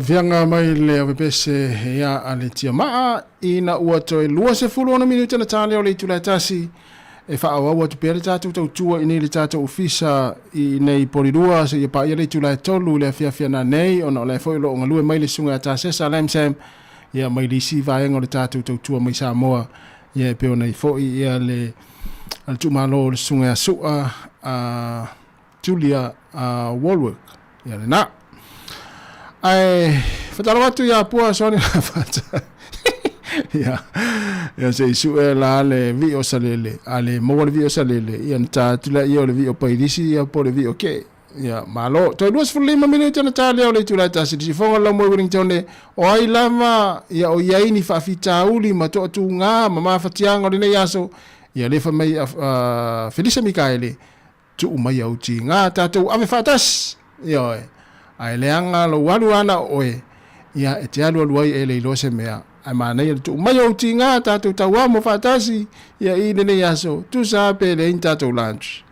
Vianga mai le o pese ia ale tia maa ina ua toi lua se fulu ona minuta na tale o le tula tasi e fa awa tu pere tatu tau tua ini le tatu ofisa i nei porirua se ia pa ia le tula tolu le fia na nei ona le foi lo ngalue mai le sunga ta se salam sam ia mai li si vai ngol tatu tau tua mai Samoa ia pe ona i foi ia le al tu malo le sunga su a Julia Walwork ia le na ai fatalo watu ya pua soni fata ya se su la le vi o salele ale mo le vi o salele ia ta tula ia le vi o paidisi ia po le vi o ke ia malo to luas fu lima minuto na tale o le tula ta si fonga la mo Wellington o ai lama ia o ia ini fa fita uli ma to tu nga mama fatianga le yaso ia le fa mai Felisa Mikaele tu mai au ti nga ta tu ave fatas ia ai leanga lo walu ana oe ia e te alu aluai e leilo se mea ai manai tu mai o tinga tatu taua mo fatasi ia i nene yaso tu sa pe le in tatu lunch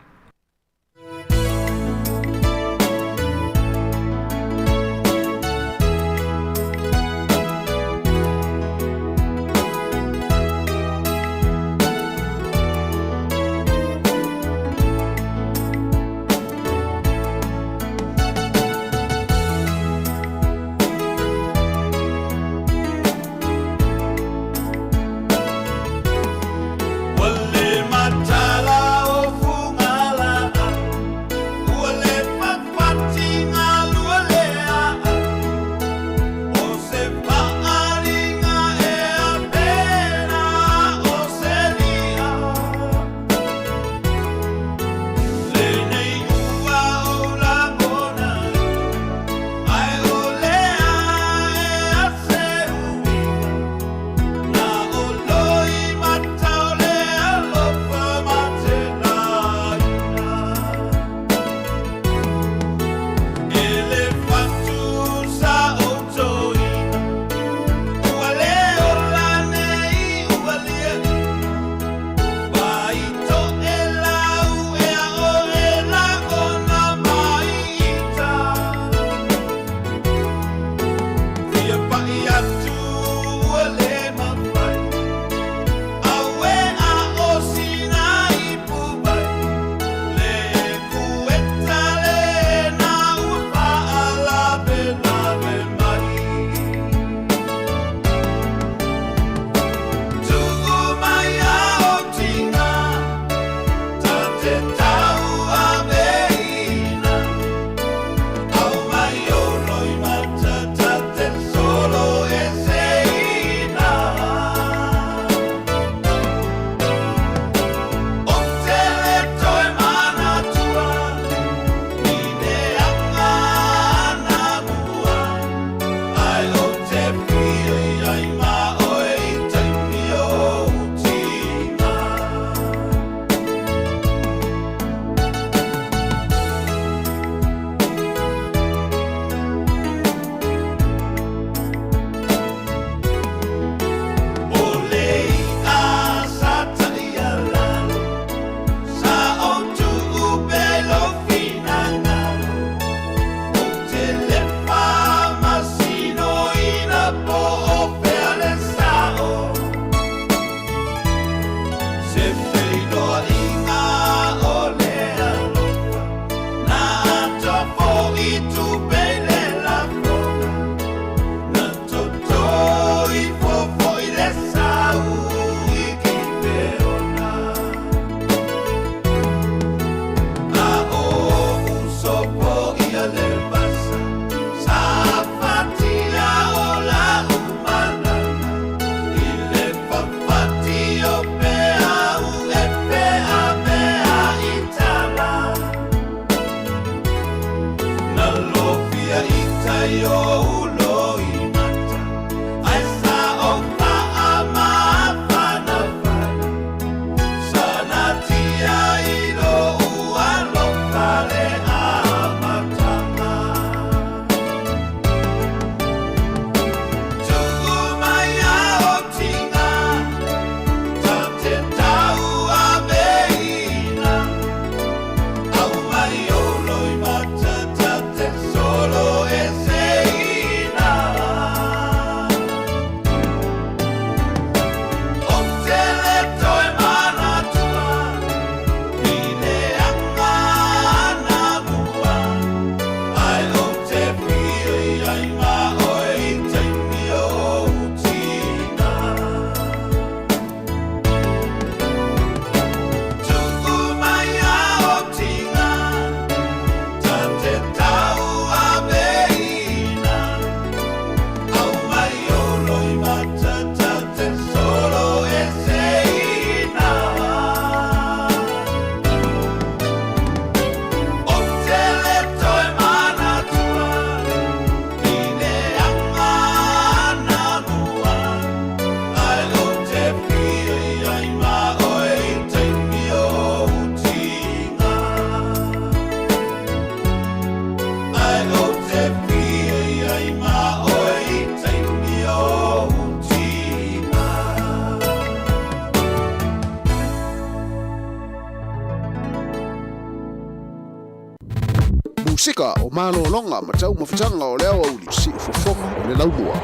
Musika o malolonga ma tau mawhitanga o leo au li si ufofonga o le laumua.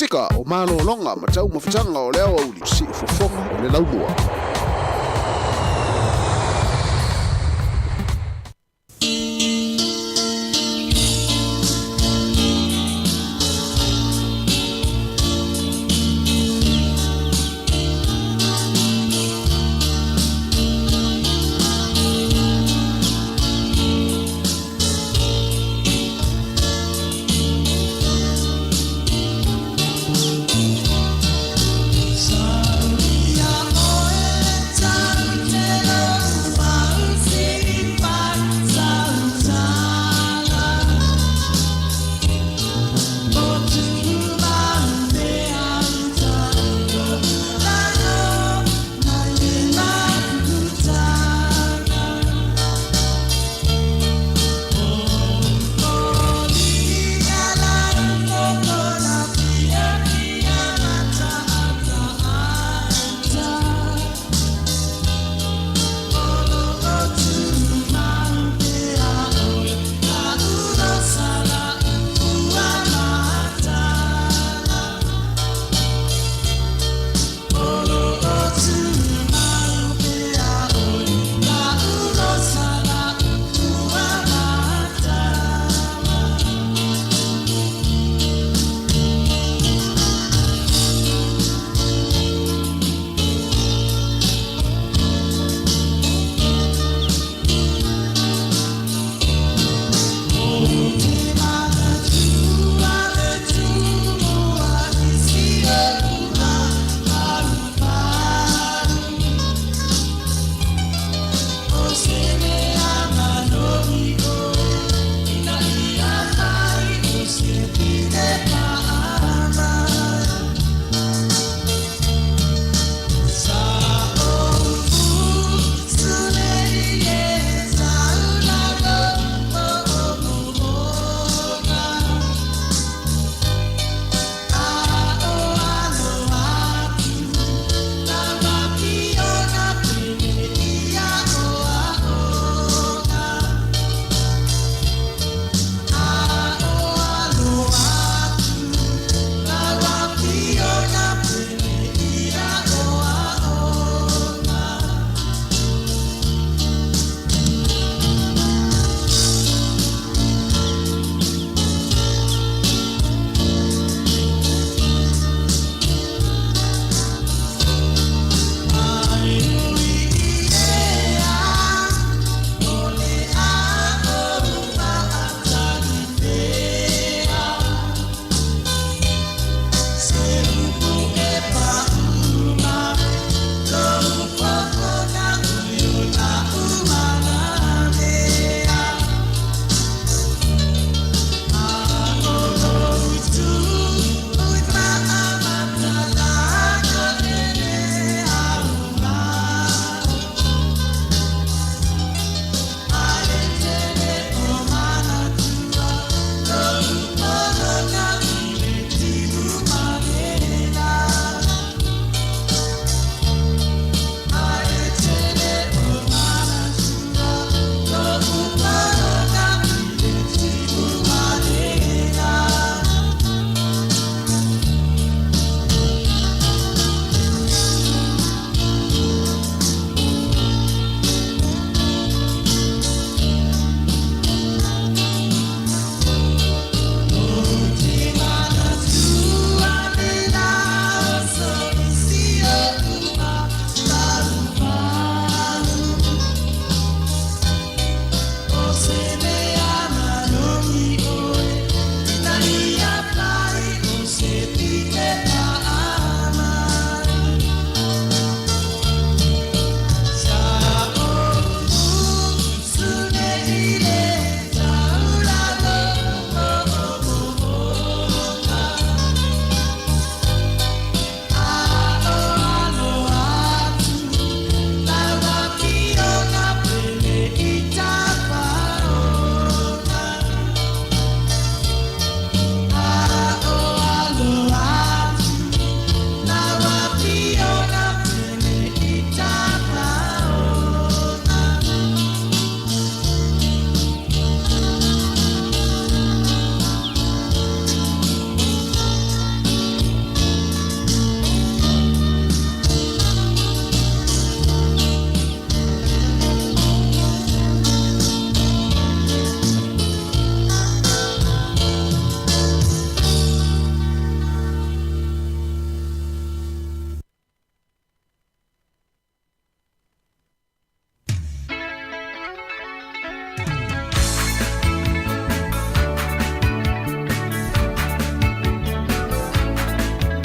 Musika o malolonga ma tau mawhitanga o leo au li si ufofonga o le laumua. Samoa.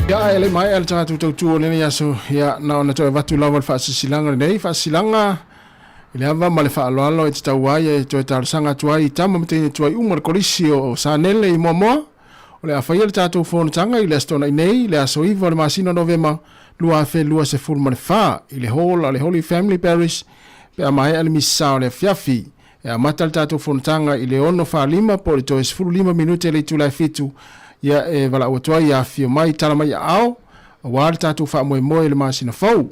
Ya ele mai ele tatu tau nene yaso ya na ona to vatu lava fa silanga nei fa silanga ile ava male fa alo e tau wae to tar sanga tuai tama mte tuai umar kolisio sanele i momo ole a faile tatu fon tanga ile stona nei ile aso i vol masino novema lua fe lua se ful male fa ile hol ale Holy Family Parish pe mai ele misa ole fiafi ya matal tatu fon tanga ile ono fa lima po to es ful lima minute le tu la fitu ya e vala o toa ya fio mai tala mai ao wa tatu fa mo le masina fau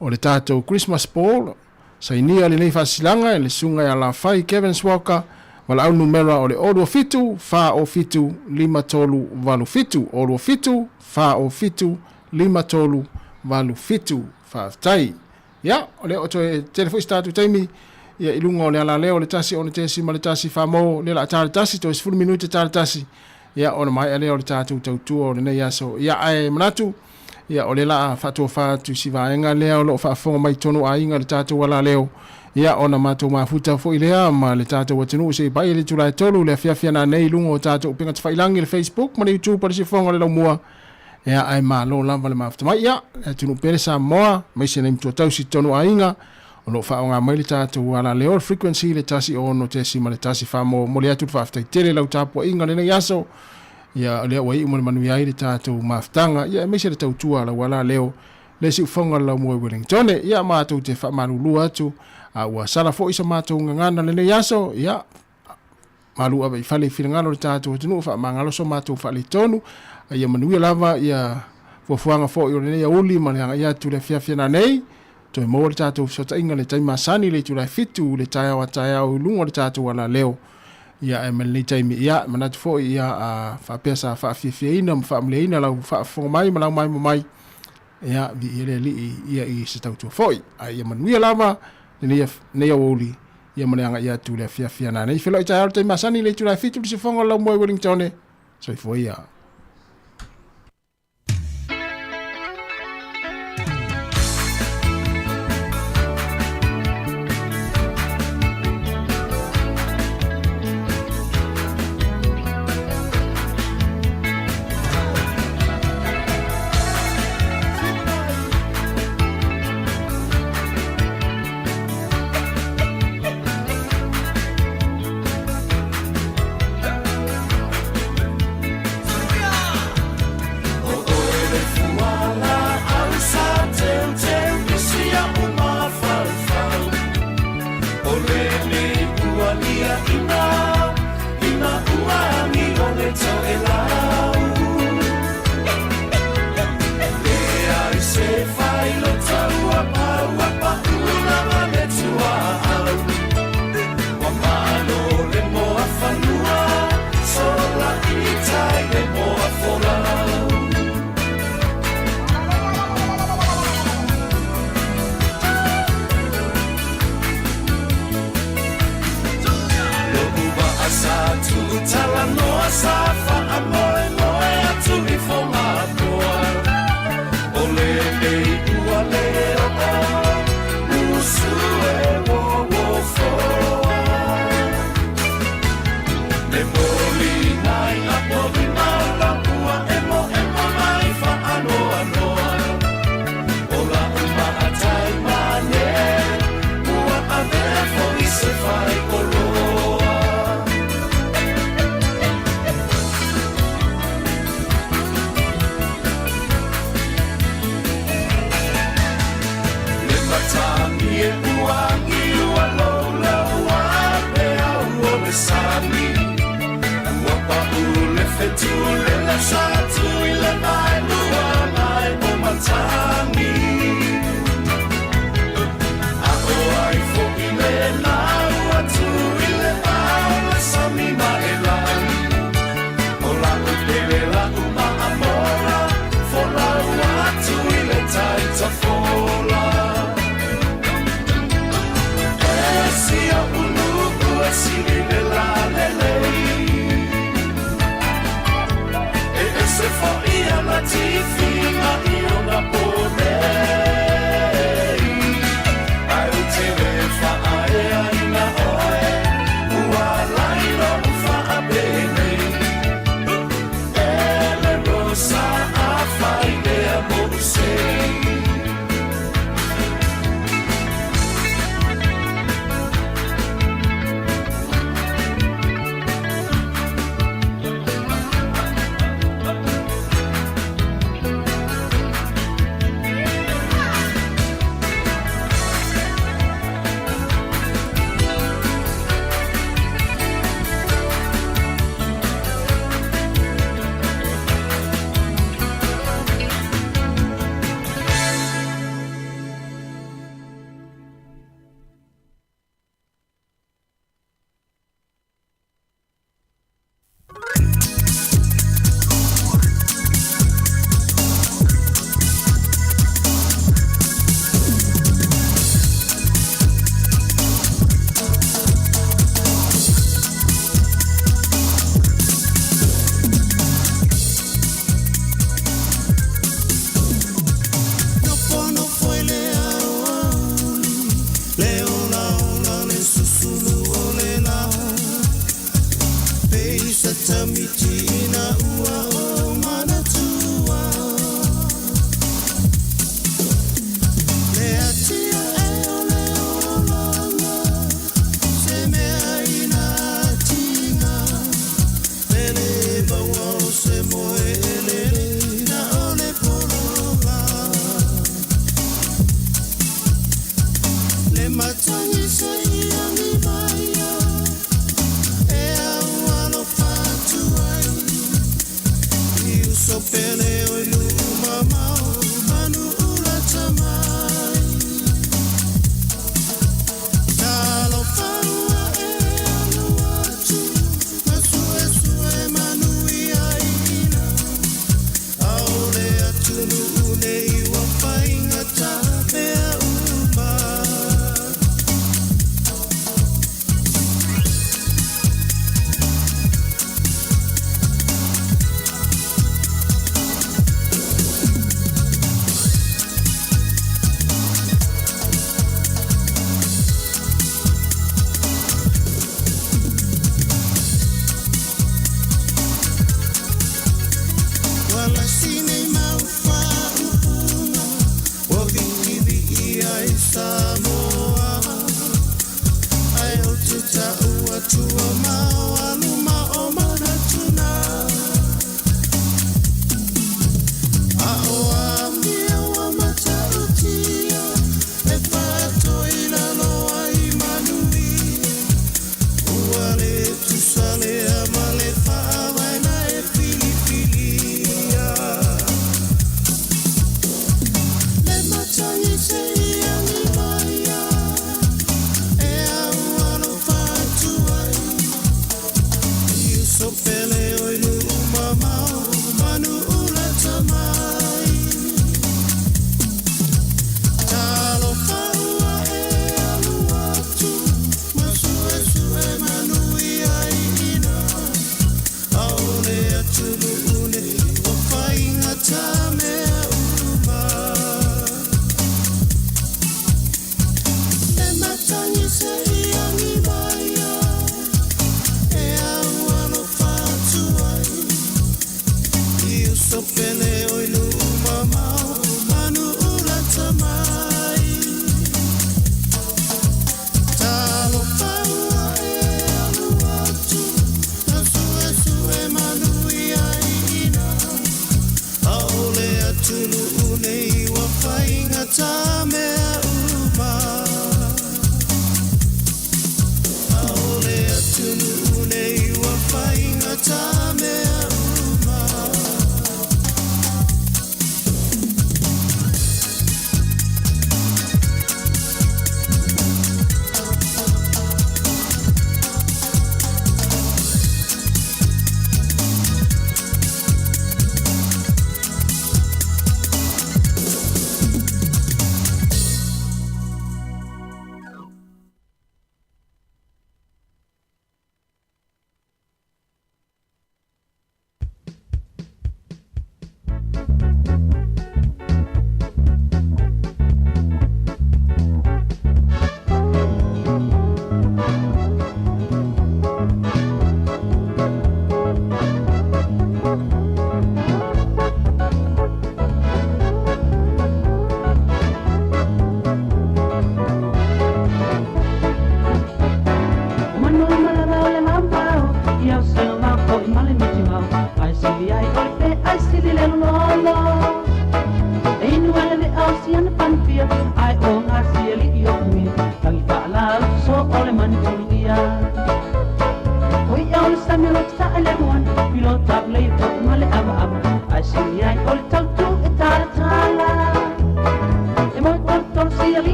o le tatu Christmas ball sainia le nei fa silanga le sunga ya la fai Kevin Walker wala au numera o le odo fitu fa o fitu lima tolu valu fitu odo fitu fa o fitu lima tolu valu fitu fa tai ya o le o to telefoni statu taimi ya ilunga o le ala leo le tasi o le tesi ma le tasi fa mo le la tasi to 10 minute tasi ya ona mai ale o le tatu tautu o le nei aso ya ai manatu ya o le la fatu si vaenga leo lo fa fonga mai tonu ainga le tatu wala leo ya ona mato mafuta fo ile ma le tatu watinu se bai le tula tolu le fiafia na nei lungo tatu pinga tfailangi le Facebook ma le YouTube pa se fonga le mua ya ai ma lo lava le mafuta mai ya tunu pere Samoa mai se nem to si tonu ainga ono fa nga mai le tatu wala leo frequency le tasi ono tesi ma le tasi fa mo le atu fa ftai tele lau tapo inga le yaso ya le wai mo manu ya le tatu maftanga ya me se le tautua la wala leo le si fonga la mo Wellington ya ma tu te fa malulu atu a wa sala fo isa ma tu ngana le yaso ya malu ave fale filngalo le tatu tunu fa mangalo so ma tu fa le tonu ya manu lava ya fo fuanga fo yo le ya uli ma ya tu le fia na nei to mo le tatu so ta inga le tai masani le tu la fitu le tai wa tai o lungo le tatu wala leo ya emel tai mi ya manat fo ya a fa pesa fa fiina fa mleina la fa fo mai mai ya vi ile li ya i se tatu fo ai manu ya lava ne ya woli ya mananga ya tu le fia na nei felo tai masani le tu la fitu se fonga la mo Wellington so fo ya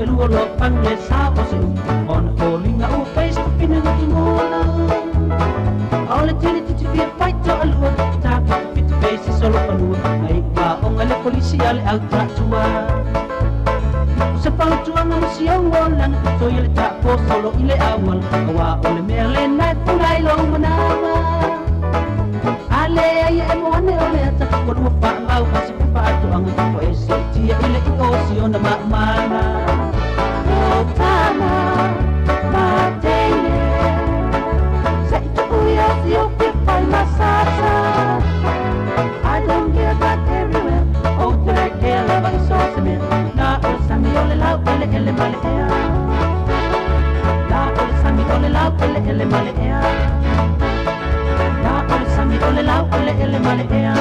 lua lo pange sa o se on calling au face pina na timola ole tili titi fia pai to alua ta pit face solo alua ai wa on ale polisia le au tratua se pau tua na si au lan to ile ta po solo ile awal wa ole merle na kulai lo manama ale ai e mo ne ole ta ko mo pa mau kasi pa to ang ko ese tia ile i o si ona ma mana o tama ma tene se tu ya si o ke pai masasa I don't care about everywhere oh there I care about the source of it na o sami ole lau ele male ea na o sami ole lau ele male ea na o sami ole lau ele male ea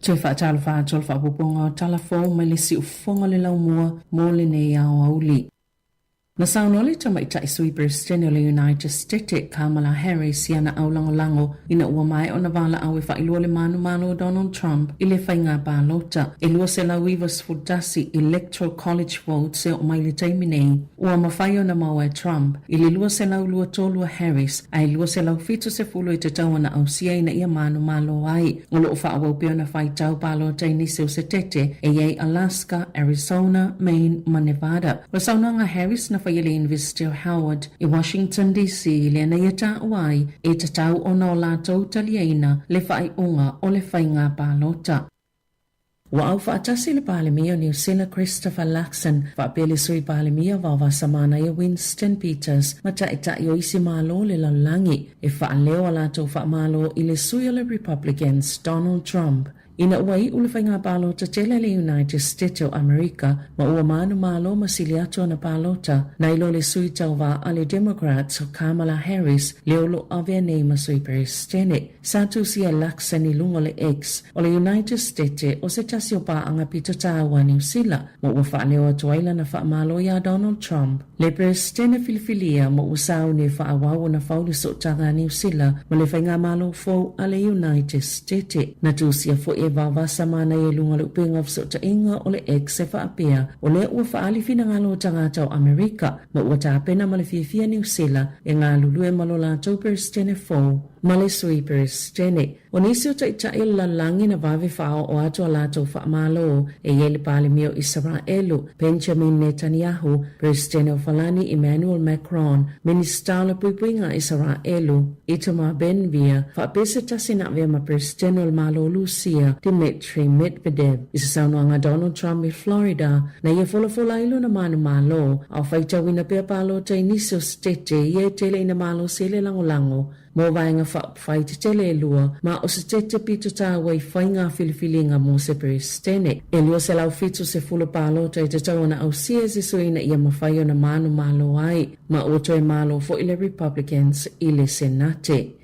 Te whaatala whaatola whaapoponga o talafo mai le si ufonga le lau mua mō le nei au auli. Na saunole tama ita isui President le United States Kamala Harris iana au lango ina ua mai o na wala au e whailua le manu Donald Trump i le whainga pālota e lua se lau iwas fudasi Electoral College vote se o mai le taimi nei ua mawhai o na maua e Trump i le lua se lau lua tōlua Harris ai lua se lau fitu se fulu i te tawana au sia ina ia manu malo ai o loo whaawau peo na whai tau pālota i nisi o se tete e iei Alaska, Arizona, Maine, ma Nevada. Wa saunanga Harris na whaiele University of Howard i Washington DC le na ia tāuai e tatau o na o lātou taliaina le whai unga o le whainga pālota. Wa au whaatasi le pālemia New Zealand Christopher Luxon whaapele sui pālemia wawa samana ia Winston Peters ma taʻitaʻi o isi mālo le laulangi e whaaleo a lātou whaamalo i le sui o le Republicans Donald Trump. Ina ua i ule whainga pālota tele le United States o Amerika ma ua manu mālo ma sili atu ana pālota na ilo le sui tau wā ale Democrats o Kamala Harris le olo avea nei ma sui peristene. Sātu sia Luxon i lungo le X o le United States o se tasi o pāanga pito tāua New Zealand ma ua whaaleo atu aila na whaamalo ia Donald Trump. Le peristene filifilia ma ua sau ne whaawau na whaulu so tanga New Zealand ma le whainga mālo fau ale United States. Na tu sia fo e vavasa mana e lunga le upenga fsota inga o le ex e whaapea o le ua whaali fina ngalo tangata o Amerika ma ua tāpena ma le fia New Zealand e ngā lulue malo lātou peristene fau ma le sui peristene. O nisi o taita e lalangi na vave whao o ato a lātou whaamalo e yele pāle mio Israelu Benjamin Netanyahu, peristene o Falani Emmanuel Macron, minister la puipuinga Israelu Itamar Ben-Gvir, whaapese tasina vea ma peristene o malo Lucia Dmitry Medvedev isa saunoanga Donald Trump i Florida na ia fola ilu na manu malo au whaita wina pia palo ta iniso stete ia tele ina malo sele lango mo vainga whai te tele lua ma o se tete pito tāua i whainga filifilinga mo se peristene e lua se lau fitu se fulu palo ta i te tauna au sia zisuina ia mawhaio na manu malo ai ma oto e malo fo ile Republicans i le Senate.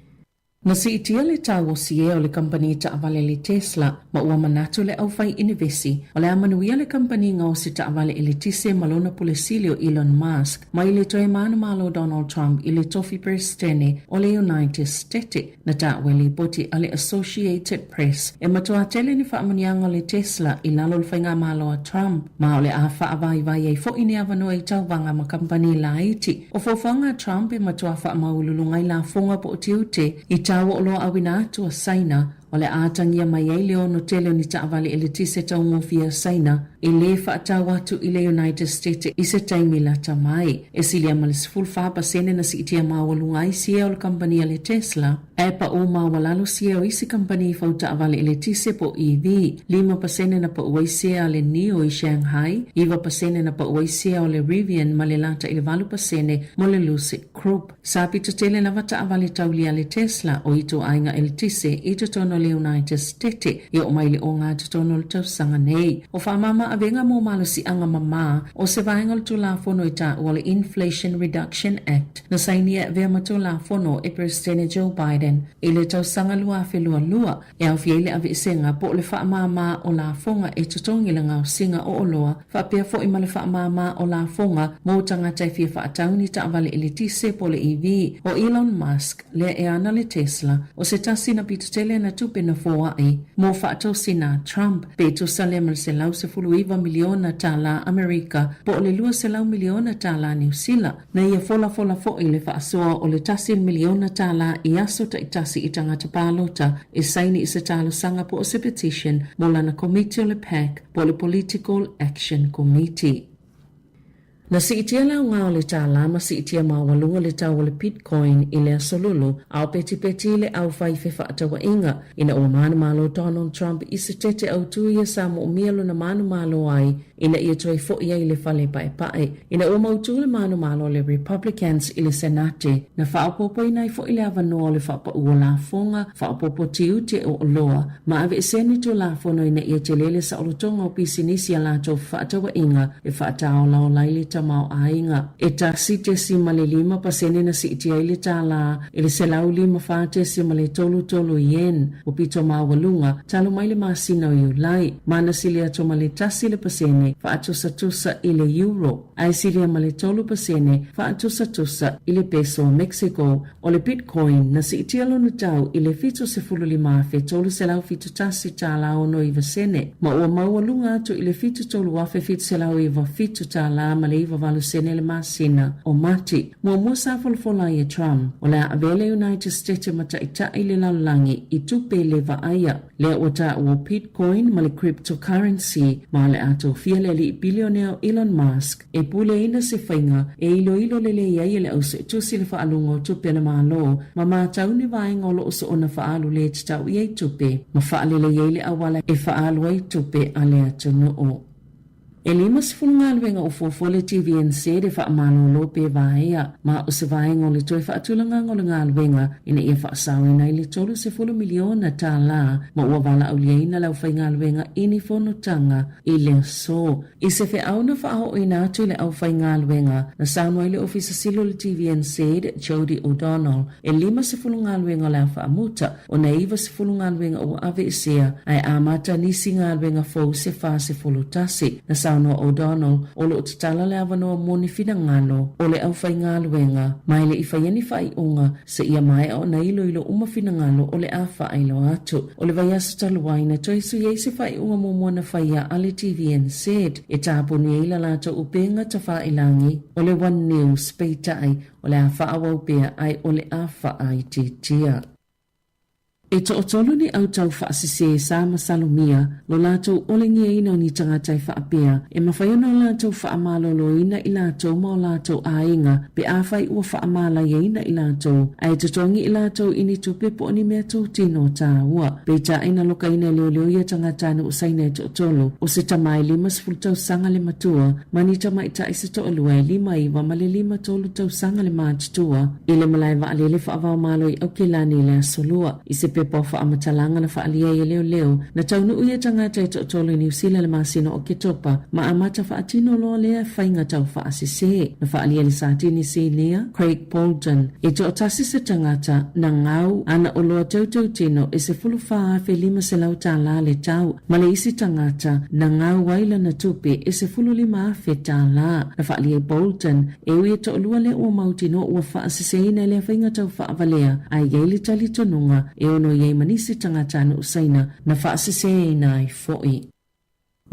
Na si itia le tāwo sie o le company ta avale le Tesla ma ua manatu le au fai inivesi o le amanuia le company ngau si ta avale le tise malona pulesilio Elon Musk ma i le toe manu malo Donald Trump i le tofi peristene o le United States na tāwe li poti a le Associated Press e matoa tele ni whaamanianga le Tesla i lalo le whainga malo a Trump ma o le a whaavai e fo ini avanoa i tauwanga ma company la iti o fofanga Trump e matoa whaamaululunga i la fonga po o tiute i tawa o loa awina atu a saina o le ātangia mai ei leo no tele ni taavale e le tise tau ngofia saina e le whaatau atu i le United States i se taimi la tamai. E silia ma le siful whaapasene na si itia mawalunga i sia o le kampania le Tesla. E pa o mawalalo sia o isi kampani i fau taavale e le tise po EV. 5% na pa uai sia le Neo i Shanghai. 2% na pa uai sia o le Rivian ma le lata i le 2% mo le Lucid Group. Sapi to tele na wata avale taulia le Tesla o ito ainga el tise ito tono le United States e o mai le o ngā tutono le tausanga nei. O whamama avenga mo malo si anga mama o se vaenga le tula fono i ta o le Inflation Reduction Act. Na sainia vea mato la fono e President Joe Biden Biden i le tausanga lua lua e au fia ile avi senga po le whaamama o la fonga e tutongi le ngau singa o oloa whapea fo i ma le whaamama o la fonga mō tangatai fia whaatauni ta avale i le tise po le EV o Elon Musk le e ana le Tesla o se tasi na pitutele na tupe na fōa ai mō whaatosi na Trump pe tu salema se lau se fuluiva miliona tala Amerika po le lua se lau miliona tala New Zealand na ia fola fo i le whaasoa o le tasi miliona tala i aso ta itasi i tangata pālota e saini i se talo sanga po o se petition mo lana komiti o le PAC po le Political Action Committee. Na si itia lau ngā o le tāla ma si itia mawalua le tau o le Bitcoin i le asolulu au peti le au fai fefa atawa inga ina o manu malo Donald Trump i se tete au tuia sa mo umialo na manu malo ai ina ia toi fo ia i le fale pae ina o mautu le manu malo le Republicans i le Senate na whaapopo inai fo i le avanoa le whaapa ua la fonga whaapopo tiu te o loa ma ave seni tu la fono ina ia te lele sa olotonga o pisinisi a la tau whaatawa inga e whaatao lao laili mau ainga e tasi te si male 5% na si itia ili tala ili se lau 5 si male tolu yen o pito mawalunga talo maile masina o iulai mana silia to male tasi le pasene fa atusa ile euro ai silia male tolu pasene fa atusa ile peso Mexico o le Bitcoin na si itia lo nutau ile fito se fulu 5 fe tolu se lau fito tasi tala o no iwa sene ma ua mawalunga to ile fito tolu wafe fito se lau iwa fito tala male valu sene le masina o mati mo musa folfola ye Trump o la avele United States mata ita ile lalangi i tupe le vaaya le wata o Bitcoin ma le cryptocurrency ma le ato fiele li billionaire Elon Musk e pule ina se fainga e ilo le ia le au se tusi le faalungo tupe na malo ma mata uni vainga o lo so ona faalu le tau ye tupe ma faale le ile awala e faalu ai tupe ale atu no o e lima se fulungaluenga o fofole TVNC de whaamano lope vaea ma o se vaenga o le toi whaatulanga o le ngaluenga ina ia whaasawina i le tolu se fulu miliona tā la ma ua wala au liaina lau whai ngaluenga ini whonutanga i le so. I se whi au na whaaho ina atu le au whai ngaluenga na saunwa i le ofisa silo le TVNC de Jody O'Donnell e lima se fulungaluenga lau whaamuta o na iwa se fulungaluenga o ave isia ai amata nisi ngaluenga fau se wha se fulutasi na no O'Donnell o lo tatala le avanoa moni fina ngalo o le au whai ngaluenga mai le iwhaiani whai unga se ia mai o na ilo uma fina ngalo o le a whai lo atu o le vaiasa taluaina toisu yei se whai unga mumona whaia ale TVNZ e tāpuni eila lato upenga ta whailangi o le One News peitai o le a whaawau pea ai o le a whai titia. E to otolu ni au tau whaasise sa masalumia lo lato olengia ina ni tangatai whaapea e mawhaiona o lato whaamalolo ina i lato ma o lato ainga pe awhai ua whaamala ina i lato ai tutongi i lato ini tupe po ni mea tō tino tā ua pe ta ina loka ina leo ia tangatai na usaina e to otolu o se tamai 5 tau sanga le matua mani tamai ta isa to olua 5 iwa ma le 5 tau sanga le maatitua i le malai wa alele whaavao malo i aukilani le asolua i se po whaamatalanga na whaalia i leo na taunu uia tangata i tōtolo New Zealand le masino o ketopa ma amata whaatino loa lea whainga tau whaasise na whaalia le sātini si lea Craig Bolton i tō tasi se tangata na ngau ana o loa tautau tino e se fulu whaafe 5 se lau tā la le tau ma le isi tangata na ngau waila na tupe e se fulu 5 afe tā la na whaalia Bolton e uia tō lua le ua mautino ua whaasise ina lea whainga tau whaavalea ai yeili tali tonunga e ono yei manisi tangata na usaina na whaasise ina i foi.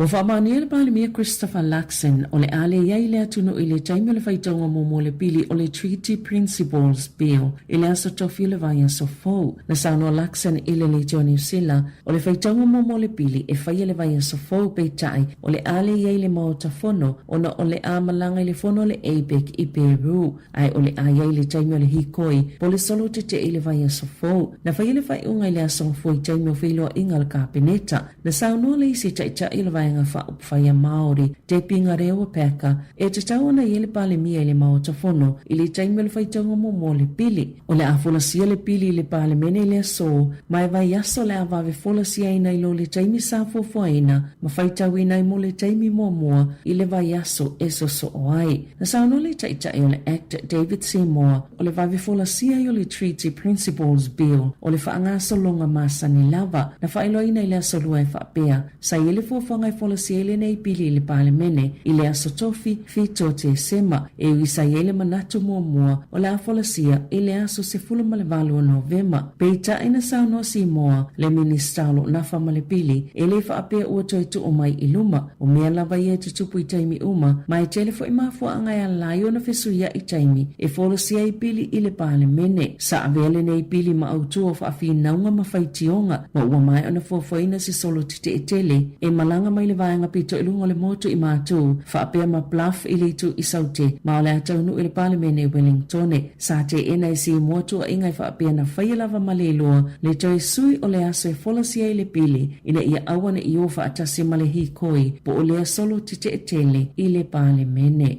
Wa whaamania le palimia Christopher Luxon o le ale iai le atunu i le taimi o le whaitonga momo le pili o le Treaty Principles Bill i le asa tofi le vai aso fau. Na sauno Luxon i le le New Zealand o le whaitonga momo le pili e whaia le vai aso fau peitai o le ale iai le maota fono o na o le amalanga i le fono le APEC i Peru ai o le aiai le taimi o le hikoi po le solo te i le vai aso fau. Na whaia le whaiunga i le aso fau i taimi o whiloa inga le kapeneta. Na sauno le isi taita i le vai vaenga whaia Māori, te pinga rewa peka, e te tauana i ele pale mia i le maotafono, i le taimele whaitaunga mo le pili, o le afola sia le pili i le pale mene i le aso, mai vai aso le avave fola sia ina i lo le taimi sa fofoaina, ma whaitau ina i mo le taimi mua i le vai aso e so o ai. Na sauno le taitai o le Act David Sāmoa, o le vave fola sia i o le Treaty Principles Bill, o le whaangaso longa masani lava, na whailoina i le aso lua e whaapea, sa i le fofanga i fola sia i le nei pili i le pale mene, i le aso tofi, fito te sema, e uisa i le manatu mua, o le afola sia i le aso se fula male valu o Novema. Peita ina sauno Sāmoa, le ministalo na whamale pili, e le whaapea ua toi tu o mai i luma, o mea lava i e te tupu i taimi uma, mai telefo i mafua angai a laio na fesuia i taimi, e fola sia i pili i le pale mene. Sa avele nei pili ma autua whaafi naunga ma whaitionga, ma ua mai ona fuafuaina si solo tite e tele, e malanga mai le vaenga pito i lungo le moto i mātu, whaapea ma bluff i le tu i saute, ma o le ataunu i le pale mene Wellingtone. Sa te ena i si motu a ingai whaapea na whaialava ma le loa, le toi sui o le aso e fola sia i le pili, ina ia awana i ofa atasi ma le hikoi, po o lea solo tite e tele i le pale mene.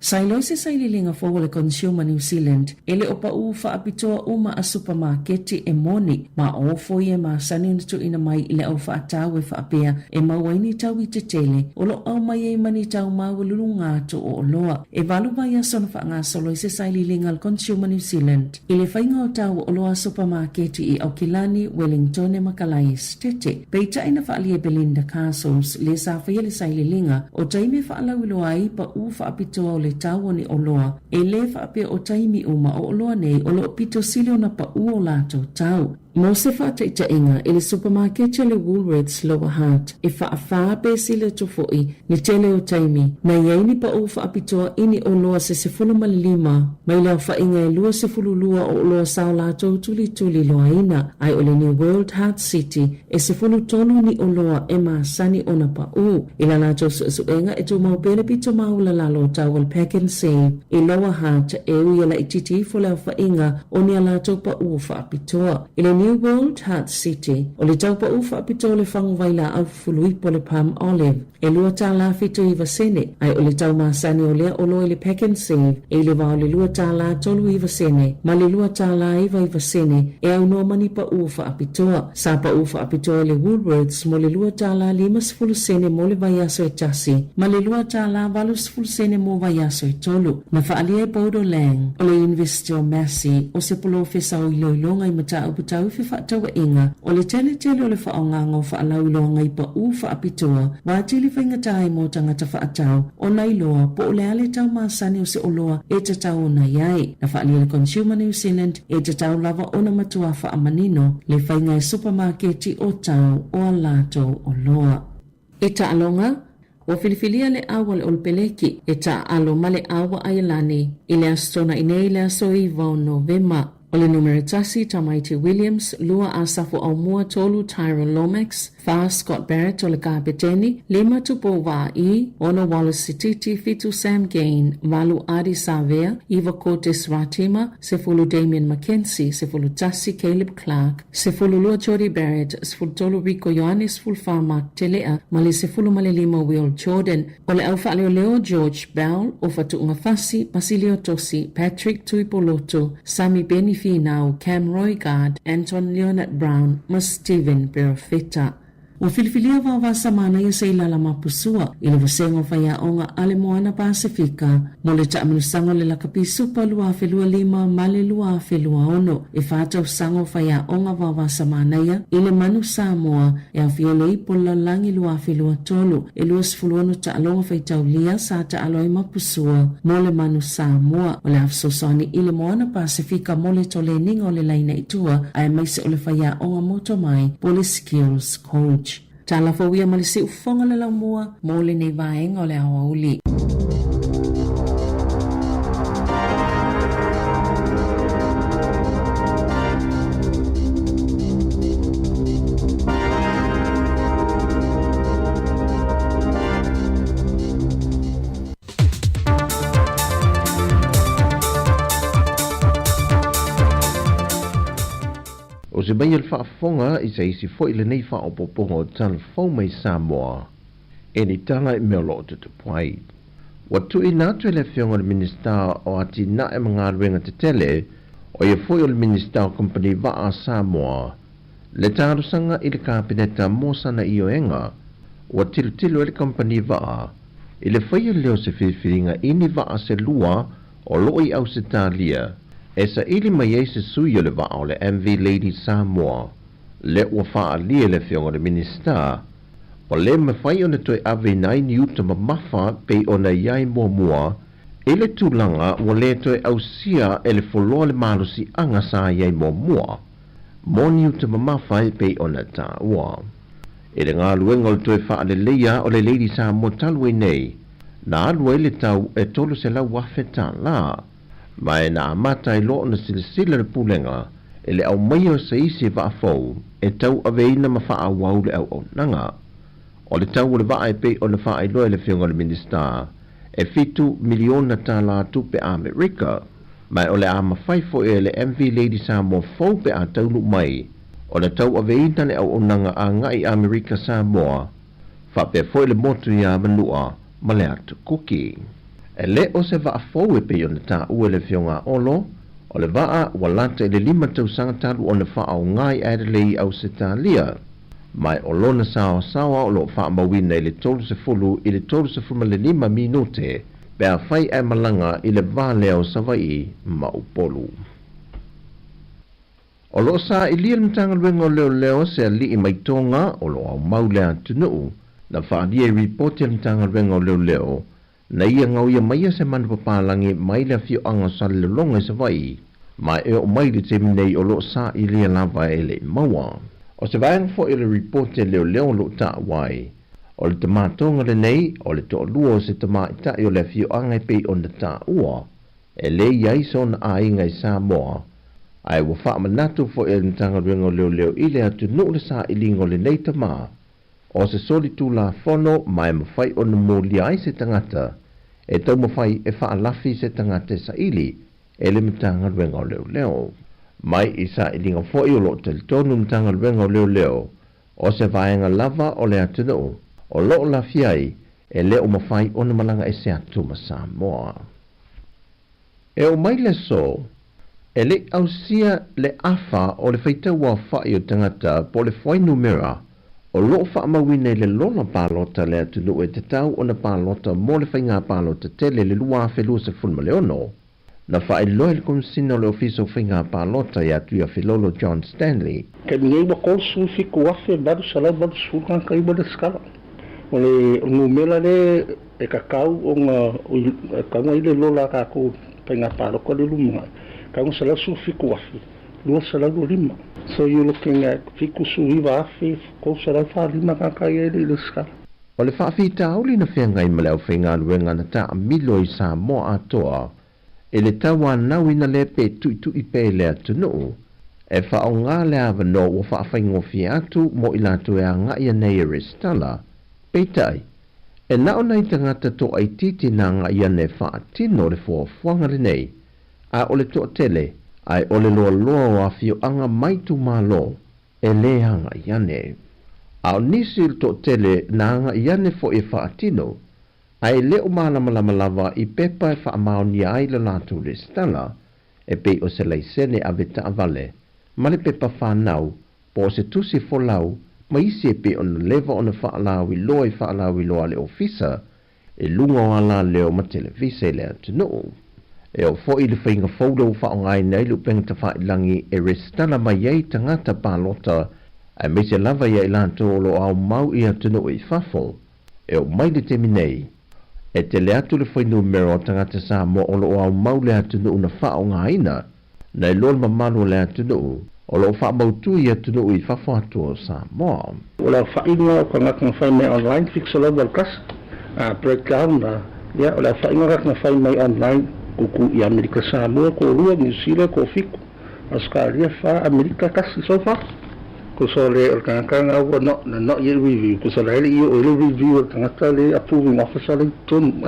Sailoise saililinga fo le Consumer New Zealand, ele opa ufa apitoa uma a supermarketi e moni, ma ofo ie ma sani nitu ina mai ile au whaatau e whaapea, e mawaini tau i te tele, o lo au mai e mani tau mawalulu ngātu o loa. E valu vai a sona wha ngā soloise saililinga al Consumer New Zealand, ile whainga o tau o loa supermarketi i Aukilani, Wellington e Makalais, tete. Peita ina whaalia Belinda Castles, le sa whaia le saililinga, o taime whaalau iloa ai pa ufa apitoa o le tawani o loa, e le whaapea o taimi uma o loa nei o lo pito silio na pa uo lato tau. Mo se whaataita inga i le supermarket le Woolworths Lower Hutt, e whaafaa pe sile tofoi ni tele o taimi, na iaini pa o whaapitoa ini o loa se sefulu malilima, mai leo whainga e lua sefulu lua o loa sao lato tuli loa ina, ai o le New World Hutt City, e sefulu tonu ni o loa e maasani o na pa u, ila lato suenga e tu mau pele pito mau la lalo tawal pack and save, i Lower Hutt e ui ala ititi fo leo whainga o ni alato pa u whaapitoa, ila New World Hutt City, o le taupa ufa apito le whangu waila au fului po le Palm Olive, e lua tā la fito i vasene, ai o le tau maasani o lea o loe le pack and save, e le wao le lua tā la tolu i vasene, ma le lua tā la iwa i vasene, e au no mani pa ufa apitoa, sa pa ufa apitoa le Woolworths mo le lua tā la 5 sene mo le vaiaso e tasi, ma le lua tā la 8 sene mo vaiaso e tolu, na whaalia e Bodo Lang, o le University of Massey, o se polo fesa o iloilonga i mata uputau fi whaatawa inga, o le tele o le whaongango whaalauilonga i pa u whaapitoa, wātili whaingatai mō tangata whaatau, o nei loa, po o le ale tau maasani o se oloa e te tau na iai, na whaalia le Consumer New Zealand e te tau lava o na matua whaamanino, le whainga e supermarketi o tau o alato o loa. E ta alonga, o filifilia le awa le olpeleki, e ta alo ma le awa ayalani, i le astona inei le aso i vau Novema, o le numeritasi Tamaiti Williams, lua a safo au mua tolu Tyrone Lomax, fa Scott Barrett o le kapeteni, 5 tupo wa i, ona Wallace Sititi, fitu Sam Gain, valu Adi Savea, Eva Cortes Ratima, sefulu Damien McKenzie, sefulu Tassi Caleb Clark, sefulu lua Jody Barrett, sefulu tolu Rico Ioannis, sefulu fa Mark Telea, mali sefulu malilima Will Jordan, o le alfa leo George Bell, o fatu ungafasi, Basilio Tosi, Patrick Tuipoloto, Sami Beni Finau, Cam Roygard, Anton Leonard Brown, ma Stephen Berafeta. O filifilia wa samana ia se ilala mapusua, ili vasengo whaia onga ale moana Pasifika, mo le taaminusango le lakapi supa lua felua 5 male lua felua ono, e whātau sango whaia onga wa samana ia, ile manu Sāmoa, e a fiole i pola langi lua felua tolu, e lua sifuluano ta alonga whaitau lia sa ta aloi mapusua, mo le manu Sāmoa, o le afsosani ile moana Pasifika mo le tole ninga o le laina itua, ai maise o le whaia onga moto mai, po le skills coach. Tala fawia malisi ufonga le laumua, mo le nei vaenga o le awa uli. O se mai le whaafonga i se isi fo i le nei whaopoponga o talafau mai Samoa. e ni tala I mea lo te tupuai. Watu I nātu le whionga le minister o ati na e mga ruenga te tele o ia foi o le minister o company Vaa Sāmoa. Le tārusanga I le kāpineta mōsana I o enga wa tilu e le company Vaa I le whaia leo se whiwhiringa ini Vaa se lua o loi au se tālia e sa ili mai e se sui o le Vaa o le MV Lady Samoa le ua wha lia le whionga le minister o le mawhai o na toi ave nai ni uta mamafa pe o na iai mua e le tūlanga o le toi au sia e le foloa le malusi anga sa iai mua mo ni uta mamafa pe o na tā ua e le ngā luenga o le toi wha le leia o le Lady Samoa talwe nei na alua le tau e tolu se lau wafe tā la mai na amata I lo na silasila le pulenga e le au mai o sa isi wa afou e tau aveina ma wha awau le au nanga o le tau o le waa e pe o le wha ai loa le whionga le minister e fitu miliona tā la tupe Amerika mai o le ama whaifo e le MV Lady Samoa fau pe a taunu mai o le tau aveina le au nanga a ngai Amerika Samoa wha pe foi le motu ia manua ma le atu kuki e le o se waa fau e pe o le tā ue le whionga olo o le waa walata I le 5 tausanga talu o le wha au ngai Adelaide au se tālia mai o lona sawa o lo wha mawina I le 30 I le 35 minute pe a whai e malanga I le vāleo savai ma upolu. O lo sa I lia mtanga luenga o leo se ali I maitonga o lo au maulea tunuu na wha lia report ya mtanga luenga o leo na ia ngau ia maia se manu papalangi mai le fio anga sali le longa I savai mai e o mai le teminei o lo sa I lia lava e le maua. O se vaenga fo I le report ya leo lo ta wai o le tamatonga le nei o le to lua o se tamaita I o le fio anga pe o na ta ua e le iai son a inga I Samoa ai wa wha manatu fo I le mtanga ruenga o leo I le atu no le sa I lingo le nei tama o se soli tu la fono mai mawhai o na mōli ai se tangata e tau mawhai e wha alafi se tangata sa ili e le mtanga ruenga o leo mai I sa I linga fo I o lo te tonu mtanga ruenga o leo o se vaenga lava o le atu no o lo la fiai e le o mawhai o na malanga e se atu ma Samoa e o mai le so e le au sia le afa o le feita wa whai o tangata po le fwai numera o lo wha mawine le lola palota le atu no e te tau o na palota mo le whainga palota tele le lua whelua se funma leono na whae loe le komsina le ofiso whainga palota i atu ia Filolo John Stanley Ke mingai wa kol su fiku wafe baru salau baru su kan kai bada skala o le numela le e kakau o nga kanga ile lola kako whainga palota le lumunga kanga salau su fiku wafe lua salau lima so you're looking at fiku su iwa afe ko salau wha lima kan kai ele le skala o le whaafita auli na whengai maleo whainga luenga na ta milo I Samoa atoa e le tawa nau ina le pe tu I pe le atu no e wha o ngā le awa no o wha whaingo fi atu mo I latu e a ngai anei e restala peitai e nao nei tangata to ai titi na ngai ane wha atino le fua fuanga le nei a o le to tele ai o le loa loa o a fio anga maitu malo e le hanga iane a o nisi le to tele na anga iane fo e wha atino ai le o malama lava I pepa e wha maoni ai le latu le stala e pe o se leisene a veta avale ma le pepa whanau po se tusi folau ma isi e pe o na leva o na whaalawi loa le ofisa e lunga o ala leo ma televise le atu no e o fo I le whainga fauda o wha o ngai nei lupeng ta whailangi e restala mai ei tangata palota ai me se lava ia I latu o lo au mau I atu no I fafo e o mai le teminei e te le atu le whainu mero tangata Samoa o lo au mau le atu no na wha o ngaina na I lor mamanu le atu no o lo wha mautu I atu no I whafo atu o Samoa o la whainga o ka ngaka whai mai online fix a level kas breakdown o la whainga ngaka whai mai online kuku I Amerika Samoa ko rua New Zealand ko fiku Australia wha Amerika kasi so far ko so le o kanga o no ye review ko so le o review o kanga le approving officer le tun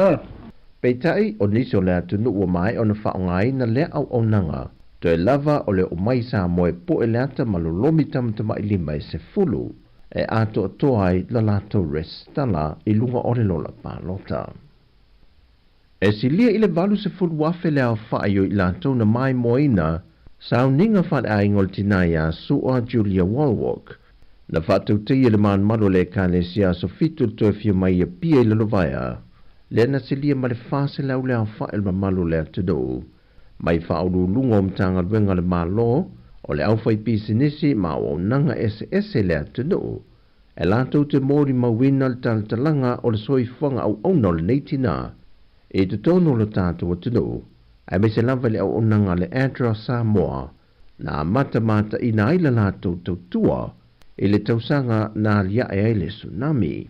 peitai o niso le atu no o mai ona wha ngai na le au o nanga to e lava o le o mai Samoa po e le ata malolomi tamtama I lima e se fulu e ato toa ai la lato restala I lunga o le lola palota. E si lia I le valu se fulu wafe le au whaio I lato na mai moina, sao ninga whad a ingol tinaya sua Julia Walwalk, na whatau te I le man malo le kane sia so fitu to fia mai a pia I le lovaya, le na se lia ma le fase lau le au whael ma malo le atudo, mai whaulu lunga mtanga wenga le malo, o le au whai pisinisi ma o nanga SS le atudo, e lato te mori mawina le taltalanga o le soifuanga au ono le neitina, e te tono le tātou atudo, ai me se lava le au onanga le Adra Sāmoa, na mata ina ila lato tautua, e le tausanga na lia e le tsunami.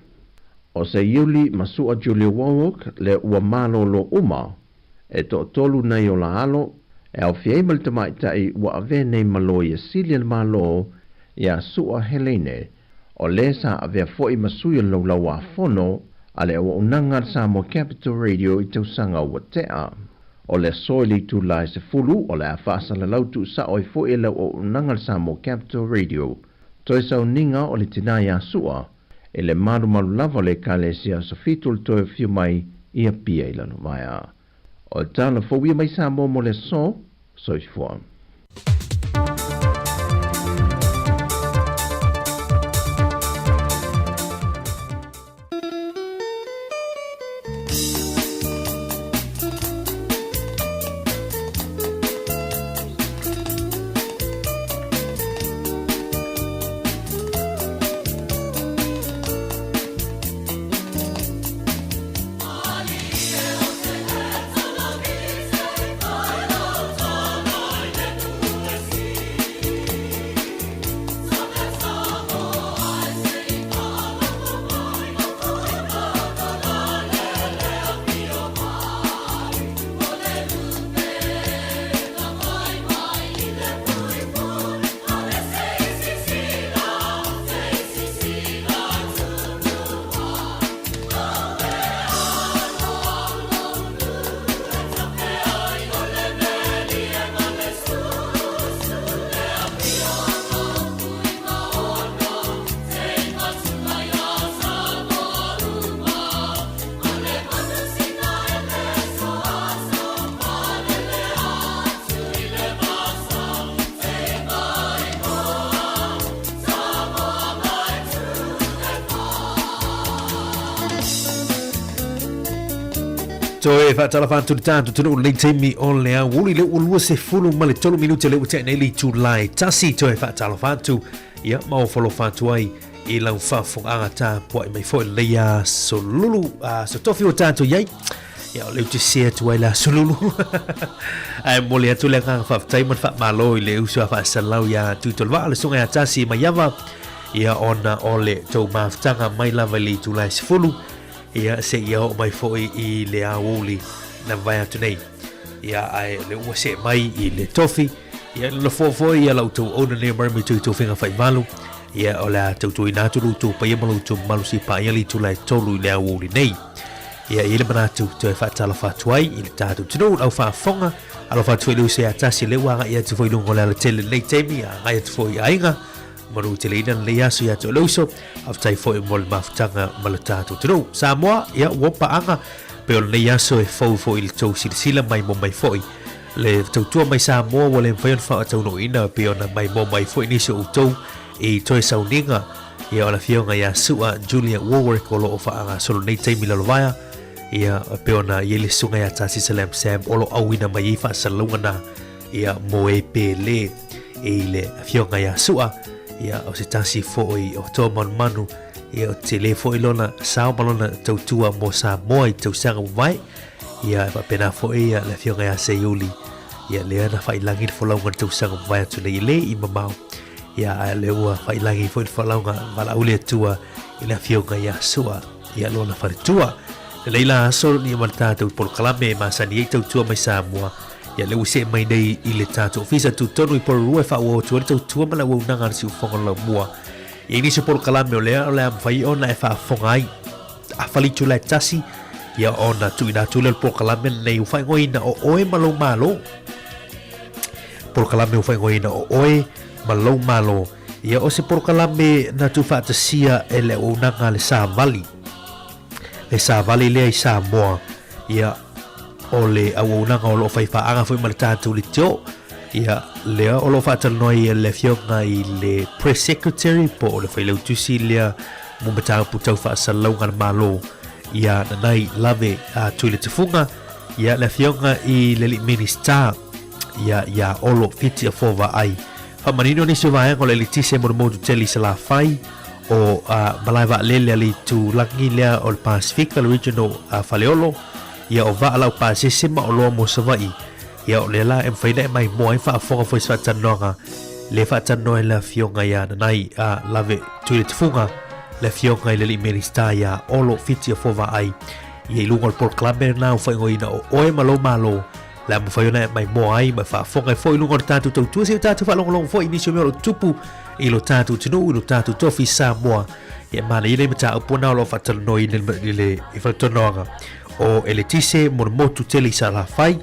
O se iuli masua Julia Warwick le ua malo lo uma, e to tolu nei o la alo, e au fiei mal tamaitai ua ave nei malo ia silia le malo, ia sua Helene, o le sa ave foi masuia lo lawa fono, ale ua unanga Samoa Capital Radio I tausanga ua tea. O le soili tu lai se fulu o le afasa le lautu sa oi fo e o unanga Samoa Capital Radio. Toi sau ninga o le tinaya sua, e le maru lava le kalesia so fitul toi fiu mai ia pia ila no maya. O le tala fo wia mai Samoa mo le so i fua. Toe whaatala whantu tātu tunu le teimi o lea wuli le ulua se fulu ma le tolu minuta le ute nei li tūlai tasi toe whaatala whantu ia mau whalo whantu ai I lau whawhonganga tā pua I mai fo leia so lulu so tofi o tātu iai ia o le ute sea tu ai la so lulu ai mole atu le nganga whawtai man whaamalo I le usua whaasalau ia tūtolwa le sunga ia tasi mai yawa ia ona o le tau mawhtanga mai lava li tūlai se fulu ia se ia o mai foi I le auli na vai atu nei ia ai le ua se mai I le tofi ia le fofo ia lau tau ona ne marmi tu finga fai malu ia o la tau tu ina tu tu pa ia malu tu malu si pa ia li tu lai tolu le auli nei ia ile manatu tu fa tala fa tuai I le tatu tu au fa fonga alo fa tu lu se atasi le wa ia tu foi lungo la tele le temi ia tu foi ainga maru te leina le aso ia to loso aftai fo mol maftanga malata to Samoa ia wopa anga pe le aso e fo il to sila mai mo mai foi le to mai Samoa wole foi fa to no ina pe ona mai mo mai foi ni so to e to sauninga ia ola fionga ia sua Julia Warwick o lo fa anga solo nei te mila lovaya ia pe ona ile sunga ia tasi salam sam o lo awina mai fa salunga ia mo e pele e le fionga ia sua ia o se tasi foi o to manu ia o te foi lona sao malona tautua mo Samoa I tausanga vai ia pa pena foi ia le fionga ia se yuli ia le ana fai langi fo launga tausanga vai atu le ile I mamau ia le ua fai langi fo launga vala ule tua I le fionga ia sua ia lona faritua le leila sol ni malta tu por kalame ma sani tautua mai Samoa ia le use mai nei I le tato ofisa tu tonu I por rua fa o tu le tua mala o nanga si fonga la mua ia ni se por kalame o le am fai ona e fa fonga ai a fali tu le tasi ia ona tu ina tu le por kalame nei u fai ngoina o oe malo por kalame u fai ngoina o oe malo ia o se porokalame na tu faatasia e le unanga le Savali le i Samoa ia o le unanga o lo faifaanga foi ma le tātou le tio ia lea o lo faatalanoa le fionga i le press secretary po o le failautusi lea mo mataupu tau faasalauga le malo ia nanai lave tui le tafunga ia le fionga i le minister ia olo fiti a fova ai famanino ni se vaenga o le litise mo mo teli sala fai o malai va lele ali tu langi lea o le Pacific Regional faleolo ia o va ala pasese ma o lo mo savai ia o le la em faida mai mo ai fa fonga foi sa tanonga le fa tanoa la fionga ia nanai lave tui le tafunga le fionga i le minister ia olo fiti a fova ai ia i lunga o le Port Club na o whaingoina o oe malo la mo whaiona mai mo ai ma whaafonga i fwoi lunga o le tātou tautua se o tātou whalongolongo fwoi inisio mea o tupu i lo tātou tinu i lo tātou tofi Sāmoa ia mana i le mata upona o lo whatalano i le whatonoanga o ele tise mo motu tele i sa la whai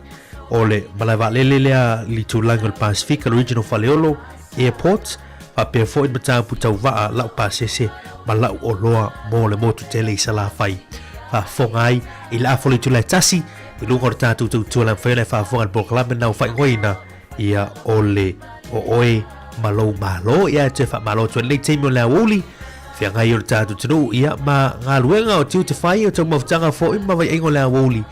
o le malaiwa lele lea li tūlanga o le Pacific Regional Faleolo Airport whapea fwoi mata uputau waa lau pasese ma lau o loa mo le motu tele i sa la whai whafonga ai i la afoli tūlai tasi i lunga o tātou tautua la mwhaina e whaafonga le Bokalame nau whaingoina ia o le o oe malo ia te wha malo tua nei teimi o le awuli whia ngai o le tātou tunu ia ma ngā luenga o tiu te whai o tau mawhtanga fo ima vai ingo le awuli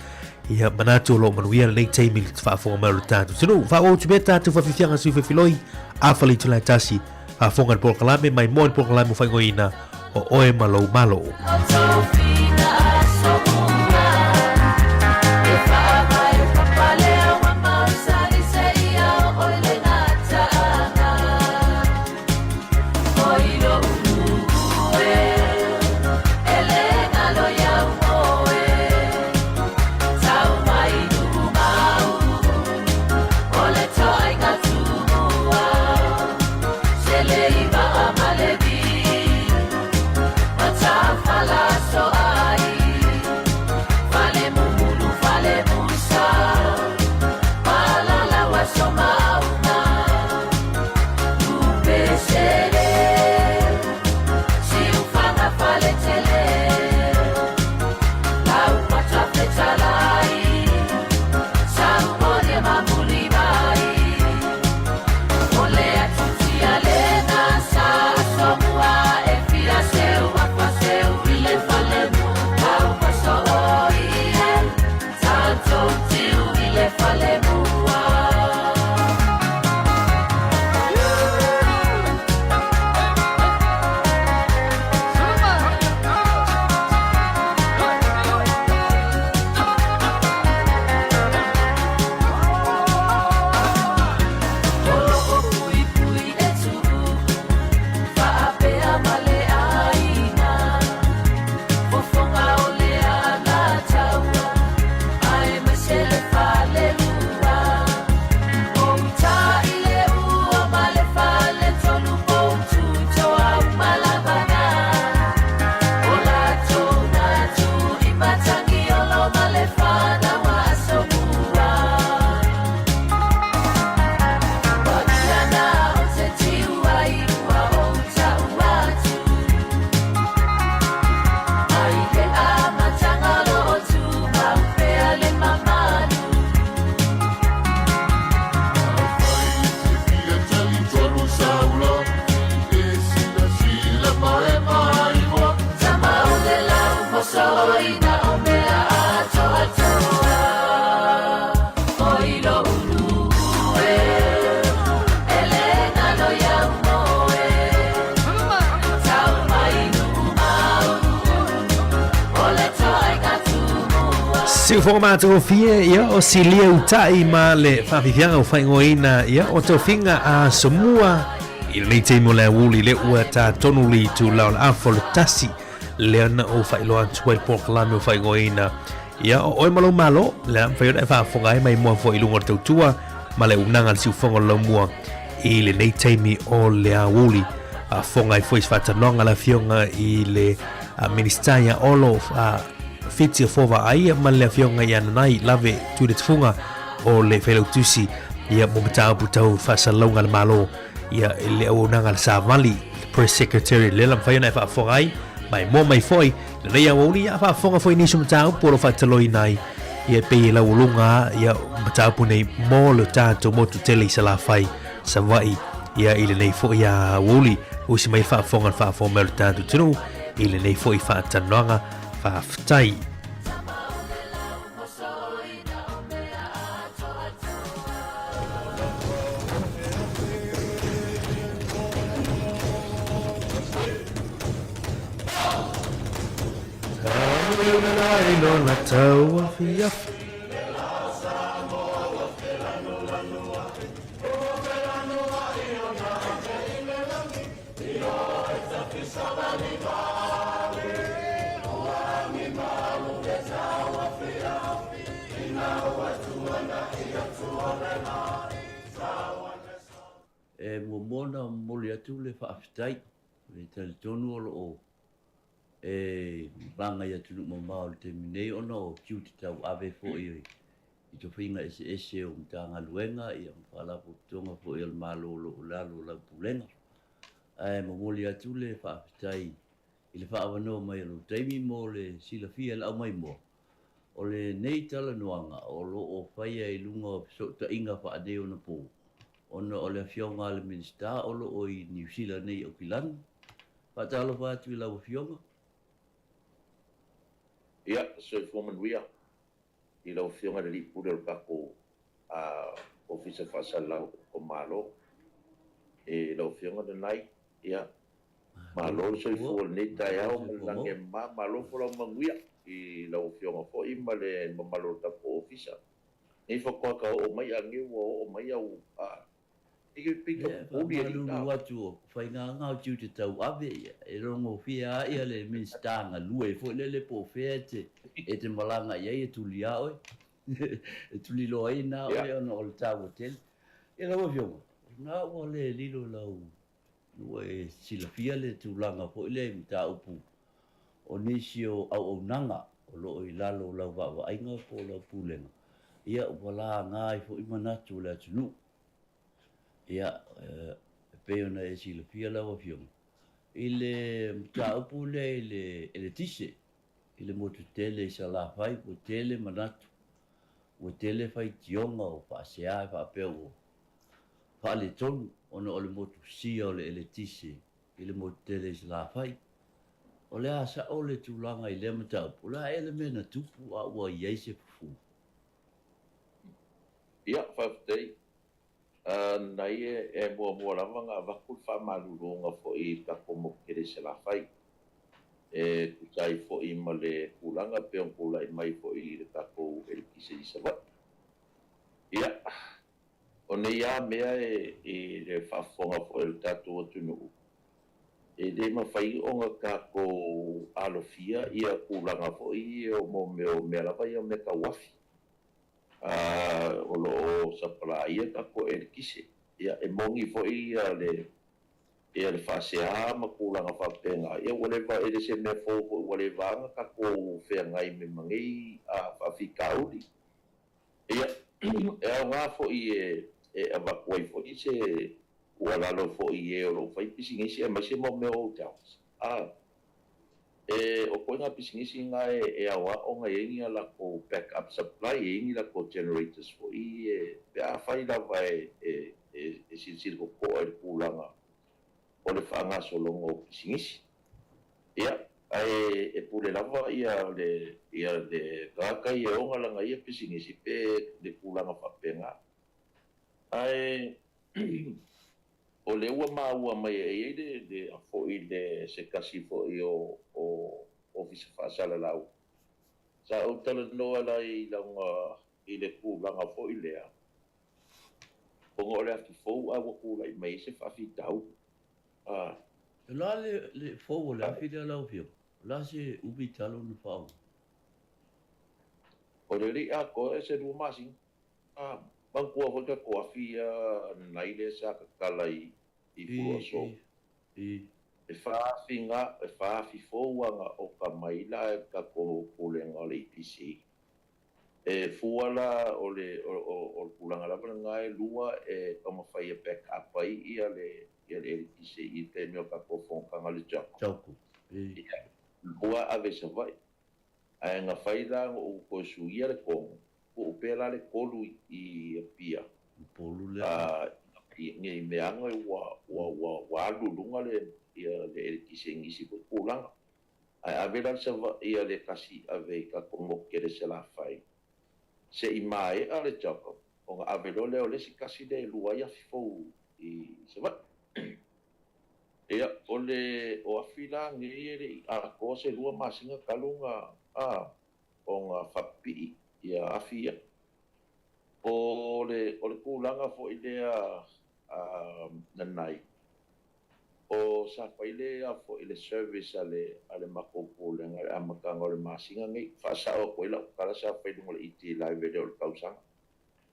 ia manatu o lo manuia nei teimi le whaafonga mai o le tātou tunu wha o tume tātou whawhiwhianga sui whiwhiloi awhali tūlai tasi whaafonga le Bokalame mai mo le Bokalame whaingoina o oe malo Se for mātou fie ia o silia utai ma le whawhiwhianga o whaingoina ia o tau whinga a Samoa i nei teimo le wuli le ua tā tonu li tu lau la afo tasi le ana o whailoa tuai Bokalame o whaingoina ia o oe malo le whaiona e whaafonga e mai mua fo i lunga o tautua ma le unanga le siufonga lau mua i le nei teimi o le a wuli a fonga i fwis whatanonga la fionga i le ministaia olo fiti fova ai ma le fionga ia nanai lave tu le tfunga o le felautusi ia mo matau putau fasalonga le malo ia le o nanga sa mali press secretary le lam fa na fa fongai mai mo mai foi le ia o ni fa fonga foi ni sum tau polo fa talo nai ia pe la ulunga ia tau pune mo le tato mo tu tele sala fai sa vai ia ile nei foi ia woli o si mai fa fonga fa fonga le tato tunu ile nei foi fa tananga fa ftai na tau afia mo mona moli atu le whaafitai le talitonu o lo banga ia tunu mamao le te minei ona o kiu te tau ave fo i to whinga ese o mtanga luenga i whala po tonga fo i al malo lo lalo la pulenga mo moli atu le whaafitai i le whaawano mai alo taimi mo le sila fia la mai mo o le nei tala nuanga o lo o whaia i lunga o so ta inga whaadeo na po ona o le fionga le minsta o lo o i New Zealand nei o Kilan patalo fa tu la fionga ia so foreman wia i lo fionga le pudel kako officer fasala o malo e lo fionga de nai ia malo so fo le tai au lange malo fo lo manguia i lo fionga fo i male malo ta officer e fo ko ka o mai angi o mai au Ike pika pūri e rika. Watu whai ngā ngau tiu te tau ave e rongo whia ia le minsta ngā lue fo lele po whea e te malanga iei e tuli a oi. E tuli loa i nā oi ana o le tāua tele. E rawa whionga. Nā ua le lilo lau lua e sila whia le tūlanga fo i le mi tā upu. O nisi o au nanga o loo i lalo lau wa ainga po lau pūlenga. Ia wala ngāi fo i manatu le atunu. Ia peona e sila fia lawa fiong. Ile taupu le ile tise. Ile motu tele sa la fai o tele manatu. O tele fai tionga o pasea fa peo. Fa le tonu ona o le motu sia o le ile tise. Ile motu tele sa la fai. O le asa o le tulanga i le mataupu. La ele mena tupu a ua iei se fufu. Ia, whawhtei. Nai e mua lava ngā wakul whamarurunga fo i kako mokere se la whai. E kutai fo i ma le kulanga peon kula i mai fo i le kako e kise i sawa. Ia, o ne ia mea e le whafonga fo e le tatu o tunu. E le ma whai o ngā kako alofia ia kulanga fo i o mo mea lava i o me ka wafi. O lo sapala ia kako e kise ia e mongi fo ia le fasea ma kulanga whapenga ia waleva e le se me fo waleva kako whea ngai me mangi a whawhikauri ia e ngā fo i e awakuai fo i se ualalo fo i e o lo whaipisi e mai se mo me o tauas o koe ngā pisingisi ngā e awa o ngā ingi ala ko backup supply e ingi la ko generators fo i pe a whai lawa e silsil ko koa e pūlanga o le whaanga solongo pisingisi. Ia, e pūle lawa ia le kākai e onga langa ia pisingisi pe le pūlanga whapenga. O le ua maua mai e le a fo i le se kasi fo i o ofisa whaasala lau. Sa au tala noa la i launga i le kūlanga fo i lea. Pongo le atu fou a wakula i mai se whawhi tau. La le fou le afi le lau fio. La se ubi talo na whau. O le li a ko e se rua masing. Bangkua hoka ko afia nai le sa kala i fua so. E whaafi fōuanga o ka maila e ka ko pulenga le IPC. fuala o le pulanga lava ngai lua kama fai back up ai ia le kise I te meo ka kofong kanga le chako. Lua ave sa vai. Ai nga fai la o ko suia le kongo. Ko pela le kolu I pia. Polu le. Ngai meanga wa lulunga le ia le kise ngisi ko pulanga. Ai ave la sa ia le kasi ave ka kongo kere se la fai. Se I mai ale chako. O nga ave lo leo le si kasi de lua ia fifou I se va. Ia ole o afila ngere a ko se lua masinga kalunga o nga fapi ia afia. Ole kulanga fo idea nanai. O sa pailea fo ile service ale makopo le nga amakanga le masinga ngai fa sa o ko ila kala sa fa ngol iti live video le kausang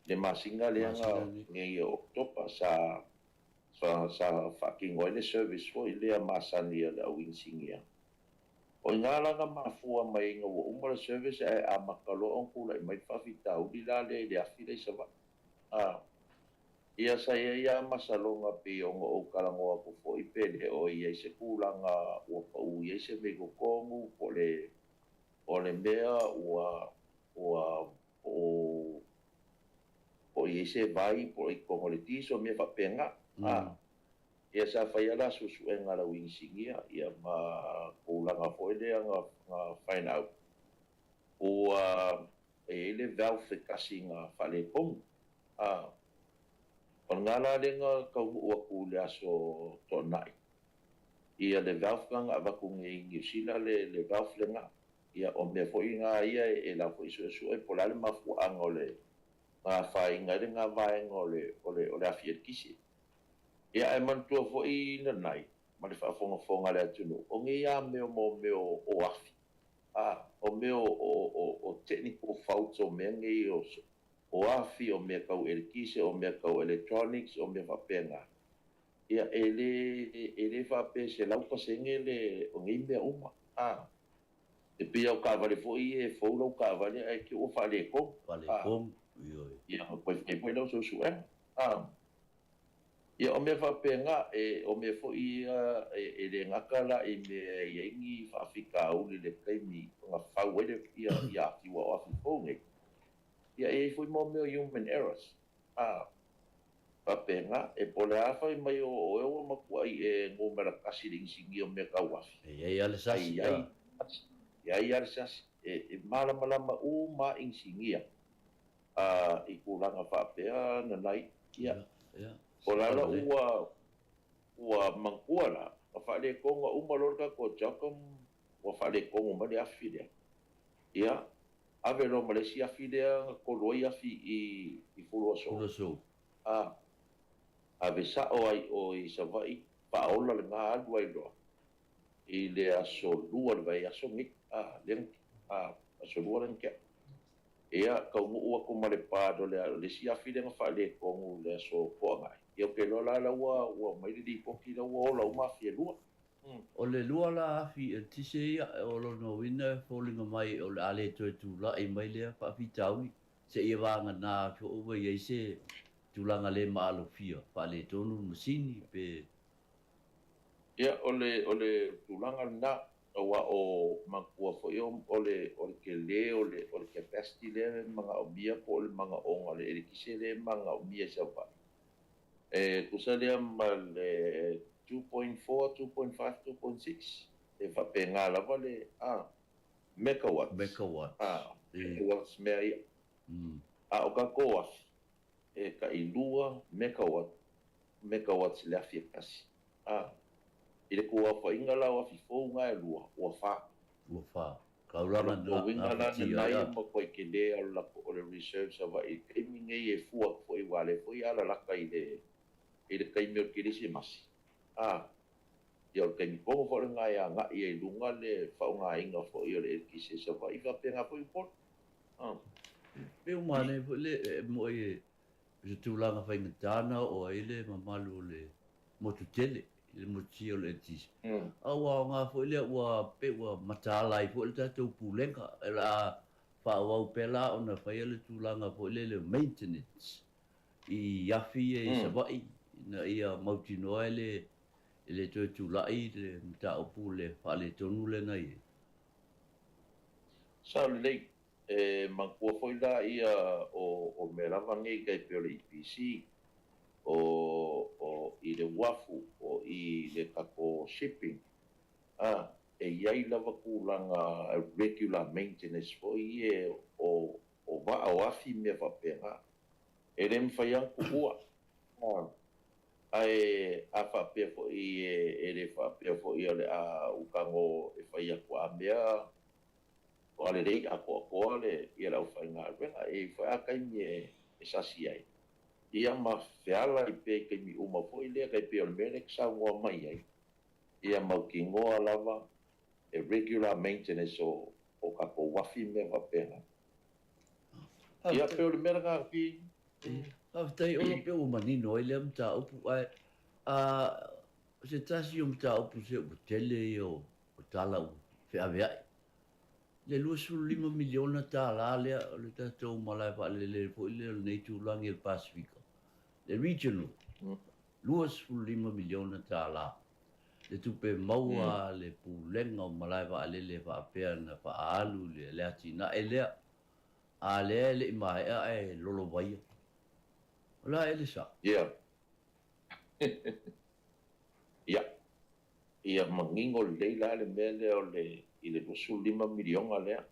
le masinga le nga ngai oktopa sa fucking ole service fo ile masani le wing singia o ngala nga mafua mai nga o umara service ai amakalo on kula mai fa fita u dilale le afile sa ia saya ia masalonga pe o o kalango ako fo ipele o ia se kulanga o pa u ia se me kongu ole mea o ia se vai po I kongo le tiso me fa penga ia sa fa ia la susu enga la winsingia ia ma kulanga fo ile nga find out o ele velfe kasinga fale pong Pangala lenga kau uaku le aso tonai. Ia le valfgang avakung New Zealand le valflenga. Ia o me fo inga ia la fo iso e polale mafu angole. Nga fai nga le nga vai ngole ole afiet kisi. Ia e mantua fo I nanai. Ma le whaafonga le atunu. O nge ia meo o afi. O meo o technical faults o mea nge o afi o mea kau elekise o mea kau electronics o mea whapenga. Ia ele whape se lau pasenge le o ngei mea uma. E pia o ka vale fo I fo lau ka vale ai ki o whale kong. Whale kong. Ia o koe lau so suen. Ia o mea whapenga o mea fo I le ngakala I mea iengi whaafika au le kaimi ngā whau ele ia kiwa o afi fo ngei. Ia foi mo meu human errors. Papenga pole afa mai o makuai ngo mera kasiring singi o me kawafi. Ia le sasi. Ia le sasi. Mala ma ing singia. I kulanga whapea na nai. Ia. Polala ua mangkuala. Whale konga umalorka ko jakam. Whale konga mani afidea. Ia. Ave no Malaysia fidea ko loia fi I fuloso. Ave sa o ai o I savai paola le nga alua I loa. I le aso lua le vai aso ngi. Aso lua le ngia. Ia kau ua ko male pado le sia fidea nga whale kongu le aso poa ngai. Ia ke lola la ua mai di poki la ua ola umafia lua. O le lua la afi tise ia o lo no wina falling mai o le ale toi tu la e mai le pa fitauni se ia wanga na fo o ia se tulanga le malo fia pa le tonu masini pe ia o le tulanga na o makua fo yo o le capacity le manga o bia po le manga o le kise le manga o bia sa pa kusale mal 2.4, 2.5, 2.6. E whapenga la wale, megawatts. Megawatts mea ia. O ka koas, ka ilua megawatts le afia kasi. I le kua whainga la wa fifou ngai lua, ua wha. Ua wha. Kauranga na winga la nai ma koe ke le ala o le reserve sa wa I keimi ngei e fua fo I wale fo I ala laka I le kaimi o kirisi masi. Ia o kai kongo fo le ngai anga I lunga le whaunga inga fo I o le kise sa wa I whapenga fo I pol. Me umane fo le mo I tūlanga whaingatana o aile mamalu le motutele, le moti o le tisi. Awa ngā fo ile ua pe ua matalai fo le tātou pūlenga, e la whāwau pela o na whai ale tūlanga po le maintenance I afi e sa vai na ia mautinoa le toi tūlai le mta opu le whale tonu le ngai. Sa lei mangkua foi la ia o me lava ngai kai peo le IPC o I le wafu o I le kako shipping e iai lava kulanga regular maintenance foi e o va o afi me va pena e le mwhaiang kukua ai a whapea foi e le whapea foi ale a ukango e whaia kua mea o ale rei a koa le ia lau whai ngā renga e whai a kaimi e sasi ai ia ma whiala I pe kaimi uma foi lea kai pe o le mene ksa ngoa mai ai ia mau ki ngoa lava e regular maintenance o kako wafi me wapena ia pe o le mene ngā ki Haftai o pe o manino I le mta upu ai se tasi o mta upu se upu tele o tala u whi ai le lua sulu 5 miliona tā la lea le tātou malai pa le po le nei tūlangi el Pasifika. Le regional, lua sulu 5 miliona tā la. Le tupe maua le pulenga o malai pa le pa apea na pa alu le atina e lea. A lea le mai e lolo vai. La ele sa. Yeah. Yeah. Ia mangingo leila le mele o le I le lusu 5 miliona lea.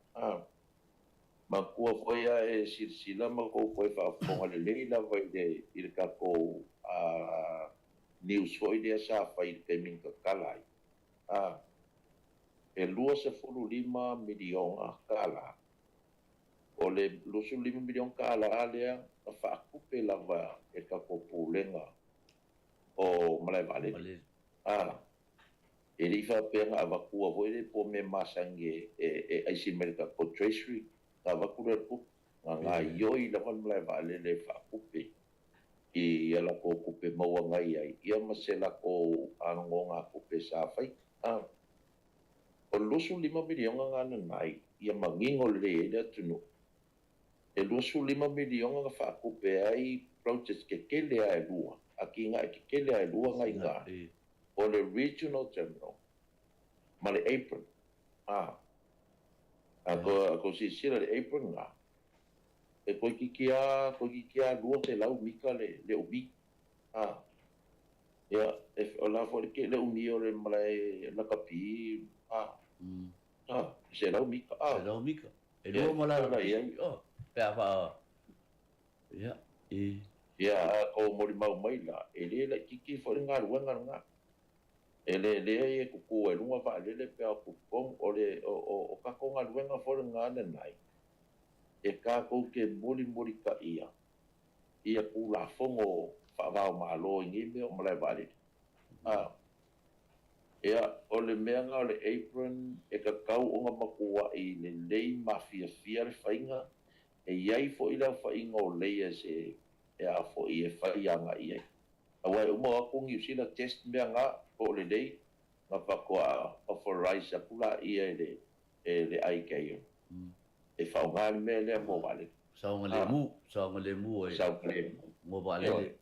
Ma kua whaia e sirsila ma kou koe whaafonga le leila vai le I le kako news foi lea sa whai te minka kalai. E lua se fulu 5 miliona kala. O le lusu 5 miliona kala lea a whaakupe lava e kako pulenga o malai vale. E rifa penga avakua voile po me masange e aisi merika po treasury avakura pu nga yoi la van mlai vale le fa kupe I ala ko kupe maua ngai ai ia masela ko ango nga kupe sa fai o lusu 5 miliona nga nai ia mangingo le tunu e lusu 5 miliona nga fa kupe ai project ke kele ai lua aki nga ke kele ai lua ngai nga o le regional terminal ma le apron ako si sila le apron nga e koe kikia lua te lau mika le ubi ia e o la fo ke le umi o le malai la kapi se lau mika e lua malai pe apa ia ko mori mau mai la e le kiki fo nga ruanga nga ele le kuku e lunga va le pe ku kom o le o ka ko nga luenga fo nga nai e ka ko ke mori ka ia ku la fongo fa va ma lo ngi me o mala vale o le menga o le apron e ka kau o nga makua I le lei mafia fia le fainga e iai fo I la fainga o lei se e a fo I e fainga ia awa mo ko ngi sila test me nga o le dei nga pakua authorize pula ia le IKU e fa ngal me le mo vale sa le mu mo vale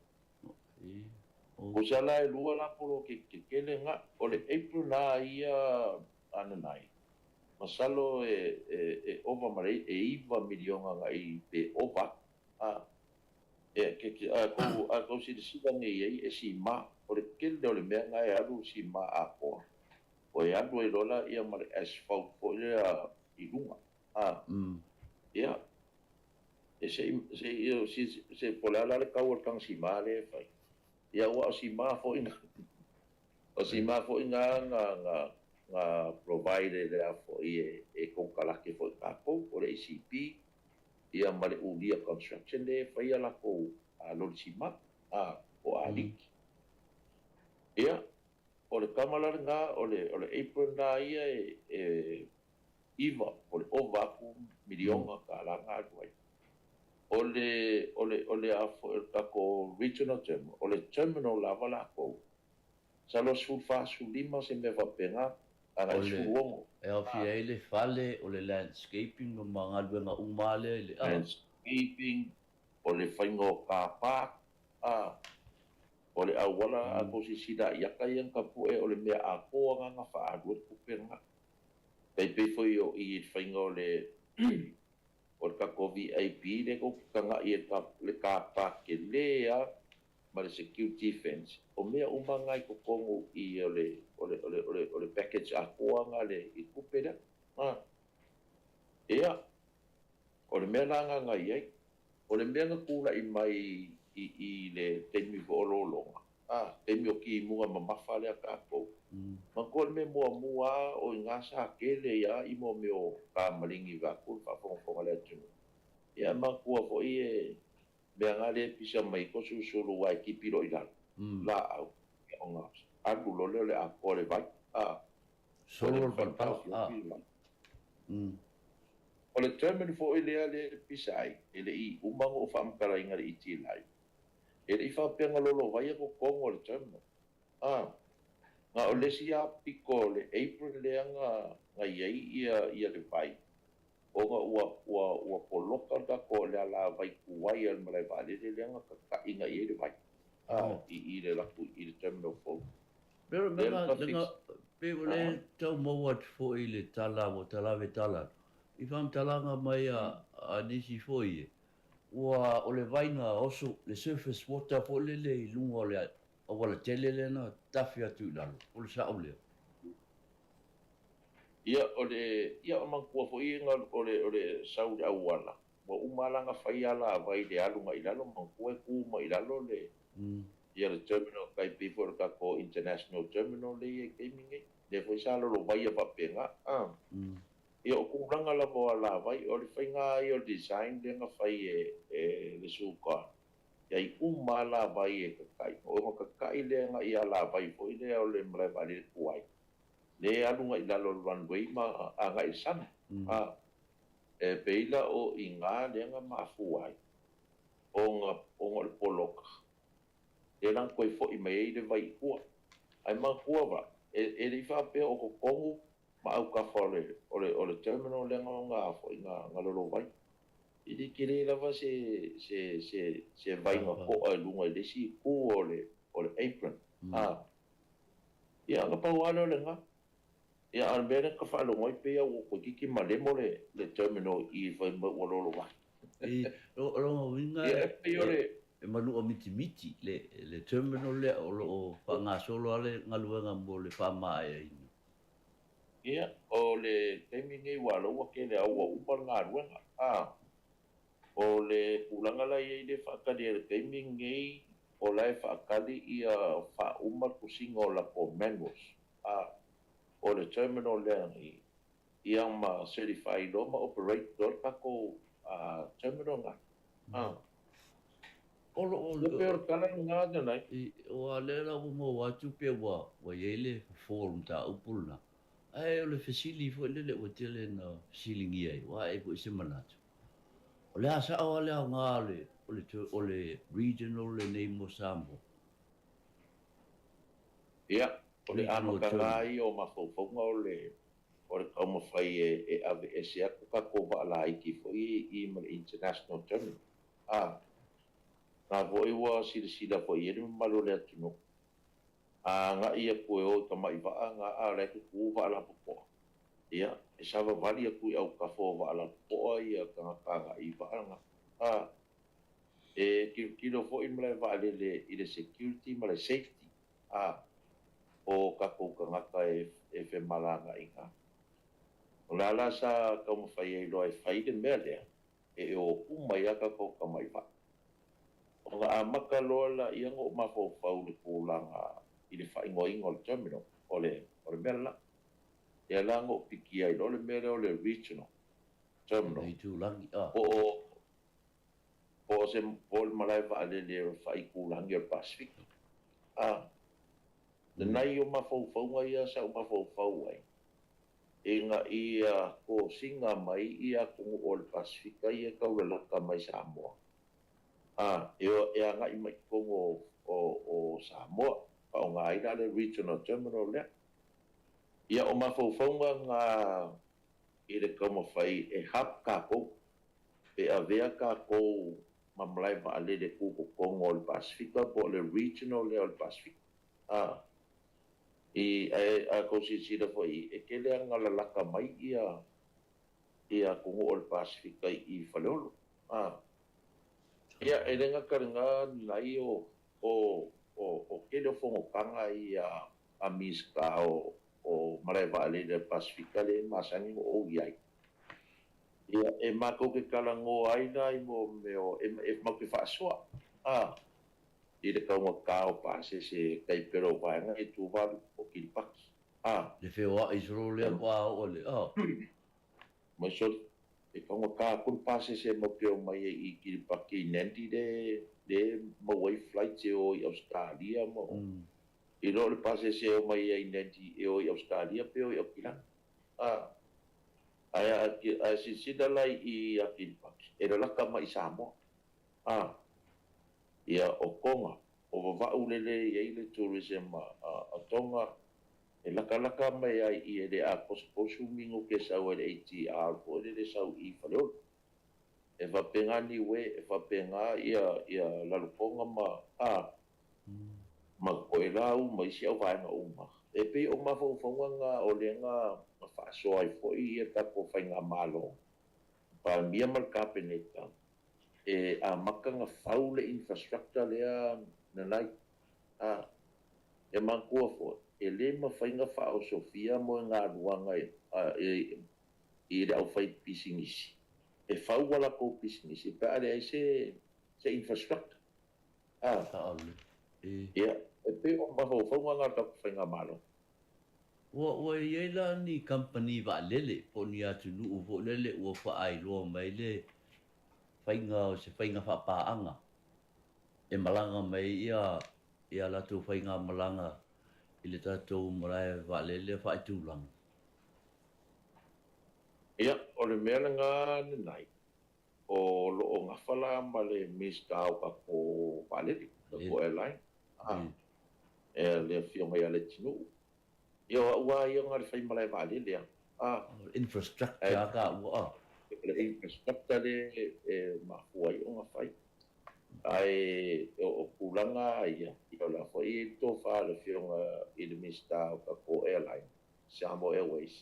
o sala e lua la polo ke kele nga o le April na ia ananai masalo e over mare e iva miliona nga I pe over ko si sila ngai e si ma o le kele o le mea ngai alu si ma ako o e alu e lola ia mare asphalt fo le I lunga ia e se polala le kau kang si ma le fai ia wa si ma fo ina nga provide le fo e kon kala ke fo kako o le ICP ia mare ulia construction le fai ala ko a lo si ma o alik ia o le kamala nga o le apron na ia iva o le ovaku miliona kala nga ai o le ako regional terminal o le terminal lava la ko sa lo sulfa su lima se me va pena Ana suongo. E au fia ele fale o le landscaping o mga luenga umale le landscaping o le whaingo ka pā o le awala a ko si sida iaka iang ka pue o le mea a koa nga whaadua kupenga pei pei foi o i whaingo le o le kako VIP le ko kanga i le ka pā ke lea ma le security fence o mea umangai ko kongo i o le package a koa nga le i kupena ea o le mea langa ngai ai o le mea kula i mai i le temi fo ololonga temi o ki mua mamafa le a kako ma ko le mea mua o ngā sa kele ia i mo meo ka malingi vaku whafonga le atunu ia ma kua fo i e mea ngā le pisa mai ko susuru wai ki piro i lalo la au o ngā anu lo le a ko le vai solo le pantau o le terminal fo i lea le pisa ai ele i umango o whaamkara inga le iti lai ele i whapenga lolo vai a ko kongo le terminal nga o lesi a piko le April lea nga iei ia le vai o nga ua poloka ka ko le ala vai kuwai al malai vale le nga ka inga iei le vai i le laku i le terminal fo pero menga pe le tau mawat fo i le tala o talawe tala i wham talanga mai a nisi foi ua o le vainga oso le surface water fo le i lunga o le a wala tele le na tafi atu lalo o le sao leo ia o mangkua fo i nga o le sau le awala wa umalanga fai ala vai le alunga i lalo mangkua kuma i lalo le ia le terminal kai before ka ko international terminal le gaming le foi salo lo vai a papenga ia o kuranga la bo ala vai o le whainga i o design le nga whai le suka ia i umala vai e kakai o nga kakai le nga i ala vai fo i le o le mrai vali le kuai le alunga i lalo runway ma a ngai san e peila o i ngā le nga mafuai o nga le poloka le lang koe fo i mei le vai kua ai ma kua va e li whapea o ko kongu ma au ka fole o le terminal le nga fo i nga lolo vai i di kire lava se vai nga ko ai lunga le si ku o le apron ia nga paualo le nga ia an bere ka falo ngoi pe o ko kiki malemo le terminal i vai ma o lolo vai i ro winga e malu o miti le terminal le o nga solo ale ngaluanga mo le fama ai ia o le timing e walo wa ke le au upa nga ruanga o le kulanga la i le whakari le timing e o lai whakari i a wha umar kusinga o la po mangos o le terminal le i ang ma certified o ma operator kako terminal nga o le peor kala nga dana o ale la mo watu pe wa yele forum ta upulna ai o le fasili fo le o tele na silingi ai wa e ko se manatu o le asa o le ngale o le regional le nei mo Sāmoa ia o le ano kangai o mafofonga o le kama fai e AVS a ka ko va la iki fo i ma international terminal na voi wa sila fo i le malo le atuno nga ia ko o ka mai va nga a le ku va la po ia e sa va vali ku au ka fo va la po ia ka i va nga e kilo fo i mle va le i le security ma le safety o ka ko ka e fe malanga inga o la sa ka mo fai lo ai fai de mele e o mai ka ko ka mai va o nga maka lola ia ngo ma fo fau le kulanga i le fai ngoi ngol terminal o le mela ia la ngo piki ai lo le mele o le regional terminal i tu langi o se pol malai va le fai kulanga o Pacific le nai o ma fo nga ia sa o ma fo ai inga ia ko singa mai ia ko o le Pacific ia ka o le ka mai Sāmoa e nga i mai ko o Sāmoa pa o nga ida le regional terminal le Ia o mawhauwhaunga ngā i le kaumawhai e hap kako e avea kako mamlai ma ale le kuko kongo o le Pasifika po le regional le o le Pasifika. I a kosisira fo e kele anga la laka mai ia kongo o le Pasifika i whaleolo. Ia e renga karinga nai o kele o whongokanga i a miska o marai wa ale le Pasifika le masangi o iai. Ia e mako ke kalango aina i mo meo e mako ke whaasoa. I le kaunga kao pase se kaipero vaenga e tu walu o Kiripaki. Le whewa i soro lea wā o le. Mai sori, e kaunga kā kuru pase se mapeo mai i Kiripaki i nendi le mawai flight e o i Australia mo. I lo le pase se o mai i nendi e o i Australia pe o i Auckland. Ai sisida lai i a Kiripaki. E lo laka mai Sāmoa. Ia o konga, o wawau lele i eile tourism a tonga, e laka mai ai i e le a kosu mingo ke sau e le ATR, po e le sau i whaleolo. E whapenga ni we, e whapenga ia laluponga ma koe lau, ma isi au vaenga uma. E pe o mawhauwhaunga ngā o le ngā whaasoa i fo i e tako whainga malo. Pa mia mal kapeneta. E a makanga whau le infrastructure lea nanai. E mankua fo, e le mawhainga whao Sofia mo ngā ruanga i le au whai pisingisi. E whau wala ko pisingisi, pe ale ai se infrastructure. Ia, e pe o mawhauwhaunga ngā tako whainga malo. Wa iela ni company wa lele, po ni atu nuu po lele ua whaai loa mai le whainga se whainga whapaanga. E malanga mai ia latu whainga malanga i le tātou marae wa lele whaai tūlanga. Ia, o le mea ngā nai, o loo ngawhala ma le mista au ka ko walele, ko airline. E le whionga ia le tinu. Ia ua ia ngā le whai malai walele. Infrastructure ka ua. Le infrastructure le mahuai o ngā whai. Ai o kulanga ia o la whai tō wha le whionga i le mista au ka ko airline, Samoa Airways.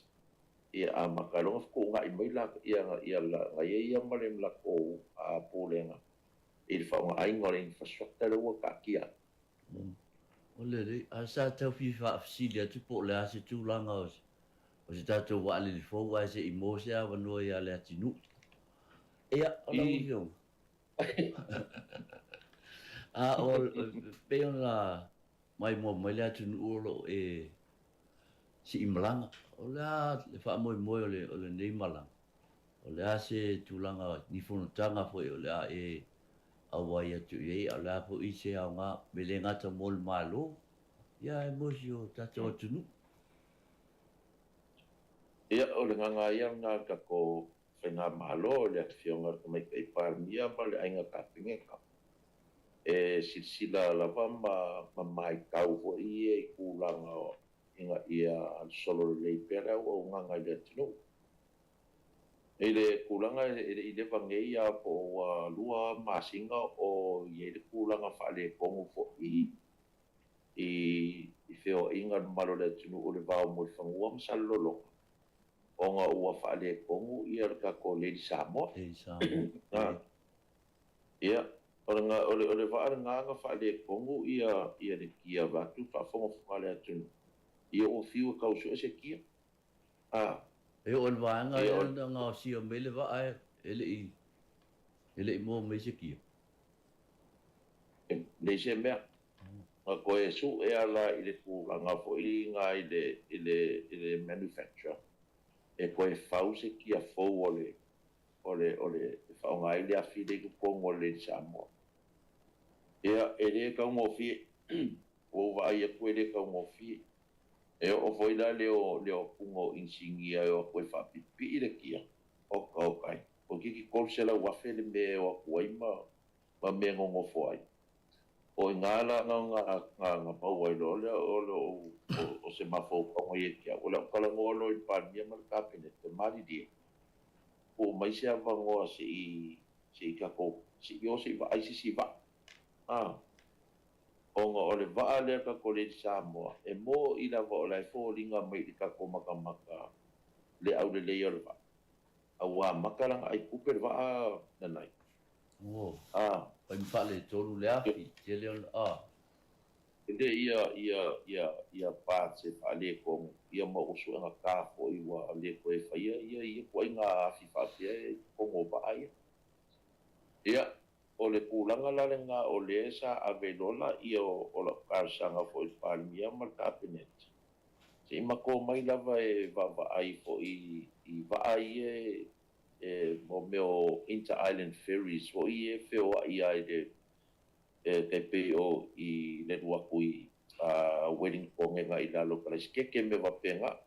Ia a makalonga whako ngā i mai la ia la ngai ia male mla ko a pōlenga. I le whaonga ainga le infrastructure le ua ka kia. O le a sa tau fi wha afsilia tu po le ase tūlanga o se tātou wa le fōu ai se i mōse a wanua ia le atinu. Ia, o la uhiong. O peon la mai mai le atinu uolo e si i malanga. O le wha moi o le nei malanga. O le ase tūlanga ni whunutanga fo o le a e awai atu i a la po i se au ngā me le ngata mol malo. Ia e mosi o tātou atunu. Ia o le nganga ia ngā kako whainga malo le atu whionga mai kai pārmia ma le ainga ka pingeka. E silsila lava ma mai kau fo i e kūlanga o inga ia solo lei pera o nganga le atunu. E le kulanga i le wangei a po lua masinga o i le kulanga whale kongu fo i whio inga malo le tunu o le vau mo le whangua masalolonga. O ngā ua whale kongu i arka ko Lady Sāmoa. Ia, o le whaare nganga whale kongu i le kia watu whawhonga whale atunu. Ia o whiua kausu e se kia. E o vanga e ngā sia mele wa ai ele i mō me se kia. Nei se mea. Ngā koe su e ala i le kūranga fo i ngā i le manufacturer. E koe whau se kia fau o le whau ngā i le awhi le kukongo le Samoa. Ea e le kau ngōwhi o vai a koe le kau ngōwhi. E o foila leo pungo insingia o koe whapipi i le kia o kaukai. O kiki kolsela wafe le me o kuai ma me ngongo foai. o ngala nga pau ai lo le o se mafo ko ye kia o la kala ngolo I pan ye mal kabinet te mari di o mai se ava ngo si ka ko si yo si va ai si va o nga o le va le ka ko le Sāmoa e mo I la vo la fo linga mai ka ko maka le au le yo va awa makalang ai kuper va na nai pa pa le tolu le afi te le Inde ia pa se pa le ko ia mo usu nga ka fo I wa le ko e fa ia ko nga afi fa te ko mo ba ai ia o le kulanga la nga o le sa avelola ia o la karsanga fo I palmia mal kabinet se ma ko mai lava e va ai fo I va ai mo meo inter island ferries fo I feo ia de te pe o I le rua kui wedding ponge nga I lalo kala skeke me va penga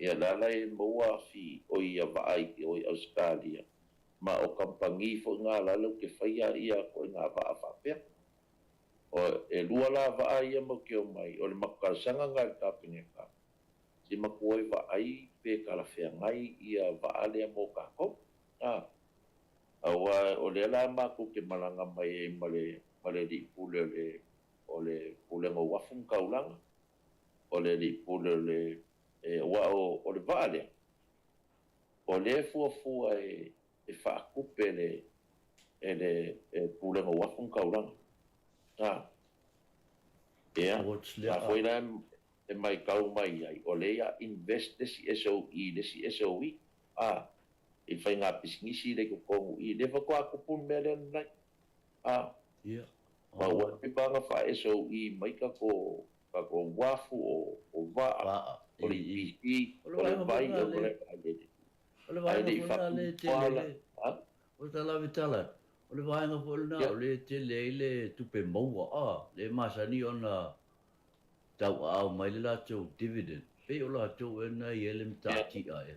ia lala e moa fi o ia va ai o Australia ma o kampangi fo nga lalo ke faia ia ko nga va fa pe o e lua la va ai mo ke o mai o le makasanga nga kapineka si makoi va ai pe kala fe ngai ia va ale mo ka ko awa o le la ma ku ke malanga mai male di pule le o le pule ngo wafun kaulang o le di pule le wa o le vale o le fu e fa kupe le pule ngo wafun kaulang a foi la e mai kau mai ai o le ya invest si SOE le si SOE e fai ngā pisingisi le ko I le fa ko aku pun melen nai ma wa pe banga fa SOE mai ka ko wafu o va o le pisi o le vai o le vai le tele o tala vitala o le vai nga fo na o le tele le tupe maua le masani ona tau au mai le la tau dividend pe o la tau na ele mtati ai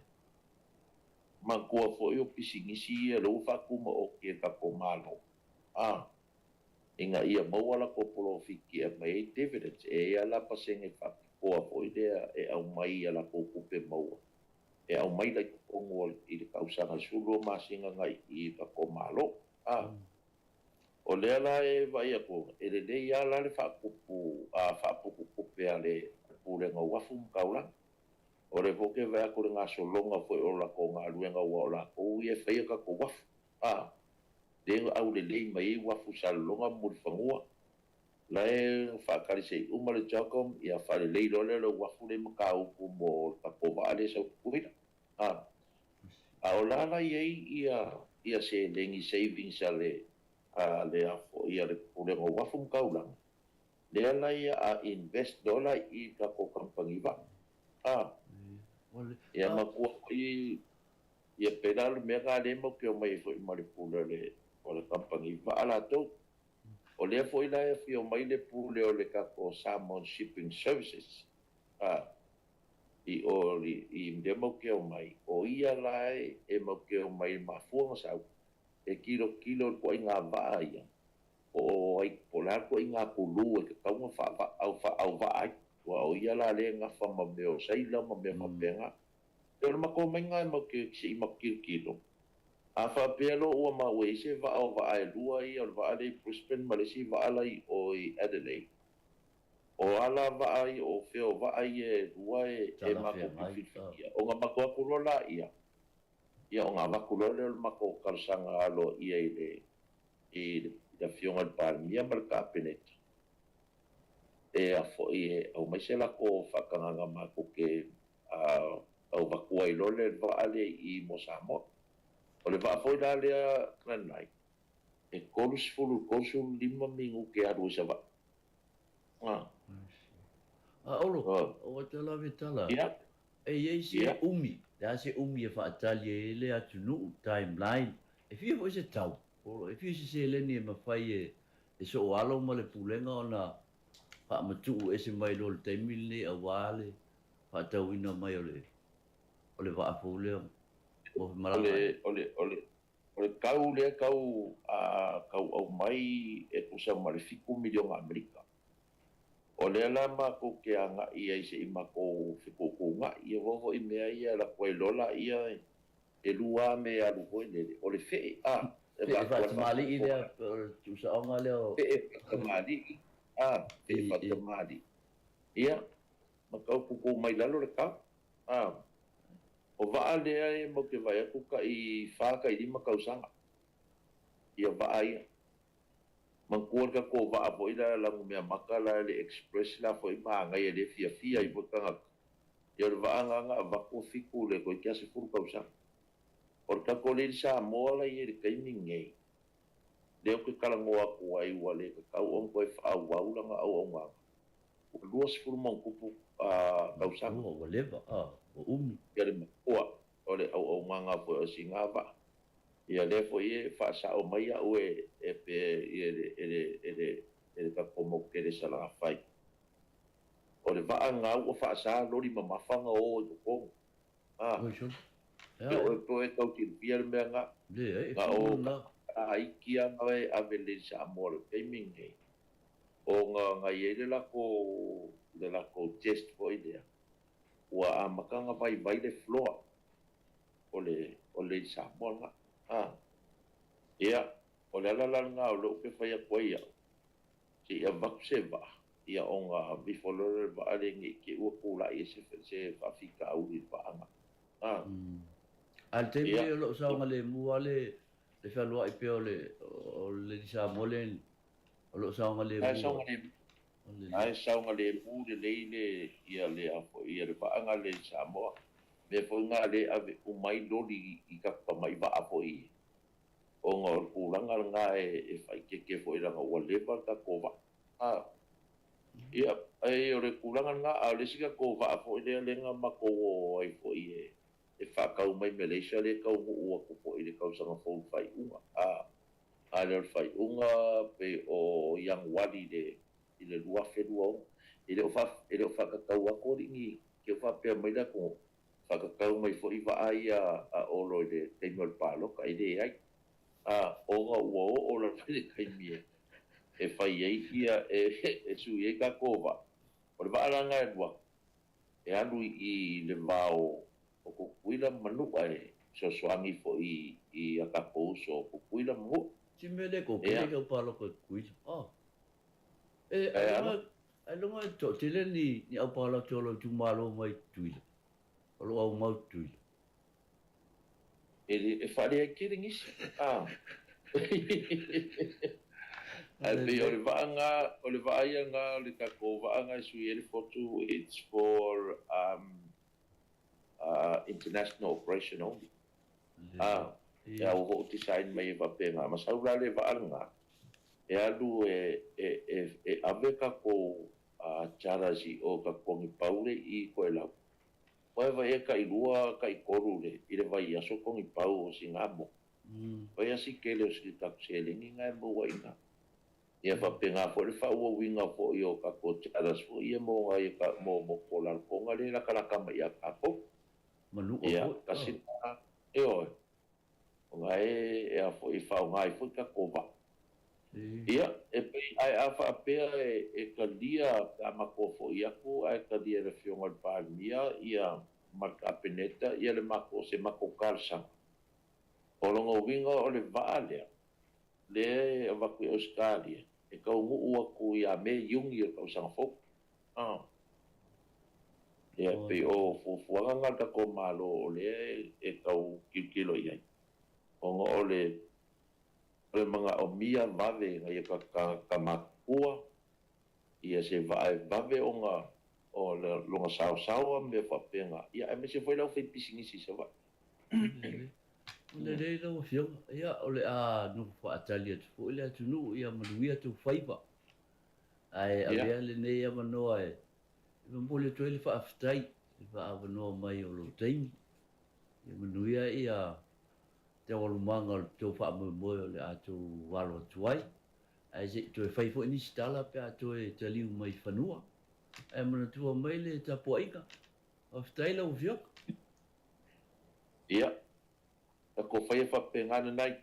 ma ko fo yo pisingisi lo fa kuma o ke ka ko malo inga ia mo wala ko profiki e mai dividends e ala pasenge fa ko fo idea e au mai ala ko kupe mo e au mai la ko ngol I le kausa na sulo masinga ngai I ka ko malo o le ala e vai ko e le ia la le fa kupu fa kupu kupe ale pule ngo wafu kaula o le foke vai ko nga solonga fo o la ko nga luenga wa la o ia fa ka ko wafu de au le mai wafu salonga mo fangua la e fa kali se uma le jakom ia fa le lo le wafu le makau ko mo ta ko vale so kuida a ola la ia se lengi savings ale le afo ia le pule mo wafu kaula le la ia a invest dollar I ka ko kampangi ba ia makua ia pedal mega le mo ke mai fo I mari pule le o le kampangi va ala to o le foi la e fio mai le pule o le ka ko Samoan shipping services I o I demo ke o mai o ia la e mo ke o mai ma fuanga sa e kilo ko inga va ia o ai polar ko inga pulu e ka mo fa au va ai o ia la le nga fa ma me o sai la ma me ma penga e ma ko menga mo ke si ma kilo a fa pelo o ma we se va o va ai lua I o va ai Brisbane Malaysia va ai o I Adelaide o ala va ai o feo va ai e lua e ma ko fifi o nga ma ko kulola ia o nga va kulola ma ko kalsanga alo ia I da fionga palmia mal kabinet e a fo I o mai se la ko fa kanga ma ko ke au va ko ai lo le va ale I mo Samoa o le va foi la le nai e kolus fulu kosu lima mingu ke aru sa va olo o tala vitala e ye si umi da se umi e fa tali le atunu timeline e fi o se tau o e fi se le ni ma fai e so alo mo le pulenga ona fa matu e se mai lo te mili a wale fa tau ina mai ole va fo le o malanga ole O le kau lea kau au mai e kusa ma le 5 miliona Amerika. O lea la ma ko ke anga ia i se i ma ko whiko ngā ia vovo i mea ia la koe lola ia e lua me alu hoi lele. O le whee e whatamali i lea tu sa onga leo. E whatamali e whatamali. Ia, ma kau kuko mai lalo le kau. O waa lea e mo ke vai aku ka i whaka i lima kausanga. Ia waa ia. Mangkuan ka ko waa po ila langu mea maka la le express la po ima ngai le fia i po kanga. Ia le waa nga wako fiku le ko kia se furu kausanga. Or ka ko le Sāmoa la i le kaimi ngei. Leo ke kalangoa ko ai wale ka kau on ko e whau langa au nga. O lua se furu mangkupu kausanga. O leva, o umi. Ia le makua. O le au nganga po o singava. Ia le fo ie whaasa o mai au e pe ele ka komo ke le sala fai. O le waa ngau o whaasa lori mamawhanga o i kukongo. O e po e kau tiri pia le mea ngā. Ngā o ka aikia ngawe ave le Sāmoa le kaiming hei. O ngā iele le lako test po i lea. Ua a makanga vai le floor. O le Sāmoa ngā. Ia, o le alala ngā o leo ke whaia koe ia. Si ia vaku se va. Ia o ngā bifolore va alengi ke ua kula i se whawhika au i vaanga. Al te me o lo saunga le mua le whalua i peo le Sāmoa le o lo saunga le mua. Ai saunga le mua le leile ia le afo ia le vaanga le Sāmoa. Me foi ngā le ave umai lori i ka pamai va afo i. O ngā uranga ngā e whai keke foi ranga ua lewa ka kova. Ia, o le kuranga ngā a le sika kova afo i lea lenga mako o ai foi e whakau mai Malaysia le kau ua kupo i le kau sanga fau whai unga. A le whai unga pe o yang wali i le lua whenua o. I le o whakakau ako ringi ke whapea mai la ko whakakau mai fo i waai a olo i le teimol pāloka i le ai. O ngā ua o la whele kaimia. E whai ei ia e sui e ka kōwa. O le waalanga e lua. E anu i le wao o kukuila manua e soangi fo i a ka kouso o kukuila manua. Si mele ko kele ka pāloka kuila. E longa to tele ni au pāloka tolo tumalo mai tuila. Olo au mau tuila. E whare ai kere ngisi. Alpe o le vaanga ngā le kako vaanga i sui ele fotu, it's for international operation only. E au ho ti sain mai e vapenga. Ma saura le vaanga. E alu e ave kako charasi o kako ngi paure i koe lau. Vai vai ka i lua ka i koru le i le vai aso kong i pau o si ngamo. Vai asi kele o si taksele ni ngai mo wa inga. Ia fa penga fo le fa ua winga fo i o ka ko charas fo i mo ngai ka mo polar konga le la kala kama ia ka po. Manu o ia kasi e o. Ngai e a fo i fa ngai fo ka kova. Ia e pe ai a fa pea e ka dia ka mako fo ia ko ai ka dia le fionga pa mia ia marka peneta ia le mako se mako kalsa o longo winga o le vale le va ku Australia e ka ngu ua ku ia me yung ia ka sang fo ia pe o fu nga ka ko malo le e ka kilo ia o ngo le le mga o mia vave ngai ka makua ia se vave o nga o le longa sao me fa penga ia me se foi la fe pisingi si se va le lo fio ia o le a no fa atalia fo le tu no ia manuia tu faiva ai a le ne ia mano ai mo le tu le fa aftai va no mai o lo tem ia manuia ia te o manga to fa mo le atu walo tuai ai se to fai fo ni stala pe atu te liu mai fanua e mana tu mai le ta poika of taila o viok ia ko whai whapengana nei.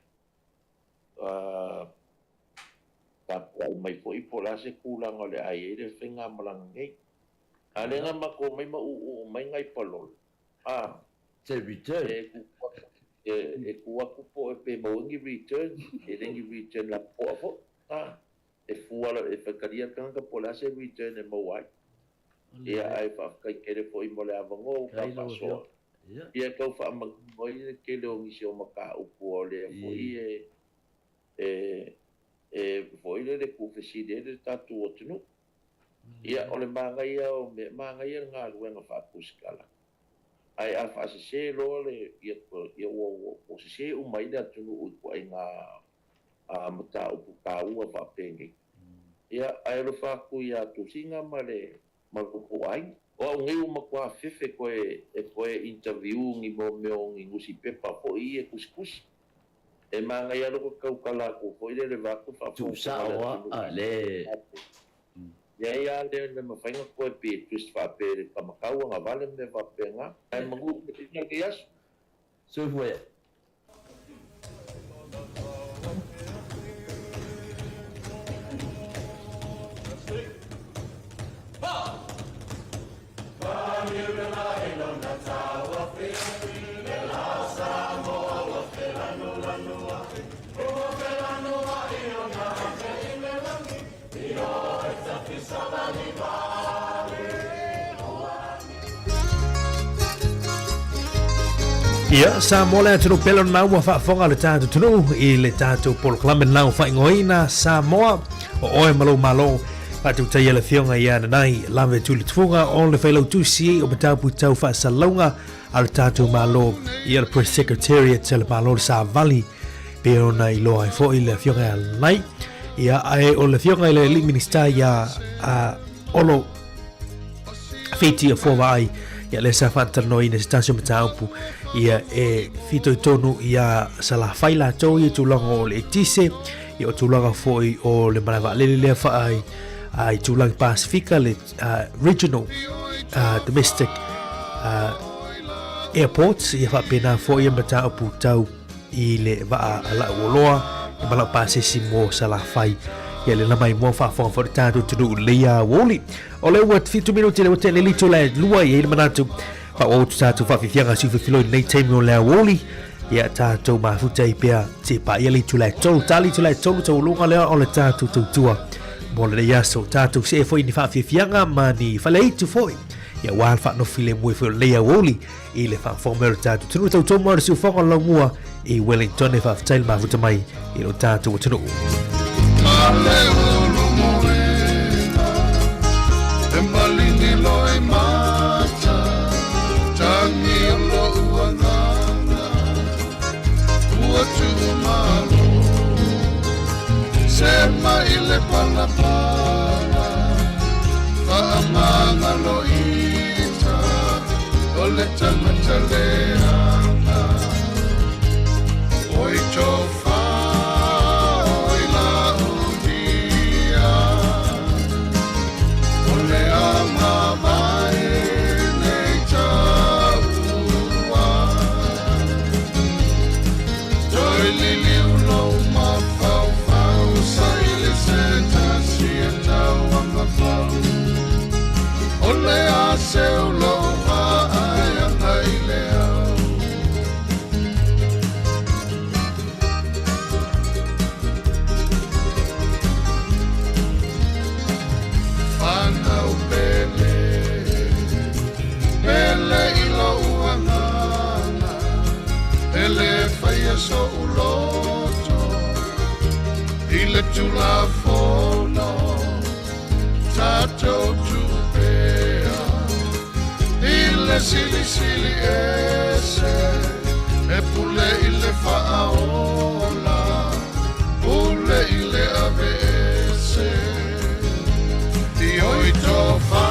Ta mai po I po la se kulang o le ai e le whenga malanga ngei. A le nga mako mai mai ngai palol. Se return. E kua kupo e pe maungi return. E rengi return la po a po. E fuala e whakaria kanga po la se return e mawai. Ia ai whaakai kere po I mole avango ka pasoa. Ia kau whaamagoi ke leo ngisi o maka upu o lea po I po I le kufeside le tatu o tunu. Ia ole mangai au me mangai ngā ruenga whaapuskala. Ai a whaasese loa le ia o se umai le atunu ui kua I ngā mata upu ka ua whaapengi. Ia ai lo whaaku ia tusinga ma le marupu ai. O ngei uma kua fefe koe interview ngi mo meo ngi ngusi pepa po I kuskusi. E mangai alo ko kaukala ko po I le vaku whaapu. Sāmoa le. Ia le mawhainga koe pe twist whaapere kamakau ngā vale me whapenga. Ai mangu me tina ke asu. So fue. Ia, Samoa le tunu pelo na ua whaafonga le tātou tunu I le tātou polo klamen nau whaingoina Samoa o oe malo patu tai le fionga ia nanai lave tuli tufunga o le whailau tusi o mataupu tau whaasalaunga a le tātou malo ia le press secretariat le malo le Sāvali pe ona I loa I fo I le fionga nai ia ai o le fionga I le league minister ia olo feiti a fova ai ia le sa whantarno I ne stasio mataupu ia e fito I tonu ia sala whaila tau I tūlanga o le tise ia o tūlanga foi o le manawa lele lea whaai ai tūlanga Pasifika le regional domestic airports ia whapena foi ia mataupu tau I le waa ala uoloa I malau pasisi mo sala whai ia le lamai mo whaafonga whare tātou tunu Leia Woli o le ua fitu minuti le wate le lito le lua ia le manatu pa o tātou whawhiwhianga si whiwhiloi nei teimi o Leia Woli ia tātou mafuta I pia te pa ia lito le tolu tali tu le tolu tau lunga lea o le tātou tautua mo le iaso tātou se e foi ni whawhiwhianga ma ni whalei tu foi ia wāl whaanofi le mui foi Leia Woli I le whaafongmero tātou tunu tautua mo le siufonga laungua I Wellington e whaaftail mafuta mai I lo tātou o tunu Malini loi mata tangi lo uanganga ua tu malo sema ile pala pala faamanga lo ita ole tama taleanga oi chofa oi la udia ole ama mai nei taua toi lili ulo ma fau fau sai le seta sia taua ma fau ole a se ulo ma ai ai le so uloto ile tulafono tato tupea ile sili sili ese e pule ile faaola pule ile avese io itofa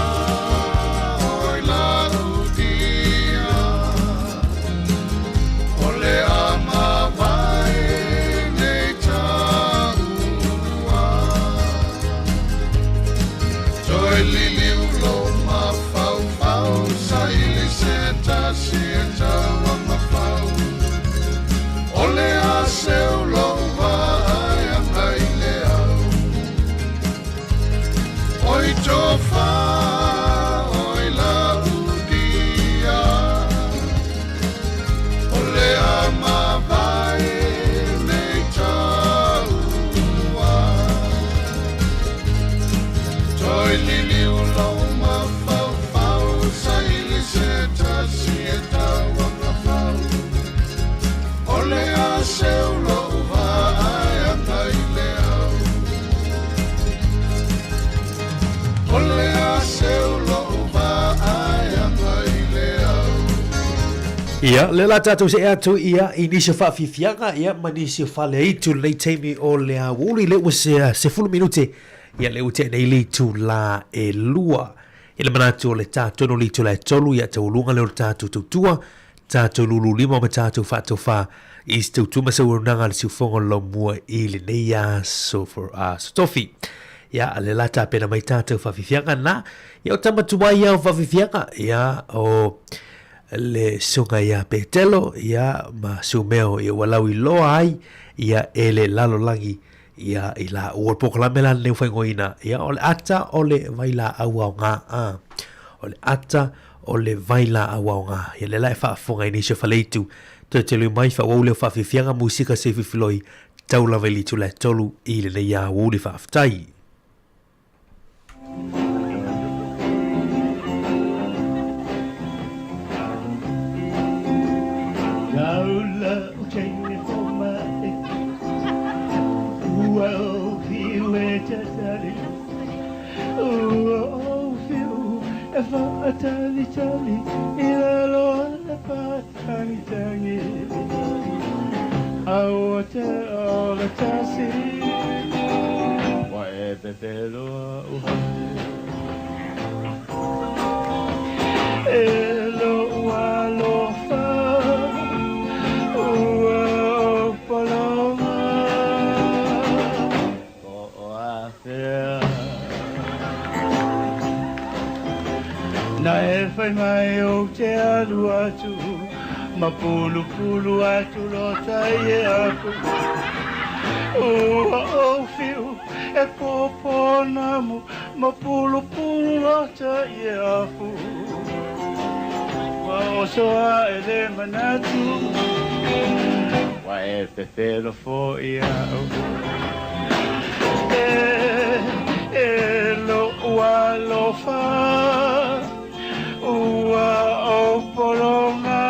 oila udia ole ama lili ulo ma fau fau sai li seta sieta wa ma fau Ia, le la tātou se atu ia inisio whaafifianga ia manisio whale itu nei teimi o le awuli le ua se fulu minute ia le ute nei litu la e lua. Ia manatu o le tātou no litu la e tolu ia tau lunga le o tātou tautua, tātou lulu lima o tātou whātou wha i stautu masa urunanga le siufonga lo mua i le nei a sotofi. Ia, le la tāpena mai tātou whaafifianga na, ia o tamatua ia o whaafifianga, ia o le sunga ia petelo ia ma sumeo ia walau I loa ai ia ele lalo langi ia I la ua pokalamela neu whaingoina ia o le ata o le vaila au ngā o le ata o le vaila au ngā ia le lai whaafonga inisio whaleitu te telu mai whawau leo whaafifianga musika se whiwhiloi taula velitu le tolu I le nei a wuli whaaftai. Laula uchaine fomate Uau fiu e tatari Uau fiu e whaatali tali Ila loa e whaatani tangi Aua te ola tasi Wa e pepeloa uhane E loa lofa Na e whai mai o te alu atu Ma pulu pulu atu lo tai e aku Ua o fiu e popo namu Ma pulu pulu lo tai e aku Wa o soa e le manatu Wa e pepelo fo I au E lo ua lo fa Ua o polonga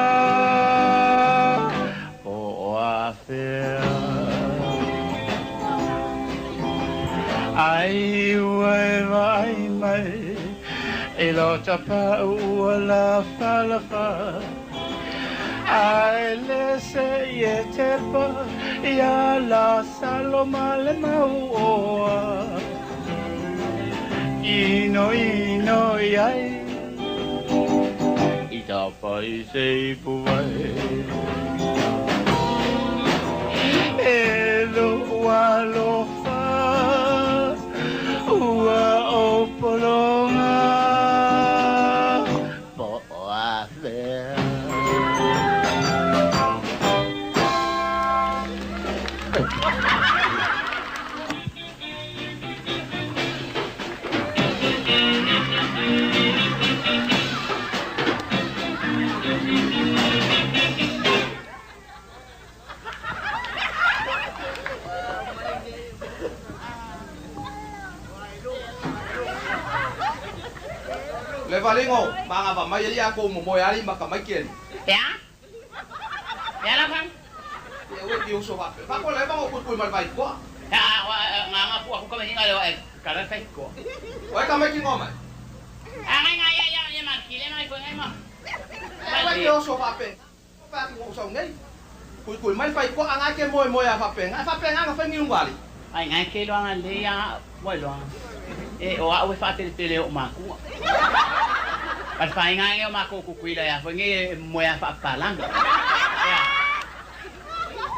o afea Ai ua e vai mai E lo tapa ua la fa la fa Ai le se ye tepa Ia la saloma le maua Ino iai Ita pai se puai E lo wa lo fa Ua o polonga Po a fea Le valingo, mga pamay ya ko mo moyari makamaikin. Ya? Ya la kan? Ya we dio so va. Va ko le ba ko ko mal vai ko. Ya nga pu ako ka hinga le kara fai ko. Wa ka mai ki ngoma. Nga ya markile mai ko ngai ma. Wa dio so va pe. Va ki mo so ngai. Ko mai vai ko anga ke moy ya va pe. Nga va pe nga fa ngi ngwali. Ai ngai ke lo anga le ya moi lo. E o a we fa te le o ma ku. Al fa ngai o ma ko ku kuila ya fa ngi mo ya fa palanga.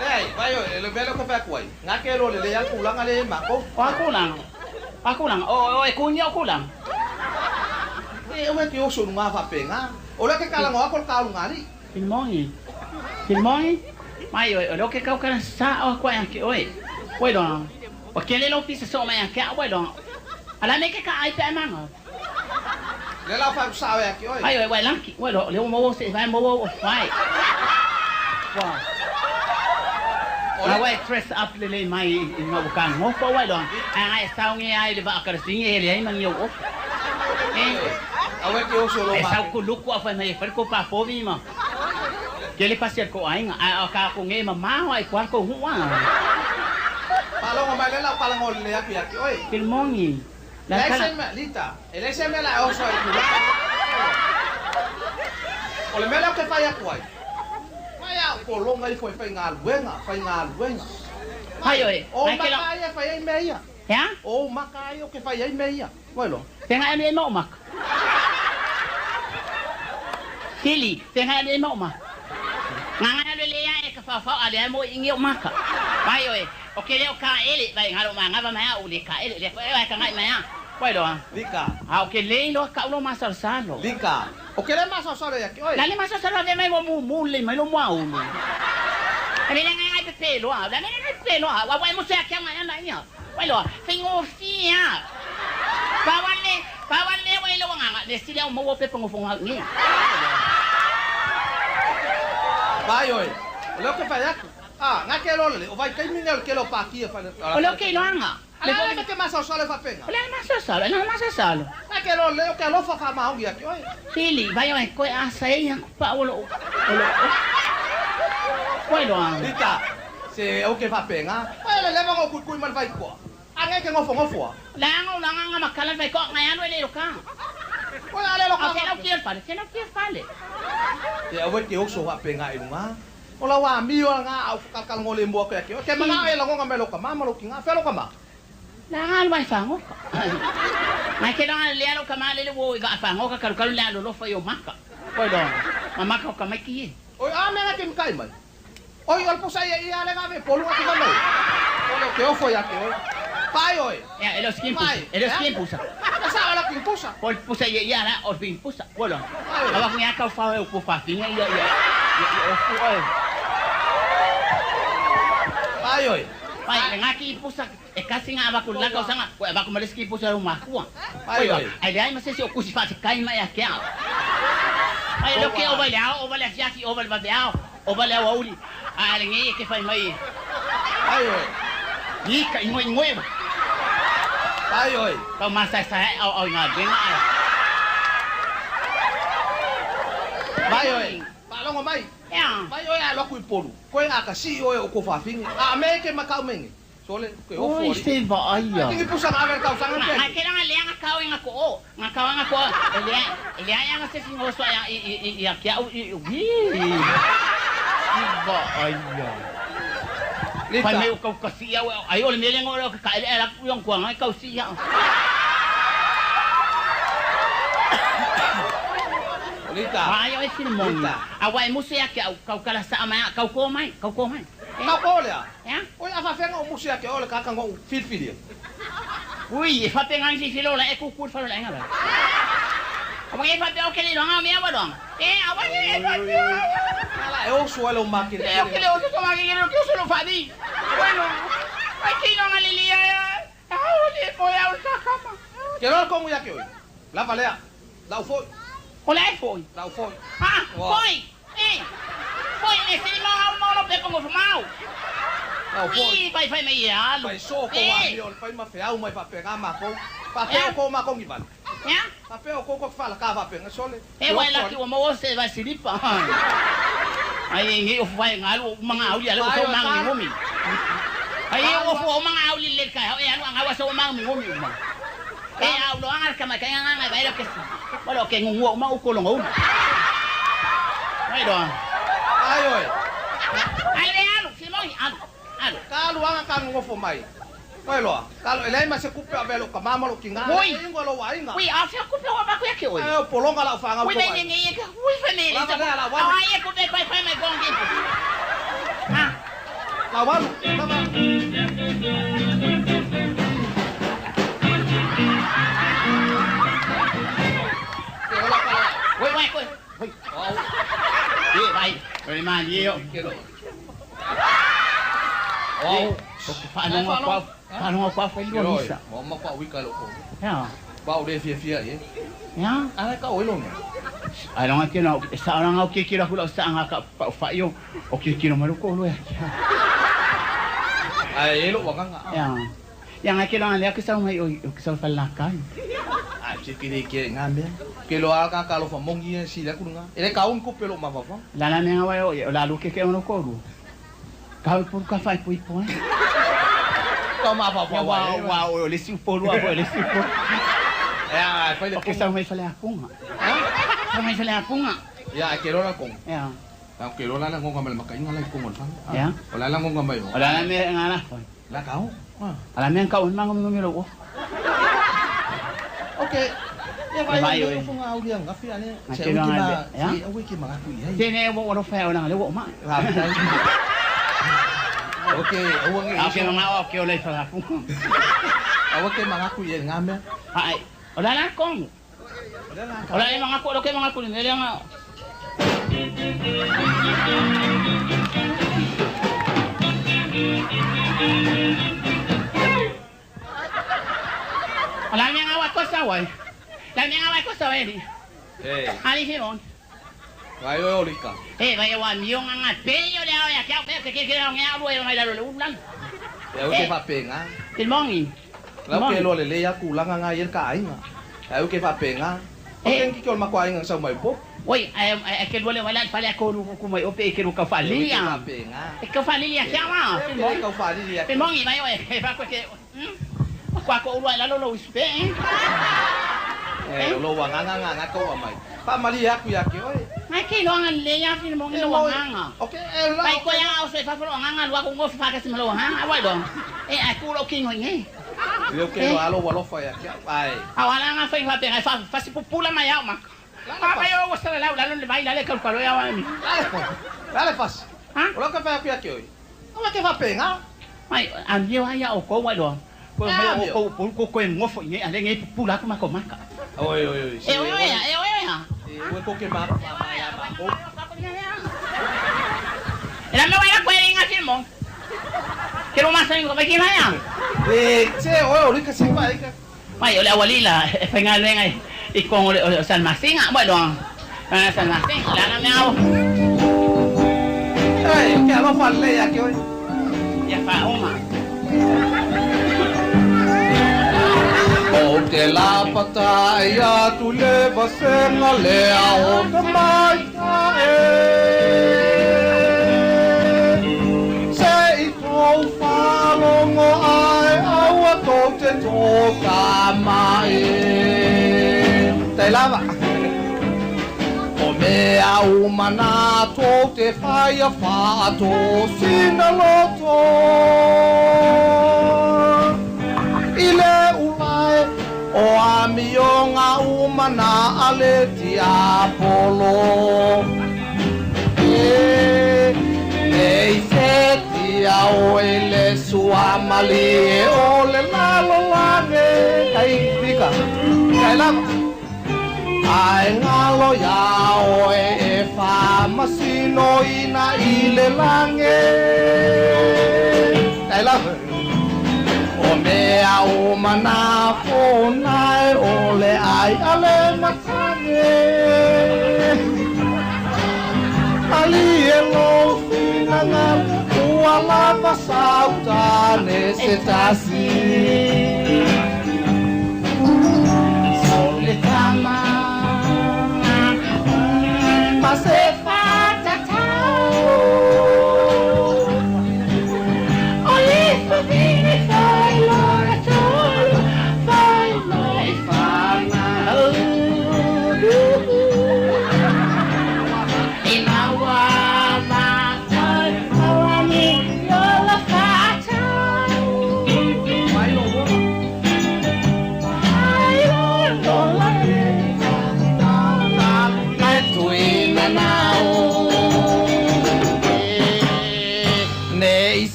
Hey, vayo, le velo que fa kwai. Nga ke lo le ya kulang ale ma ko. Aku lang. O e kunyo kulang. E o me ti o so nga fa pe nga. O la ke kala ngo ko ka lu ngali. Filmongi. Mai o lo ke ka sa o kwa ke oi. Oi do. O ke le lo pisa so mai ke oi do. Ala me ke ka ai pe manga. Le la fa sa ya ke oi. Ai oi lang ki. Oi do le mo se vai mo o fai. Wow. Wai dress up le mai ma bukan mo po wai don. Ai sao nge ai le ba ka singe le ai mang yo. Awe ke o so lo ma. Sao ku lu ku fa mai per ko pa po vi ma. Ke le pasir ko ai nga ka ko nge ma ma ai kwa ko huwa. Palo ngo mai le la palo ngo le ya ke oi. Filmongi. La SM lita. El SM la o so ai ku. O le mela que fa ya kwai. polonga I foi ngā luenga. Hai oi. O makai e fai ai meia. Ya? O makai o ke fai ai meia. Bueno. Tenga ai mo mak. Kili, tenga ai mo mak. Nganga le le ya e ka fa ale mo ingi o maka. Hai oi. O ke leo ka ele vai ngalo manga va mai o le ka ele le vai ka ngai mai. Bueno, Lika. Ah, o ke le lo ka ulo masal salo. Lika. O ke le masal salo ya ke oi. La le masal salo de mai mo le mai lo mo au. Ele ngai pe pelo, la ngai pelo, wa wa mo se akya mai na ia. Bueno, tengo fia. Pawale wa ilo nga le sila mo wo pe pongo fonga ni. Vai oi. Lo que fai aqui. Ah, nga ke lo le, o vai kai minga ke lo pa aqui fa. O lo ke lo anga. Le vou que massa solo fa pega. Le massa solo, não massa solo. Nga ke lo le o ke lo fa ma ongi aqui oi. Fili, vai oi ko asai pa o lo. Bueno, Lika. Se o ke fa pega. Ele leva ngo kui man vai ko. Anga ke ngofo. Langa makala vai ko ngai anu ele lo ka. Ola le lo ka. Se não quer fale. Ya o ke o so fa pega i nga. Ola wa mi o nga au kakal ngole mbo ko aqui. Ke mana ele ngo melo ka mama lo kinga felo ka ma. Langa vai fango. Mas que não le lo ka ma le wo ga fango ka kalu le lo fa yo maka. Bueno, mamaka ka mai ki. Oi, a me nga kim kai mai. Oi, ol posa ia le ga ve polu ati ka mai. Olo ke o foi aqui oi. Pai oi. Ya, ele skin pusa. Asa ala kim pusa. Pol pusa ya la o fin pusa. Bueno. Aba nga ka fa o po fa fin ya. Pai oi. Pai nga ki pusa e kasi nga aba kulla ka sanga. Aba ko males ki pusa ro makua. Pai oi. Ai dai mas se o kusi fa kai mai ya. Ai lo ke o vale ya ki o vale badeao. O vale o uli. Ai ngi ke fai mai. Pai oi. Ni ka ngoi. Pai oi. Ka masa sa au nga ding ai. Pai oi. Palongo mai. Ya. Pai oi a lo ku polu. Ko nga ka si oi o ko fa fin. A me ke makau mengi. Sole ko o fori. Oi, se va ai ya. Tingi pusa nga ver ka usanga pe. Nga ke nga le nga ka o nga ko. Nga ka nga ko. Ele ai nga se singo so ya kia wi. Va ai ya. Pai meu kau kasia ai ole mele ngoro ka ele ala yung kuang ai kau sia. Lita. Ai ai sin mon. Awai musia ke kau kala sa mai kau ko mai. Kau ko le. Ya. Oi afa fenga o musia ke ole ka ngo fil. Ui, fa pengang si filo la e kukur fa la ngala. Awai fa pe o ke le longa me aba dong. Awai e fa pe. Ala e o suelo máquina. Eu que le uso como máquina que uso no fadi. Bueno, aquí no ngalilia ya. Ole foi a usar cama. Quero como ya que hoy. La valea. La foi. Olha foi. La foi. Ah, foi. Foi nesse mal no pe como mal. La foi. Vai me ia. Vai só com a miol, vai ma feau, mai pa pegar ma com. Papel com ma com iban. Ya? Papel com que fala cá va penga sole. Vai lá que o mo se vai se lipa. Ai ngi o vai ngalo mga auli ala ko mang ngumi. Ai o fo mga auli le ka e anu nga so mang ngumi ma. Au lo angar ka ma ka nga vai lo que si. Bueno que ngu ma u ko lo ngau. Ai do. Ai oi. Ai le anu si mo anu. Kalu anga ka ngo fo mai. Oi lo. Kalu ele ma se kupe a velo ka mama lo kinga. Ui. Ngo lo wa inga. Ui a se kupe o ba ku ya ke oi. Ai polonga la fa nga. Ui nei nei ke. Ui fa nei. Ai e ku be pai mai gong gi. Ha. La wa. Oi. Vai. Oi man io. Oh, paano pa fa lo isa. Mo ma pa wika lo ko. Ya. Ba o de fia ye. Ya. Ala ka o lo no. Ala nga kina sa nga o kikira ko sa nga ka fa yo. O kikira mo ko lo ya. Ai lo wa nga. Ya. Yang nga kina nga ka sa mai o sa fa la kan. Ah, se kire ke ngambe. Que lo haga ka lo fa mongi si la kunga. Ele ka un ko pelo ma fa. La na nga wa o la lu ke no ko lu. Kau pun ka fai pui pui. Toma pa pa. Wow, le si polu a le si polu. Ya, foi de que sa mai fale a punga. Sa mai fale a punga. Ya, quero la con. Ya. Okay, lo lala ngong kamal makainga lai kungon fang. Ya. O lala ngong kamay. O lala me ngana. La kau. Ala me kau mang ngomelo. Okay. Ya vai eu fung au dia ngafi ane. Si awi ki mga kuya. Tene wo ro fa ona le wo ma. Okay, awang okay mga okay olay fa fung. Awak ke mga kuya ngame. Ai. O lala kong. Wala yung mga kulo kay mga kulo nila nga. Wala yung awat ko sa way. Wala yung awat ko sa way. Ali Simon. Ngayon ulit ka. Vaya wan yung nga peyo le ya kaya kaya nga alo yung lalo ulan. Ya uke pa penga. Tilmongi. Lalu ke lo le ya kulang nga yer kain nga. Ya uke pa penga. Okay, kikol makuha ng sa may po. Uy, akin wala pala ako kumay ope ikiru ka falia. Ikaw falia kaya ma. Ikaw falia. Tilmongi mayo pa ko ke. Ako ulay lalo lo ispe. Lo wanga ko amay. Pa mali aku ya ki oy. Ay kilo ang leya Tilmongi lo wanga. Okay, Ay ko ya usay pa pero nga lo ako ngof pa kasi malo ha. Away dong. Ako lo kingoy ngi. Eu quero alo walo fa ya ai. Awala nga fa si pupula mayaw mak. Papayo gusto na lalo le baila le kalkalo ya wani. Dale fas. Ha? Wala ka fa aqui hoy. Wala ka fa penga. Ai, andio ya o ko wa do. Ko ngofo ngi ale ngi pupula ko mako maka. Oi. Oya. We ko ke maka ya ma. Era me vaya kweli nga Simon. Kero masahin ko bakit na yan? Che, oy, uli kasi pa ika. May uli awalila, pengal ngay ikong uli San Martin nga ba doang. San Martin, wala na meaw. Ay, kaya ba falle ya kyo? Ya fa uma. O te la pataya tu le basena le o kamai tae. Falongo ai awa tote toka mai Te lava O mea umana tote faya fato sinaloto Ile ulai o amionga umana ale ti apolo Ei seti ao ele sua mali ole lalo lange kai tika kai lama ai ngalo ya o e fa masino ina ile lange kai lama o mea o mana fonai ole ai ale matange ali elo finangal uala pasauta necesitasi sole kama mase fata tau oli fini fai lora tol fai mai fana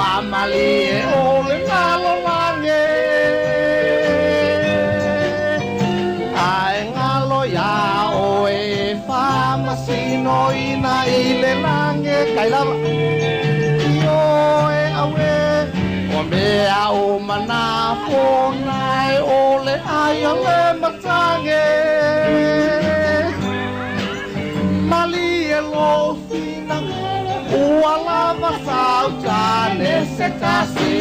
Amali ole ngalo lange ai ngalo ya oe fama sino ina ile lange kailava ioe awe o mea o mana fonai ole ai ale matange mali elo finang uala masauta necesitasi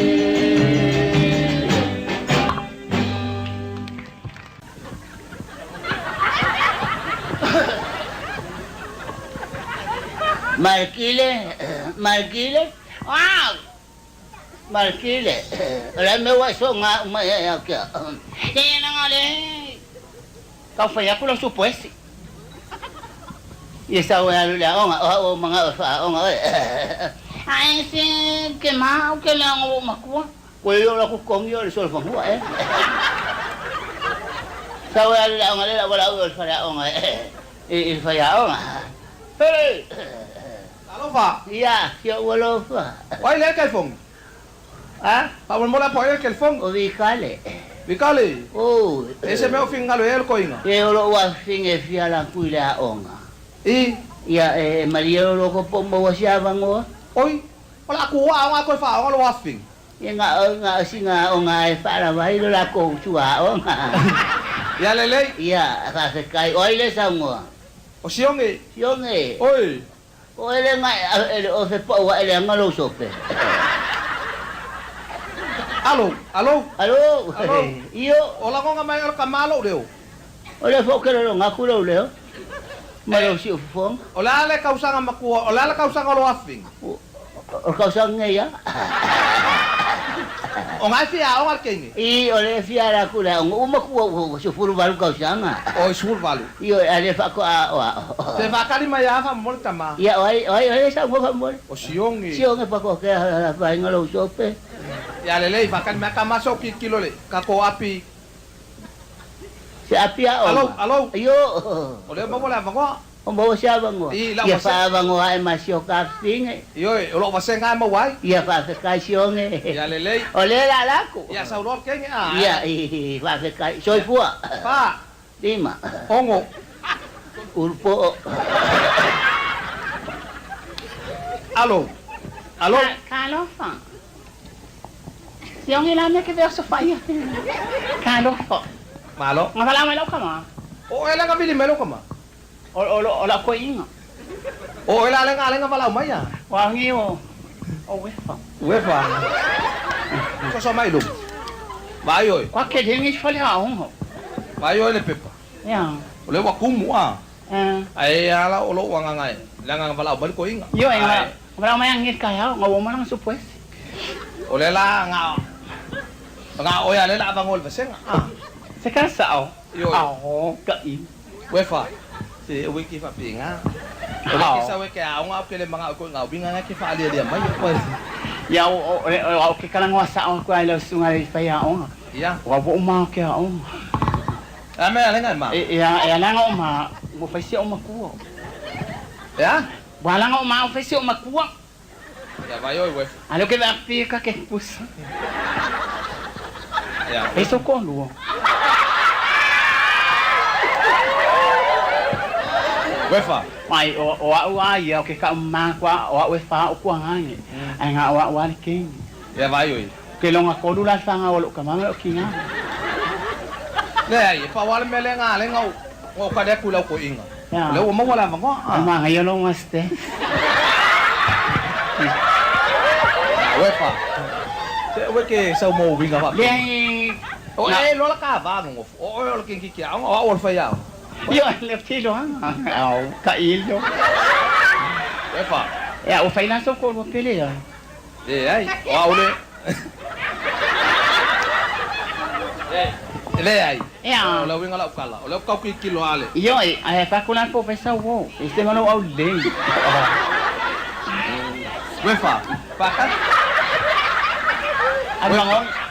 Markile, wow, Markile, me voy so nga ya kya. Yan nga le. Kau faya ko lang supuesti. Ia sa o alu la onga o mga fa onga. Ai si ke mau ke la ngo makua. Ko yo la ku kong yo le sol fa hua Sa o alu la onga le la wala o fa la onga il fa ya onga. Hey. Alo fa. Iya, yo wala fa. Wai le kai fong. Ah, pa mo la po el fong. O vikale. Vikale. Oh, ese meu fingalo el koinga. E o lo wa finge fia la kuila onga. Ia Maria lo ko pombo wa sia bango. Oi, wala ku wa ko fa wa lo wa fing. Ia nga singa onga e fa la vai lo la ko chua onga. Ia lele. Ia ka se kai oi le Samoa. O sionge. Oi. O ele nga o se po wa ele nga lo sope. Alo. Iyo. Ola ko nga may kamalo leo. Ole fo ke lo nga ku lo leo. Malo si ufong. Ola le kausa nga makuha. Ola le kausa nga lo afing. O kausa nga ya. O nga fia o arkengi. Ole fia la kula o makuha so furu balu kausa nga. O sur balu. Iyo ale fa ko a. Te va kali maya fa molta ma. Ya oi sa mo fa mol. O sionge. Sionge pa ko ke fa nga lo sope. Ya lele va kan ma kamaso kilo le. Ka ko api. Si apia o. Alo. Yo. Ole mo wala bango. O mo sia bango. Ia fa bango ai masio ka finge. Yo, lo va senga mo wai. Ia fa ka sionge. Ya lele. Ole la la ko. Ya sa ro ke nga. Ia fa ka soi fua. Pa. Lima. Ongo. Urpo. Alo. Kalo fa. Sionge la me ke verso fa ia. Kalo fa. Malo. Ngala malo kama. O ela ka bili melo kama. O la ko inga. O ela nga malaw maya. Wangi o. O wefa. So mai dum. Vai oi. Kwa ke dingi fali ha hongo. Vai oi le pepa. Ya. O le wa kumu a. Ai ala o lo wanga ngai. La nga malaw bal ko inga. Yo nga. Wala may ngit kaya ngawo man ang supwes. O le la nga. Nga o ya le la bangol basenga. Se kasao. Yo. Kain. Wefa. Se wiki fa pinga. Ola kisa we ke nga pele mga ko nga binga nga ke fa ali ali mai ko. Ya o ke kala ngwasa o ko ala sungai pa ya o. Ya. Wa bo ma ke o. Ame ala nga ma. Ya la nga ma mo fa si o makuo. Ya? Wala nga ma fa si o makuo. Ya vai oi wefa. Alo ke va pica ke pus. Ya. Eso con luo. Wefa. Mai o ia ke ka ma kwa o wefa o kwa ngai. Ai nga o ke. Ya vai oi. Ke longa ko lu la sanga o lo ka ma o kinga. Le ai pa wala mele nga le ngau. O ka de kula ko inga. Le o mo wala ngo. Ma nga yo lo ngaste. Wefa. Se we ke sa mo winga ba. Le o lo la ka va ngo. O lo kin ki kia o fa ya. Yo le tilo au kailo. Wefa. Ya o faina so ko pele ya. Ai, o le. Le ai. Ya. O la winga la kala. O la ka ki kilo ale. Yo ai fa ko la ko pesa wo. Este no au le. Wefa. Pa ka.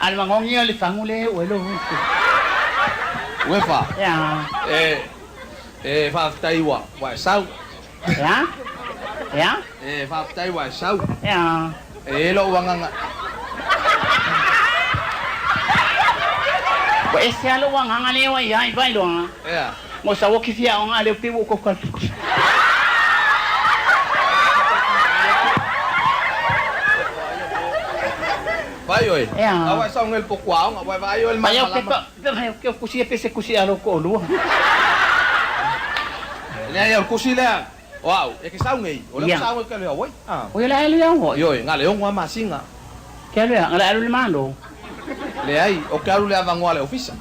Almangong yo le fangule o lo. Wefa. Ya. Fa taiwa, wa sau. Ya? Ya? Fa taiwa sau. Ya. Lo wanga. Ba ese alo wanga le wa ya vai lo. Ya. Mo sa wo ki fia on ale pe wo ko ka. Vai oi. Ya. Awa sa ngel po kwao, awa vai oi ma. Mayo ke kusi pese kusi alo ko lu. Le ya kusi le. Wow, e ke sa ngei. O le sa ngel ke le oi. O le le yo. Yo, ngale yo ngwa masinga. Ke le ngale le mando. Le ai, o ka lu le avangwa le ofisa.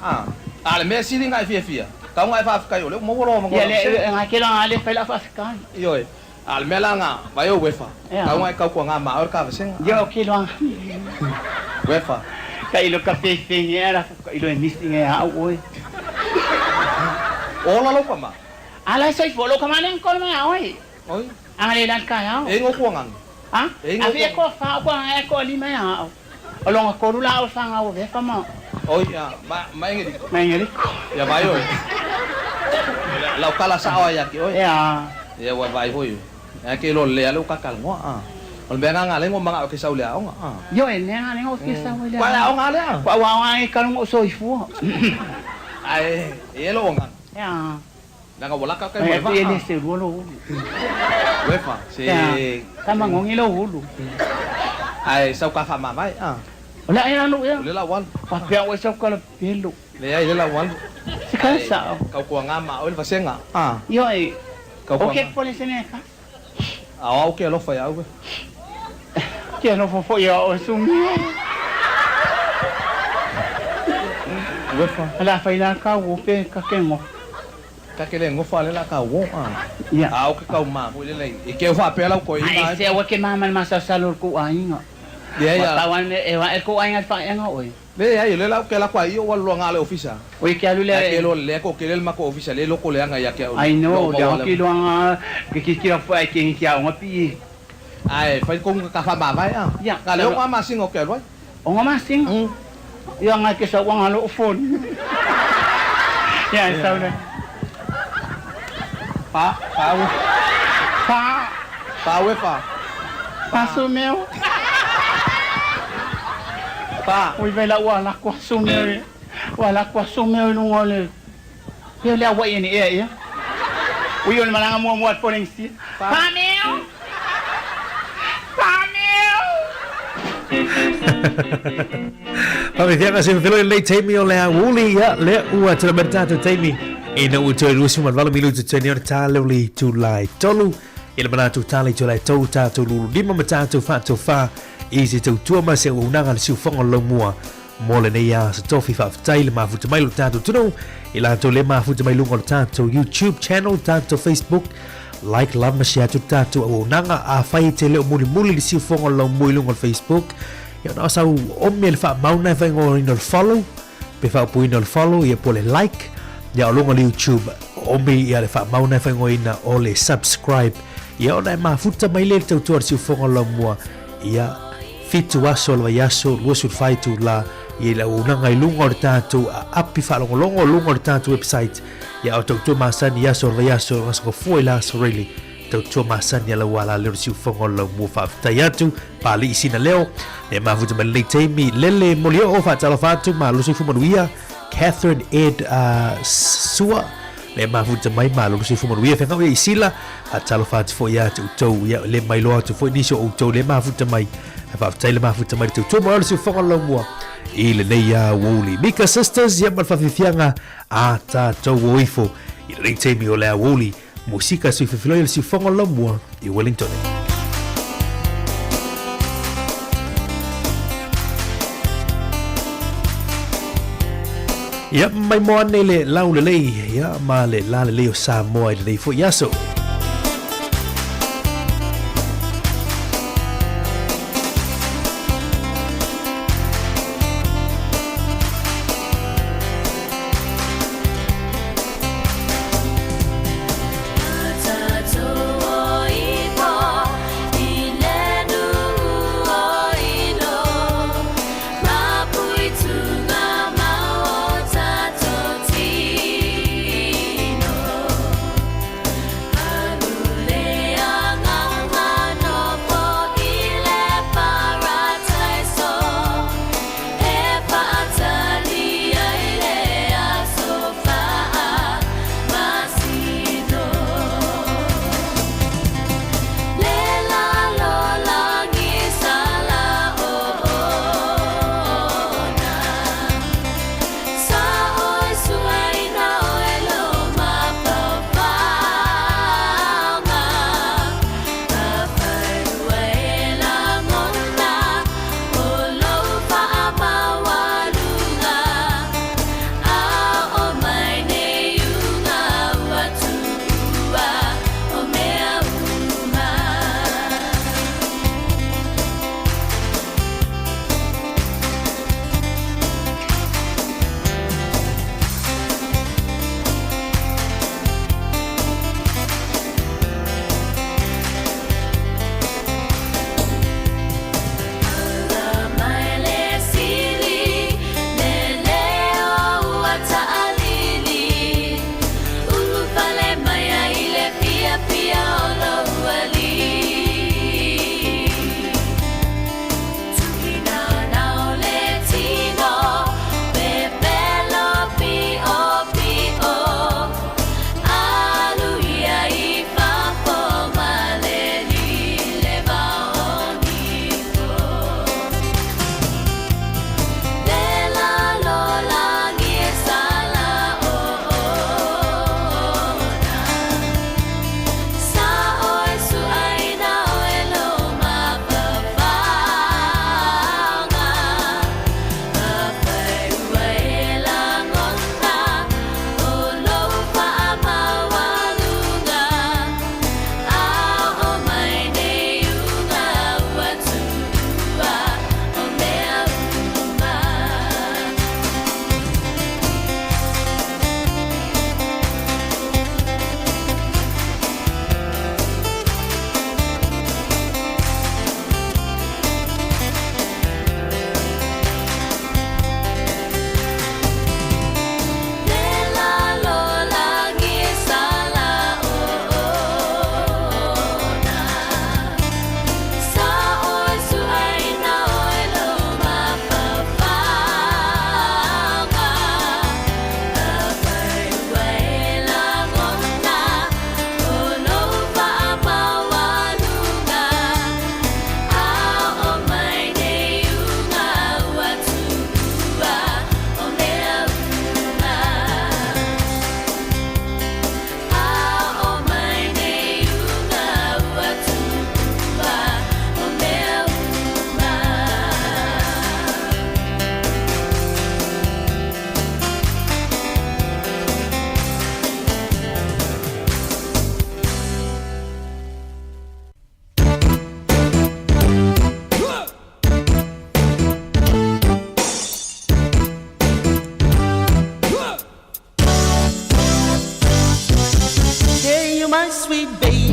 Ale me sili ngai fia. Ka ngai fa ka yo le mo woro mo. Ya le ngai ke la ale fa la fa ka. Yo. Al melanga, vai o wefa. Ka ngai ka ko nga ma or ka vasenga. Yo ke lo. Wefa. Ka ilo ka pe era ka ilo missing e a oi. Ola lo pa ma. Ala soi folo kamane ko me oi. Oi. Ang lelan kaya. E ngokuangan. Ha? Afia ko fa ko ang ko li me ha. Olong ko rula o fanga o ve fama. Oi ya, maingiri. Maingiri. Ya vai oi. Lau kala sa ya ki oi. Ya. Ya wa vai oi. Ya ke lo le alu kakal ngo ah. Ol benga ngale ngo mga ke saule ang ah. Yo en ngale ngo ke saule. Kwa ngale ah. Kwa wa ai kalung o soi fu. Ai, e lo ngan. Ya. Nanga wala ka kay mo. Ele se rolo. Wefa, si kama ngongi lo hulu. Ai sau ka fa mamai ah. Wala ay ano ya. Wala lawan. Papia wa sau ka pelo. Le ay lawan. Sikasa. Kau kuang ngama ol vasenga. Ah. Yo ay. Okay po ni seneka. Ah, okay lo fa ya we. Que no fo ya o sumi. Wefa. Ala fa ila ka wo pe ka kengo. Ka ke le ngo fa le la ka wo ah. Ya. Ah, o ke ka ma mo le le. E ke fa pe la ko ina. Ai se wa ke mama masa salur ku ainga. Ya ya. Tawan e wa ko ainga fa enga oi. Le ya le la ke la kwa yo wa lo ngale ofisa. Oi ke alu le. Ke lo le ko ke le ma ko ofisa le lo ko le nga ya ke. Ai no, ya ke lo nga ke ki fa ke ki a nga pi. Ai fa ko ka fa ma vai ah. Ya. Ka le o ma sing o ke lo. O nga masing. Ya nga ke sa wa lo phone. Ya sa le. Pa sumeu. Pa. Oi vai la wala kwa sumeu. Wala kwa sumeu no ngole. Yo le wa ini ya. Oi on malanga mo mo por ensi. Pa meu. Pami fianga se filo le taimi o le wuli ya le ua tala mertata taimi ina ua tui rusi man vala milu tuteni ona tale uli tu lai tolu ina mana tu tale tu lai tau tatu lulu lima matatu fatu fa isi tau tua ma se unanga le siufonga lo mua mo le nei a se tofi fa aftai le mafuta mai lo tatu tunu ila tu le mafuta mai lunga lo tatu YouTube channel tatu Facebook like love ma share tu tatu unanga a fai te le muli muli le siufonga lo mui lunga Facebook ia na sau o me le fa mauna fa ngo no follow pe fa pu no follow ia po le like ia lo ngol YouTube o me ia le fa mauna fa ngo ina o le subscribe ia ona ma futa mai le tau tu si fonga lo mua ia fitu aso lo yaso lo su fai tu la ia la una ngai lungo tatu api fa longo lungo tatu website ia o tu masani yaso lo yaso ngaso foi la so really tau tua masani ala wala le siu fonga lo mua fa tayatu pali sina leo e mafuta ma le taimi lele molio o fa tala fatu ma lo sifu manuia Catherine Ed Sua le mafuta mai ma lo sifu manuia fa ngau isila a tala fatu fo ya tu ya le mai lo tu fo ni so o le mafuta mai fa tele mafuta mai tu tua ma lo sifu fonga lo mua ile nei ya woli Mika Sisters ya ma fa fianga a ta to woifo ile taimi o le woli musika sui filoil si fonga lo mua i Wellington. Ya mai mo ne le lau le ya ma le la le o Sāmoa le fo yaso.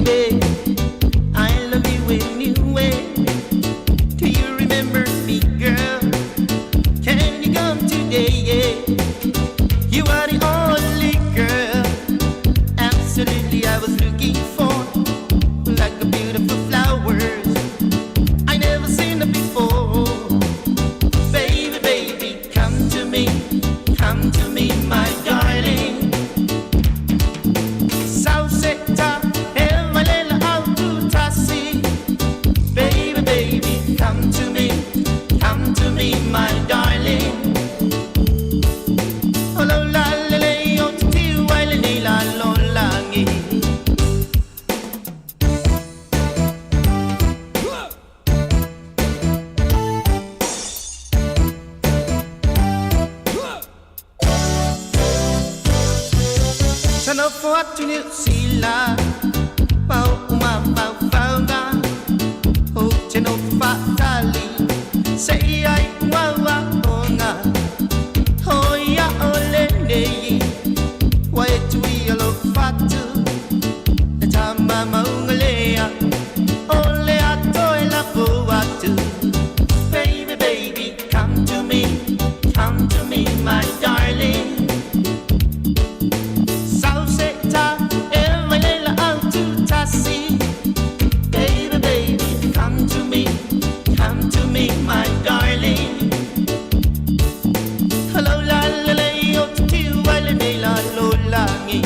baby, I love you anyway. Do you remember me, girl? Can you come today? Yeah. You are the only girl, absolutely I was looking for, like a beautiful flowers I never seen it before. Baby, baby, come to me, my darling. Sausetta, Evalela Altutasi. Baby, baby, come to me, my darling. Oh, la la la la, oh, ti waile ni la lo langi. Sana fortune sila, pau uma pau pauga, oh cheno fatali, say I wawa onga, oh ya ole nei, why tu yellow fatu, the time mama ungalea, ole atoy la boatu, baby baby come to me, my darling. Baby, baby, come to me, my darling. Hello, la la la, oh, ti waile ni la lo langi.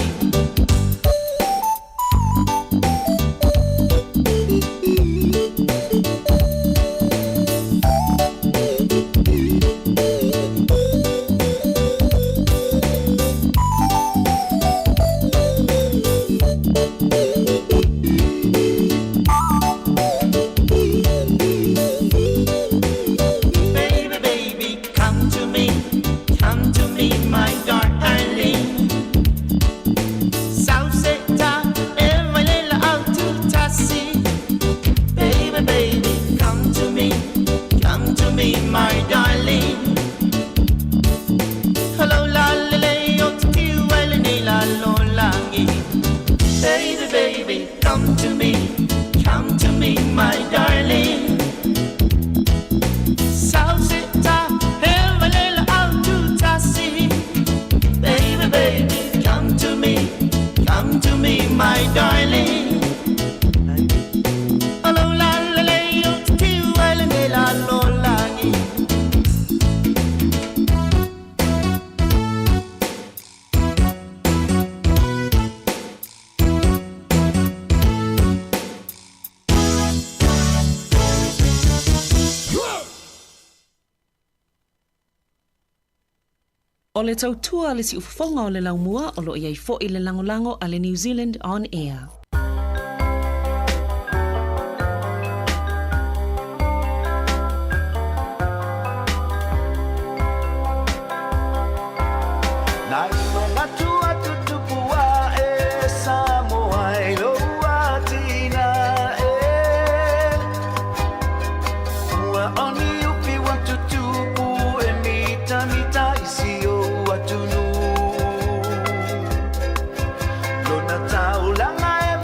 O le tautua le si ufafonga o le laumua o lo iai fo i le langolango a le New Zealand On Air. Nai mga tua tutupua e Sāmoa e loa tina e Ua oni upi wa tutupu e mita isi o atunu Lona taulanga e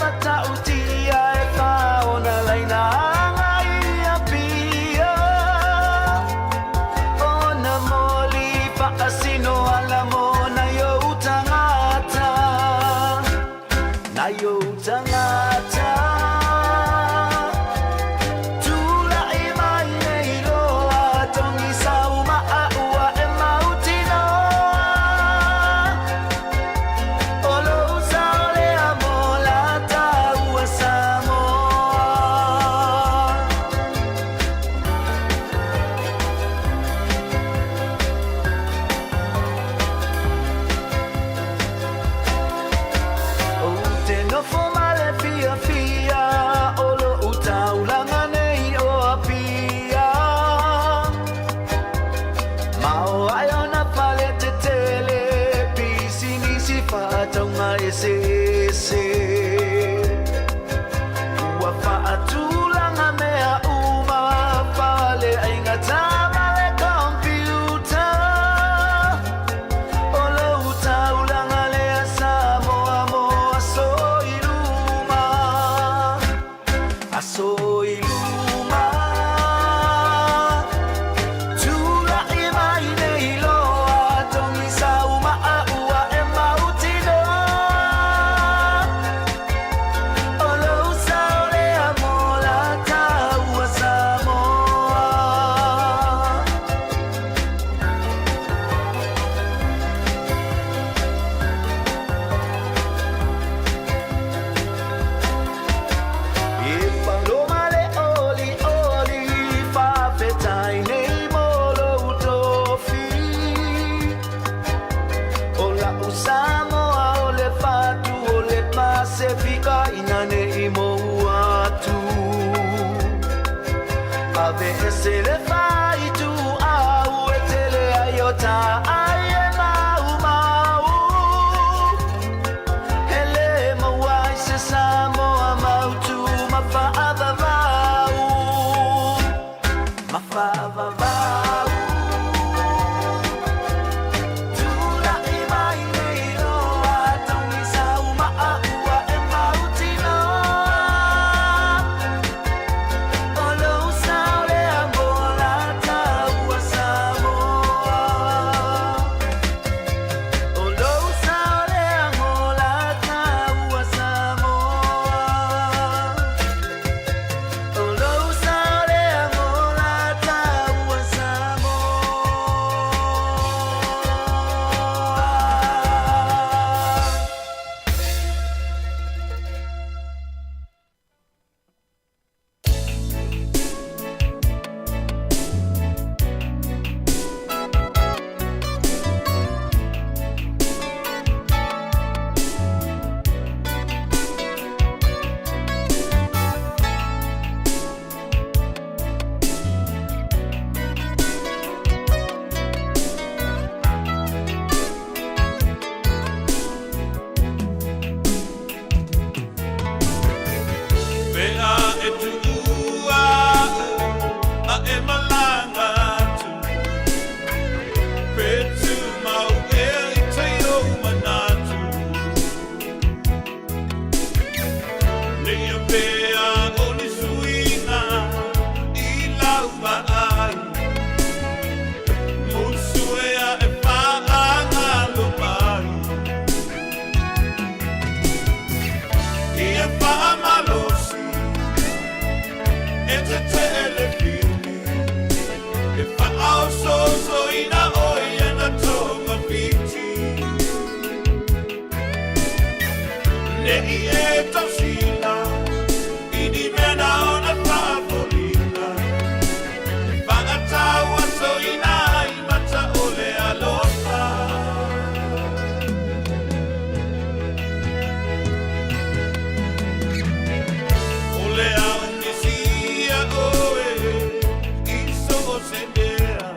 tele fai tu au e tele aiota ai e mau mau hele mawai se Samoa mau tu mawhaava vau mawhaava vau tula i mai nei roa taungi sau maa ua e mau tino olo sao le ambola taua Samoa olo sao le ambola taua Samoa olo sao le ambola taua Samoa Pea e tuua a e malanga tu Petu mau e i te o manatu Nia pea o ni suina i lau ai Musue a e whaanga lo mai Ia whaamalosi e te telefini e whaao so ina oi e na tonga piti ne i e tausina i ni mena o na whaapolina e whaataua so ina i mata o le alofa o le au nisia oe i so o se mea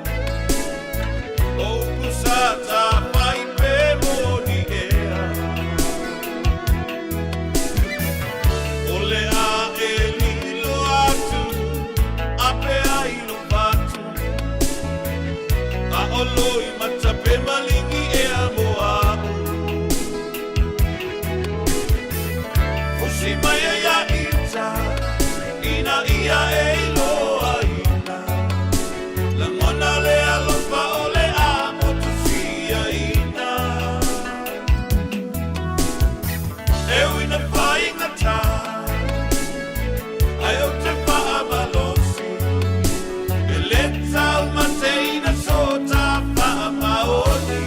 o kusata mai pe moni ea o le a e lilo atu a pe ai lo batu a oloi mata pe malingi ea moa Usi mai e ia ita, ina ia e iloa ina. La mona le alofa o le amo tu sia ina. E uina pai ngata, ai o te paa malosi. E le tau mateina sota paa maoni.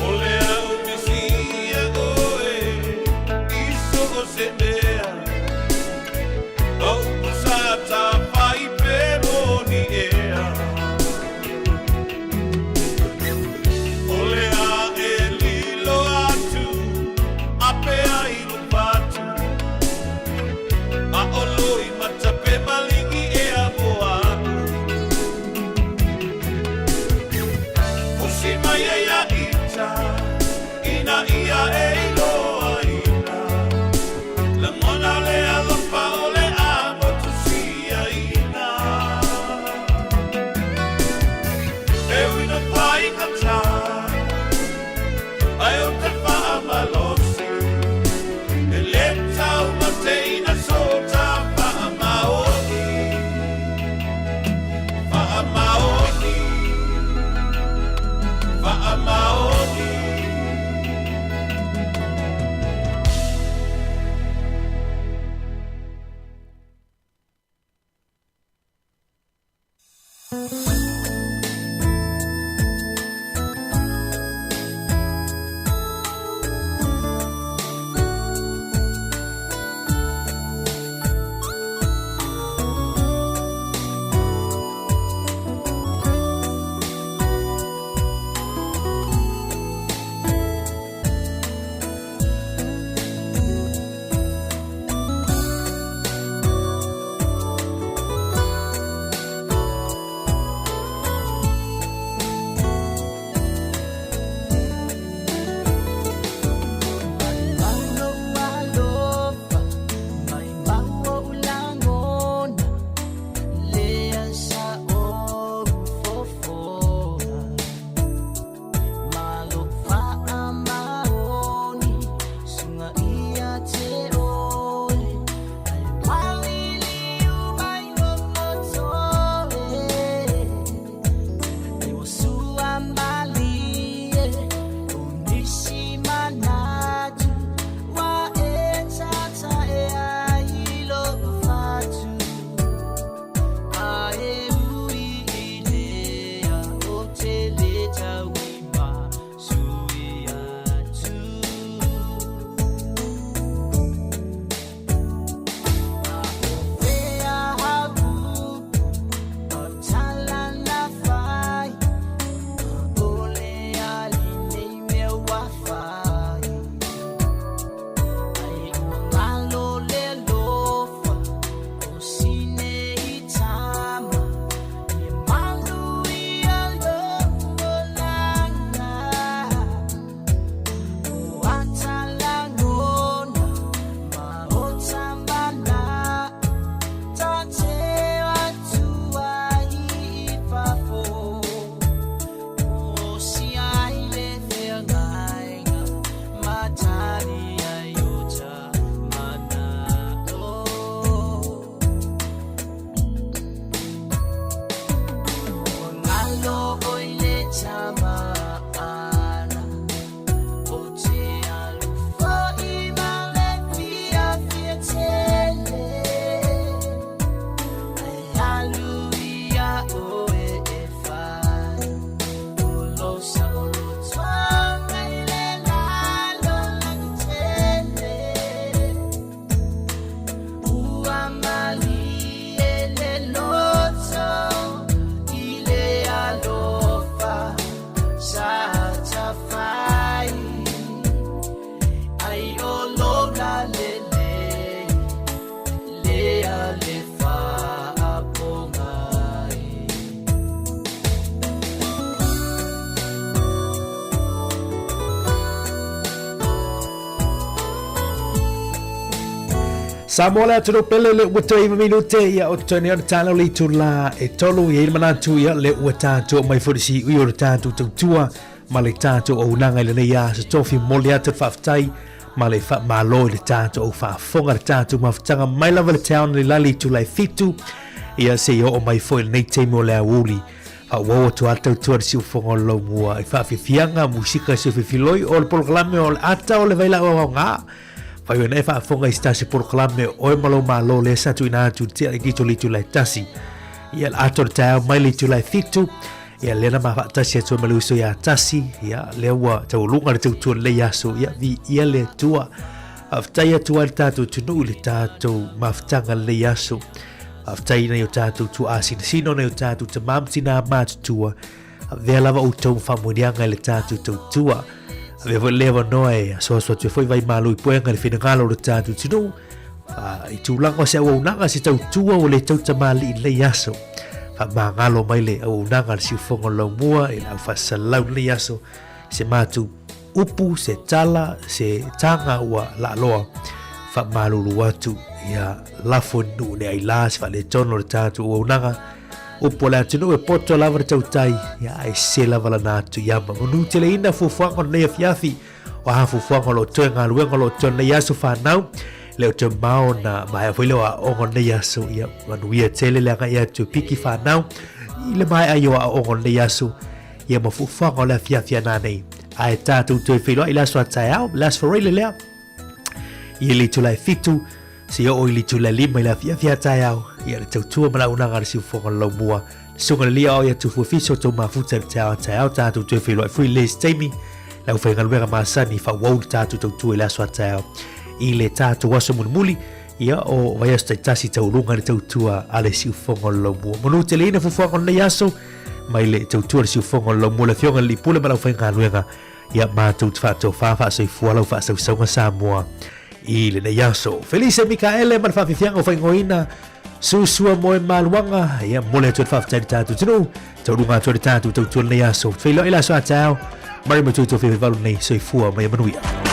Ole au misia oe, iso o se mea. O kusata pai pe moni ea. Ole a e lilo atu, a pe ai lo patu. A oloi mata pe malingi ea moa. Usi mai e ia ita, ina ia e iloa ina. La mona le alofa o le amo tu sia ina. E uina pai ngata, ai o te wha malosi. E le tau mateina sota wha maoni. Wha maoni. Wha maoni. Sāmoa le atu pele le ua toi minute ia o tani ana tala le tula e tolu ia manatu ia le ua tātou mai furisi ui o le tātou tautua ma le tātou o unanga le nei a se tofi mole atu whaftai ma le wha malo le tātou o whaafonga le tātou mawhtanga mai lava le town le lali tula e fitu ia se o mai foi nei teimo le auli a wawa tu atau tuar si ufonga lo mua i whaafifianga musika si ufifiloi o le polokalame o le ata o le veila o ngā Pai wena e whaafonga i stasi polokalame o e malo le satu ina atu tia i gito litu lai tasi. Ia ato le tau mai litu lai fitu. Ia lena ma whaatasi atu malu iso ia tasi. Ia lewa tau lunga le tautua le yaso. Ia vi ia le tua. Aftai atu al tātou tunu le tātou maftanga le yaso. Aftai na yo tātou tu asin sino na yo tātou ta mamtina mātutua. Vea lava utau whamunianga le tātou tautua. Ave vo leva noe so tu foi vai malu i poenga le fina ngalo le tatu tinu I tu lango se o nanga se tau tua o le tau tamali le yaso fa ma ngalo mai le o nanga se fongo lo mua e la fa salau le yaso se matu upu se tala se tanga wa la loa fa malu lu watu ya la fonu ne ai las fa le tono le tatu o nanga upo la tino e poto lava tau tai ya ai se lava la natu yama monu tele ina fufuanga ne fiafi o ha fufuanga lo tenga luenga lo tona yaso fa nau le o mao na mai foi lo a ongo ne yaso ya manu ia tele la ga ya tu piki fa nau ile mai ayo a ongo ne yaso ya ma fufuanga la fiafi na nei ai tatu tu filo ila so taiao las for ile le ile tu la fitu si o ili tu la lima ila fiafi taiao ia le tautua mana unanga le siufonga lau mua. Sunga le lia o ia tu fufiso tau mafuta le tau tau tātou tue whilo e free les teimi. Lau whainga luenga maasani wha wau tātou tautua i laswa tau. I le tātou waso munumuli ia o vai aso taitasi tau runga le tautua a le siufonga lau mua. Monu te leina fufuanga le yaso mai le tautua le siufonga lau mua le fionga li pule ma lau whainga luenga ia mātou te whātou whawha so I fua lau wha sau saunga Sāmoa I le ne yaso. Felice Mikaele man whawhiwhianga o whaingoina Susua moe maluanga ia mole atu whaftai tātou tinu tau runga atu tātou tau tuan le aso. Whailo ila so a tau mari matuto whiwhiwalu nei so I fua mai manuia.